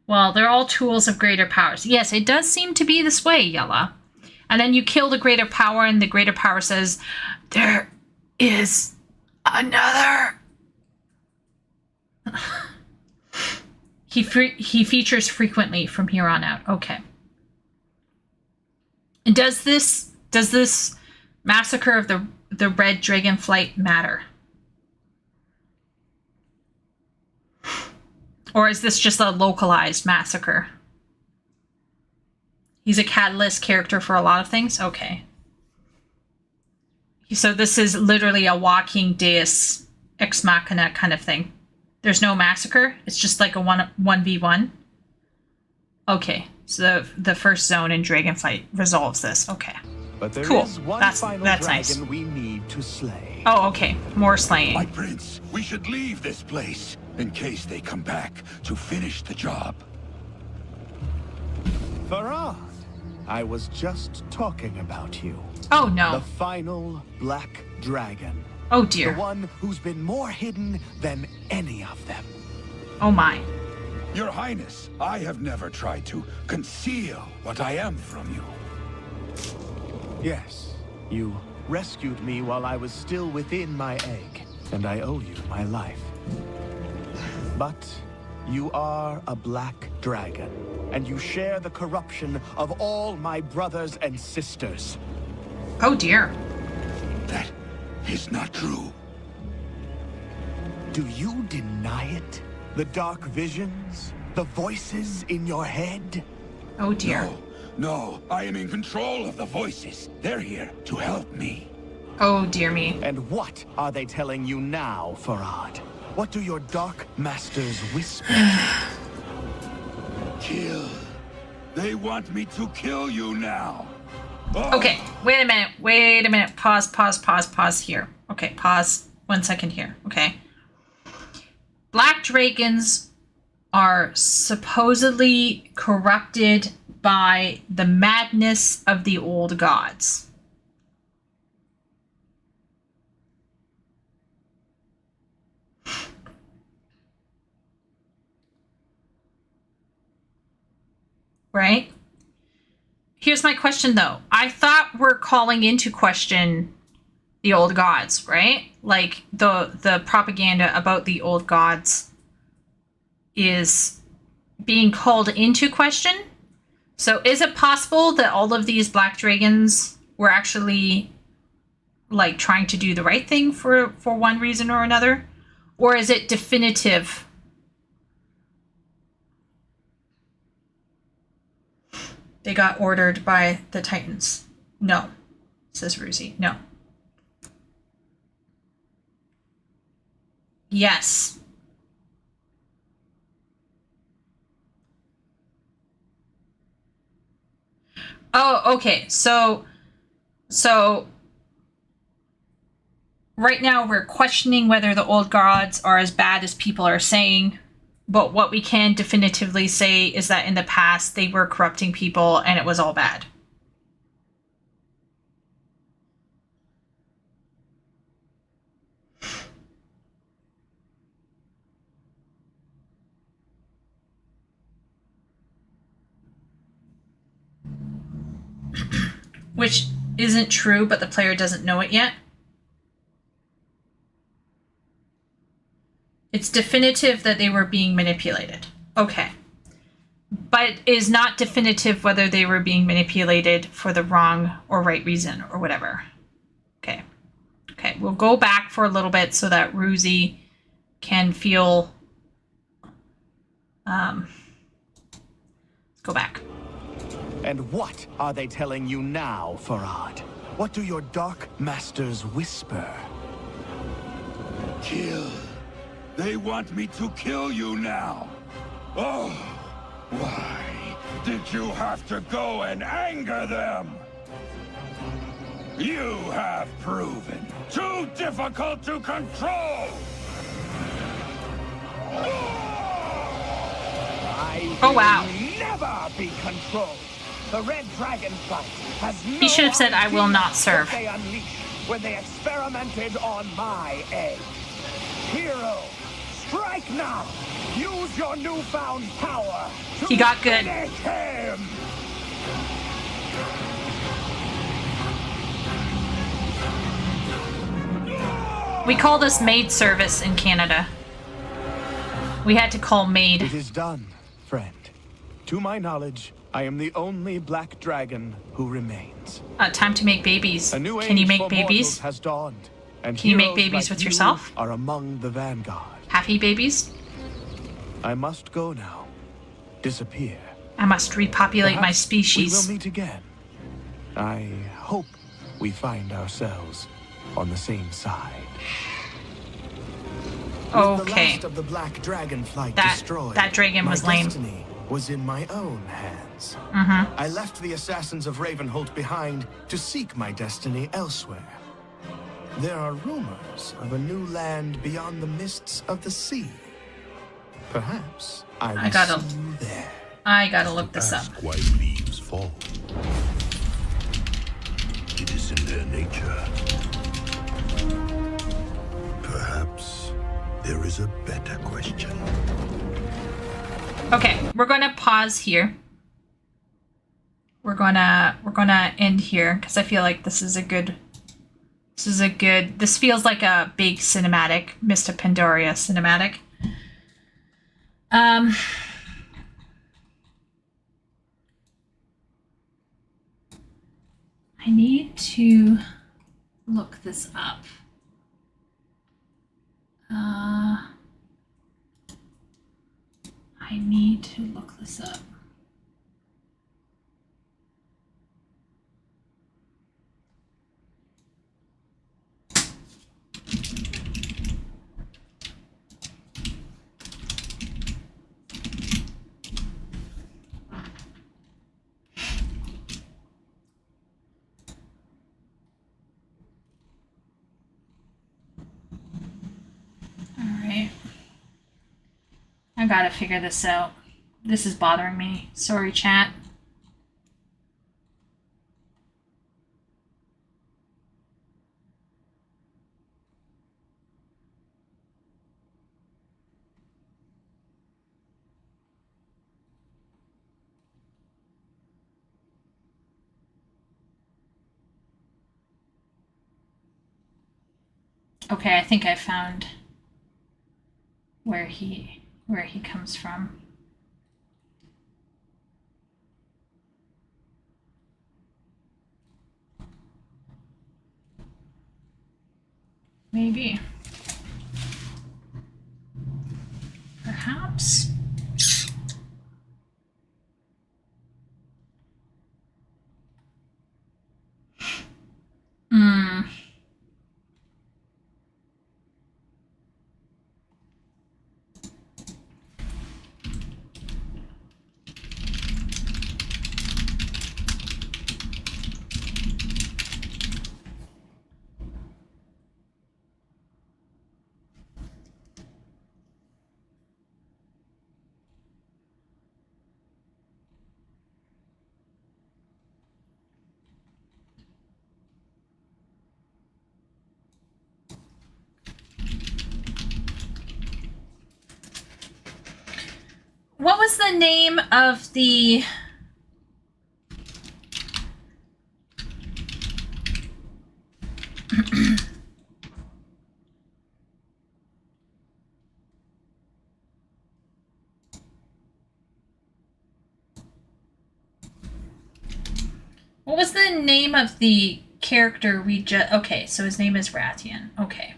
Well, they're all tools of greater powers. Yes, it does seem to be this way, Yella. And then you kill the greater power and the greater power says, there is another. He features frequently from here on out. Okay. And does this massacre of the red dragon flight matter? Or is this just a localized massacre? He's a catalyst character for a lot of things? Okay. So this is literally a walking deus ex machina kind of thing. There's no massacre? It's just like a 1v1? Okay. So the first zone in Dragonflight resolves this. Okay. But there cool. is one That's final nice. dragon we need to slay. Oh, okay. More slaying. My prince, we should leave this place in case they come back to finish the job. Farad, I was just talking about you. Oh, no. The final black dragon. Oh, dear. The one who's been more hidden than any of them. Oh, my. Your Highness, I have never tried to conceal what I am from you. Yes, you rescued me while I was still within my egg, and I owe you my life. But you are a black dragon, and you share the corruption of all my brothers and sisters. Oh, dear. That is not true. Do you deny it? The dark visions? The voices in your head? Oh, dear. No, I am in control of the voices. They're here to help me. Oh, dear me. And what are they telling you now, Farad? What do your dark masters whisper? Kill. They want me to kill you now. Oh. Okay, wait a minute. Pause here. Okay, pause 1 second here. Okay. Black dragons are supposedly corrupted by the madness of the old gods. Right? Here's my question, though. I thought we're calling into question the old gods, right? Like, the propaganda about the old gods is being called into question. So is it possible that all of these black dragons were actually, like, trying to do the right thing for one reason or another? Or is it definitive? They got ordered by the Titans. No, says Ruzi. No. Yes. Oh, okay. So right now we're questioning whether the old gods are as bad as people are saying. But what we can definitively say is that in the past, they were corrupting people and it was all bad. Which isn't true, but the player doesn't know it yet. It's definitive that they were being manipulated. Okay. But is not definitive whether they were being manipulated for the wrong or right reason or whatever. Okay. Okay, we'll go back for a little bit so that Ruzi can feel... let's go back. And what are they telling you now, Farad? What do your dark masters whisper? Kill. They want me to kill you now. Oh, why did you have to go and anger them? You have proven too difficult to control! I Oh, wow. will never be controlled. The Red Dragonflight has no He should have said, "I will not serve." They unleashed when they experimented on my egg. Hero, strike now! Use your newfound power to He got good. finish him! We call this maid service in Canada. We had to call maid. It is done, friend. To my knowledge, I am the only black dragon who remains. Time to make babies. A new Can you age make for babies? mortals has dawned, and Can you make heroes babies like with you yourself? are among the vanguard. Happy babies? I must go now. Disappear. I must repopulate my Perhaps species. We will meet again. I hope we find ourselves on the same side. With the Okay. last of the black dragonflight That- destroyed, that dragon was my lame. destiny was in my own hands. Mm-hmm. I left the assassins of Ravenholt behind to seek my destiny elsewhere. There are rumors of a new land beyond the mists of the sea. Perhaps I will gotta- see you there. I gotta look this up. Why leaves fall. It is in their nature. Perhaps there is a better question. Okay, we're gonna pause here. We're gonna end here because I feel like this feels like a big cinematic, Mr. Pandoria cinematic. I need to look this up. I need to look this up. Alright. I gotta figure this out. This is bothering me. Sorry, chat. Okay, I think I found where he comes from. Maybe. Perhaps. Hmm. What was the name of the... What was the name of the character we just... Okay, so his name is Rathian. Okay.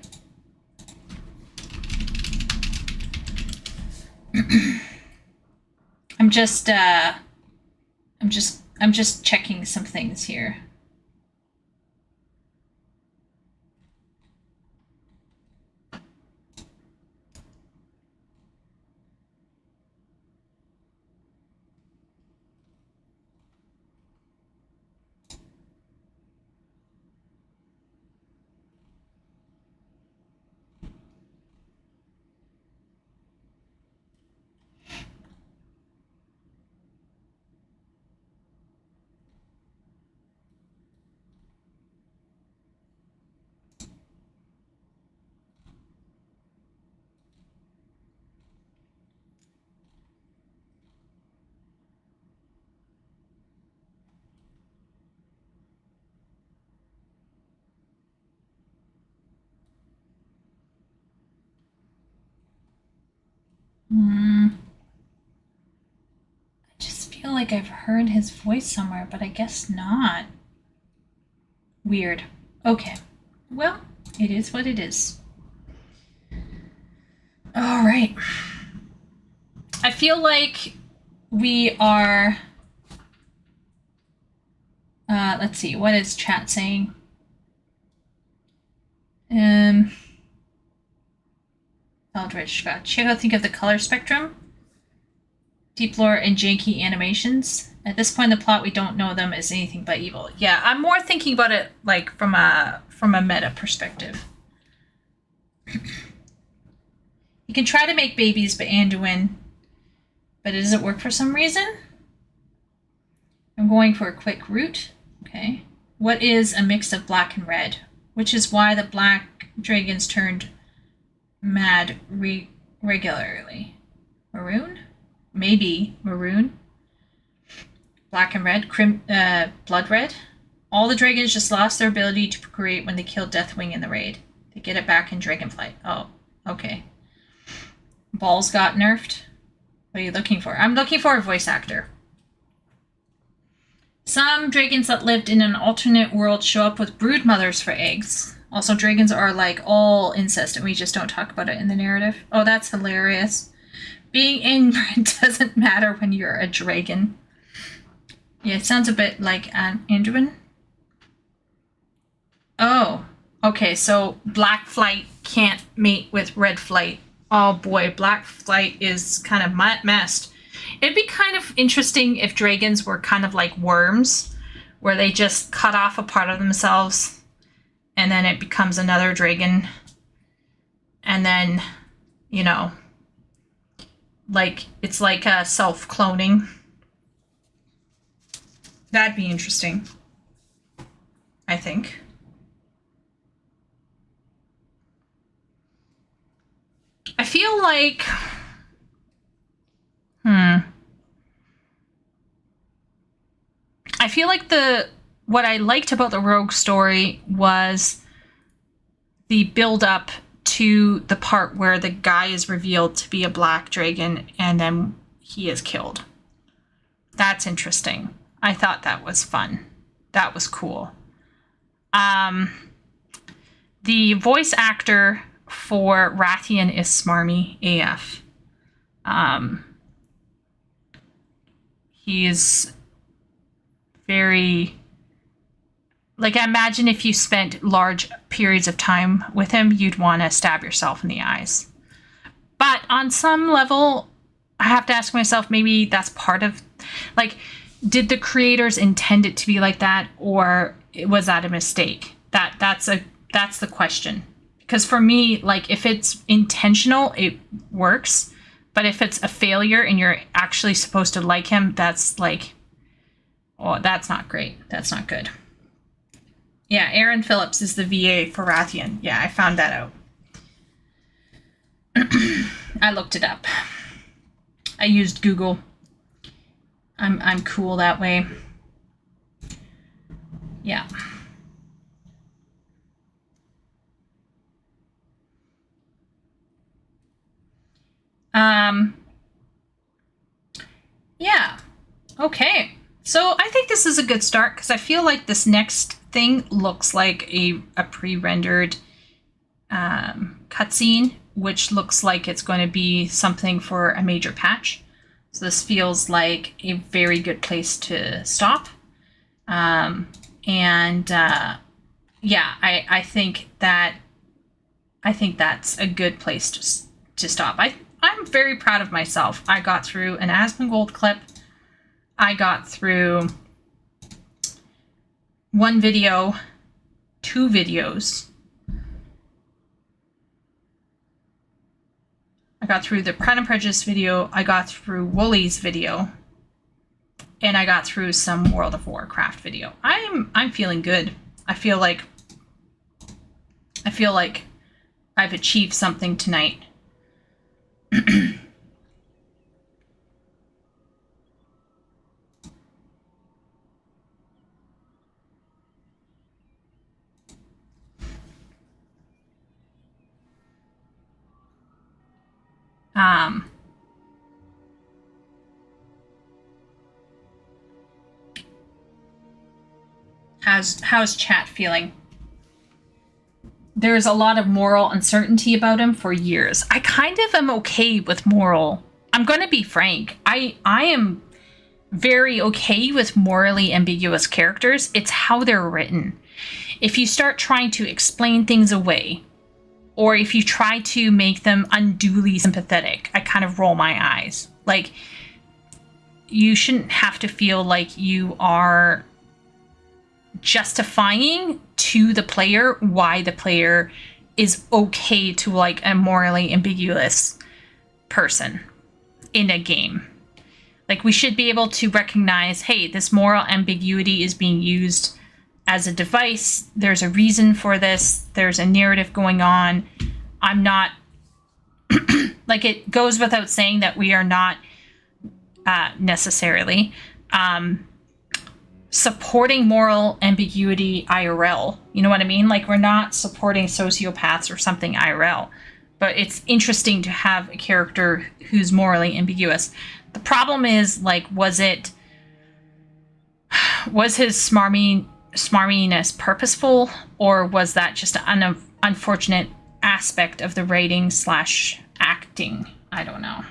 I'm just checking some things here. feel like I've heard his voice somewhere, but I guess not. Weird. Okay. Well, it is what it is. All right. I feel like we are... let's see. What is chat saying? Eldritch got Chico, think of the color spectrum, deep lore, and janky animations. At this point in the plot, we don't know them as anything but evil. Yeah, I'm more thinking about it like from a meta perspective. You can try to make babies, but Anduin, but it doesn't work for some reason. I'm going for a quick route. Okay. What is a mix of black and red? Which is why the black dragons turned mad regularly. Maroon? Maybe maroon. Black and red. Blood red. All the dragons just lost their ability to procreate when they killed Deathwing in the raid. They get it back in Dragonflight. Oh, okay. Balls got nerfed. What are you looking for? I'm looking for a voice actor. Some dragons that lived in an alternate world show up with brood mothers for eggs. Also, dragons are like all incest and we just don't talk about it in the narrative. Oh, that's hilarious. Being inbred doesn't matter when you're a dragon. Yeah, it sounds a bit like an Anduin. Oh, okay, so Black Flight can't mate with Red Flight. Oh boy, Black Flight is kind of messed. It'd be kind of interesting if dragons were kind of like worms, where they just cut off a part of themselves and then it becomes another dragon. And then, you know, like it's like a self-cloning. That'd be interesting, I think. I feel like... I feel like what I liked about the rogue story was the build-up to the part where the guy is revealed to be a black dragon and then he is killed. That's interesting. I thought that was fun. That was cool. The voice actor for Rathian is smarmy AF. He's very... Like, I imagine if you spent large periods of time with him, you'd want to stab yourself in the eyes. But on some level, I have to ask myself, maybe that's part of... Like, did the creators intend it to be like that, or was that a mistake? That's the question. Because for me, like, if it's intentional, it works. But if it's a failure and you're actually supposed to like him, that's like... Oh, that's not great. That's not good. Yeah, Aaron Phillips is the VA for Rathian. Yeah, I found that out. I looked it up. I used Google. I'm cool that way. Yeah. Yeah. Okay. So I think this is a good start because I feel like this next thing looks like a pre-rendered cutscene, which looks like it's going to be something for a major patch. So this feels like a very good place to stop. Yeah, I think that's a good place to stop. I'm very proud of myself. I got through an Asmongold clip. I got through one video, 2 videos. I got through the Pride and Prejudice video. I got through Wooly's video. And I got through some World of Warcraft video. I'm feeling good. I feel like I've achieved something tonight. How's chat feeling? There's a lot of moral uncertainty about him for years. I kind of am okay with moral. I'm going to be frank. I am very okay with morally ambiguous characters. It's how they're written. If you start trying to explain things away, or if you try to make them unduly sympathetic, I kind of roll my eyes. Like, you shouldn't have to feel like you are justifying to the player why the player is okay to like a morally ambiguous person in a game. Like, we should be able to recognize, hey, this moral ambiguity is being used as a device. There's a reason for this. There's a narrative going on. I'm not like, it goes without saying that we are not necessarily supporting moral ambiguity IRL. You know what I mean? Like, we're not supporting sociopaths or something IRL. But it's interesting to have a character who's morally ambiguous. The problem is, like, was his smarminess purposeful, or was that just an unfortunate aspect of the writing / acting? I don't know.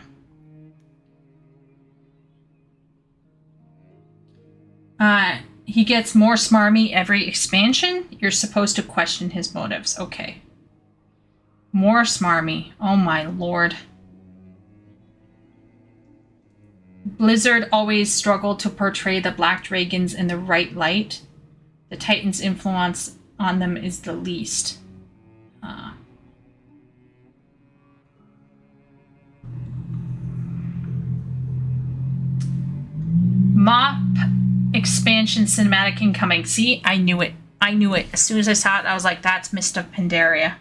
He gets more smarmy every expansion. You're supposed to question his motives. Okay. More smarmy. Oh my lord. Blizzard always struggled to portray the Black Dragons in the right light. The Titan's influence on them is the least. Mop expansion cinematic incoming. See, I knew it. I knew it. As soon as I saw it, I was like, that's Mist of Pandaria.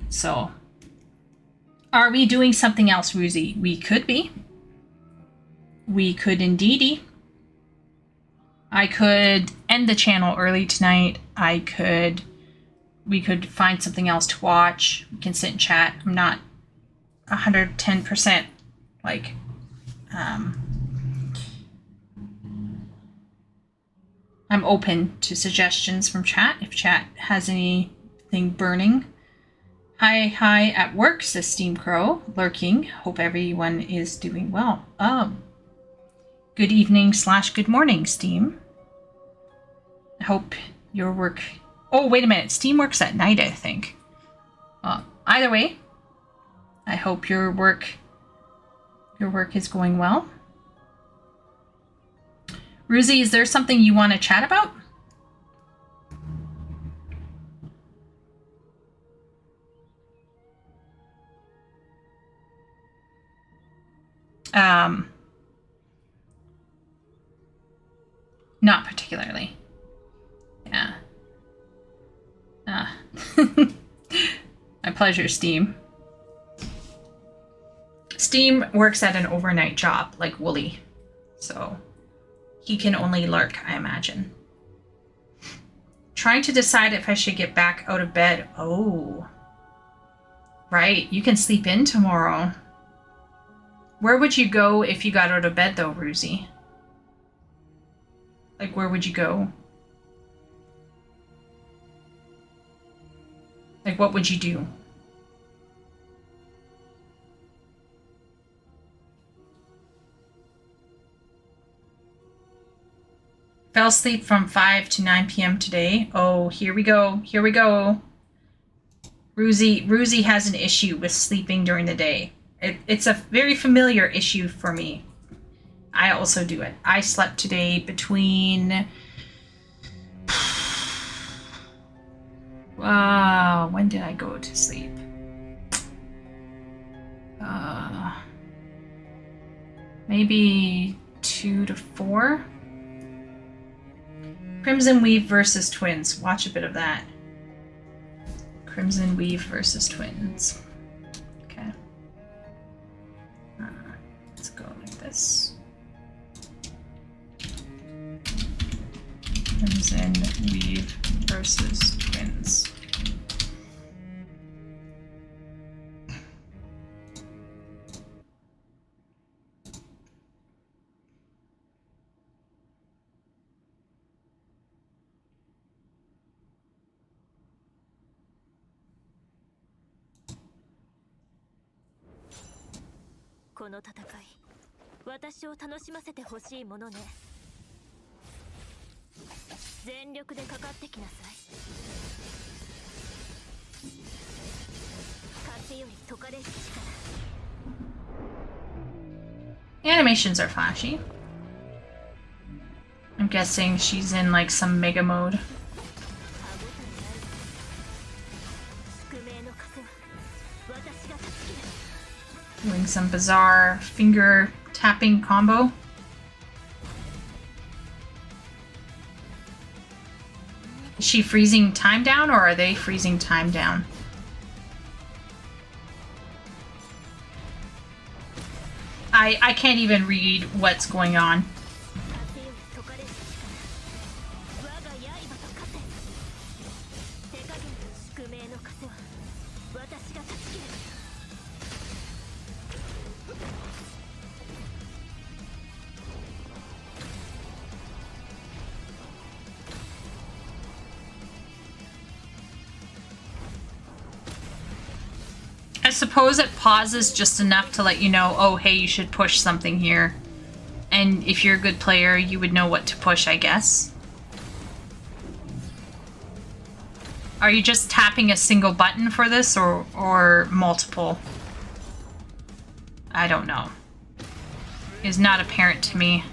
So. Are we doing something else, Ruzi? We could be. We could indeedy. I could end the channel early tonight. We could find something else to watch. We can sit and chat. I'm not 110% like, I'm open to suggestions from chat if chat has anything burning. Hi at work, says Steam Crow, lurking. Hope everyone is doing well. Good evening / good morning, Steam. I hope your work... Oh, wait a minute. Steam works at night, I think. Either way, I hope your work is going well. Ruzi, is there something you want to chat about? Not particularly. Yeah. My pleasure, Steam. Steam works at an overnight job, like Wooly. So he can only lurk, I imagine. Trying to decide if I should get back out of bed. Oh. Right, you can sleep in tomorrow. Where would you go if you got out of bed, though, Ruzi? Like, where would you go? Like, what would you do? Fell asleep from 5 to 9 p.m. today. Oh, here we go. Here we go. Ruzi has an issue with sleeping during the day. It's a very familiar issue for me. I also do it. I slept today between... when did I go to sleep? Maybe 2 to 4? Crimson Weave versus Twins. Watch a bit of that. Crimson Weave versus Twins. Okay. Let's go like this. Crimson Weave versus Twins. この戦い、私を楽しませてほしいものね。全力でかかってきなさい。風より解かれる力。 Animations are flashy. I'm guessing she's in like some mega mode. Doing some bizarre finger tapping combo. Is she freezing time down, or are they freezing time down? I can't even read what's going on. I suppose it pauses just enough to let you know, oh, hey, you should push something here. And if you're a good player, you would know what to push, I guess. Are you just tapping a single button for this, or multiple? I don't know. It's not apparent to me.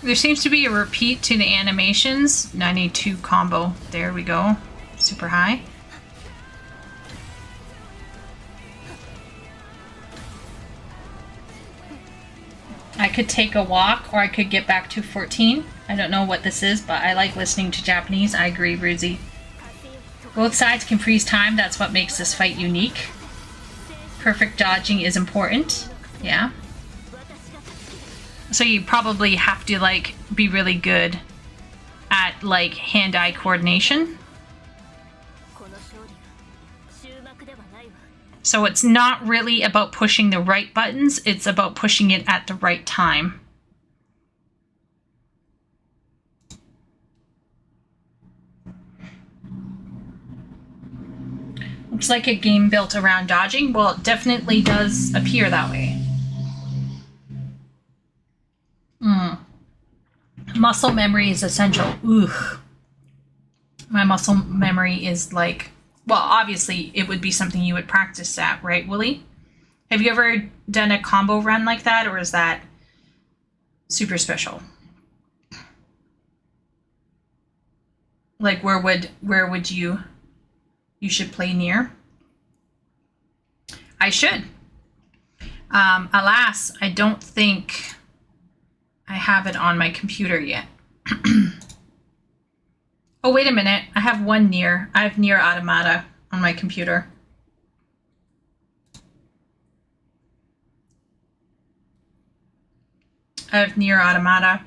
There seems to be a repeat to the animations. 92 combo. There we go. Super high. I could take a walk, or I could get back to 14. I don't know what this is, but I like listening to Japanese. I agree, Ruzi. Both sides can freeze time. That's what makes this fight unique. Perfect dodging is important. Yeah. So you probably have to like be really good at like hand-eye coordination. So it's not really about pushing the right buttons, it's about pushing it at the right time. Looks like a game built around dodging. Well, it definitely does appear that way. Muscle memory is essential. Ugh. My muscle memory is like, well, obviously it would be something you would practice at, right, Wooly? Have you ever done a combo run like that, or is that super special? Like, where would you should play near? I should. Alas, I don't think I have it on my computer yet. Oh, wait a minute. I have one near. I have Nier Automata on my computer. I have Nier Automata.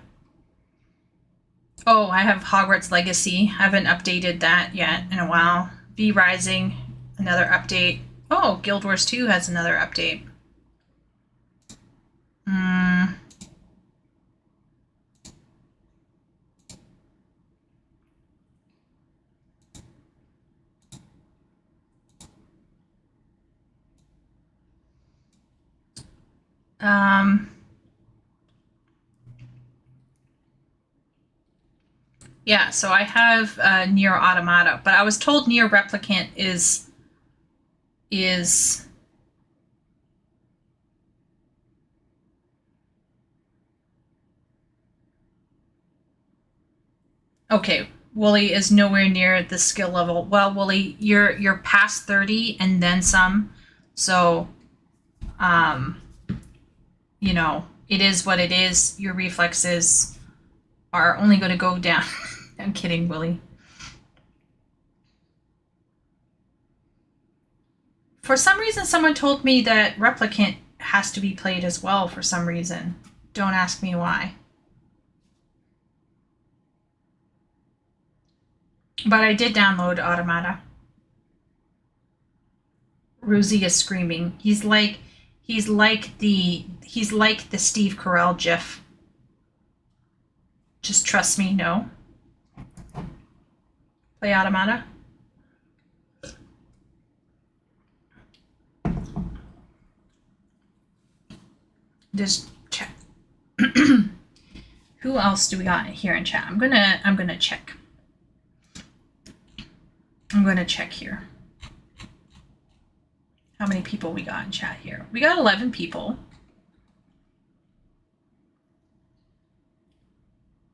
Oh, I have Hogwarts Legacy. I haven't updated that yet in a while. V Rising, another update. Oh, Guild Wars 2 has another update. Yeah, so I have Nier Automata, but I was told Nier Replicant is okay. Wooly is nowhere near the skill level. Well, Wooly, you're past 30 and then some, so you know, it is what it is. Your reflexes are only going to go down. I'm kidding, Willie. For some reason, someone told me that Replicant has to be played as well for some reason. Don't ask me why. But I did download Automata. Ruzi is screaming. He's like the Steve Carell gif. Just trust me, no. Play Automata. Just check. Who else do we got here in chat? I'm gonna check. I'm gonna check here. How many people we got in chat here? We got 11 people.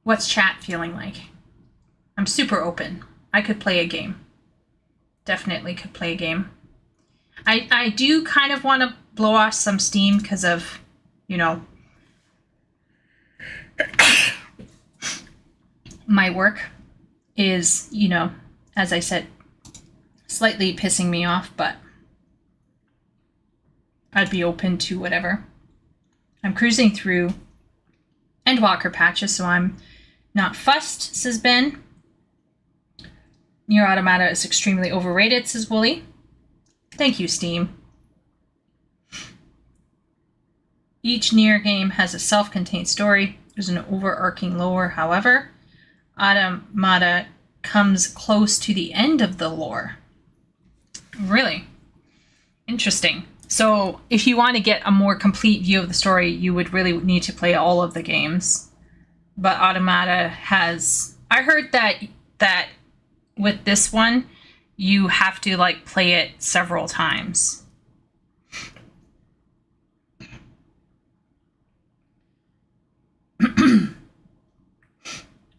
What's chat feeling like? I'm super open. I could play a game. Definitely could play a game. I do kind of want to blow off some steam because of, you know, my work is, you know, as I said, slightly pissing me off, but I'd be open to whatever. I'm cruising through Endwalker patches, so I'm not fussed, says Ben. Nier Automata is extremely overrated, says Wooly. Thank you, Steam. Each Nier game has a self-contained story. There's an overarching lore, however. Automata comes close to the end of the lore. Really? Interesting. So if you want to get a more complete view of the story, you would really need to play all of the games. But Automata has... I heard that with this one, you have to like play it several times.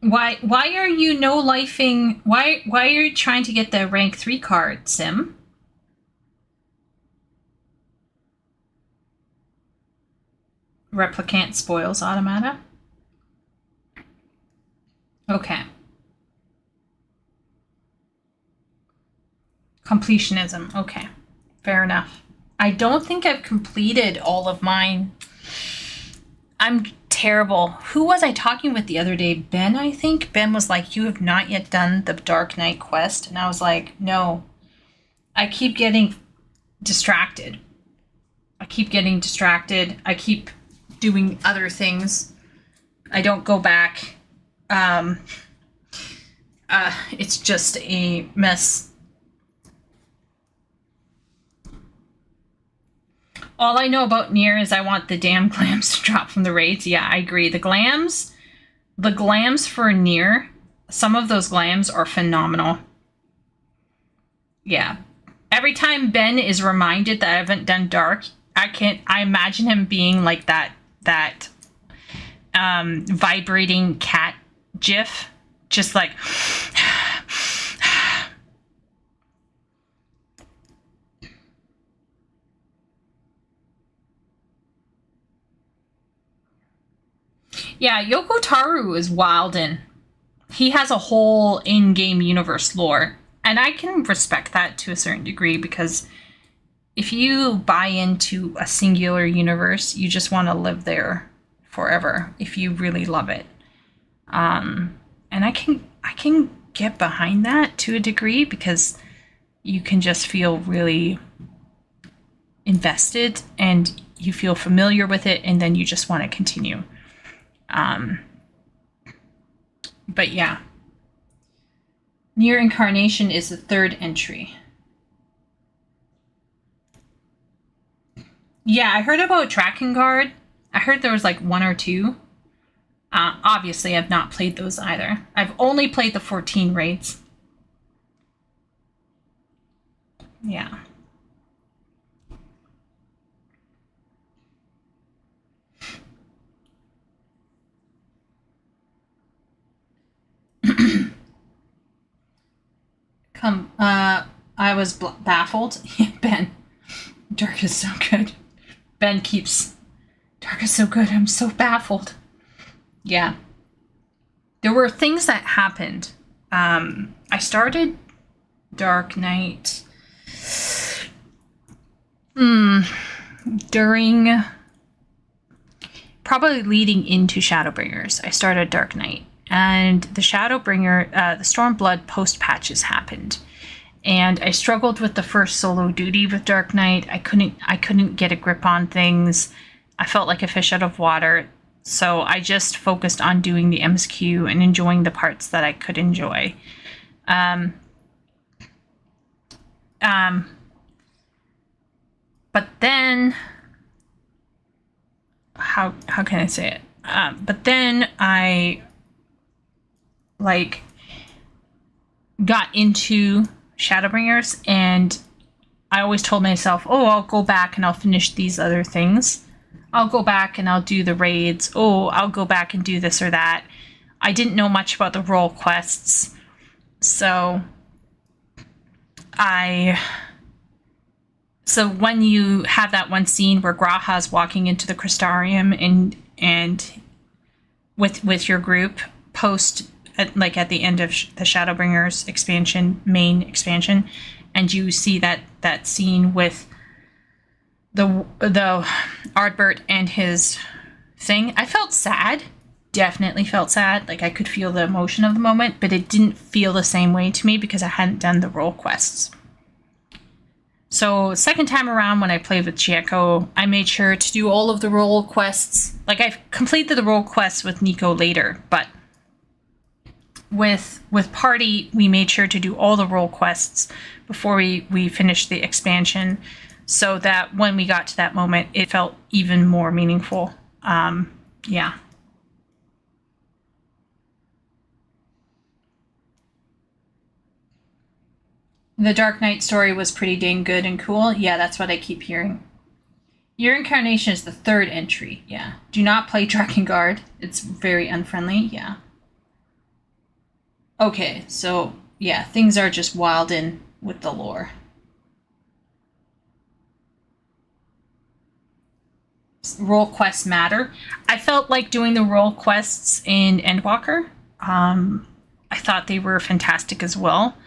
Why are you no-lifing? Why are you trying to get the rank 3 card, Sim? Replicant spoils Automata. Okay. Completionism. Okay. Fair enough. I don't think I've completed all of mine. I'm terrible. Who was I talking with the other day? Ben, I think. Ben was like, you have not yet done the Dark Knight quest. And I was like, no. I keep getting distracted. I keep doing other things. I don't go back. It's just a mess. All I know about Nier is I want the damn glams to drop from the raids. Yeah, I agree. The glams for Nier, some of those glams are phenomenal. Yeah. Every time Ben is reminded that I haven't done Dark, I imagine him being like that vibrating cat gif. Just like... Yeah, Yoko Taro is wildin'. He has a whole in-game universe lore. And I can respect that to a certain degree because if you buy into a singular universe, you just want to live there forever if you really love it. And I can get behind that to a degree because you can just feel really invested and you feel familiar with it and then you just want to continue. But yeah. Nier Incarnation is the third entry. Yeah, I heard about Drakengard. I heard there was like 1 or 2. Obviously, I've not played those either. I've only played the 14 raids. Yeah. I was baffled. Ben, Dark is so good. Ben keeps, Dark is so good. I'm so baffled. Yeah. There were things that happened. I started Dark Knight during, probably leading into Shadowbringers. I started Dark Knight. And the Shadowbringer, the Stormblood post-patches happened. And I struggled with the first solo duty with Dark Knight. I couldn't get a grip on things. I felt like a fish out of water. So I just focused on doing the MSQ and enjoying the parts that I could enjoy. But then, how can I say it? But then I like got into Shadowbringers, and I always told myself, oh, I'll go back and I'll finish these other things. I'll go back and I'll do the raids. Oh, I'll go back and do this or that. I didn't know much about the role quests. So when you have that one scene where Graha's walking into the Crystarium and with your group at the end of the Shadowbringers main expansion, and you see that scene with the Ardbert and his thing, I felt sad. Definitely felt sad. Like, I could feel the emotion of the moment, but it didn't feel the same way to me because I hadn't done the role quests. So second time around when I played with Chieko, I made sure to do all of the role quests. Like, I've completed the role quests with Nico later, but with Party, we made sure to do all the role quests before we finished the expansion, so that when we got to that moment, it felt even more meaningful. Yeah. The Dark Knight story was pretty dang good and cool. Yeah, that's what I keep hearing. Your Incarnation is the third entry. Yeah. Do not play Drakengard. It's very unfriendly. Yeah. Okay, so yeah, things are just wild in with the lore. Role quests matter. I felt like doing the role quests in Endwalker. I thought they were fantastic as well.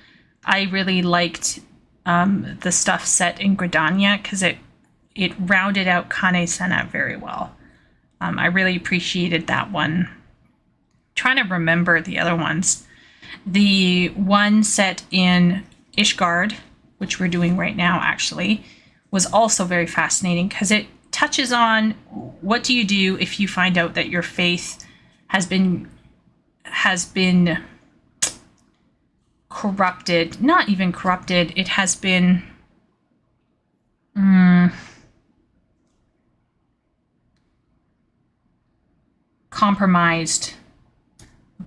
I really liked the stuff set in Gridania because it rounded out Kane-Senna very well. I really appreciated that one. Trying to remember the other ones. The one set in Ishgard, which we're doing right now actually, was also very fascinating because it touches on what do you do if you find out that your faith has been corrupted. Not even corrupted, it has been compromised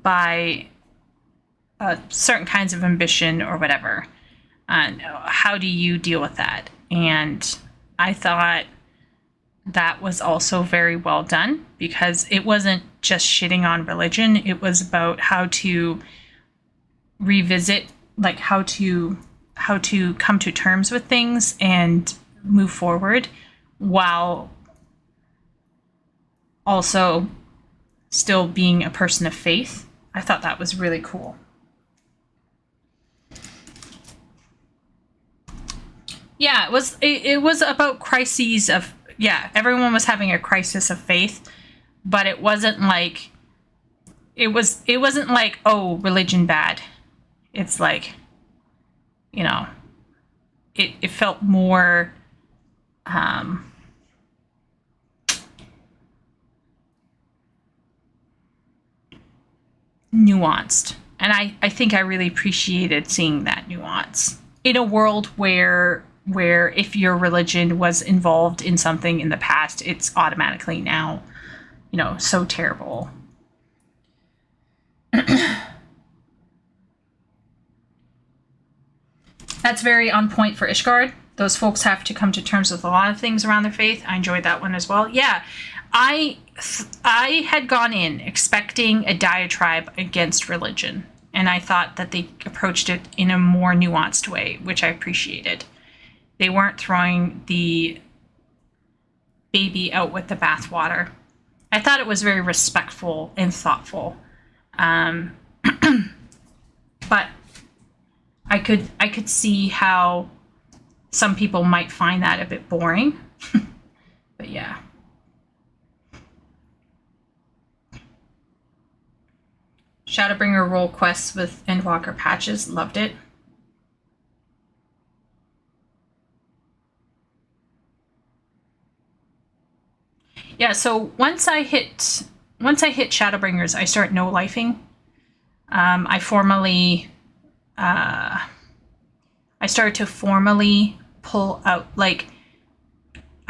by certain kinds of ambition or whatever. How do you deal with that? And I thought that was also very well done because it wasn't just shitting on religion. It was about how to revisit, like how to come to terms with things and move forward while also still being a person of faith. I thought that was really cool. Yeah, it was about crises of, yeah, everyone was having a crisis of faith, but it wasn't like it wasn't like, oh, religion bad. It's like, you know, it felt more nuanced. And I think I really appreciated seeing that nuance in a world where if your religion was involved in something in the past, it's automatically now, you know, so terrible. That's very on point for Ishgard. Those folks have to come to terms with a lot of things around their faith. I enjoyed that one as well. Yeah, I had gone in expecting a diatribe against religion, and I thought that they approached it in a more nuanced way, which I appreciated. They weren't throwing the baby out with the bathwater. I thought it was very respectful and thoughtful. But I could see how some people might find that a bit boring. But yeah. Shadowbringer role quests with Endwalker patches, loved it. Yeah, so once I hit once I hit Shadowbringers, I start no-lifing. I started to formally pull out, like,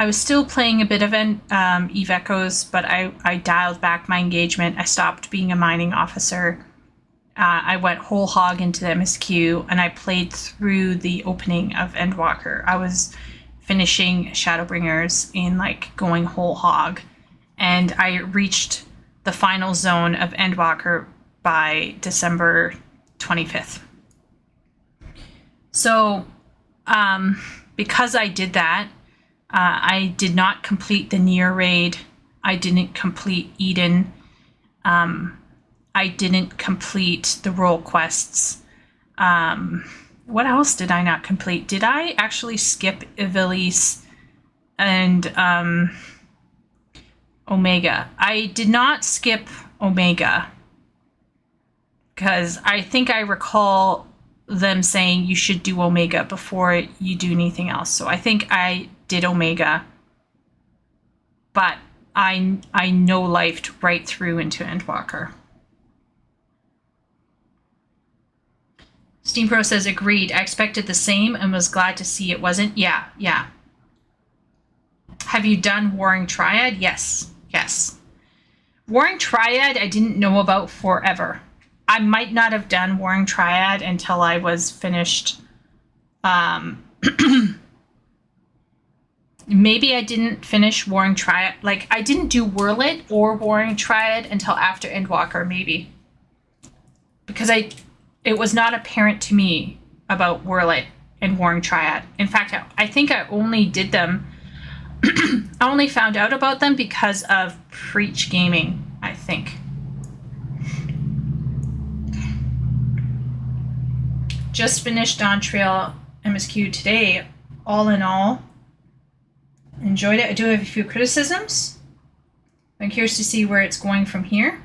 I was still playing a bit of Eve Echoes, but I dialed back my engagement. I stopped being a mining officer. I went whole hog into the MSQ, and I played through the opening of Endwalker. I was finishing Shadowbringers in, like, going whole hog, and I reached the final zone of Endwalker by December 25th. So, because I did that, I did not complete the Nier raid. I didn't complete Eden. I didn't complete the role quests. What else did I not complete? Did I actually skip Ivalice and Omega? I did not skip Omega because I think I recall them saying you should do Omega before you do anything else. So I think I did Omega, but I no-lifed right through into Endwalker. Steam Pro says, agreed. I expected the same and was glad to see it wasn't. Yeah. Have you done Warring Triad? Yes. Warring Triad I didn't know about forever. I might not have done Warring Triad until I was finished. Maybe I didn't finish Warring Triad. Like, I didn't do Whirlit or Warring Triad until after Endwalker, maybe. Because it was not apparent to me about Whirlit and Warring Triad. In fact, I think I only did them. I only found out about them because of Preach Gaming, I think. Just finished Dawntrail MSQ today. All in all, enjoyed it. I do have a few criticisms. I'm curious to see where it's going from here.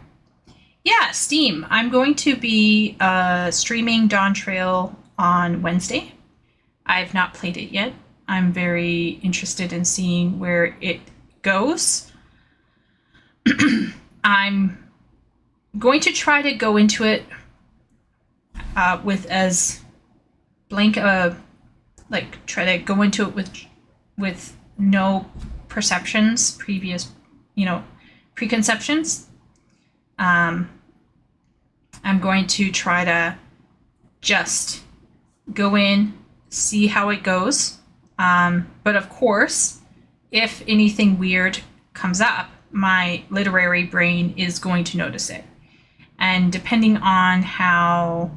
Yeah, Steam. I'm going to be streaming Dawntrail on Wednesday. I've not played it yet. I'm very interested in seeing where it goes. I'm going to try to go into it with as blank try to go into it with no preconceptions. I'm going to try to just go in, see how it goes. But of course, if anything weird comes up, my literary brain is going to notice it. And depending on how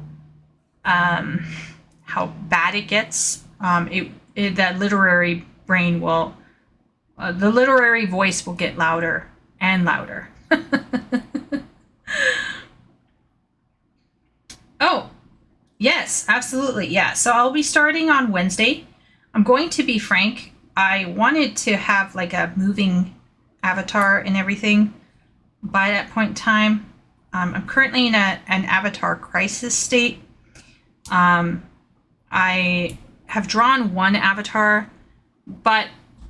bad it gets, that literary brain will, the literary voice will get louder and louder. Oh, yes, absolutely. Yeah. So I'll be starting on Wednesday. I'm going to be frank. I wanted to have like a moving avatar and everything by that point in time. I'm currently in an avatar crisis state. I have drawn one avatar, but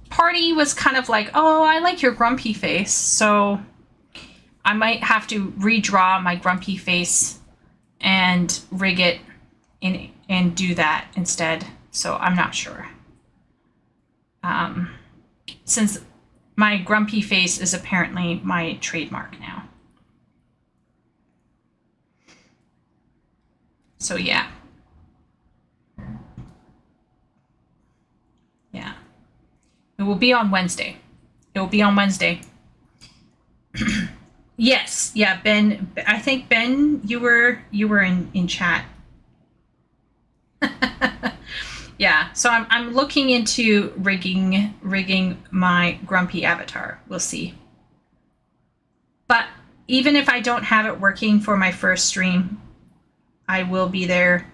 party was kind of like, oh, I like your grumpy face. So I might have to redraw my grumpy face and rig it in and do that instead. So I'm not sure. Since my grumpy face is apparently my trademark now. So yeah. Yeah. It will be on Wednesday. Yes. Yeah, Ben. I think Ben, you were in chat. Yeah. So I'm looking into rigging my grumpy avatar. We'll see. But even if I don't have it working for my first stream, I will be there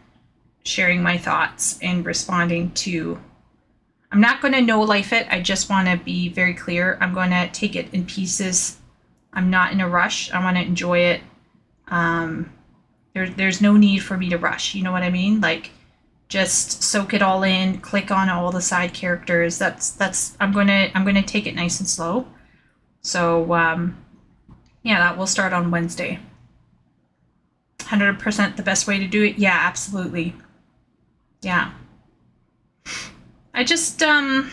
sharing my thoughts and responding to. I'm not going to no-life it. I just want to be very clear. I'm going to take it in pieces. I'm not in a rush. I want to enjoy it. There's no need for me to rush. You know what I mean? Like, just soak it all in. Click on all the side characters. I'm gonna take it nice and slow. So Yeah, that will start on Wednesday. 100% the best way to do it? Yeah, absolutely. Yeah. I just, I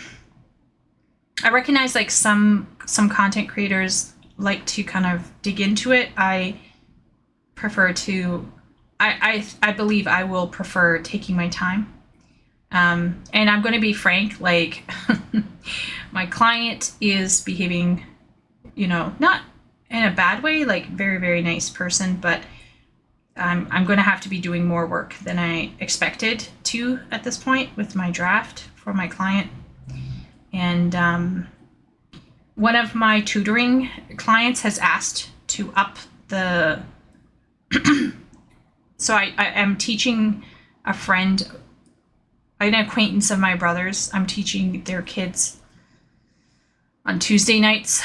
recognize like some content creators like to kind of dig into it. I prefer to, I believe I will prefer taking my time. And I'm going to be frank, like my client is behaving, you know, not in a bad way, like very, very nice person, but I'm going to have to be doing more work than I expected to at this point with my draft for my client. And one of my tutoring clients has asked to up the... So I am teaching a friend, an acquaintance of my brother's. I'm teaching their kids on Tuesday nights.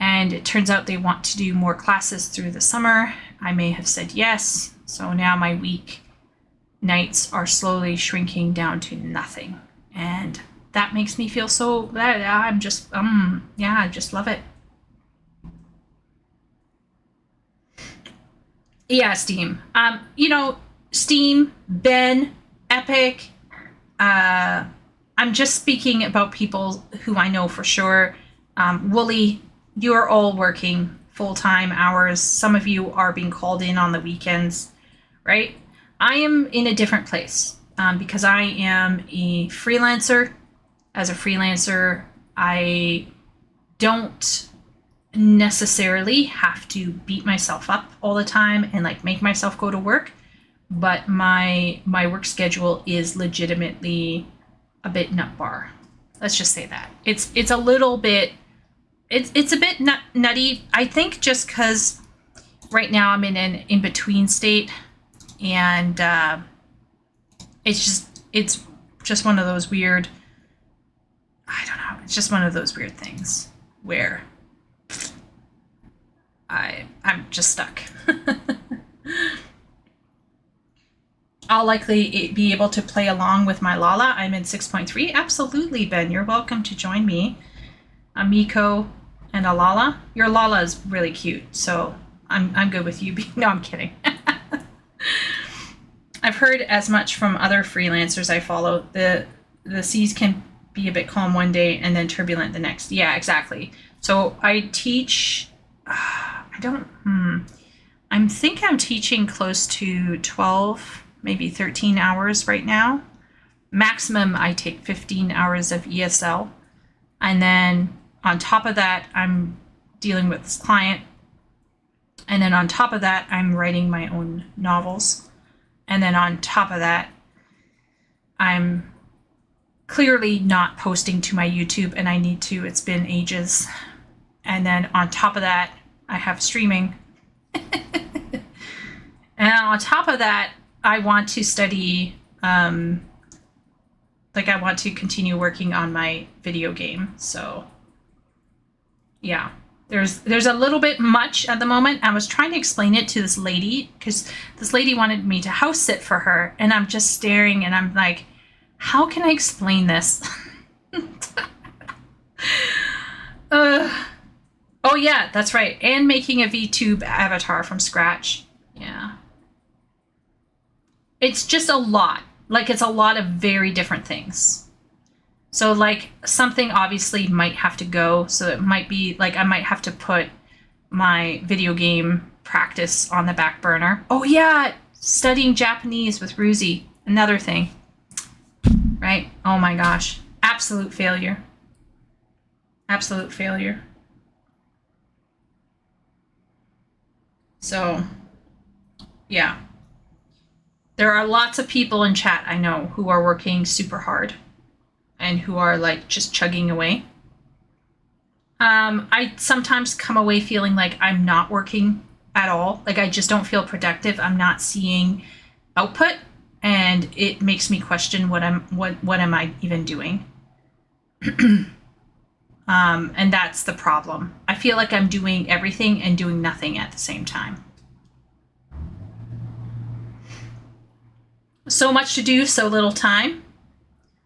And it turns out they want to do more classes through the summer. I may have said yes. So now my week nights are slowly shrinking down to nothing. And that makes me feel so, I'm just, yeah, I just love it. Yeah, Steam. You know, Steam, Ben, Epic. I'm just speaking about people who I know for sure. Wooly, you're all working full-time hours. Some of you are being called in on the weekends, right? I am in a different place because I am a freelancer. As a freelancer, I don't necessarily have to beat myself up all the time and like make myself go to work, but my work schedule is legitimately a bit nut bar. Let's just say that it's a little bit it's a bit nutty. I think just because right now I'm in an in-between state, and it's just one of those weird, I don't know, it's just one of those weird things where I'm just stuck. I'll likely be able to play along with my Lala. I'm in 6.3. Absolutely, Ben. You're welcome to join me. A Miko and a Lala. Your Lala is really cute, so I'm good with you. No, I'm kidding. I've heard as much from other freelancers I follow. The seas can be a bit calm one day and then turbulent the next. Yeah, exactly. So I teach... I think I'm teaching close to 12, maybe 13 hours right now. Maximum, I take 15 hours of ESL. And then on top of that, I'm dealing with this client. And then on top of that, I'm writing my own novels. And then on top of that, I'm clearly not posting to my YouTube, and I need to. It's been ages. And then on top of that, I have streaming. And on top of that, I want to study, I want to continue working on my video game. So yeah, there's a little bit much at the moment. I was trying to explain it to this lady because this lady wanted me to house sit for her, and I'm just staring and I'm like, how can I explain this? Oh yeah, that's right. And making a VTube avatar from scratch. Yeah. It's just a lot. Like, it's a lot of very different things. So, like, something obviously might have to go. So it might be, like, I might have to put my video game practice on the back burner. Oh yeah, studying Japanese with Ruzi. Another thing. Right? Oh my gosh. Absolute failure. Absolute failure. So, yeah. There are lots of people in chat I know who are working super hard and who are like just chugging away. I sometimes come away feeling like I'm not working at all. Like I just don't feel productive. I'm not seeing output, and it makes me question what am I even doing? And that's the problem. I feel like I'm doing everything and doing nothing at the same time. So much to do, so little time.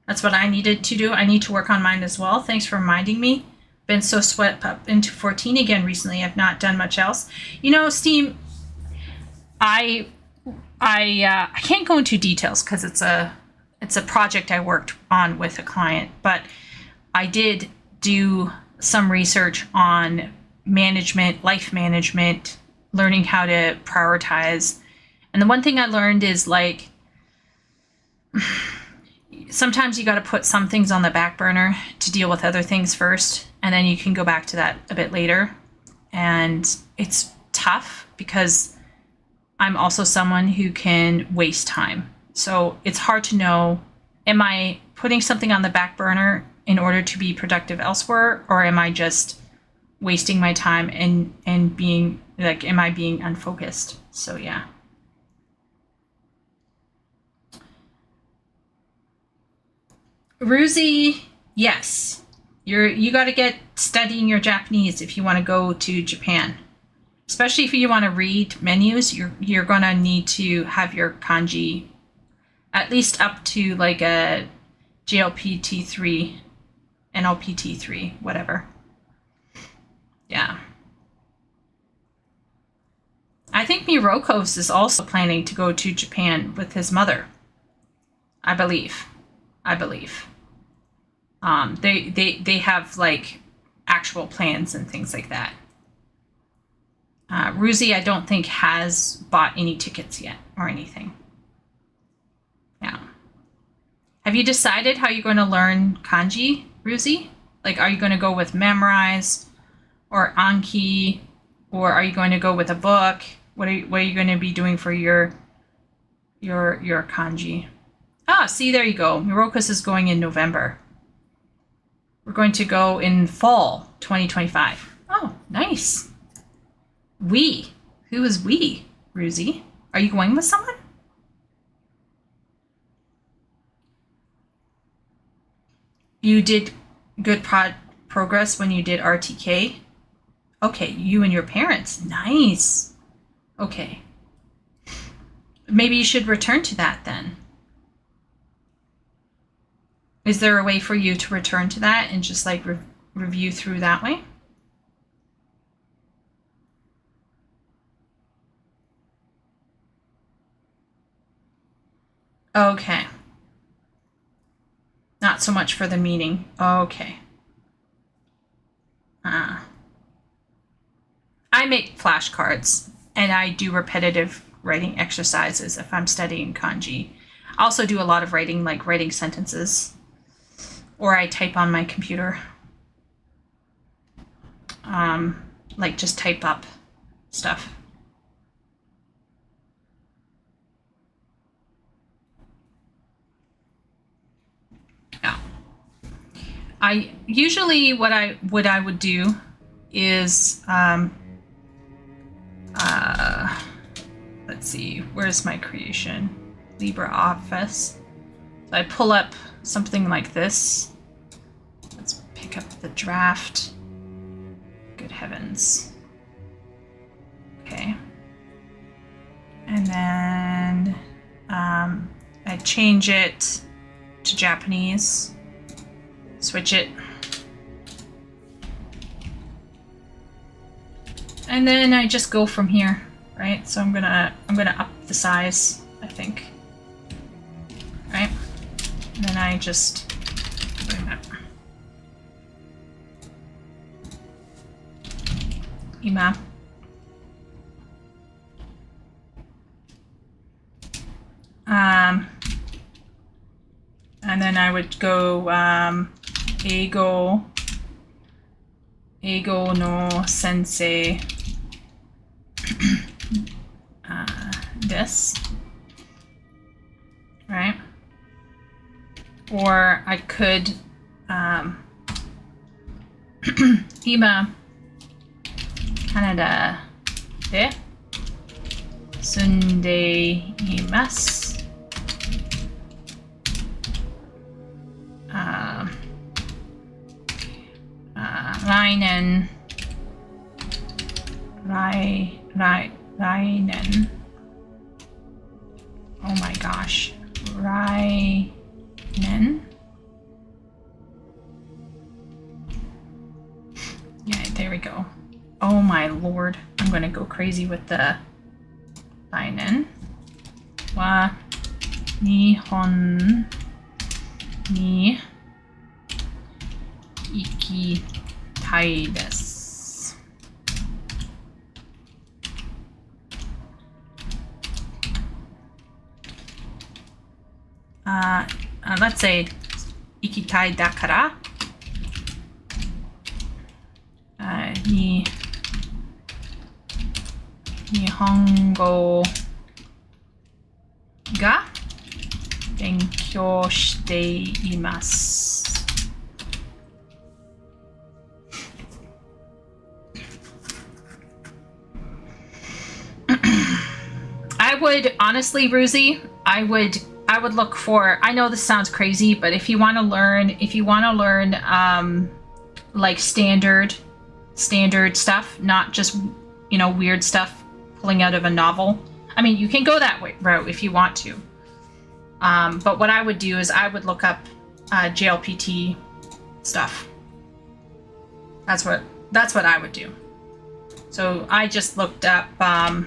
That's what I needed to do. I need to work on mine as well. Thanks for reminding me. been so swept up into 14 again recently. I've not done much else. You know, Steam, I can't go into details because it's a project I worked on with a client, but I did do some research on management, life management, learning how to prioritize. And the one thing I learned is like, sometimes you got to put some things on the back burner to deal with other things first, and then you can go back to that a bit later. And it's tough because I'm also someone who can waste time. So it's hard to know, am I putting something on the back burner in order to be productive elsewhere, or am I just wasting my time and being like, am I being unfocused? So yeah. Ruzi, yes. You got to get studying your Japanese if you want to go to Japan. Especially if you want to read menus, you're going to need to have your kanji at least up to like a JLPT3, NLPT3, whatever. Yeah. I think Mirokos is also planning to go to Japan with his mother. I believe. They have like actual plans and things like that. Ruzi, I don't think has bought any tickets yet or anything. Yeah. Have you decided how you're going to learn kanji, Ruzi? Like, are you going to go with memorize or Anki, or are you going to go with a book? What are you going to be doing for your kanji? Ah, see, there you go. Mirokus is going in November. We're going to go in fall 2025. Oh, nice. We. Who is we, Ruzi? Are you going with someone? You did good progress when you did RTK? Okay, you and your parents. Nice. Okay. Maybe you should return to that then. Is there a way for you to return to that and just like review through that way? Okay. Not so much for the meeting. Okay. I make flashcards and I do repetitive writing exercises if I'm studying kanji. I also do a lot of writing, like writing sentences, or I type on my computer. Like just type up stuff. Yeah. I usually what I would do is let's see, where's my creation? LibreOffice. So I pull up something like this. Let's pick up the draft. Good heavens. Okay. And then I change it to Japanese. Switch it. And then I just go from here, right? So I'm gonna up the size, I think. Right? And then I just bring that. Ima. And then I would go Eigo no sensei this, right? Or I could Ima Canada de sunde imasu. Rainen. Oh my gosh. Rainen. There we go. Oh my lord. I'm gonna go crazy with the Dainen. Wa Nihon ni ikitai desu. Let's say ikitai dakara. Nihongo ga benkyou shite imasu. I would honestly, Ruzi, I would look for, I know this sounds crazy, but if you want to learn like standard stuff, not just, you know, weird stuff pulling out of a novel. I mean, you can go that route if you want to. But what I would do is I would look up JLPT stuff. That's what I would do. So I just looked up, I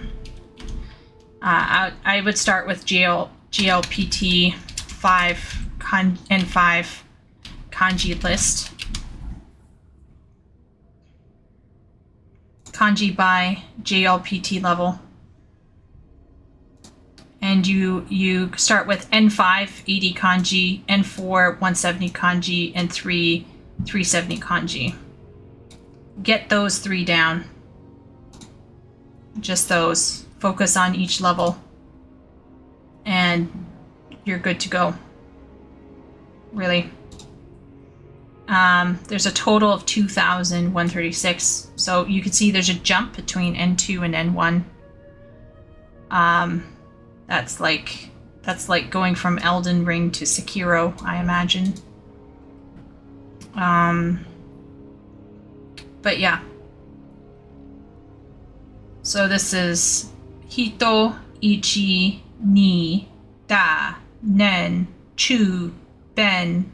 would start with GLPT 5 and 5 kanji list. Kanji by JLPT level. And you start with N5 80 kanji, N4 170 kanji, and 3 370 kanji. Get those 3 down. Just those. Focus on each level. And you're good to go. Really. There's a total of 2,136. So you can see there's a jump between N2 and N1. That's like going from Elden Ring to Sekiro, I imagine. But yeah. So this is Hito, Ichi, Ni, Da, Nen, Chu, Ben,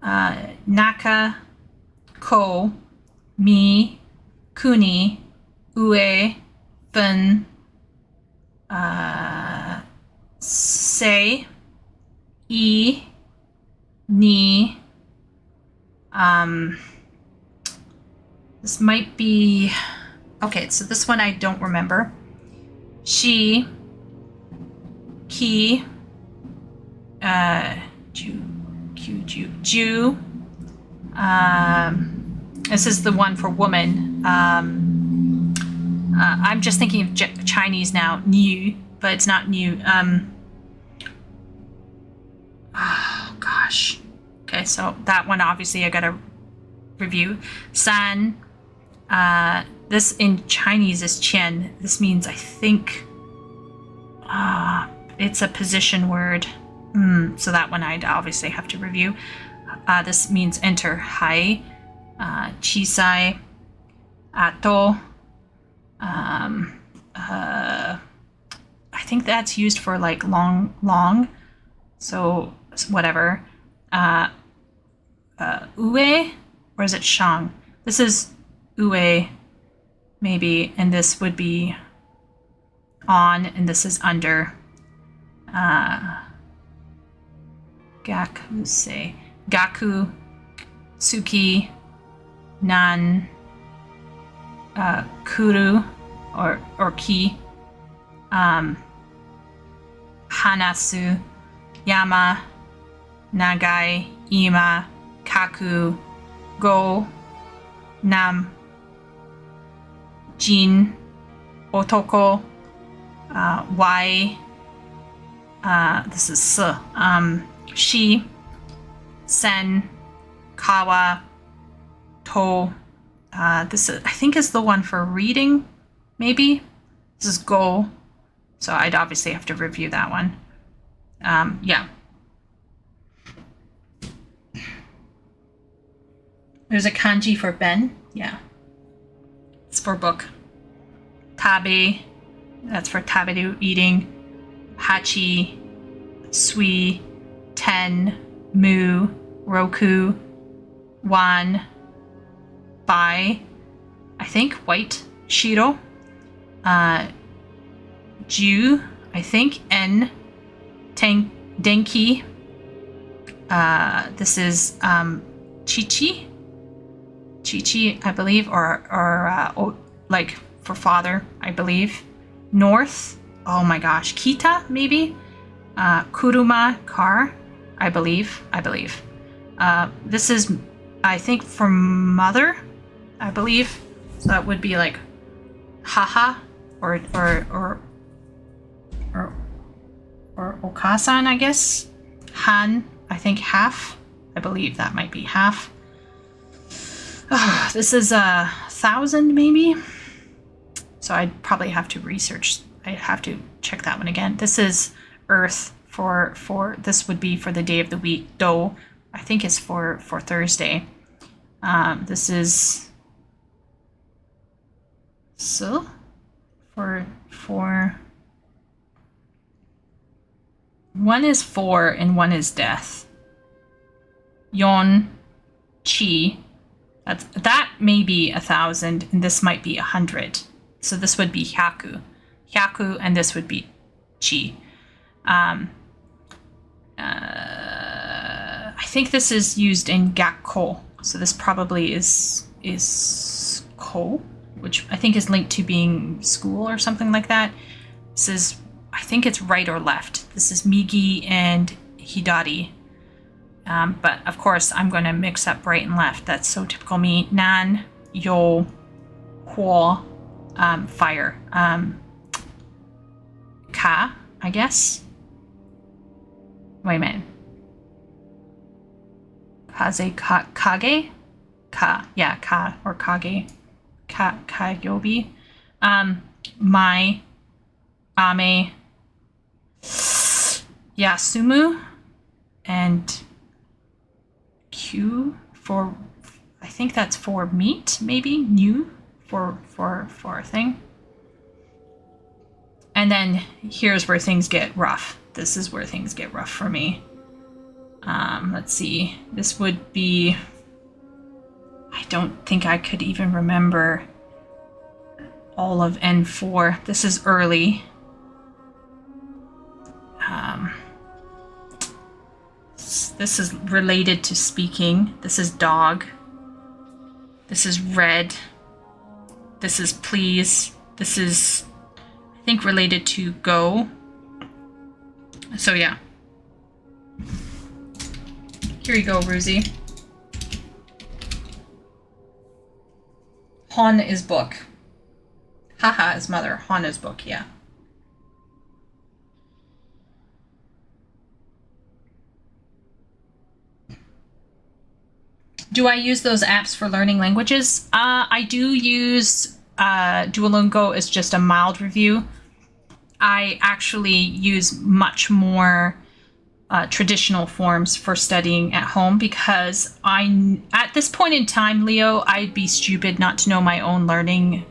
Naka, Ko, Mi, Kuni, Ue, Ben, Se, I, Ni, this might be, okay, so this one I don't remember. She, Ki, Ju, this is the one for woman. I'm just thinking of Chinese now, Niu, but it's not Niu. Oh gosh. Okay, so that one obviously I gotta review. San, this in Chinese is Qian. This means, I think, it's a position word. So that one I'd obviously have to review. This means enter. Hai, Chisai, Ato. I think that's used for like long. So whatever. Ue, or is it Shang? This is Ue, maybe, and this would be on, and this is under. Gakusei, Gaku, Tsuki, Nan, Kuru, or Ki, Hanasu, Yama, Nagai, Ima, Kaku, Go, Nam, Jin, Otoko, Wai, this is S, Shi, Sen, Kawa, To. This is, I think, is the one for reading, maybe. This is Go, so I'd obviously have to review that one. Yeah. There's a kanji for Ben. Yeah. It's for book. Tabe, that's for taberu, eating. Hachi, Sui, Ten, Mu, Roku, Wan, Bai, I think, white. Shiro. Ju, I think. En. Denki. This is Chichi. Chichi, I believe, or like for father, I believe. North. Oh my gosh, Kita, maybe. Kuruma, car, I believe. This is, I think, for mother, I believe. So that would be like haha or okasan, I guess. Han, I think half. I believe that might be half. This is 1,000 maybe. So I'd probably have to research. I'd have to check that one again. This is Earth for this would be for the day of the week. Do, I think is for Thursday. This is so for one is 4 and one is death. Yon chi. That may be 1,000 and this might be 100. So this would be hyaku. Hyaku and this would be chi. I think this is used in gakko. So this probably is ko, which I think is linked to being school or something like that. This is, I think it's right or left. This is migi and hidari. But of course, I'm going to mix up right and left. That's so typical me. Nan, yo, huo, fire. Ka, I guess. Wait a minute. Kaze, kage? Ka, yeah, ka or kage. Kayobi. Mai, ame, yasumu, and Q for, I think that's for meat, maybe. New for a thing. And then here's where things get rough. This is where things get rough for me. Let's see. This would be, I don't think I could even remember all of N4. This is early. This is related to speaking. This is dog. This is red. This is please. This is, I think, related to go. So yeah. Here you go, Ruzi. Hon is book. Haha is mother. Hon is book, yeah. Do I use those apps for learning languages? I do use Duolingo as just a mild review. I actually use much more traditional forms for studying at home because at this point in time, Leo, I'd be stupid not to know my own learning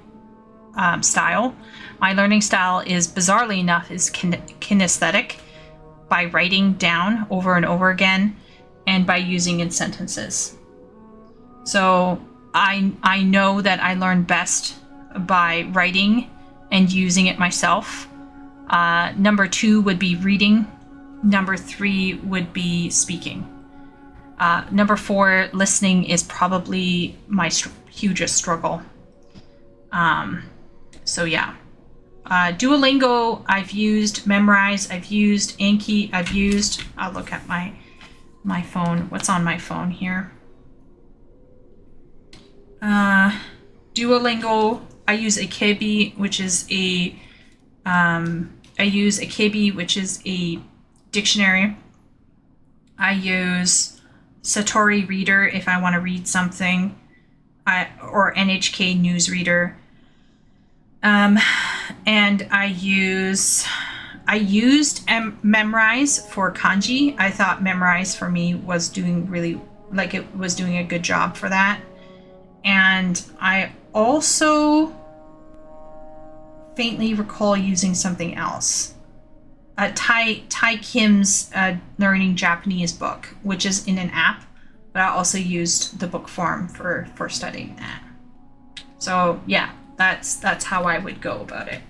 style. My learning style is, bizarrely enough, is kinesthetic, by writing down over and over again and by using in sentences. So I know that I learn best by writing and using it myself. Number 2 would be reading. Number 3 would be speaking. Number 4, listening is probably my hugest struggle. So yeah. Duolingo, I've used. Memrise, I've used. Anki, I've used. I'll look at my phone. What's on my phone here? Duolingo, I use Akebi, which is a dictionary. I use Satori Reader if I want to read something, or NHK Newsreader. And I used Memrise for kanji. I thought Memrise for me was doing a good job for that. And I also faintly recall using something else. Tai Kim's Learning Japanese book, which is in an app, but I also used the book form for studying that. So yeah, that's how I would go about it,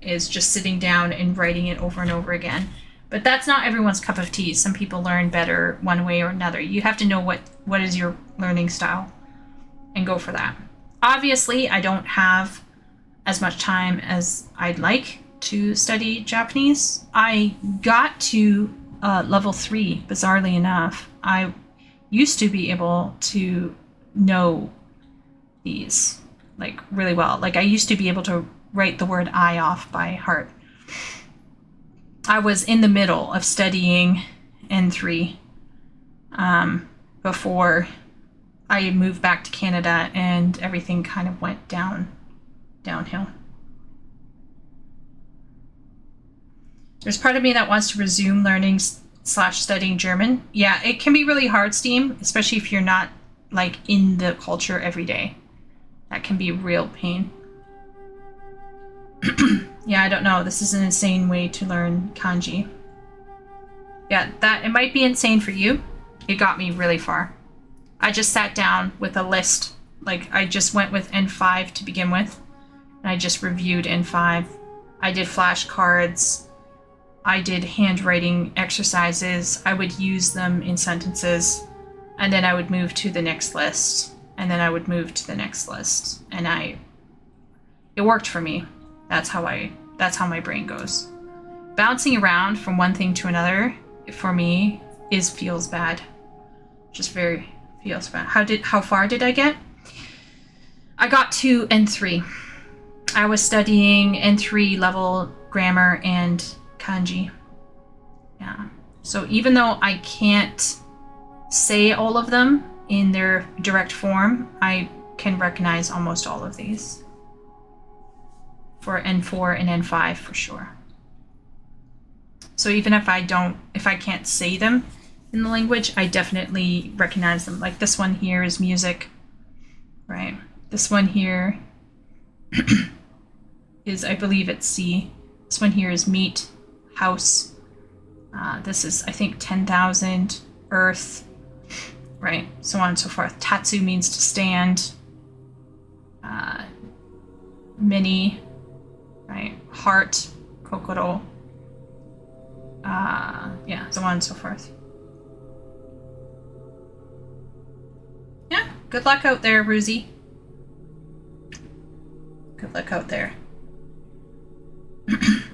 is just sitting down and writing it over and over again. But that's not everyone's cup of tea. Some people learn better one way or another. You have to know what is your learning style and go for that. Obviously, I don't have as much time as I'd like to study Japanese. I got to level 3, bizarrely enough. I used to be able to know these like really well. Like I used to be able to write the word I off by heart. I was in the middle of studying N3 before I moved back to Canada and everything kind of went downhill. There's part of me that wants to resume learning / studying German. Yeah, it can be really hard, Steam, especially if you're not like in the culture every day. That can be a real pain. Yeah, I don't know. This is an insane way to learn kanji. Yeah, that it might be insane for you. It got me really far. I just sat down with a list. Like I just went with N5 to begin with. And I just reviewed N5. I did flashcards. I did handwriting exercises. I would use them in sentences. And then I would move to the next list. And then I would move to the next list. And it worked for me. That's how my brain goes. Bouncing around from one thing to another for me feels bad. Just very feels bad. How far did I get? I got to N3. I was studying N3 level grammar and kanji. Yeah. So even though I can't say all of them in their direct form, I can recognize almost all of these. For N4 and N5 for sure. So even if I can't say them in the language, I definitely recognize them. Like this one here is music, right? This one here is, I believe it's C. This one here is meat, house. This is, I think, 10,000, earth, right? So on and so forth. Tatsu means to stand. Mini, right? Heart, kokoro. Yeah, so on and so forth. Yeah, good luck out there, Ruzy. Good luck out there.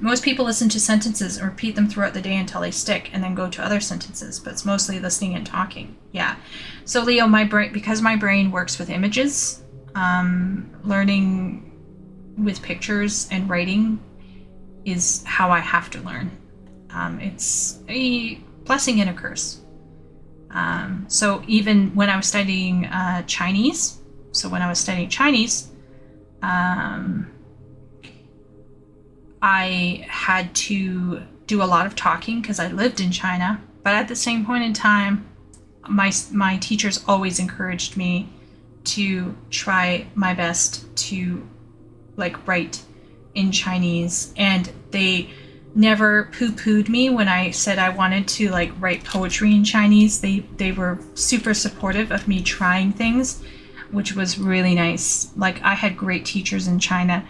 Most people listen to sentences and repeat them throughout the day until they stick, and then go to other sentences, but it's mostly listening and talking. Yeah. So Leo, because my brain works with images, learning with pictures and writing is how I have to learn. It's a blessing and a curse. So even when I was studying Chinese, I had to do a lot of talking because I lived in China, but at the same point in time, my teachers always encouraged me to try my best to write in Chinese, and they never poo-pooed me when I said I wanted to write poetry in Chinese. They were super supportive of me trying things, which was really nice. I had great teachers in China,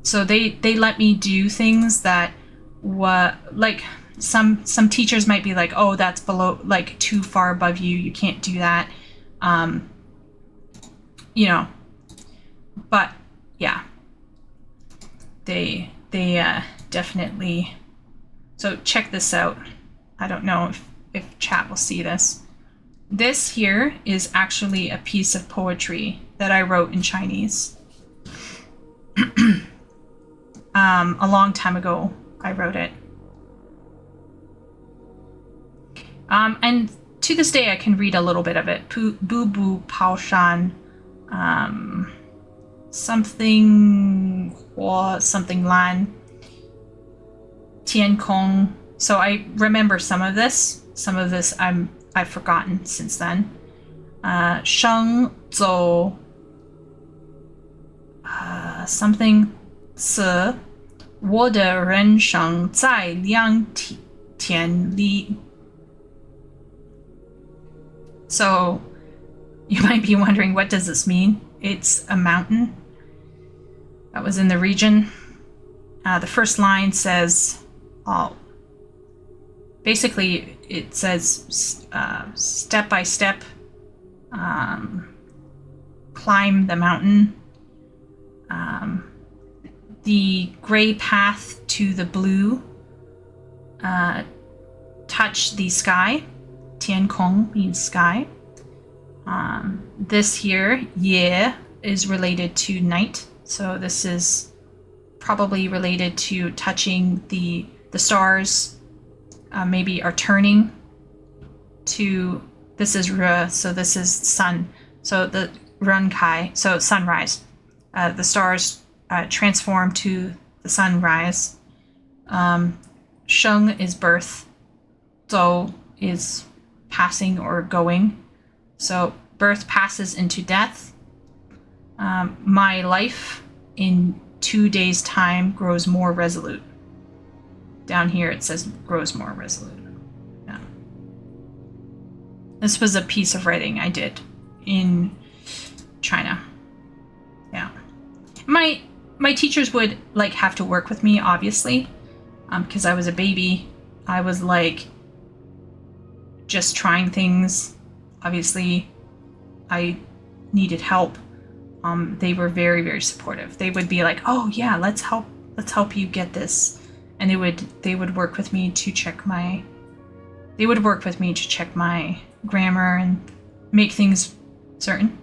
so they let me do things that some teachers might be like, oh, that's below, too far above you, you can't do that, but yeah, they definitely. So check this out. I don't know if chat will see this. This here is actually a piece of poetry that I wrote in Chinese. A long time ago, I wrote it. And to this day, I can read a little bit of it. Bu bu pao shan, something lan, tian kong. So I remember some of this. Some of this I've forgotten since then. Sheng zhou, something 此我的人生在两天里. So you might be wondering, what does this mean? It's a mountain. that was in the region. The first line says, basically it says step by step, climb the mountain. The gray path to the blue touch the sky. Tian Kong means sky. This here, Ye, is related to night. So this is probably related to touching the stars. Maybe are turning to, this is Re, so this is sun. So the Run Kai, so sunrise. The stars transform to the sunrise. Sheng is birth. Zhou is passing or going. So birth passes into death. My life in 2 days' time grows more resolute. Down here it says grows more resolute. Yeah. This was a piece of writing I did in China. Yeah. My teachers would like have to work with me, obviously, because I was a baby. I was like just trying things. Obviously, I needed help. They were very, very supportive. They would be like, "Oh yeah, let's help you get this," and they would work with me to check my grammar and make things certain.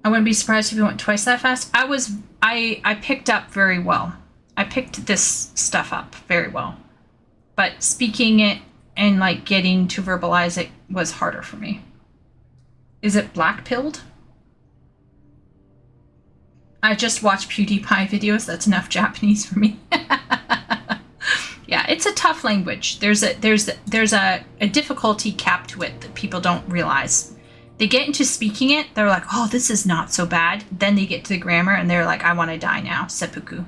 I wouldn't be surprised if you went twice that fast. I picked up very well. I picked this stuff up very well. But speaking it and like getting to verbalize it was harder for me. Is it black-pilled? I just watch PewDiePie videos. That's enough Japanese for me. Yeah, it's a tough language. There's a difficulty cap to it that people don't realize. They get into speaking it, they're like, oh, this is not so bad. Then they get to the grammar and they're like, I want to die now. Seppuku.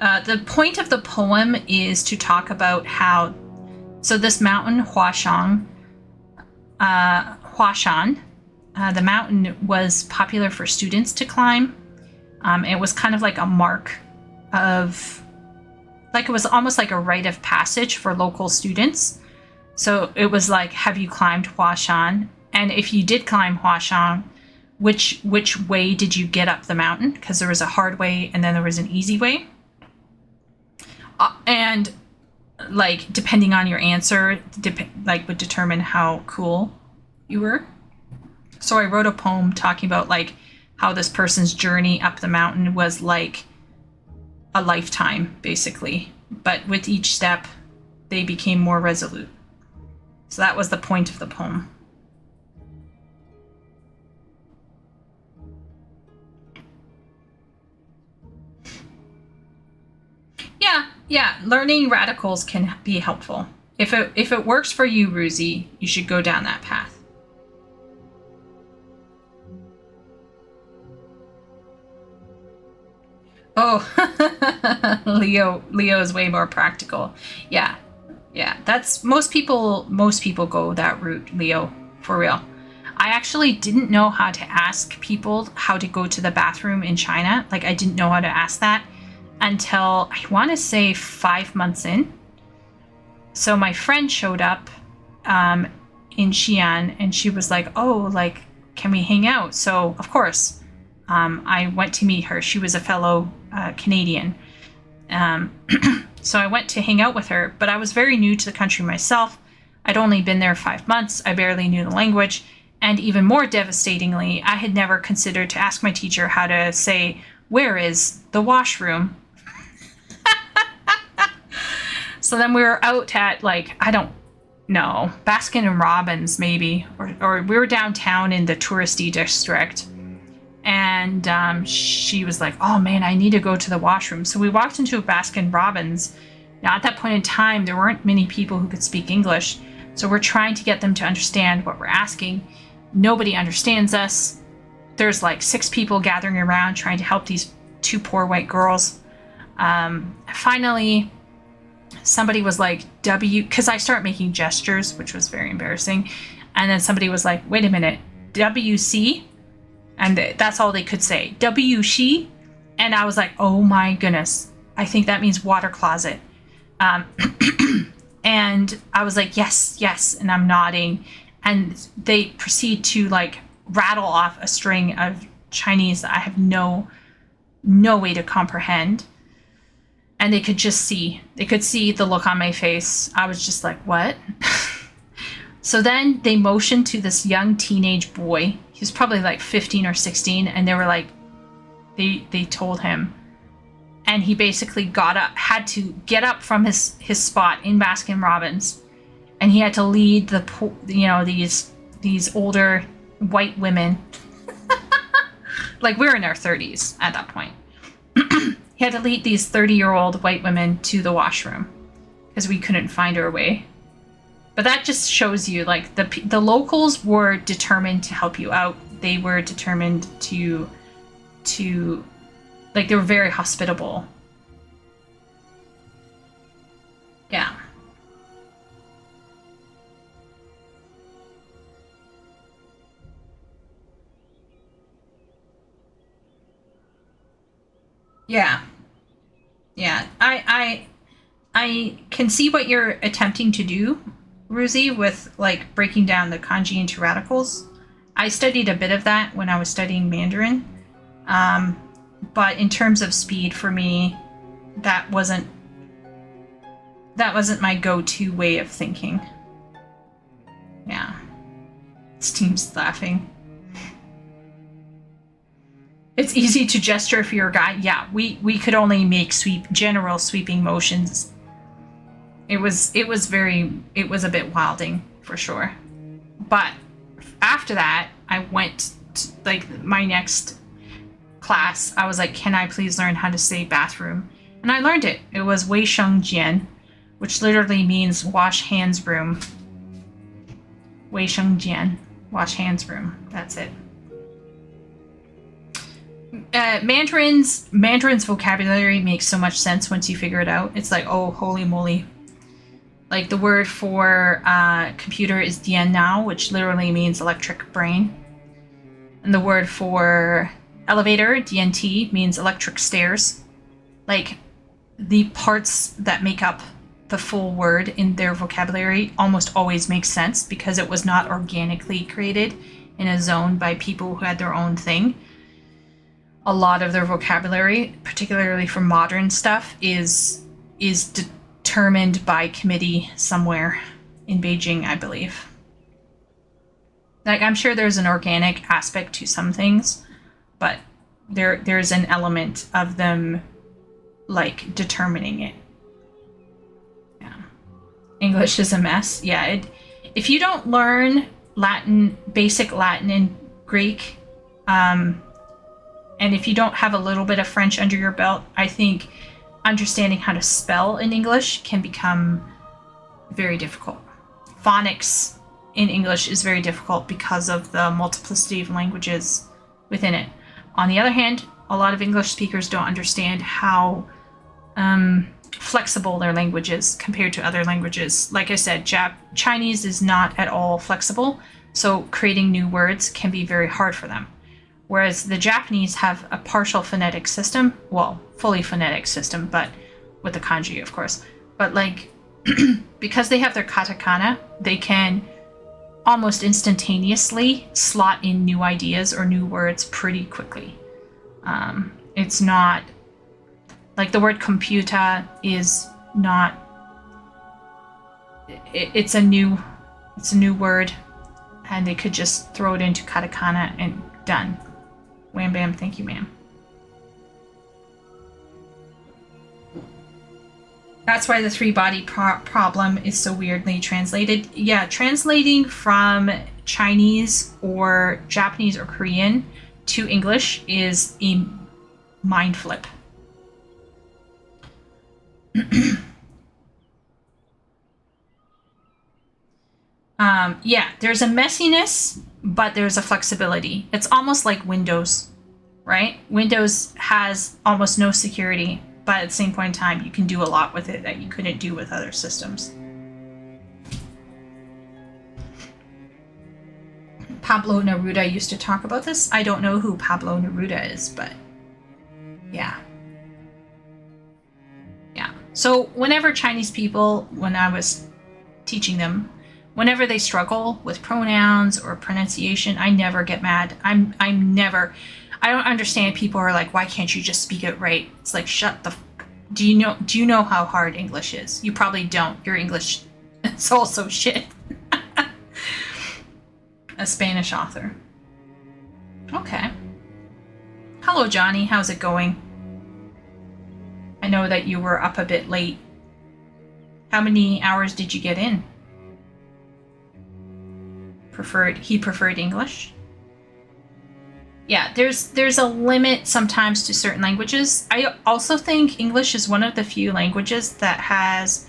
The point of the poem is to talk about how, so this mountain, Huashan, the mountain was popular for students to climb. It was kind of like a mark of, like it was almost like a rite of passage for local students. So it was like, have you climbed Huashan? And if you did climb Huashan, which way did you get up the mountain? Because there was a hard way and then there was an easy way. And like, depending on your answer, would determine how cool you were. So I wrote a poem talking about like how this person's journey up the mountain was like a lifetime, basically. But with each step, they became more resolute. So that was the point of the poem. Yeah, learning radicals can be helpful. If it works for you, Ruzi, you should go down that path. Oh, Leo is way more practical. Yeah, that's most people go that route, Leo, for real. I actually didn't know how to ask people how to go to the bathroom in China. Like, I didn't know how to ask that until, I want to say, 5 months in. So my friend showed up in Xi'an, and she was like, oh, like, can we hang out? So, of course, I went to meet her. She was a fellow Canadian. So I went to hang out with her, but I was very new to the country myself. I'd only been there 5 months. I barely knew the language. And even more devastatingly, I had never considered to ask my teacher how to say, where is the washroom? So then we were out at, like, I don't know, Baskin and Robbins maybe, or we were downtown in the touristy district. And she was like, oh man, I need to go to the washroom. So we walked into a Baskin Robbins. Now at that point in time, there weren't many people who could speak English. So we're trying to get them to understand what we're asking. Nobody understands us. There's like 6 people gathering around trying to help these 2 poor white girls. Finally, somebody was like, W, because I start making gestures, which was very embarrassing. And then somebody was like, wait a minute, WC? And that's all they could say. WC? And I was like, oh my goodness. I think that means water closet. And I was like, yes, yes. And I'm nodding. And they proceed to like rattle off a string of Chinese that I have no way to comprehend. And they could see the look on my face. I was just like, what? So then they motioned to this young teenage boy. He was probably like 15 or 16. And they were like, they told him. And he basically had to get up from his spot in Baskin Robbins. And he had to lead these older white women. Like, we're in our 30s at that point. He had to lead these 30-year-old white women to the washroom because we couldn't find our way. But that just shows you, like, the locals were determined to help you out. They were determined to like, they were very hospitable. Yeah. Yeah. Yeah. I can see what you're attempting to do, Ruzi, with like breaking down the kanji into radicals. I studied a bit of that when I was studying Mandarin. But in terms of speed for me, that wasn't my go-to way of thinking. Yeah. Steam's laughing. It's easy to gesture if you're a guy. Yeah, we could only make general sweeping motions. It was a bit wilding for sure. But after that, I went to, like, my next class. I was like, can I please learn how to say bathroom? And I learned it. It was Wei Sheng Jian, which literally means wash hands room. Wei Sheng Jian, wash hands room. That's it. Mandarin's vocabulary makes so much sense once you figure it out. It's like, oh, holy moly. Like, the word for computer is dian now, which literally means electric brain. And the word for elevator, DNT, means electric stairs. Like, the parts that make up the full word in their vocabulary almost always make sense because it was not organically created in a zone by people who had their own thing. A lot of their vocabulary, particularly for modern stuff, is determined by committee somewhere in Beijing, I believe. Like, I'm sure there's an organic aspect to some things, but there's an element of them, like, determining it. Yeah. English is a mess. Yeah. If you don't learn Latin, basic Latin and Greek, and if you don't have a little bit of French under your belt, I think understanding how to spell in English can become very difficult. Phonics in English is very difficult because of the multiplicity of languages within it. On the other hand, a lot of English speakers don't understand how flexible their language is compared to other languages. Like I said, Chinese is not at all flexible, so creating new words can be very hard for them. Whereas the Japanese have a partial phonetic system, well, fully phonetic system, but with the kanji, of course. But like, because they have their katakana, they can almost instantaneously slot in new ideas or new words pretty quickly. It's not like the word computer is not. It's a new word, and they could just throw it into katakana and done. Wham bam, thank you, ma'am. That's why the three-body problem is so weirdly translated. Yeah, translating from Chinese or Japanese or Korean to English is a mind flip. Yeah, there's a messiness, but there's a flexibility. It's almost like Windows, right? Windows has almost no security. but at the same point in time, you can do a lot with it that you couldn't do with other systems. Pablo Neruda used to talk about this. I don't know who Pablo Neruda is, but yeah. Yeah. So whenever Chinese people, when I was teaching them, whenever they struggle with pronouns or pronunciation, I never get mad. I don't understand people who are like, why can't you just speak it right? It's like, shut the do you know how hard English is? You probably don't. Your English is also shit. A Spanish author. Okay. Hello, Johnny. How's it going? I know that you were up a bit late. How many hours did you get in? He preferred English? Yeah, there's a limit sometimes to certain languages. I also think English is one of the few languages that has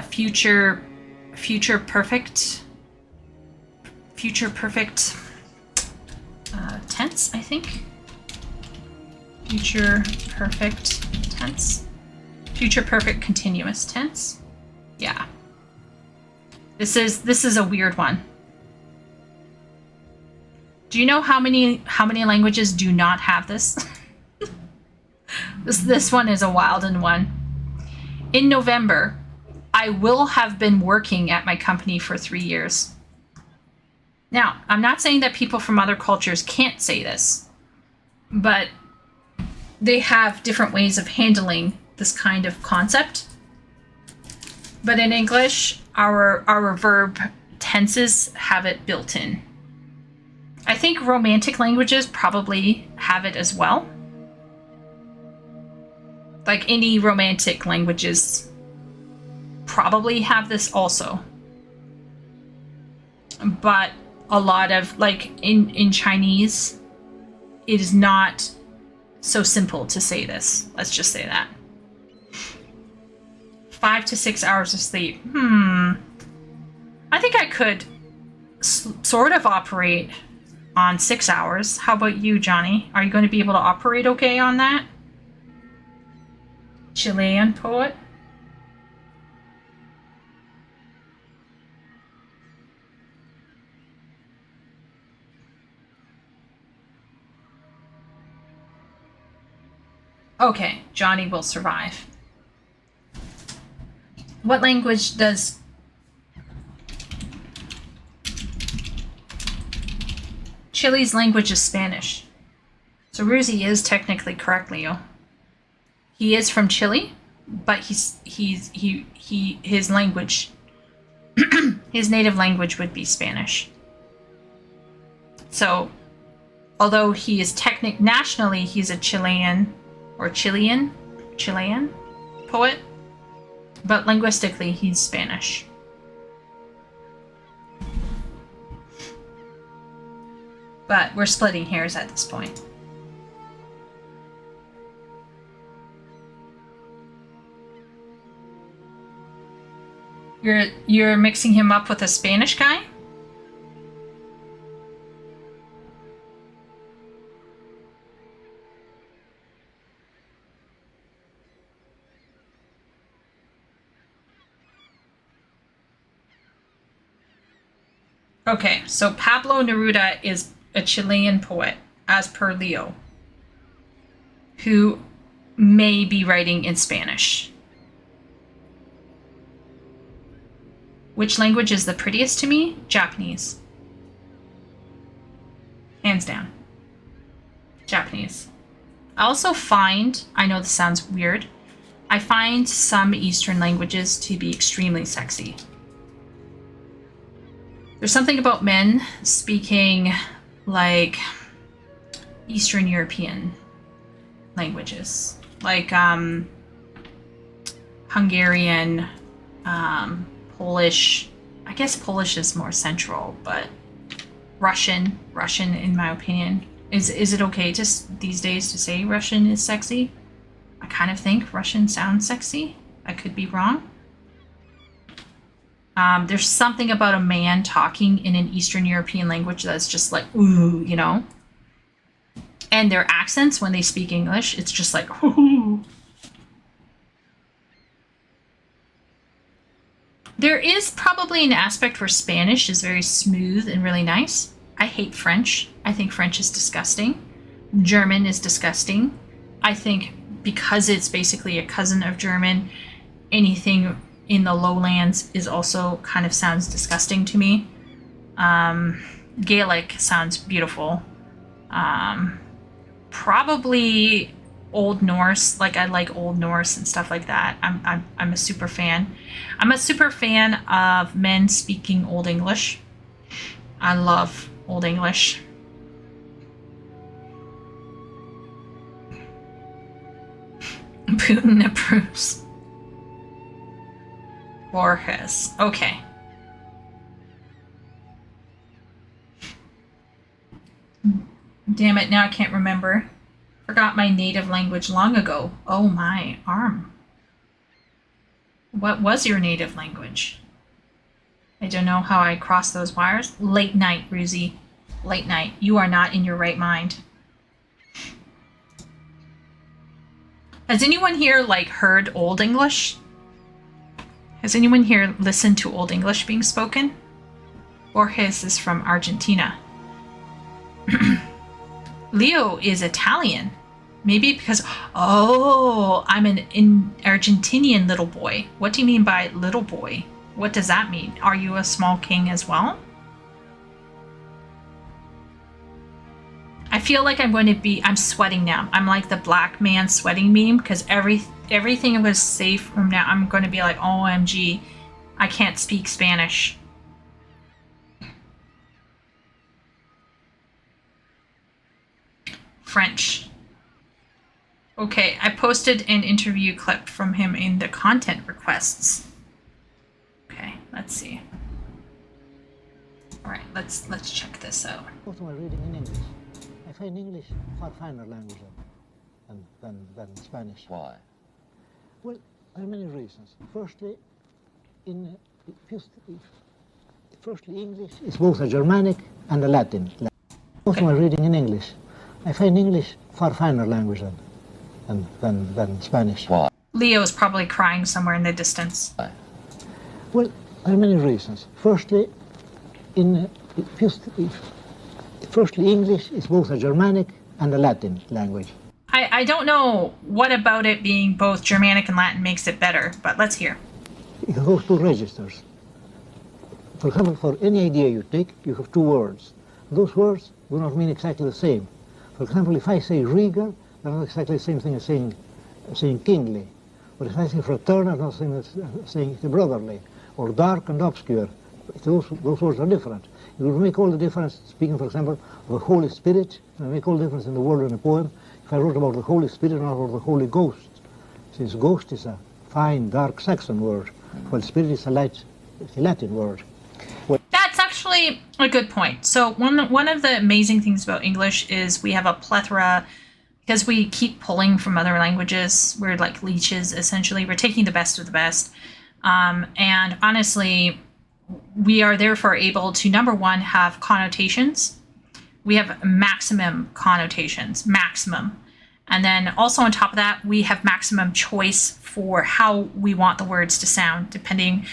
future perfect tense, I think. Future perfect tense. Future perfect continuous tense. Yeah. This is a weird one. Do you know how many languages do not have this? This one is a wild one. In November, I will have been working at my company for 3 years. Now, I'm not saying that people from other cultures can't say this, but they have different ways of handling this kind of concept. But in English, our verb tenses have it built in. I think romantic languages probably have it as well. Like any romantic languages probably have this also. But a lot of, like in Chinese, it is not so simple to say this. Let's just say that. 5 to 6 hours of sleep. I think I could sort of operate on 6 hours. How about you, Johnny? Are you going to be able to operate okay on that? Chilean poet? Okay, Johnny will survive. What language does Chile's language is Spanish. So Ruzi is technically correct, Leo. He is from Chile, but his language his native language would be Spanish. So although he is nationally he's a Chilean poet, but linguistically he's Spanish. But we're splitting hairs at this point. You're mixing him up with a Spanish guy? Okay, so Pablo Neruda is a Chilean poet, as per Leo, who may be writing in Spanish. Which language is the prettiest to me? Japanese. Hands down. Japanese. I also find, I know this sounds weird, I find some Eastern languages to be extremely sexy. There's something about men speaking like Eastern European languages, like Hungarian, Polish. I guess Polish is more central, but Russian in my opinion. Is it okay just these days to say Russian is sexy? I kind of think Russian sounds sexy. I could be wrong. There's something about a man talking in an Eastern European language that's just like, ooh, you know? And their accents when they speak English, it's just like, ooh. There is probably an aspect where Spanish is very smooth and really nice. I hate French. I think French is disgusting. German is disgusting. I think because it's basically a cousin of German, anything in the lowlands is also kind of sounds disgusting to me. Gaelic sounds beautiful. Probably Old Norse, like I like Old Norse and stuff like that. I'm a super fan. I'm a super fan of men speaking Old English. I love Old English. Putin approves. Borges. Okay. Damn it, now I can't remember. Forgot my native language long ago. Oh my arm. What was your native language? I don't know how I crossed those wires. Late night, Ruzy. Late night. You are not in your right mind. Has anyone here, like, heard Old English? Has anyone here listened to Old English being spoken? Borges is from Argentina. Leo is Italian. Maybe because, oh, I'm an Argentinian little boy. What do you mean by little boy? What does that mean? Are you a small king as well? I feel like I'm sweating now. I'm like the black man sweating meme because everything was safe from now. I'm going to be like, OMG, I can't speak Spanish. French. Okay, I posted an interview clip from him in the content requests. Okay, let's see. All right, let's check this out. What am I reading in English? I find English far finer language than Spanish. Why? Well, there are many reasons. Firstly, English is both a Germanic and a Latin language. What am I reading in English? I find English far finer language than Spanish. Why? Leo is probably crying somewhere in the distance. Why? Well, there are many reasons. Firstly, English is both a Germanic and a Latin language. I don't know what about it being both Germanic and Latin makes it better, but let's hear. You have two registers. For example, for any idea you take, you have two words. Those words do not mean exactly the same. For example, if I say regal, they're not exactly the same thing as saying kingly. But if I say fraternal, not saying brotherly. Or dark and obscure. Those words are different. It will make all the difference, speaking, for example, of the Holy Spirit. It will make all the difference in the word in a poem if I wrote about the Holy Spirit or about the Holy Ghost. Since ghost is a fine, dark Saxon word, while spirit is a Latin word. That's actually a good point. So one of the amazing things about English is we have a plethora, because we keep pulling from other languages. We're like leeches, essentially. We're taking the best of the best. And honestly, we are therefore able to, number one, have connotations. We have maximum connotations, maximum. And then also on top of that, we have maximum choice for how we want the words to sound, depending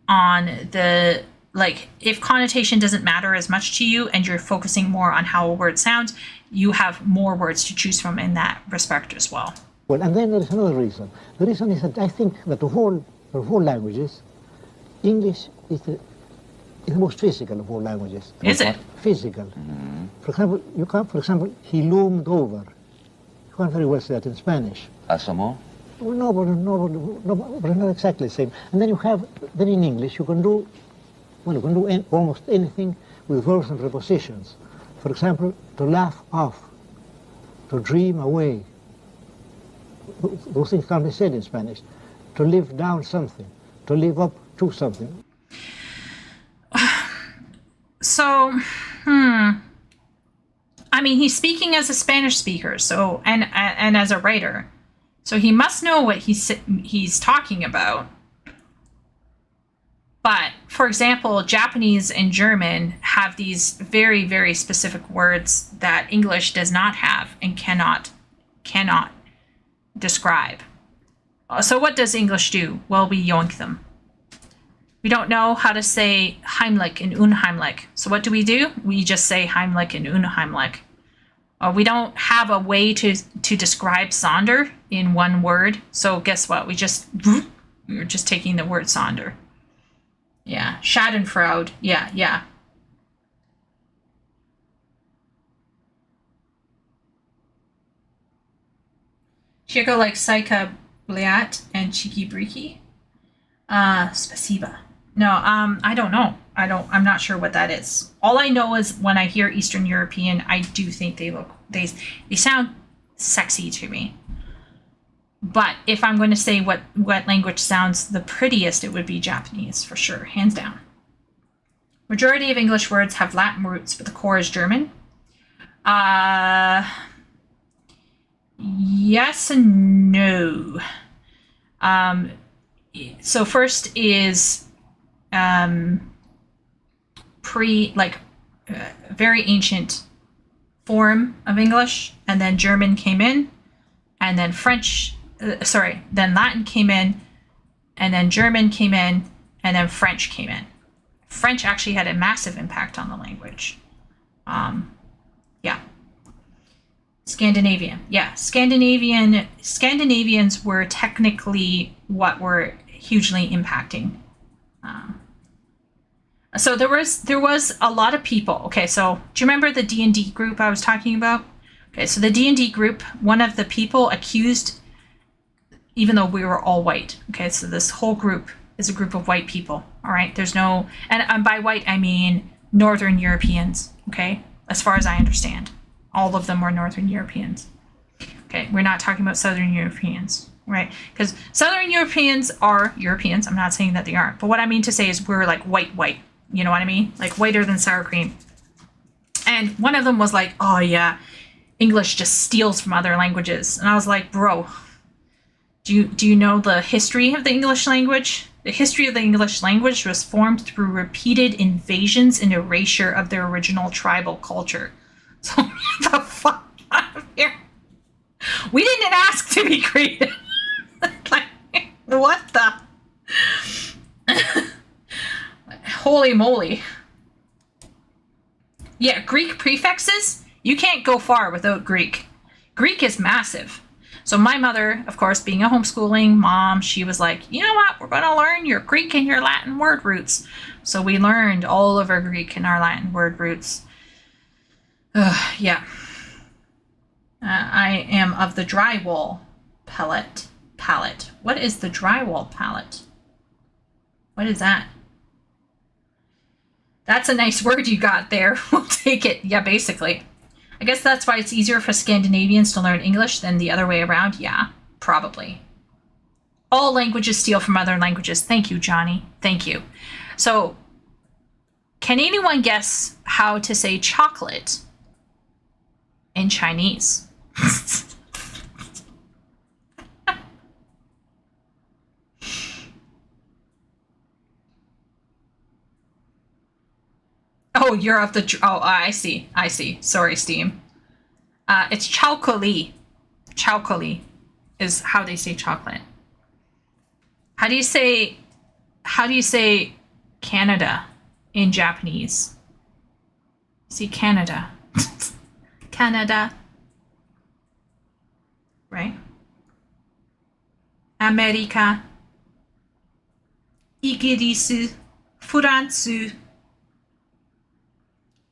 on the, like, if connotation doesn't matter as much to you and you're focusing more on how a word sounds, you have more words to choose from in that respect as well. Well, and then there is another reason. The reason is that I think that of all languages, English is the most physical of all languages. Is it? Physical. Mm-hmm. For example, he loomed over. You can't very well say that in Spanish. Asomó? Well, no, but not exactly the same. And then then in English you can do almost anything with verbs and prepositions. For example, to laugh off, to dream away. Those things can't be said in Spanish. To live down something, to live up to something. So, I mean, he's speaking as a Spanish speaker, so and as a writer, so he must know what he's talking about. But, for example, Japanese and German have these very, very specific words that English does not have and cannot describe. So what does English do? Well, we yoink them. We don't know how to say Heimlich and Unheimlich. So what do? We just say Heimlich and Unheimlich. We don't have a way to describe Sonder in one word. So guess what? We're just taking the word Sonder. Yeah, Schadenfreude. Yeah. Chico like Saika Bliat and Chiki Briki. Spasiba. No, I don't know. I'm not sure what that is. All I know is when I hear Eastern European, I do think they sound sexy to me. But if I'm going to say what language sounds the prettiest, it would be Japanese for sure, hands down. Majority of English words have Latin roots, but the core is German. Yes and no. So first is very ancient form of English, and then German came in, and then then Latin came in, and then German came in, and then French came in. French actually had a massive impact on the language. Yeah. Scandinavian. Yeah, Scandinavians were technically what were hugely impacting. So there was a lot of people. Okay, so do you remember the D&D group I was talking about? Okay, so the D&D group, one of the people accused, even though we were all white. Okay, so this whole group is a group of white people. All right, there's no, and by white I mean Northern Europeans. Okay, as far as I understand. All of them were Northern Europeans. Okay, we're not talking about Southern Europeans, right? Because Southern Europeans are Europeans. I'm not saying that they aren't. But what I mean to say is we're like white. You know what I mean? Like whiter than sour cream. And one of them was like, oh yeah, English just steals from other languages. And I was like, bro, do you know the history of the English language? The history of the English language was formed through repeated invasions and erasure of their original tribal culture. So get the fuck out of here. We didn't ask to be created. Like, what the? Holy moly. Yeah, Greek prefixes, you can't go far without Greek. Greek is massive. So my mother, of course, being a homeschooling mom, she was like, you know what? We're going to learn your Greek and your Latin word roots. So we learned all of our Greek and our Latin word roots. Yeah. I am of the drywall palette. What is the drywall palette? What is that? That's a nice word you got there. We'll take it. Yeah, basically. I guess that's why it's easier for Scandinavians to learn English than the other way around. Yeah, probably. All languages steal from other languages. Thank you, Johnny. Thank you. So, can anyone guess how to say chocolate in Chinese? Oh, you're of the... Oh, I see. Sorry, Steam. It's chao-ko-li. Chao-ko-li is how they say chocolate. How do you say Canada in Japanese? See, Canada. Canada. Right? America. Igirisu. Furansu.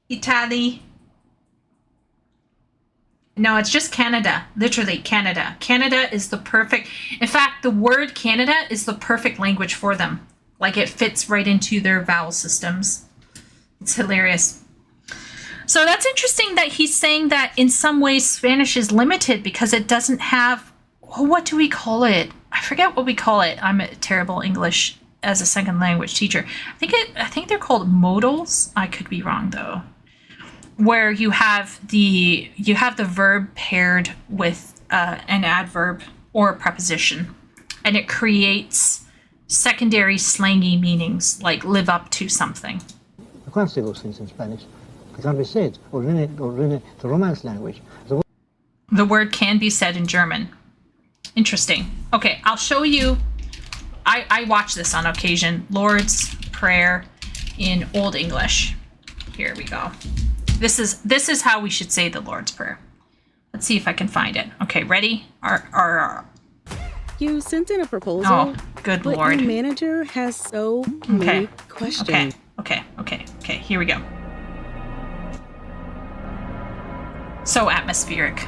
Italy. No, it's just Canada. Literally, Canada. Canada is the perfect... In fact, the word Canada is the perfect language for them. Like, it fits right into their vowel systems. It's hilarious. So that's interesting that he's saying that in some ways Spanish is limited because it doesn't have... Oh, what do we call it? I forget what we call it. I'm a terrible English as a second language teacher. I think they're called modals. I could be wrong, though. Where you have the verb paired with an adverb or a preposition, and it creates secondary slangy meanings like live up to something. You can't say those things in Spanish. They can't be said, or in the Romance language. The word can be said in German. Interesting. Okay, I'll show you. I watch this on occasion. Lords Prayer in Old English. Here we go. This is how we should say the Lord's Prayer. Let's see if I can find it. Okay, ready? You sent in a proposal. Oh, good but Lord. Your manager has so many questions. Okay. Here we go. So atmospheric.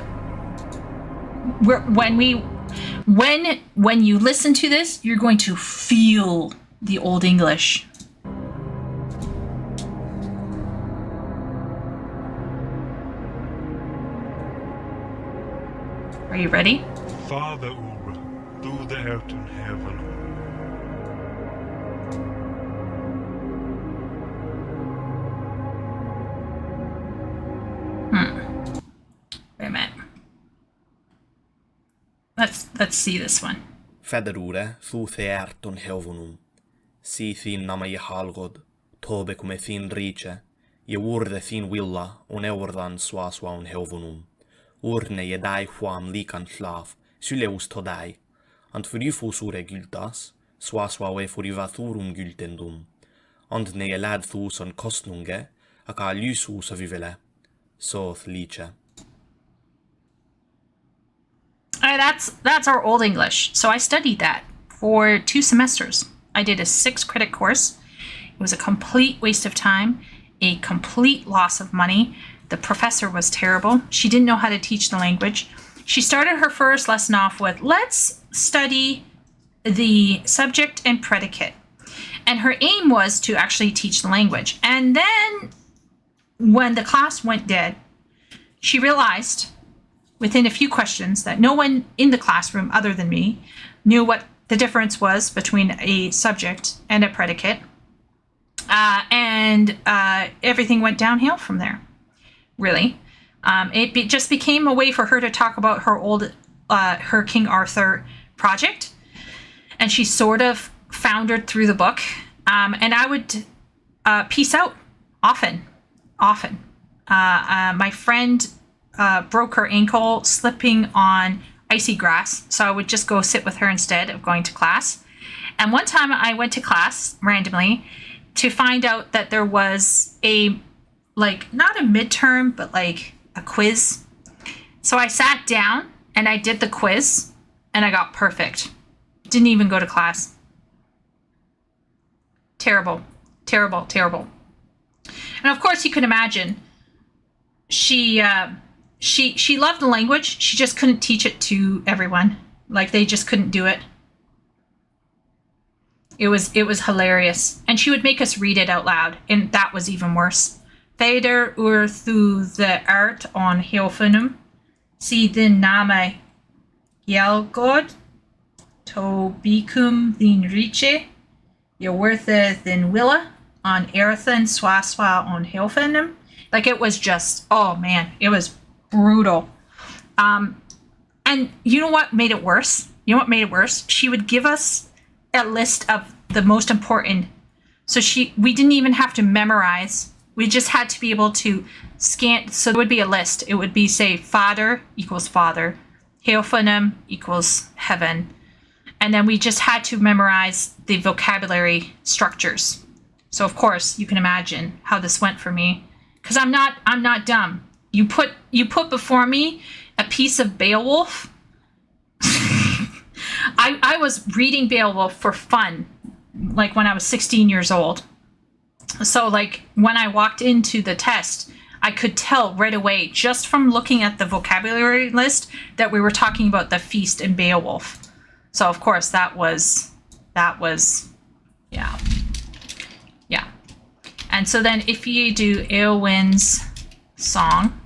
When you listen to this, you're going to feel the Old English. Are you ready? Father Ura, du ert in heaven. Wait a minute. Let's see this one. Federure, thu thearton heovunum. Si thin nama je halgod, tobe come thin riche, je urde thin willa, on eordan swaswa on heovunum. Urne je dai huam likan slav, syleus todai. Ant furifus ure gyltas, swaswa we furivathurum gyltendum. Ant ne je lad thus on kostnunge, aka lysus avivele. Soth liche. That's our Old English. So I studied that for 2 semesters. I did a 6-credit course. It was a complete waste of time, a complete loss of money. The professor was terrible. She didn't know how to teach the language. She started her first lesson off with, let's study the subject and predicate. And her aim was to actually teach the language. And then when the class went dead, she realized within a few questions that no one in the classroom other than me knew what the difference was between a subject and a predicate. And everything went downhill from there, really. It just became a way for her to talk about her King Arthur project. And she sort of foundered through the book. And I would peace out often. My friend broke her ankle slipping on icy grass, so I would just go sit with her instead of going to class. And one time I went to class randomly to find out that there was a, like, not a midterm, but like a quiz. So I sat down and I did the quiz and I got perfect. Didn't even go to class. Terrible. And of course you can imagine she loved the language. She just couldn't teach it to everyone. Like, they just couldn't do it. It was hilarious. And she would make us read it out loud, and that was even worse. Fader ur thu the art on Hilfunum, si din name Yelgod, to bicum din riche, Yawortha din willa, on Erethan swaswa on Hilfunum. Like, it was just, oh man, it was brutal. And you know what made it worse? She would give us a list of the most important. So we didn't even have to memorize. We just had to be able to scan. So there would be a list. It would be, say, Father equals Father, Heophonum equals heaven. And then we just had to memorize the vocabulary structures. So of course you can imagine how this went for me, because I'm not dumb. You put before me a piece of Beowulf. I was reading Beowulf for fun, like when I was 16 years old. So like when I walked into the test, I could tell right away just from looking at the vocabulary list that we were talking about the feast in Beowulf. So of course that was yeah. And so then if you do Eowyn's song,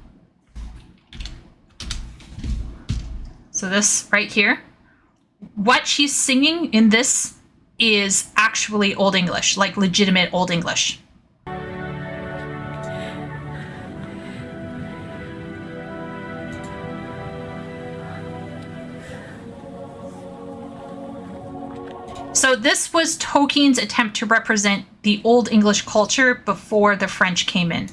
so this right here, what she's singing in this is actually Old English, like legitimate Old English. So this was Tolkien's attempt to represent the Old English culture before the French came in.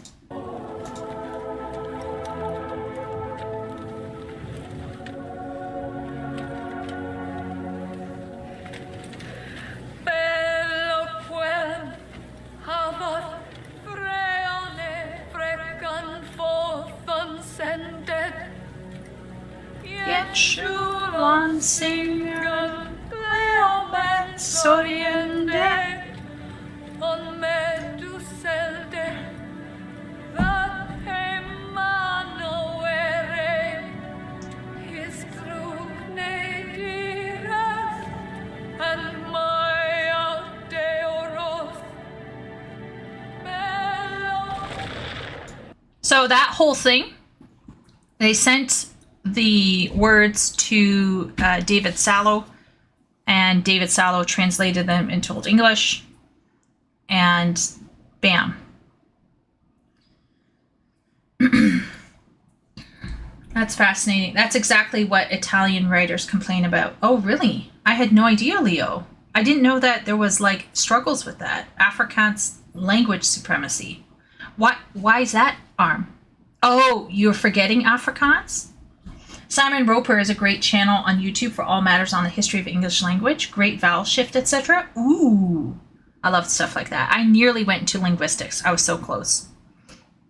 Schulan singer, Leomet Soriende, on med du selde, that Emmanuere, his Kruknediras, and Maya Deoros. So that whole thing, they sent the words to David Sallow, and David Sallow translated them into Old English, and bam. That's fascinating. That's exactly what Italian writers complain about. Oh, really? I had no idea, Leo. I didn't know that there was like struggles with that. Afrikaans language supremacy. Why is that, Arm? Oh, you're forgetting Afrikaans? Simon Roper is a great channel on YouTube for all matters on the history of English language, great vowel shift, etc. Ooh, I love stuff like that. I nearly went into linguistics. I was so close.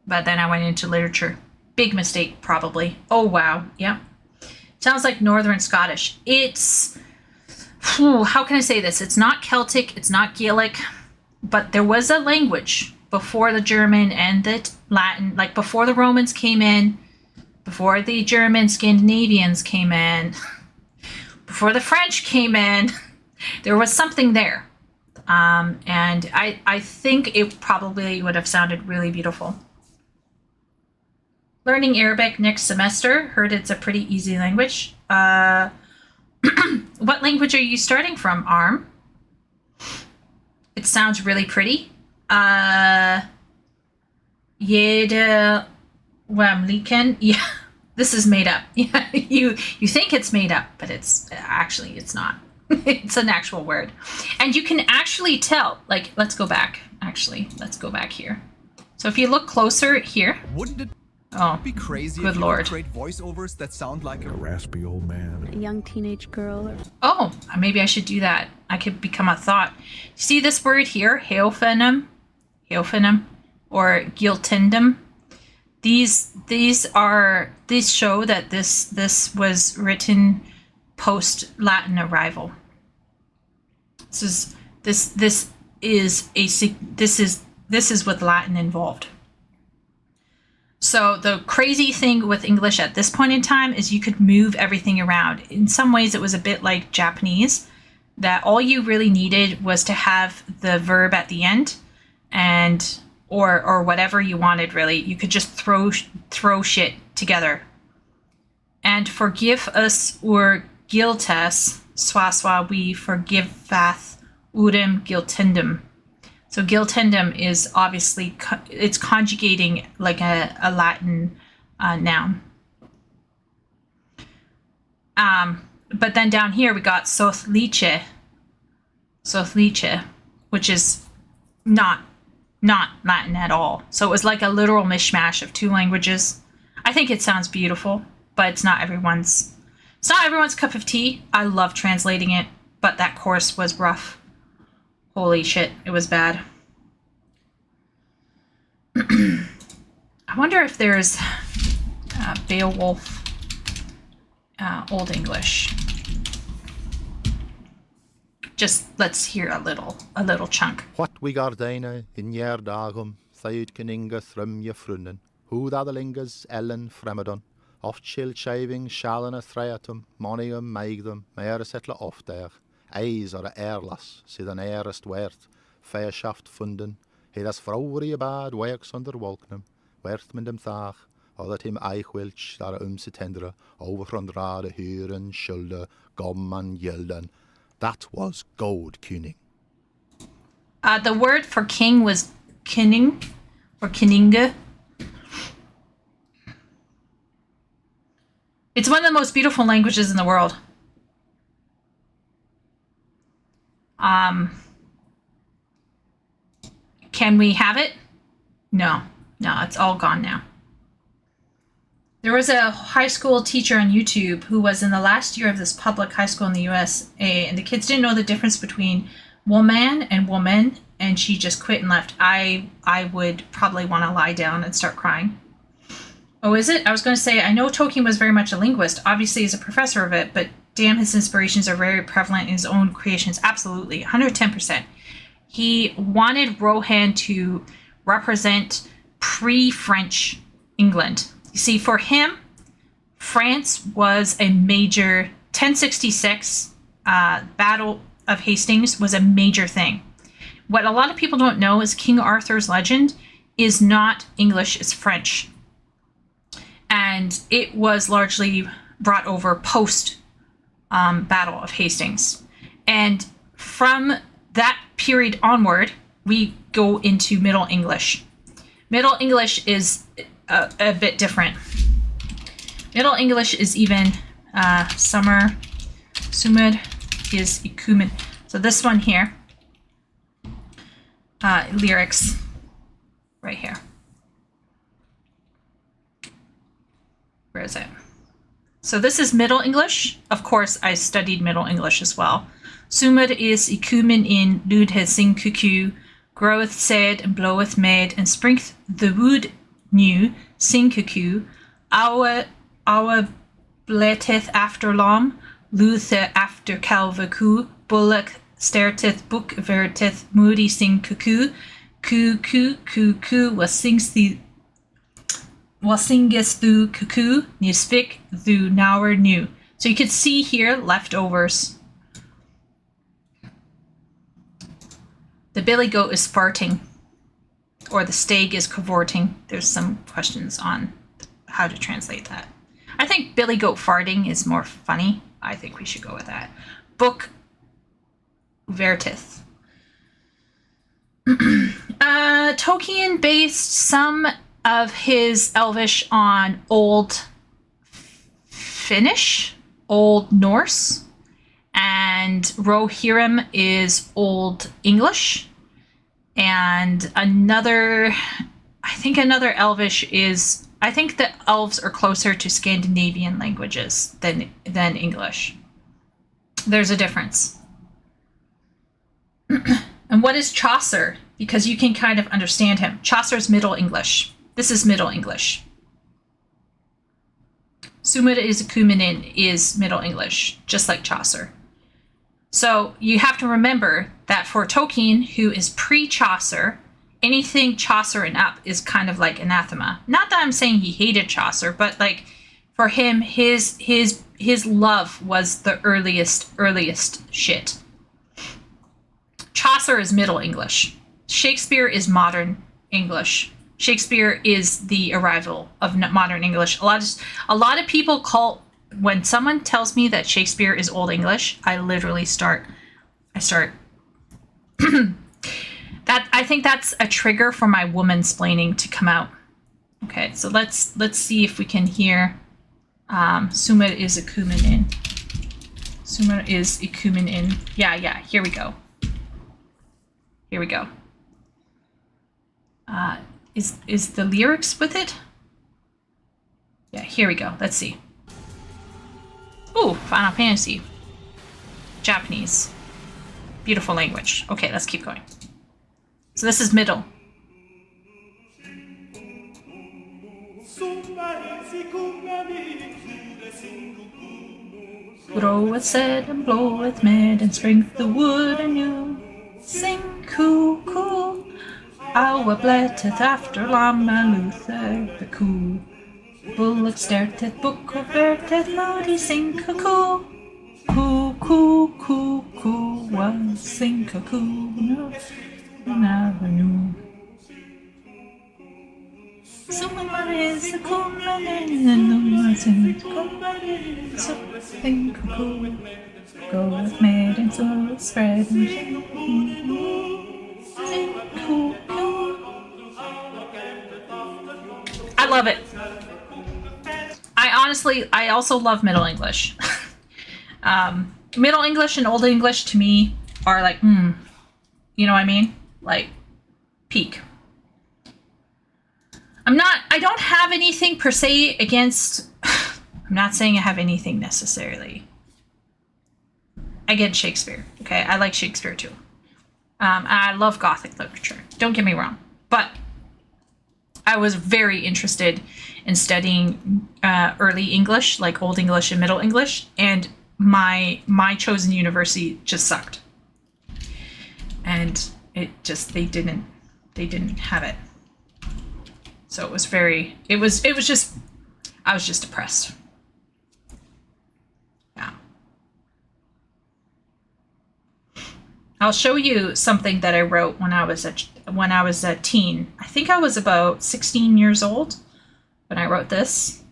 But then I went into literature. Big mistake, probably. Oh, wow. Yeah. Sounds like Northern Scottish. It's... how can I say this? It's not Celtic. It's not Gaelic. But there was a language before the German and the Latin. Like before the Romans came in. Before the German Scandinavians came in. Before the French came in. There was something there. And I think it probably would have sounded really beautiful. Learning Arabic next semester. Heard it's a pretty easy language. What language are you starting from, Arm? It sounds really pretty. Jede Wamliken. Yeah, this is made up. Yeah, you think it's made up, but it's not. It's an actual word. And you can actually tell, like, let's go back. Actually, let's go back here. So if you look closer here. Wouldn't it be crazy good if you Lord. could create voiceovers that sound like a raspy old man? A young teenage girl. Oh, maybe I should do that. I could become a thought. See this word here? Heophenim, or Giltindum. These show that this was written post Latin arrival. This is with Latin involved. So the crazy thing with English at this point in time is you could move everything around. In some ways, it was a bit like Japanese, that all you really needed was to have the verb at the end, and or whatever you wanted. Really, you could just throw shit together. And forgive us or guilt us, swaswa, we forgiveth udem guiltendum. So guiltendum is obviously, it's conjugating like a Latin noun. But then down here we got sothliche, which is not Latin at all. So it was like a literal mishmash of two languages. I think it sounds beautiful, but it's not everyone's cup of tea. I love translating it, but that course was rough. Holy shit, it was bad. I wonder if there's Beowulf Old English. Just let's hear a little chunk. What we gardena in yer dagum, thaid keninga thrum ye frunnen, who the lingas ellen fremedon, oft chill shaving shallen a threatum, monium maigdum, mere settle oft there. Eis or a airlas, sid an airest wert, feierschaft funden, he das vrouwerie bad werks onder wolknem, wert men dem thag, or that him eichwilch, daar se tendere, overgrondrade huren, schulde, gomman, yelden. That was gold kuning. The word for king was kinning, or kinninga. It's one of the most beautiful languages in the world. Can we have it? No, it's all gone now. There was a high school teacher on YouTube who was in the last year of this public high school in the USA, and the kids didn't know the difference between woman and woman, and she just quit and left. I would probably want to lie down and start crying. Oh, is it? I was going to say, I know Tolkien was very much a linguist. Obviously, he's a professor of it, but damn, his inspirations are very prevalent in his own creations. Absolutely. 110%. He wanted Rohan to represent pre-French England. You see, for him, France was a major 1066 Battle of Hastings was a major thing. What a lot of people don't know is King Arthur's legend is not English, it's French. And it was largely brought over post Battle of Hastings. And from that period onward, we go into Middle English. Middle English is a bit different. Middle English is even Summer Sumud is Ikumen. So this one here, lyrics right here. Where is it? So this is Middle English. Of course, I studied Middle English as well. Sumud is Ikumen in Lud het sing cuckoo, groweth said and bloweth made, and springth the wood new, sing cuckoo, our bleteth after lom, luthe after calvacu, bullock starteth book veriteth, moody sing cuckoo, cuckoo, what singest thou cuckoo, nisvik thou nower new. So you could see here leftovers. The billy goat is farting, or the stag is cavorting. There's some questions on how to translate that. I think billy goat farting is more funny. I think we should go with that. Book Vertith. Tolkien based some of his Elvish on Old Finnish, Old Norse, and Rohirrim is Old English, and another Elvish is, I think the elves are closer to Scandinavian languages than English. There's a difference. And what is Chaucer? Because you can kind of understand him. Chaucer's Middle English. This is Middle English. Sumud is Ikumenin is Middle English, just like Chaucer. So you have to remember that for Tolkien, who is pre-Chaucer, anything Chaucer and up is kind of like anathema. Not that I'm saying he hated Chaucer, but like for him, his love was the earliest shit. Chaucer is Middle English. Shakespeare is modern English. Shakespeare is the arrival of modern English. A lot of people call, when someone tells me that Shakespeare is Old English, I literally start that I think that's a trigger for my woman-splaining to come out. Okay, so let's see if we can hear Sumud is Ikumenin. Sumud is Ikumenin. Yeah, here we go. Here we go. Is the lyrics with it? Yeah, here we go. Let's see. Ooh, Final Fantasy. Japanese. Beautiful language. Okay, let's keep going. So this is middle. Groweth said and bloweth mid and springeth the wood anew. Sing cuckoo. Our bletteth after Lama Luther the coo. Bullock starteth book of verteth moody sing cuckoo. Cuckoo, one sing cuckoo, no, never knew. Someone is a cool and no one sings something cuckoo. Go with made and so spread and sing cuckoo. I love it. I also love Middle English. Middle English and Old English to me are like, you know what I mean? Like, peak. I don't have anything per se against, I'm not saying I have anything necessarily against Shakespeare, okay? I like Shakespeare too. I love Gothic literature, don't get me wrong. But I was very interested in studying early English, like Old English and Middle English, and my chosen university just sucked. And it just they didn't have it. So it was just I was just depressed. Yeah. I'll show you something that I wrote when I was a teen. I think I was about 16 years old when I wrote this.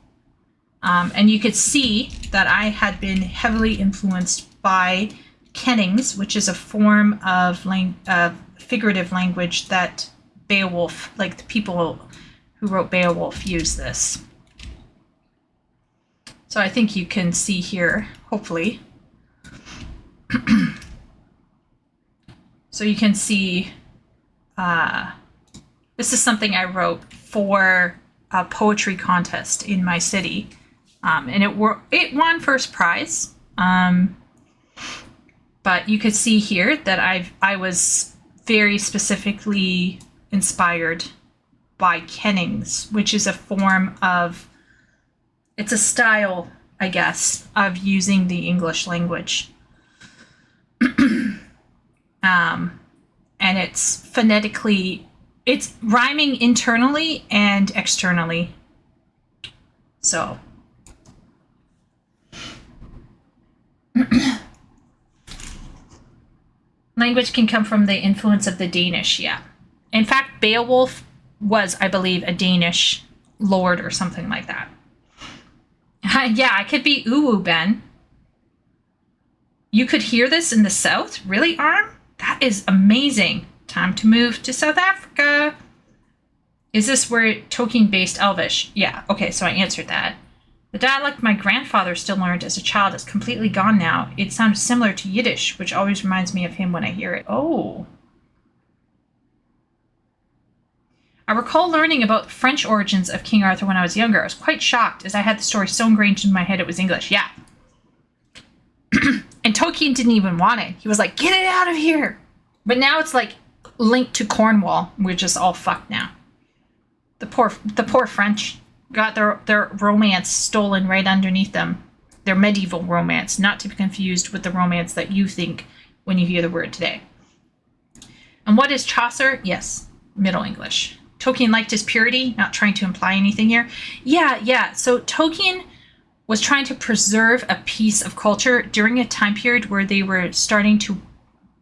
And you could see that I had been heavily influenced by kennings, which is a form of figurative language that Beowulf, like the people who wrote Beowulf, use this. So I think you can see here, hopefully. So you can see, this is something I wrote for a poetry contest in my city, and it won first prize. But you could see here that I was very specifically inspired by kennings, which is a form of, it's a style, I guess, of using the English language. And it's phonetically, it's rhyming internally and externally. So. Language can come from the influence of the Danish, yeah. In fact, Beowulf was, I believe, a Danish lord or something like that. Yeah, I could be Uwu, Ben. You could hear this in the south? Really, Arm? That is amazing. Time to move to South Africa. Is this where Tolkien-based Elvish? Yeah, okay, so I answered that. The dialect my grandfather still learned as a child is completely gone now. It sounds similar to Yiddish, which always reminds me of him when I hear it. Oh. I recall learning about French origins of King Arthur when I was younger. I was quite shocked, as I had the story so ingrained in my head it was English. Yeah. And Tolkien didn't even want it. He was like, get it out of here. But now it's like linked to Cornwall. We're just all fucked now. The poor French got their romance stolen right underneath them. Their medieval romance, not to be confused with the romance that you think when you hear the word today. And what is Chaucer? Yes, Middle English. Tolkien liked his purity, not trying to imply anything here. Yeah. So Tolkien was trying to preserve a piece of culture during a time period where they were starting to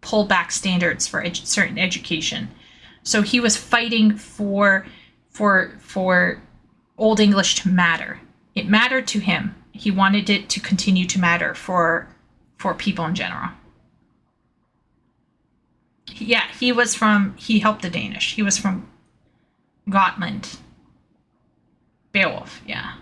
pull back standards for certain education. So he was fighting for Old English to matter. It mattered to him. He wanted it to continue to matter for people in general. Yeah, he helped the Danish. He was from Gotland. Beowulf, yeah.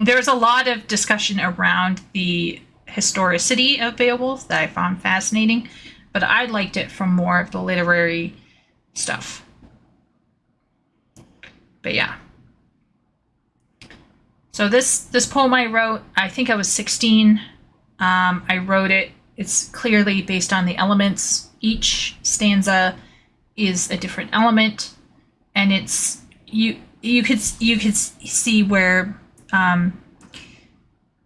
There's a lot of discussion around the historicity of Beowulf that I found fascinating, but I liked it from more of the literary stuff. But yeah. So this poem I wrote, I think I was 16. I wrote it. It's clearly based on the elements. Each stanza is a different element, and it's you could see where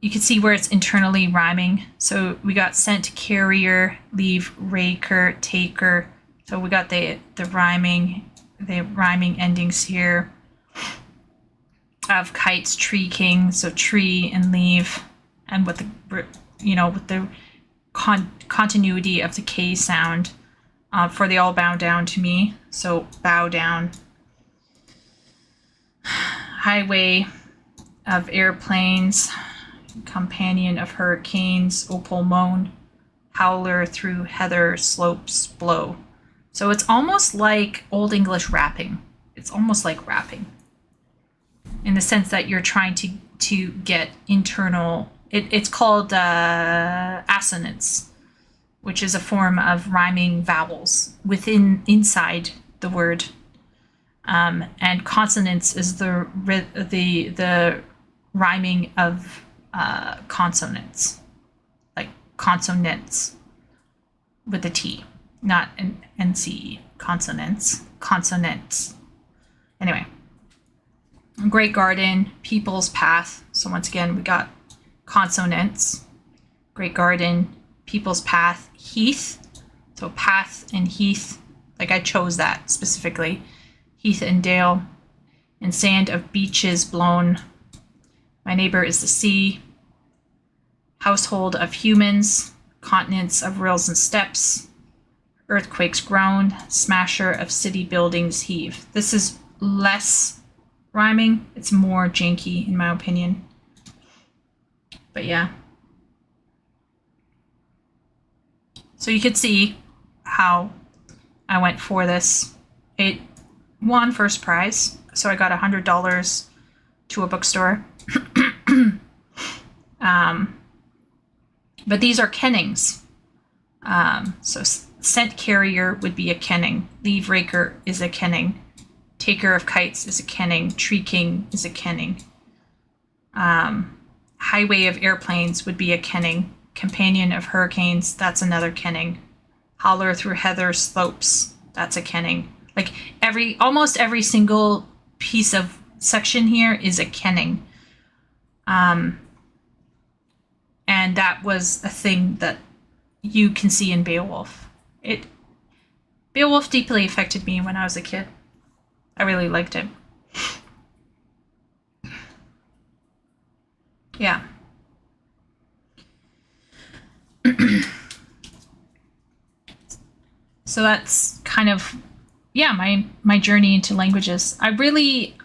it's internally rhyming. So we got sent, carrier, leave, raker, taker. So we got the rhyming endings here of kites, tree king, so tree and leave, and with the continuity of the K sound for they all bow down to me. So bow down. Highway of airplanes, companion of hurricanes, opal moan, howler through heather slopes blow. So it's almost like Old English rapping. It's almost like rapping in the sense that you're trying to get internal. It's called assonance, which is a form of rhyming vowels inside the word. And consonance is the rhyming of consonants, like consonants with a T. Not an NCE. Consonants. Anyway. Great Garden, People's Path. So once again, we got consonants. Great Garden, People's Path, Heath. So path and heath. Like I chose that specifically. Heath and dale. And sand of beaches blown. My neighbor is the sea. Household of humans. Continents of rills and steppes. Earthquakes groan. Smasher of city buildings heave. This is less rhyming. It's more janky in my opinion. But yeah. So you could see how I went for this. It won first prize. So I got $100 to a bookstore. But these are kennings. So scent carrier would be a kenning. Leave raker is a kenning. Taker of kites is a kenning. Tree king is a kenning. Highway of airplanes would be a kenning. Companion of hurricanes, that's another kenning. Howler through heather slopes, that's a kenning. Like almost every single piece of section here is a kenning. And that was a thing that you can see in Beowulf. Beowulf deeply affected me when I was a kid. I really liked it. Yeah. So that's kind of, yeah, my journey into languages. I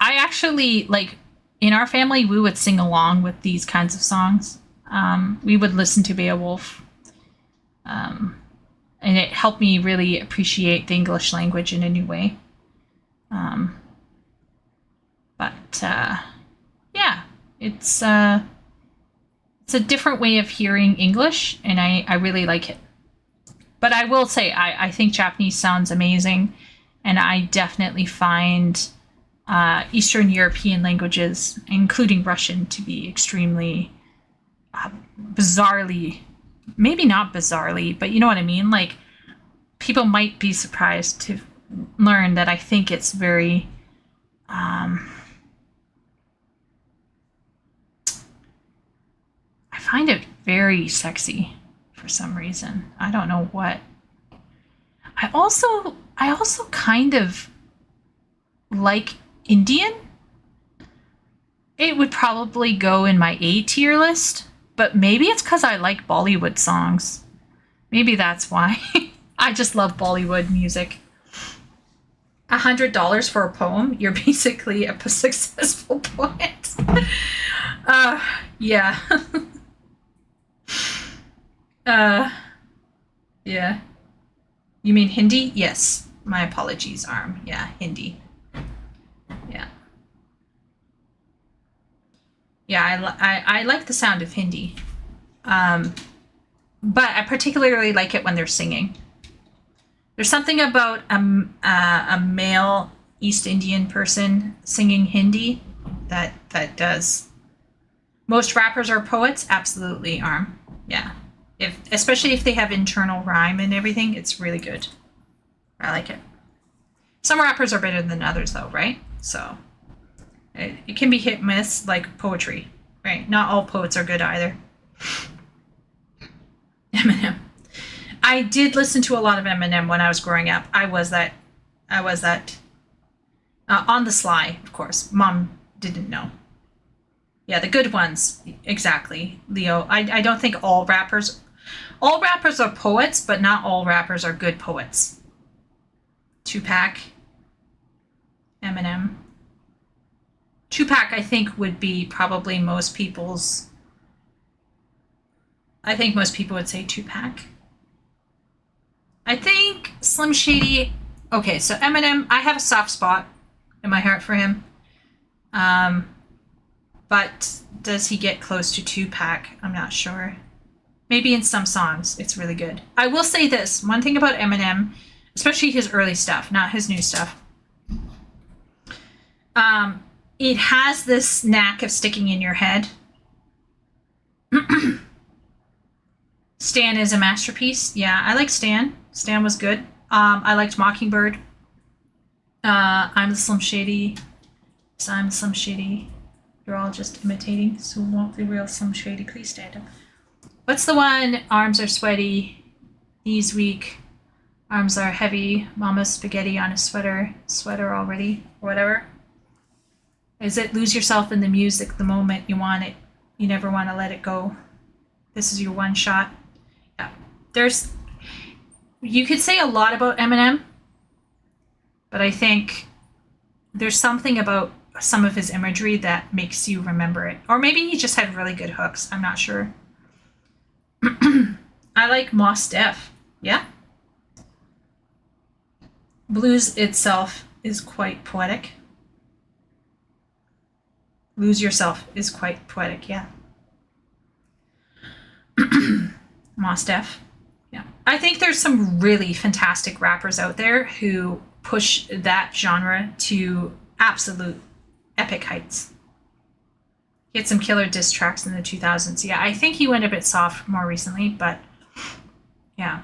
actually, like, in our family, we would sing along with these kinds of songs. We would listen to Beowulf. And it helped me really appreciate the English language in a new way. Yeah, it's a different way of hearing English, and I really like it. But I will say, I think Japanese sounds amazing, and I definitely find Eastern European languages, including Russian, to be extremely bizarrely, maybe not bizarrely, but you know what I mean? Like, people might be surprised to learn that I think it's very... I find it very sexy for some reason. I don't know what. I also kind of like Indian. It would probably go in my A tier list, but maybe it's because I like Bollywood songs. Maybe that's why. I just love Bollywood music. $100 for a poem? You're basically a successful poet. Yeah. Yeah. You mean Hindi? Yes. My apologies, Arm. Yeah, Hindi. Yeah. Yeah, I like the sound of Hindi. But I particularly like it when they're singing. There's something about a male East Indian person singing Hindi that does. Most rappers are poets? Absolutely, Arm. Yeah. Especially if they have internal rhyme and everything, it's really good. I like it. Some rappers are better than others, though, right? So it can be hit and miss, like poetry, right? Not all poets are good either. Eminem. I did listen to a lot of Eminem when I was growing up. I was that on the sly, of course. Mom didn't know. Yeah, the good ones, exactly, Leo. I don't think all rappers are poets, but not all rappers are good poets. Tupac, Eminem. Tupac, I think, would be probably most people's... I think most people would say Tupac. I think Slim Shady... Okay, so Eminem, I have a soft spot in my heart for him. But does he get close to Tupac? I'm not sure. Maybe in some songs, it's really good. I will say this. One thing about Eminem, especially his early stuff, not his new stuff. It has this knack of sticking in your head. Stan is a masterpiece. Yeah, I like Stan. Stan was good. I liked Mockingbird. I'm the Slim Shady. So I'm Slim Shady. You're all just imitating, so won't the real Slim Shady please stand up. What's the one? Arms are sweaty, knees weak, arms are heavy, mama's spaghetti on a sweater already, or whatever. Is it lose yourself in the music the moment you want it? You never want to let it go. This is your one shot. Yeah. You could say a lot about Eminem, but I think there's something about some of his imagery that makes you remember it. Or maybe he just had really good hooks. I'm not sure. I like Mos Def. Yeah. Blues itself is quite poetic. Lose yourself is quite poetic, yeah. Mos Def. Yeah. I think there's some really fantastic rappers out there who push that genre to absolute epic heights. He had some killer diss tracks in the 2000s. Yeah, I think he went a bit soft more recently, but yeah.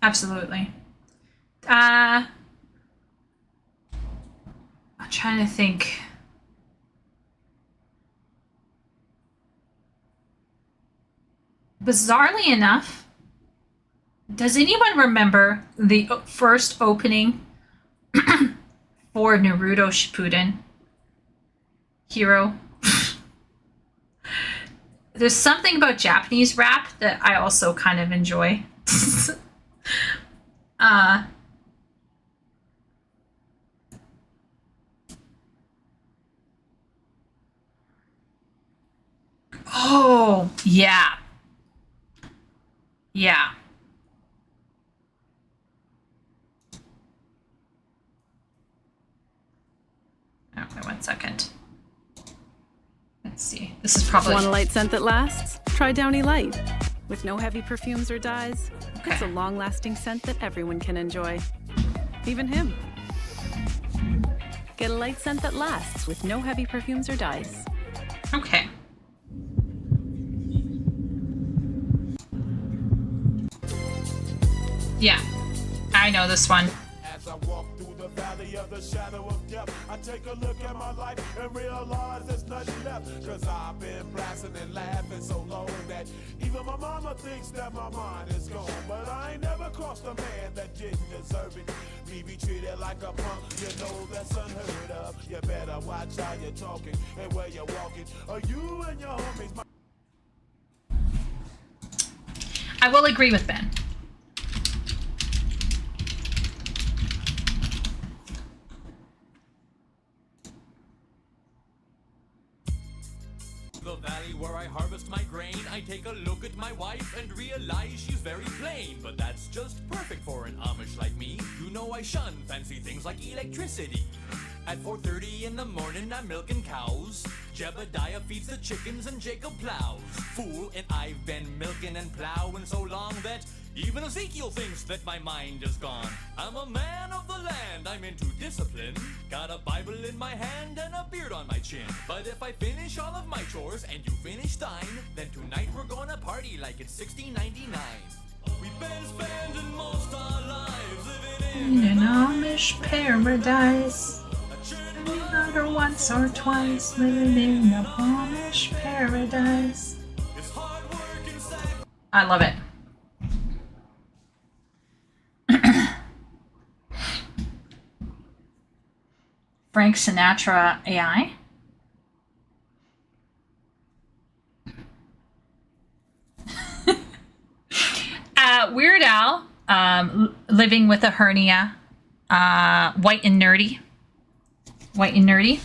Absolutely. I'm trying to think. Bizarrely enough, does anyone remember the first opening for Naruto Shippuden? Hero. There's something about Japanese rap that I also kind of enjoy. Oh, yeah. Yeah. Okay, 1 second. Let's see. This is probably... Want a light scent that lasts? Try Downy Light. With no heavy perfumes or dyes, it's a long-lasting scent that everyone can enjoy. Even him. Get a light scent that lasts with no heavy perfumes or dyes. Okay. Yeah, I know this one. As I walk through the valley of the shadow of death, I take a look at my life and realize there's nothing left. Cause I've been blasting and laughing so long that even my mama thinks that my mind is gone. But I ain't never crossed a man that didn't deserve it. Me be treated like a punk, you know that's unheard of. You better watch how you're talking and where you're walking. Or you and your homies. I will agree with Ben. The valley where I harvest my grain, I take a look at my wife and realize she's very plain. But that's just perfect for an Amish like me. You know I shun fancy things like electricity. At 4:30 in the morning I'm milking cows. Jebediah feeds the chickens and Jacob plows. Fool, and I've been milking and plowing so long that even Ezekiel thinks that my mind is gone. I'm a man of the land, I'm into discipline. Got a Bible in my hand and a beard on my chin. But if I finish all of my chores and you finish thine, then tonight we're gonna party like it's 1699. We've been spending most our lives living in an Amish paradise. Another once or twice living in an Amish paradise. I love it. Frank Sinatra AI. Weird Al, living with a hernia. White and nerdy. White and nerdy.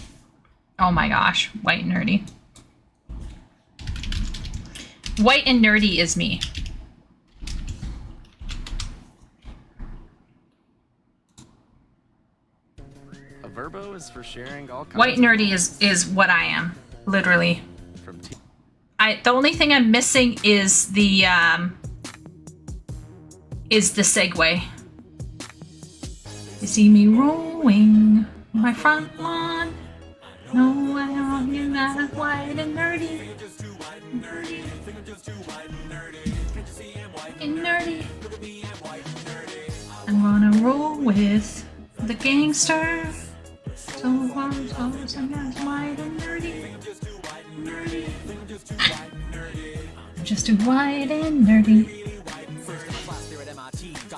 Oh my gosh, white and nerdy. White and nerdy is me. A verbo is for sharing all kinds. White nerdy is what I am, literally. The only thing I'm missing is the segue. You see me rowing my front lawn. No, I don't get that white and nerdy. And nerdy. I'm gonna roll with the gangster. So sometimes white and nerdy. I'm just too white and nerdy.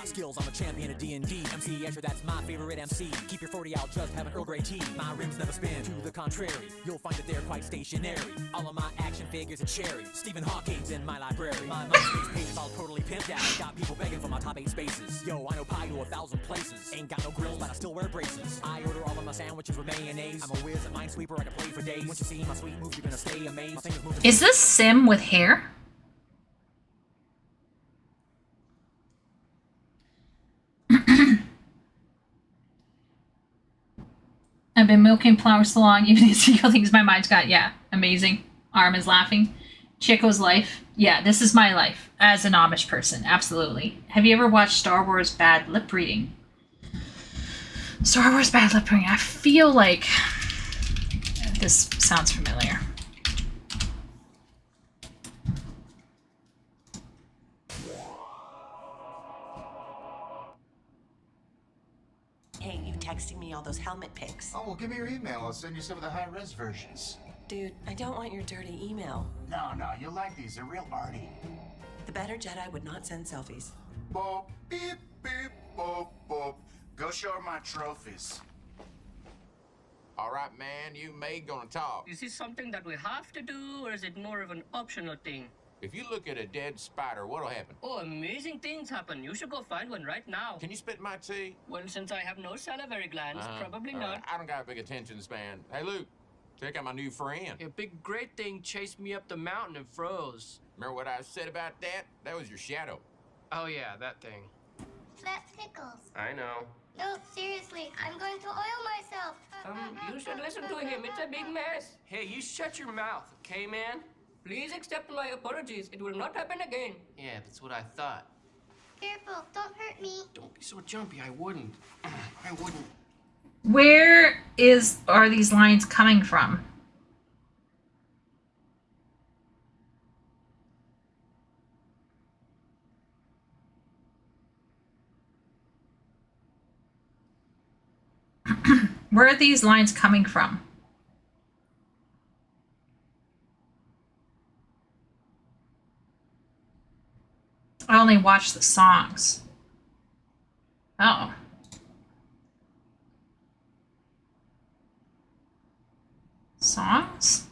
Skills, I'm a champion of D&D. MC Escher, that's my favorite MC. Keep your 40 out, just have an Earl Grey tea. My rims never spin, to the contrary. You'll find that they're quite stationary. All of my action figures are cherry. Stephen Hawking's in my library. My MySpace page is all totally pimped out. Got people begging for my top 8 spaces. Yo, I know pie to 1,000 places. Ain't got no grills, but I still wear braces. I order all of my sandwiches with mayonnaise. I'm a whiz at Minesweeper, I can play for days. Once you see my sweet moves, you're gonna stay amazed. My fingers move. Is this Sim with hair? I've been milking flowers so long, even the single things my mind's got. Yeah, amazing. Arm is laughing. Chico's life. Yeah, this is my life as an Amish person. Absolutely. Have you ever watched Star Wars Bad Lip Reading? Star Wars Bad Lip Reading. I feel like this sounds familiar. Hey, you texting me all those helmet pics. Oh, well, give me your email. I'll send you some of the high-res versions. Dude, I don't want your dirty email. No, you'll like these. They're real arty. The better Jedi would not send selfies. Boop, beep, beep, boop, boop. Go show her my trophies. All right, man, you may gonna talk. Is this something that we have to do, or is it more of an optional thing? If you look at a dead spider, what'll happen? Oh, amazing things happen. You should go find one right now. Can you spit my tea? Well, since I have no salivary glands, probably not. I don't got a big attention span. Hey, Luke, check out my new friend. A big great thing chased me up the mountain and froze. Remember what I said about that? That was your shadow. Oh, yeah, that thing. That's Pickles. I know. No, seriously, I'm going to oil myself. You should listen to him. It's a big mess. Hey, you shut your mouth, okay, man? Please accept my apologies. It will not happen again. Yeah, that's what I thought. Careful, don't hurt me. Don't be so jumpy. I wouldn't. I wouldn't. Where are these lines coming from? Where are these lines coming from? I only watch the songs. Oh. Songs?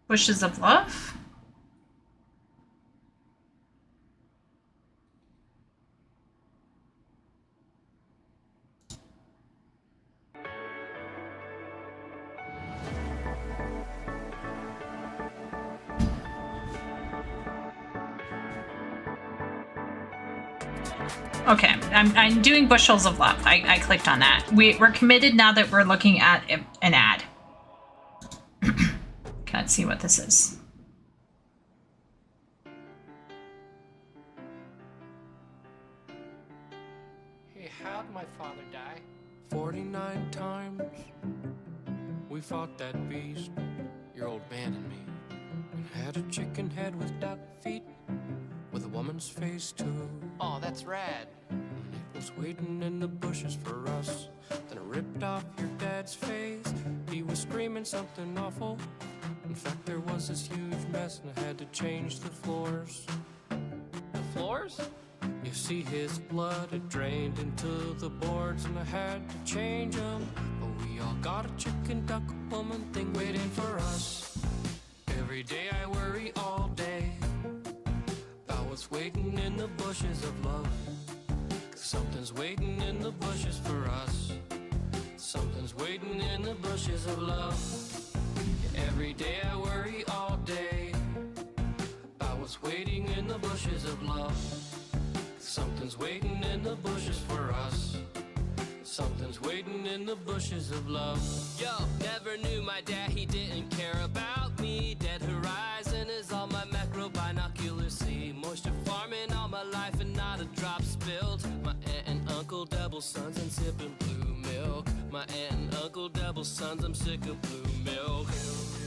Bushes of Love? Okay, I'm doing Bushels of Love. I clicked on that. We're committed now that we're looking at an ad. Okay, let's see what this is. Hey, how'd my father die? 49 times. We fought that beast, your old man and me. We had a chicken head with duck feet, with a woman's face too. Oh, that's rad. And it was waiting in the bushes for us. Then it ripped off your dad's face. He was screaming something awful. In fact, there was this huge mess and I had to change the floors. The floors? You see his blood, it drained into the boards and I had to change them. But we all got a chicken duck woman thing waiting for us. Every day I worry all day. What's waiting in the bushes of love? 'Cause something's waiting in the bushes for us. Something's waiting in the bushes of love. Every day I worry all day about what's waiting in the bushes of love. 'Cause something's waiting in the bushes for us. Something's waiting in the bushes of love. Yo, never knew my dad, he didn't care about me. Dead horizon is all my macro binoculars see. Moisture farming all my life and not a drop spilled. My aunt and uncle double sons and sipping blue milk. milk. My aunt and uncle double sons, I'm sick of blue milk.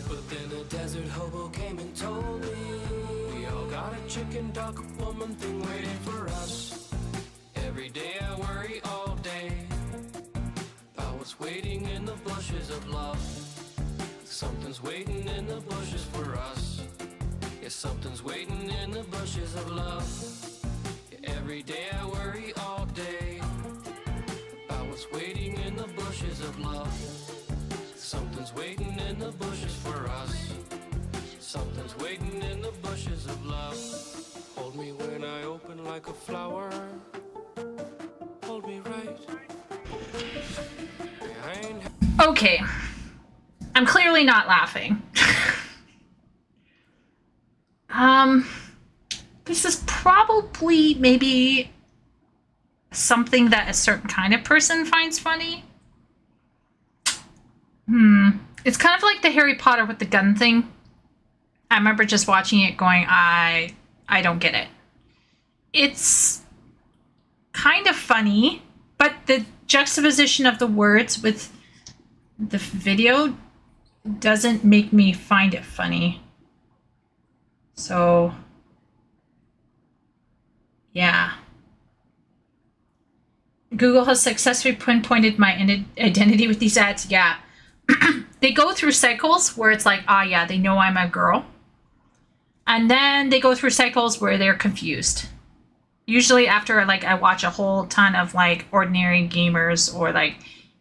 But then a desert hobo came and told me we all got a chicken, duck, woman thing waiting for us. Every day I worry all day about what's waiting in the bushes of love. Something's waiting in the bushes for us. Yeah, something's waiting in the bushes of love. Yeah, every day I worry all day about what's waiting in the bushes of love. Something's waiting in the bushes for us. Something's waiting in the bushes of love. Hold me when I open like a flower. Hold me right. Okay. I'm clearly not laughing. This is probably maybe something that a certain kind of person finds funny. It's kind of like the Harry Potter with the gun thing. I remember just watching it going, I don't get it. It's kind of funny, but the juxtaposition of the words with the video doesn't make me find it funny. So, yeah. Google has successfully pinpointed my identity with these ads. Yeah. They go through cycles where it's like, ah, yeah, they know I'm a girl. And then they go through cycles where they're confused. Usually after like I watch a whole ton of like ordinary gamers or like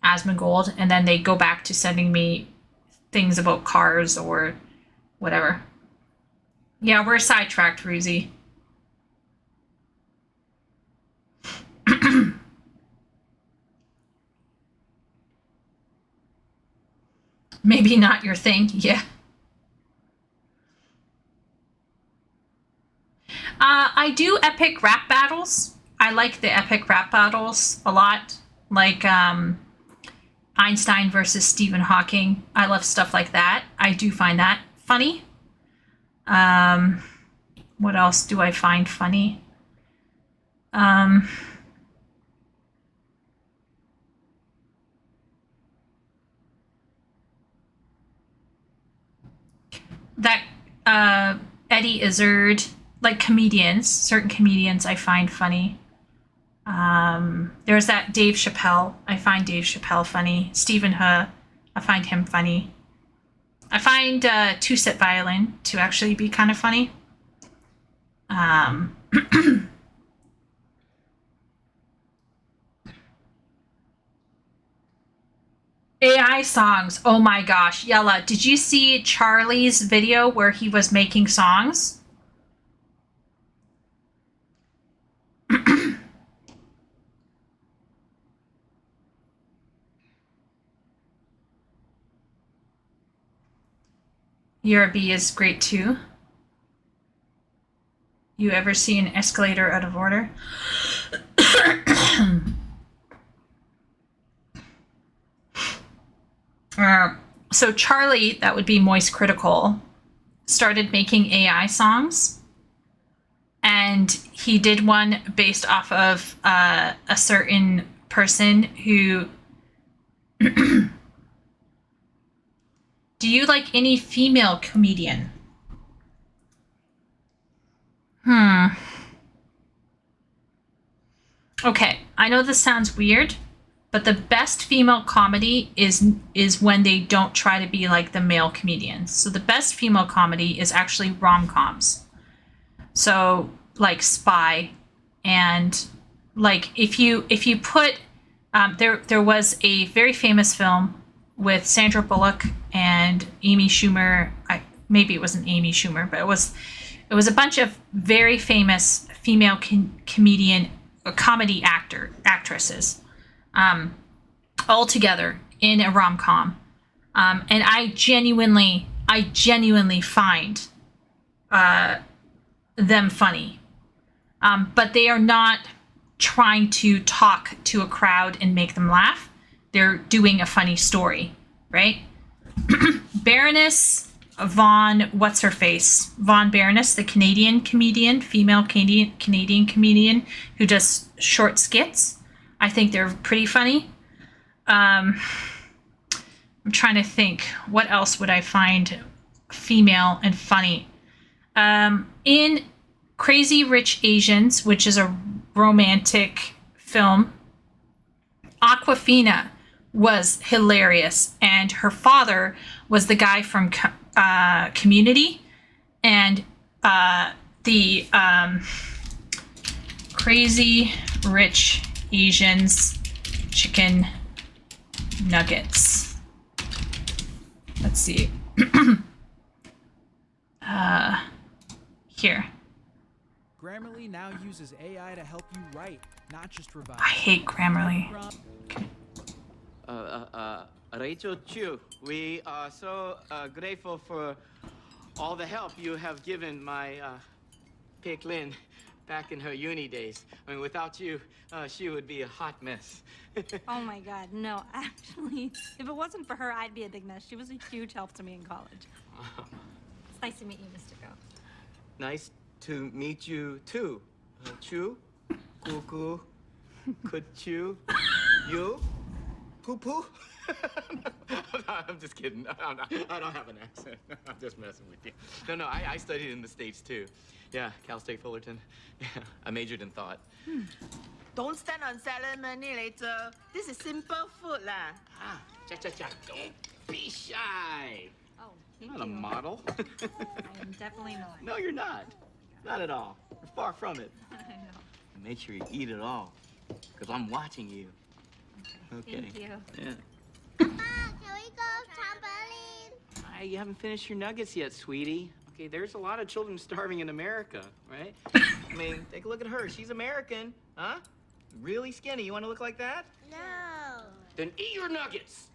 Asmongold, and then they go back to sending me things about cars or whatever. Yeah, we're sidetracked, Ruzy. Maybe not your thing, yeah. I do epic rap battles. I like the epic rap battles a lot. Like Einstein versus Stephen Hawking. I love stuff like that. I do find that funny. What else do I find funny? That Eddie Izzard, like comedians, certain comedians I find funny. There's that Dave Chappelle. I find Dave Chappelle funny. Stephen He, I find him funny. I find two-set violin to actually be kind of funny. AI songs. Oh my gosh. Yella, did you see Charlie's video where he was making songs? ERB is great too. You ever see an escalator out of order? So Charlie, that would be Moist Critical, started making AI songs. And he did one based off of a certain person who... Do you like any female comedian? Okay, I know this sounds weird, but the best female comedy is when they don't try to be like the male comedians. So the best female comedy is actually rom-coms. So like Spy, and like if you put there was a very famous film with Sandra Bullock and Amy Schumer. Maybe it wasn't Amy Schumer, but it was a bunch of very famous female comedy actresses, all together in a rom-com, and I genuinely find them funny, but they are not trying to talk to a crowd and make them laugh. They're doing a funny story, right? Baroness Von, what's her face? Von Baroness, the Canadian comedian, female Canadian comedian who does short skits. I think they're pretty funny. I'm trying to think. What else would I find female and funny? In Crazy Rich Asians, which is a romantic film, Aquafina was hilarious, and her father was the guy from Community, and the Crazy Rich Asians chicken nuggets. Let's see. Here. Grammarly now uses AI to help you write, not just revise. I hate Grammarly. Rachel Chu, we are so grateful for all the help you have given my Pick Lynn back in her uni days. I mean, without you, she would be a hot mess. Oh my God, no, actually, if it wasn't for her, I'd be a big mess. She was a huge help to me in college. It's nice to meet you, Mr. Go. Nice to meet you too. Chu, cuckoo, could chew, you, poo poo. I'm just kidding. I don't have an accent. I'm just messing with you. No, I studied in the States too. Yeah, Cal State Fullerton. Yeah, I majored in thought. Don't stand on ceremony later. This is simple food lah. Cha. Don't be shy. Oh, You're not a model. I am definitely not. No, you're not. Not at all. You're far from it. I know. Make sure you eat it all, because I'm watching you. Okay. Thank you. Yeah. Can we go trampoline? You haven't finished your nuggets yet, sweetie. Okay, there's a lot of children starving in America, right? I mean, take a look at her. She's American, huh? Really skinny. You want to look like that? No. Then eat your nuggets.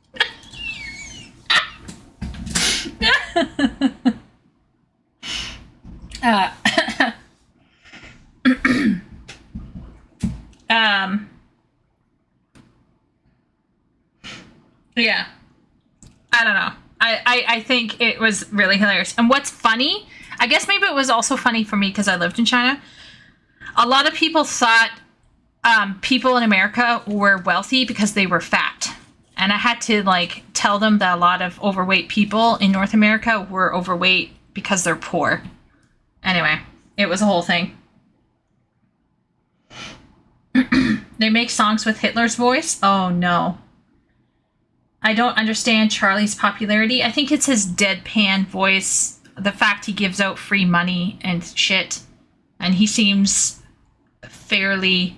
Yeah. I don't know. I think it was really hilarious. And what's funny, I guess maybe it was also funny for me because I lived in China. A lot of people thought people in America were wealthy because they were fat. And I had to like tell them that a lot of overweight people in North America were overweight because they're poor. Anyway, it was a whole thing. They make songs with Hitler's voice? Oh no. I don't understand Charlie's popularity. I think it's his deadpan voice, the fact he gives out free money and shit, and he seems fairly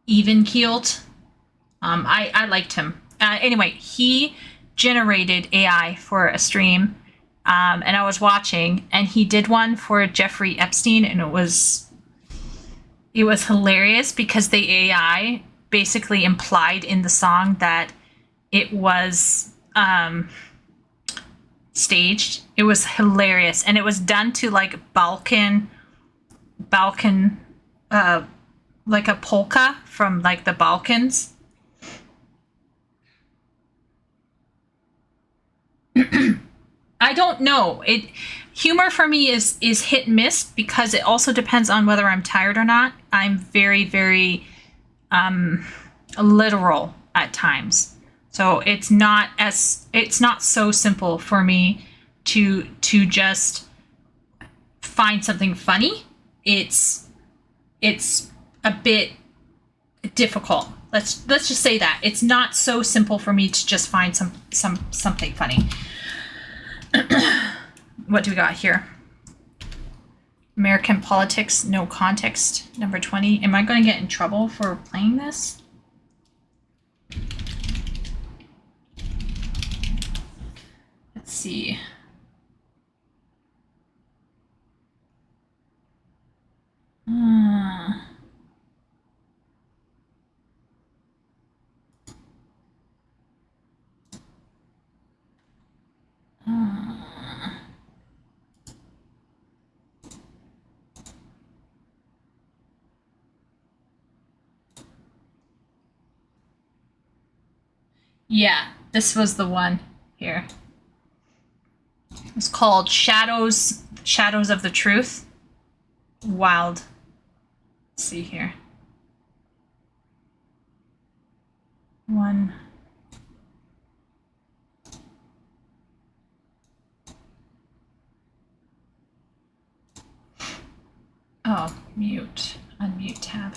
even-keeled. I liked him. Anyway, he generated AI for a stream, and I was watching, and he did one for Jeffrey Epstein, and it was hilarious because the AI basically implied in the song that it was staged. It was hilarious, and it was done to like Balkan, like a polka from like the Balkans. I don't know. Humor for me is hit and miss because it also depends on whether I'm tired or not. I'm very, very literal at times. So it's not so simple for me to just find something funny. It's a bit difficult. Let's just say that. It's not so simple for me to just find something funny. What do we got here? American politics, no context, number 20. Am I going to get in trouble for playing this? Let's see. Yeah, this was the one here. It's called Shadows of the Truth. Wild. Let's see here. One. Oh, mute. Unmute tab.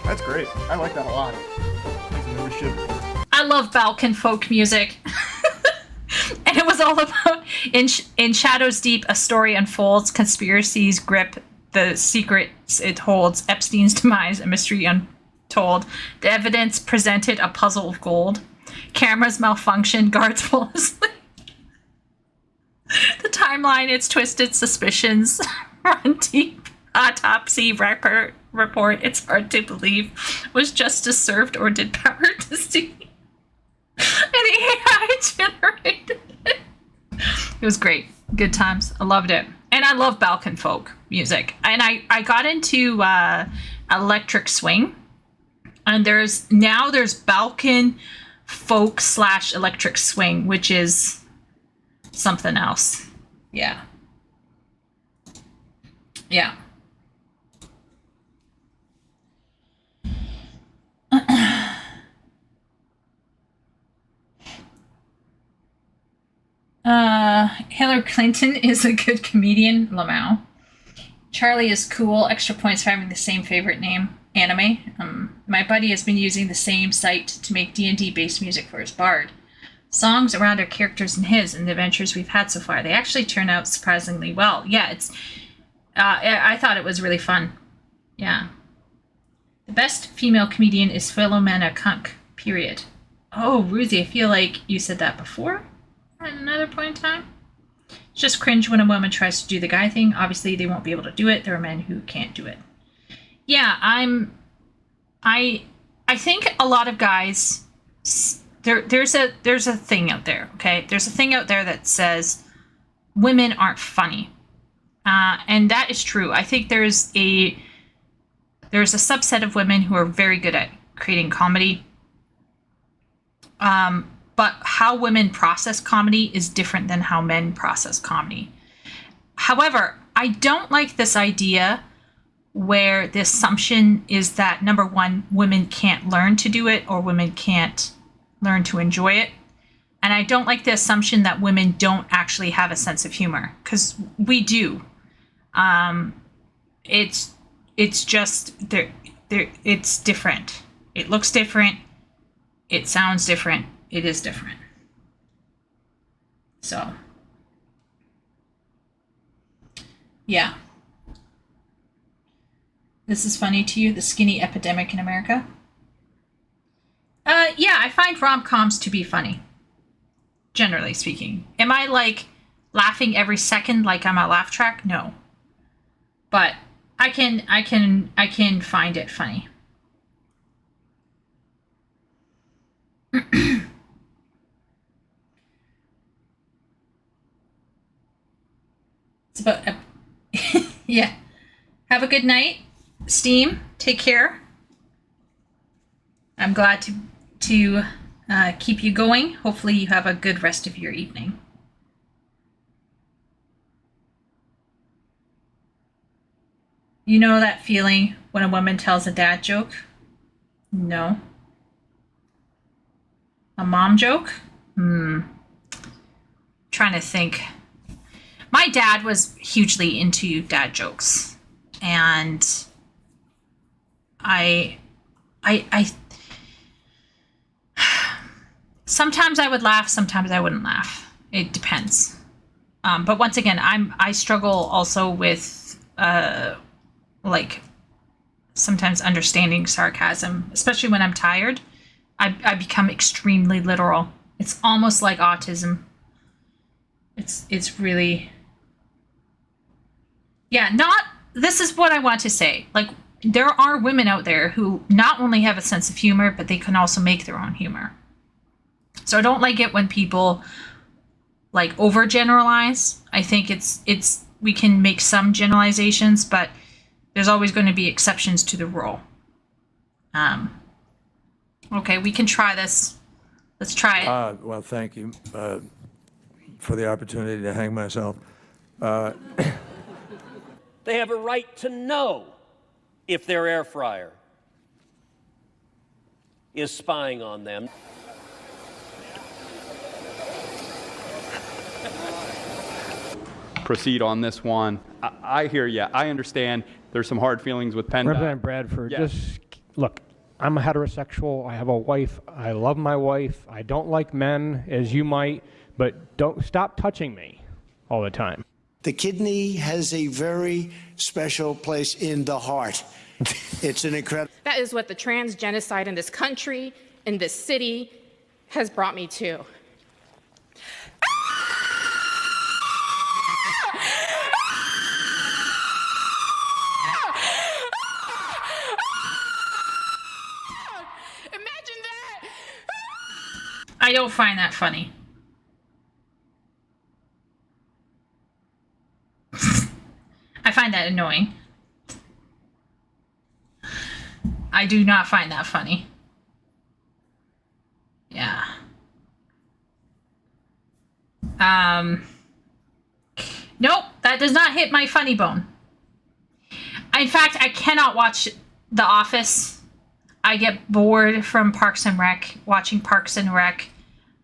That's great. I like that a lot. I love Balkan folk music. And it was all about in Shadows Deep, a story unfolds, conspiracies grip the secrets it holds, Epstein's demise, a mystery untold. The evidence presented, a puzzle of gold. Cameras malfunction, guards fall asleep. The timeline, its twisted suspicions run deep. Autopsy report, it's hard to believe. Was justice served or did power deceive? And AI generated it. It was great. Good times. I loved it. And I love Balkan folk music. And I got into electric swing. And there's Balkan folk / electric swing, which is something else. Yeah. Yeah. Hillary Clinton is a good comedian, Lamau. Charlie is cool, extra points for having the same favorite name, anime. My buddy has been using the same site to make D&D based music for his bard. Songs around our characters and his and the adventures we've had so far. They actually turn out surprisingly well. Yeah, it's I thought it was really fun. Yeah. The best female comedian is Philomena Kunk, period. Oh, Ruthie, I feel like you said that before at another point in time. It's just cringe when a woman tries to do the guy thing. Obviously, they won't be able to do it. There are men who can't do it. Yeah, I think a lot of guys, there's a thing out there, okay? There's a thing out there that says women aren't funny. And that is true. I think there's a subset of women who are very good at creating comedy. But how women process comedy is different than how men process comedy. However, I don't like this idea where the assumption is that, number one, women can't learn to do it or women can't learn to enjoy it. And I don't like the assumption that women don't actually have a sense of humor, because we do. It's just it's different. It looks different. It sounds different. It is different. So, yeah. This is funny to you, the skinny epidemic in America? Yeah, I find rom-coms to be funny. Generally speaking. Am I like laughing every second like I'm a laugh track? No. But I can find it funny. It's about yeah. Have a good night, Steam. Take care. I'm glad to keep you going. Hopefully you have a good rest of your evening. You know that feeling when a woman tells a dad joke? No. A mom joke? Trying to think. My dad was hugely into dad jokes. And I sometimes I would laugh, sometimes I wouldn't laugh. It depends. But once again, I struggle also with like sometimes understanding sarcasm, especially when I'm tired. I become extremely literal. It's almost like autism. It's really, yeah, this is what I want to say. Like, there are women out there who not only have a sense of humor, but they can also make their own humor. So I don't like it when people like overgeneralize. I think we can make some generalizations, but There's always going to be exceptions to the rule. Okay, we can try this. Let's try it. Well, thank you for the opportunity to hang myself. They have a right to know if their air fryer is spying on them. Proceed on this one. I hear you. I understand there's some hard feelings with PennDOT. Representative Bradford, Yes. just look, I'm a heterosexual. I have a wife. I love my wife. I don't like men, as you might, but don't stop touching me all the time. The kidney has a very special place in the heart. It's an incredible. That is what the trans genocide in this country, in this city, has brought me to. I don't find that funny. I find that annoying. I do not find that funny. Yeah. Nope, that does not hit my funny bone. In fact, I cannot watch The Office. I get bored from Parks and Rec, watching Parks and Rec.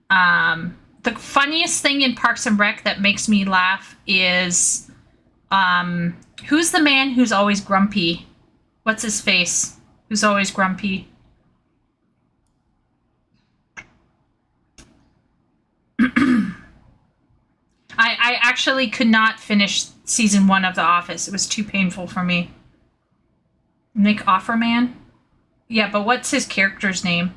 The funniest thing in Parks and Rec that makes me laugh is, who's the man who's always grumpy? What's his face? Who's always grumpy? I actually could not finish season 1 of The Office. It was too painful for me. Nick Offerman? Yeah, but what's his character's name?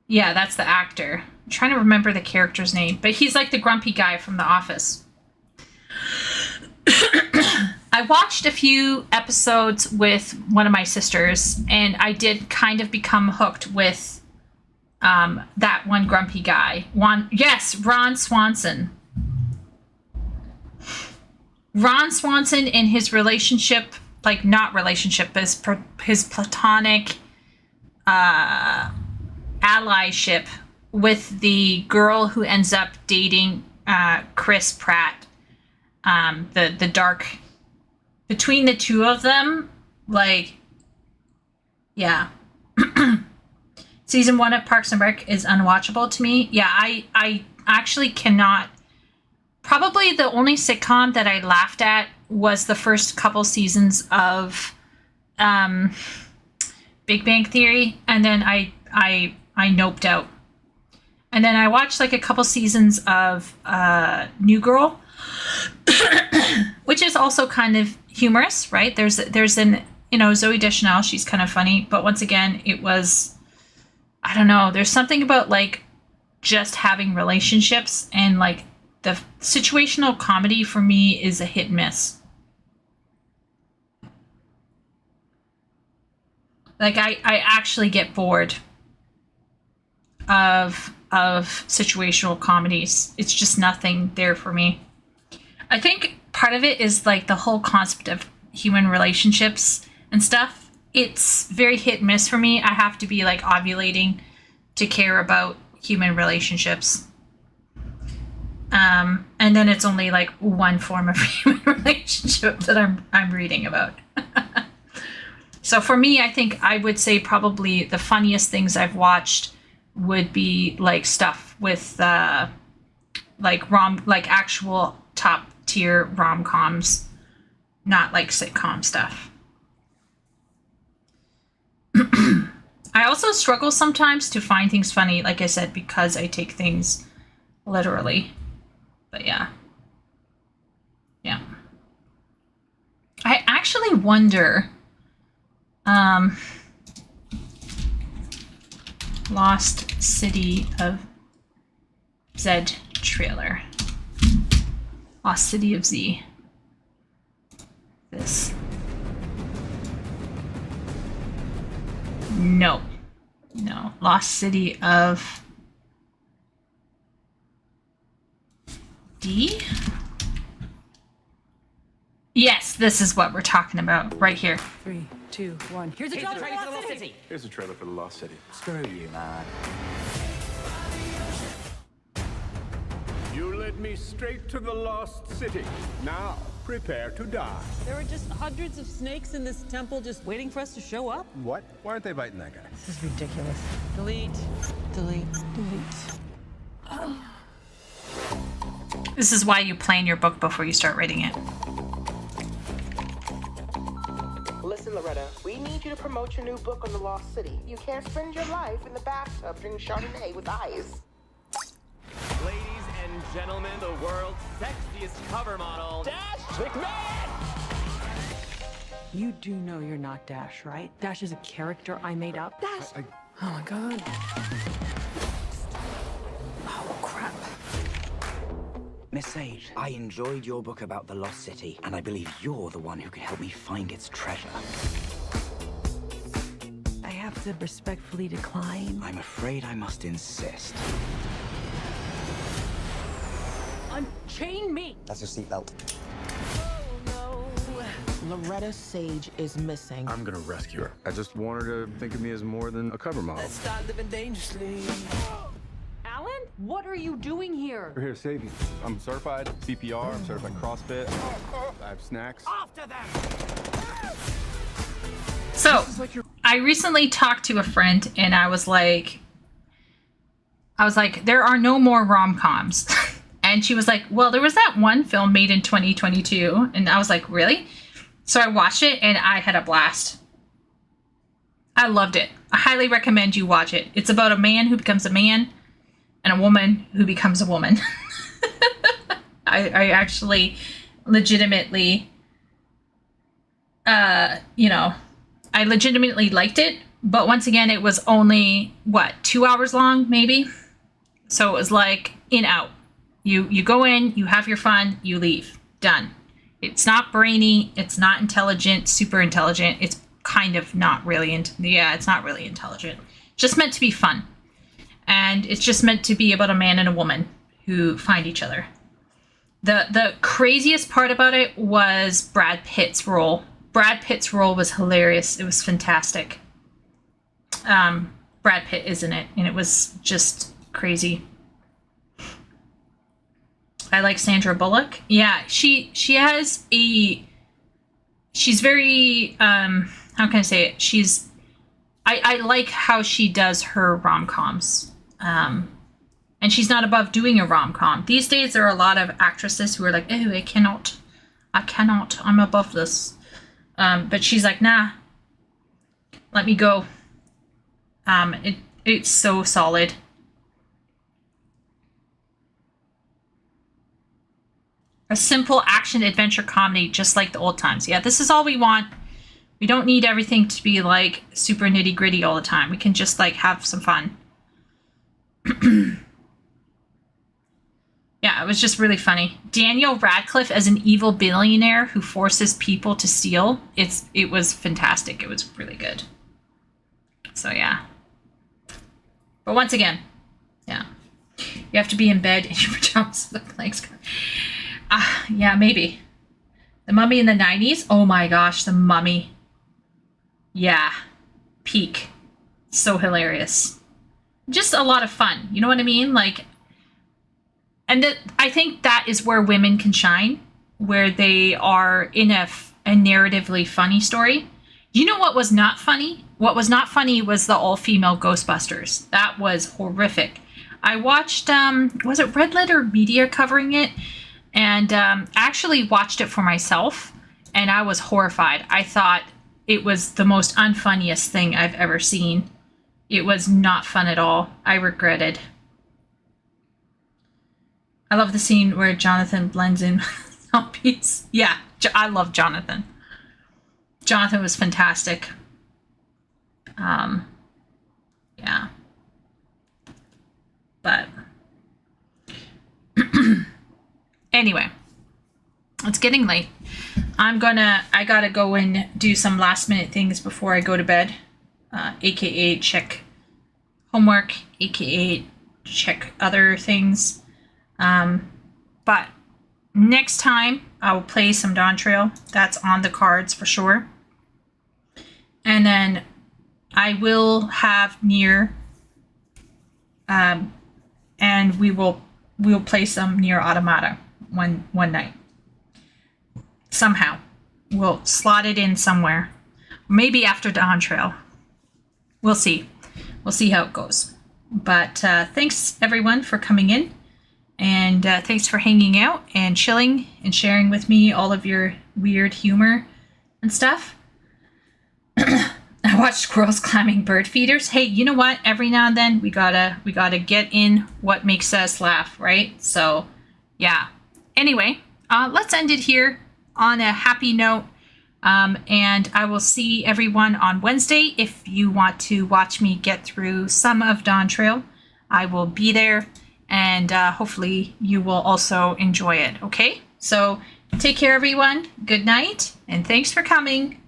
Yeah, that's the actor. I'm trying to remember the character's name, but he's like the grumpy guy from The Office. I watched a few episodes with one of my sisters, and I did kind of become hooked with that one grumpy guy. Ron Swanson. Ron Swanson in his relationship, like not relationship, but his platonic allyship with the girl who ends up dating Chris Pratt. The dark between the two of them, like, yeah. Season 1 of Parks and Rec is unwatchable to me. Yeah, I actually cannot. Probably the only sitcom that I laughed at was the first couple seasons of Big Bang Theory, and then I noped out. And then I watched like a couple seasons of New Girl, which is also kind of humorous, right? There's an, Zooey Deschanel, she's kind of funny, but once again, it was, I don't know, there's something about like just having relationships, and like the situational comedy for me is a hit and miss. Like I actually get bored of situational comedies. It's just nothing there for me. I think part of it is like the whole concept of human relationships and stuff. It's very hit and miss for me. I have to be like ovulating to care about human relationships. And then it's only like one form of human relationship that I'm reading about. So for me, I think I would say probably the funniest things I've watched would be like stuff with like actual top tier rom-coms, not like sitcom stuff. I also struggle sometimes to find things funny, like I said, because I take things literally. But yeah. Yeah. I actually wonder, Lost City of Z trailer. Lost City of Z. This. No. Lost City of D? Yes, this is what we're talking about right here. 3, 2, 1. Here's a trailer for the Lost City. Here's a trailer for the Lost City. Screw you, man. You led me straight to the Lost City. Now, prepare to die. There were just hundreds of snakes in this temple just waiting for us to show up. What? Why aren't they biting that guy? This is ridiculous. Delete. Delete. Delete. Oh. This is why you plan your book before you start writing it. Listen, Loretta, we need you to promote your new book on the Lost City. You can't spend your life in the bathtub drinking Chardonnay with eyes. Ladies and gentlemen, the world's sexiest cover model, Dash McMahon! You do know you're not Dash, right? Dash is a character I made up. Dash! Oh my god. Oh crap. Miss Sage, I enjoyed your book about the Lost City, and I believe you're the one who can help me find its treasure. I have to respectfully decline. I'm afraid I must insist. Unchain me! That's your seatbelt. Loretta Sage is missing. I'm gonna rescue her. I just want her to think of me as more than a cover model. Let's start living dangerously. Alan? What are you doing here? We're here to save you. I'm certified CPR, I'm certified CrossFit. I have snacks. After them! So, I recently talked to a friend and I was like, there are no more rom-coms. And she was like, well, there was that one film made in 2022. And I was like, really? So I watched it and I had a blast. I loved it. I highly recommend you watch it. It's about a man who becomes a man and a woman who becomes a woman. I actually legitimately, I legitimately liked it. But once again, it was only, 2 hours long, maybe? So it was like in, out. You go in, you have your fun, you leave. Done. It's not brainy. It's not intelligent, super intelligent. It's kind of not really, it's not really intelligent. Just meant to be fun. And it's just meant to be about a man and a woman who find each other. The craziest part about it was Brad Pitt's role. Brad Pitt's role was hilarious. It was fantastic. Brad Pitt is in it, and it was just crazy. I like Sandra Bullock. Yeah, she has she's very, how can I say it? I like how she does her rom-coms. And she's not above doing a rom-com. These days, there are a lot of actresses who are like, oh, I cannot, I'm above this. But she's like, nah, let me go. It's so solid. A simple action adventure comedy, just like the old times. Yeah, this is all we want. We don't need everything to be like super nitty gritty all the time. We can just like have some fun. Yeah, it was just really funny. Daniel Radcliffe as an evil billionaire who forces people to steal. It was fantastic. It was really good. So yeah. But once again, yeah, you have to be in bed in your pajamas with the legs. Yeah, maybe. The Mummy in the 90s? Oh my gosh, The Mummy. Yeah. Peak. So hilarious. Just a lot of fun. You know what I mean? Like, and I think that is where women can shine, where they are in a narratively funny story. You know what was not funny? What was not funny was the all-female Ghostbusters. That was horrific. I watched, was it Red Letter Media covering it? And actually watched it for myself, and I was horrified. I thought it was the most unfunniest thing I've ever seen. It was not fun at all. I regretted. I love the scene where Jonathan blends in zombies. Yeah, I love Jonathan. Jonathan was fantastic. Yeah. But anyway, it's getting late. I gotta go and do some last minute things before I go to bed. AKA check homework, AKA check other things. But next time I will play some Dawntrail. That's on the cards for sure. And then I will have Nier, and we'll play some Nier Automata one night. Somehow. We'll slot it in somewhere. Maybe after Dawntrail. We'll see. We'll see how it goes. But thanks everyone for coming in. And thanks for hanging out and chilling and sharing with me all of your weird humor and stuff. I watched squirrels climbing bird feeders. Hey, you know what? Every now and then we gotta get in what makes us laugh, right? So yeah. Anyway, let's end it here on a happy note. And I will see everyone on Wednesday. If you want to watch me get through some of Dawntrail, I will be there. And hopefully you will also enjoy it. Okay? So take care, everyone. Good night. And thanks for coming.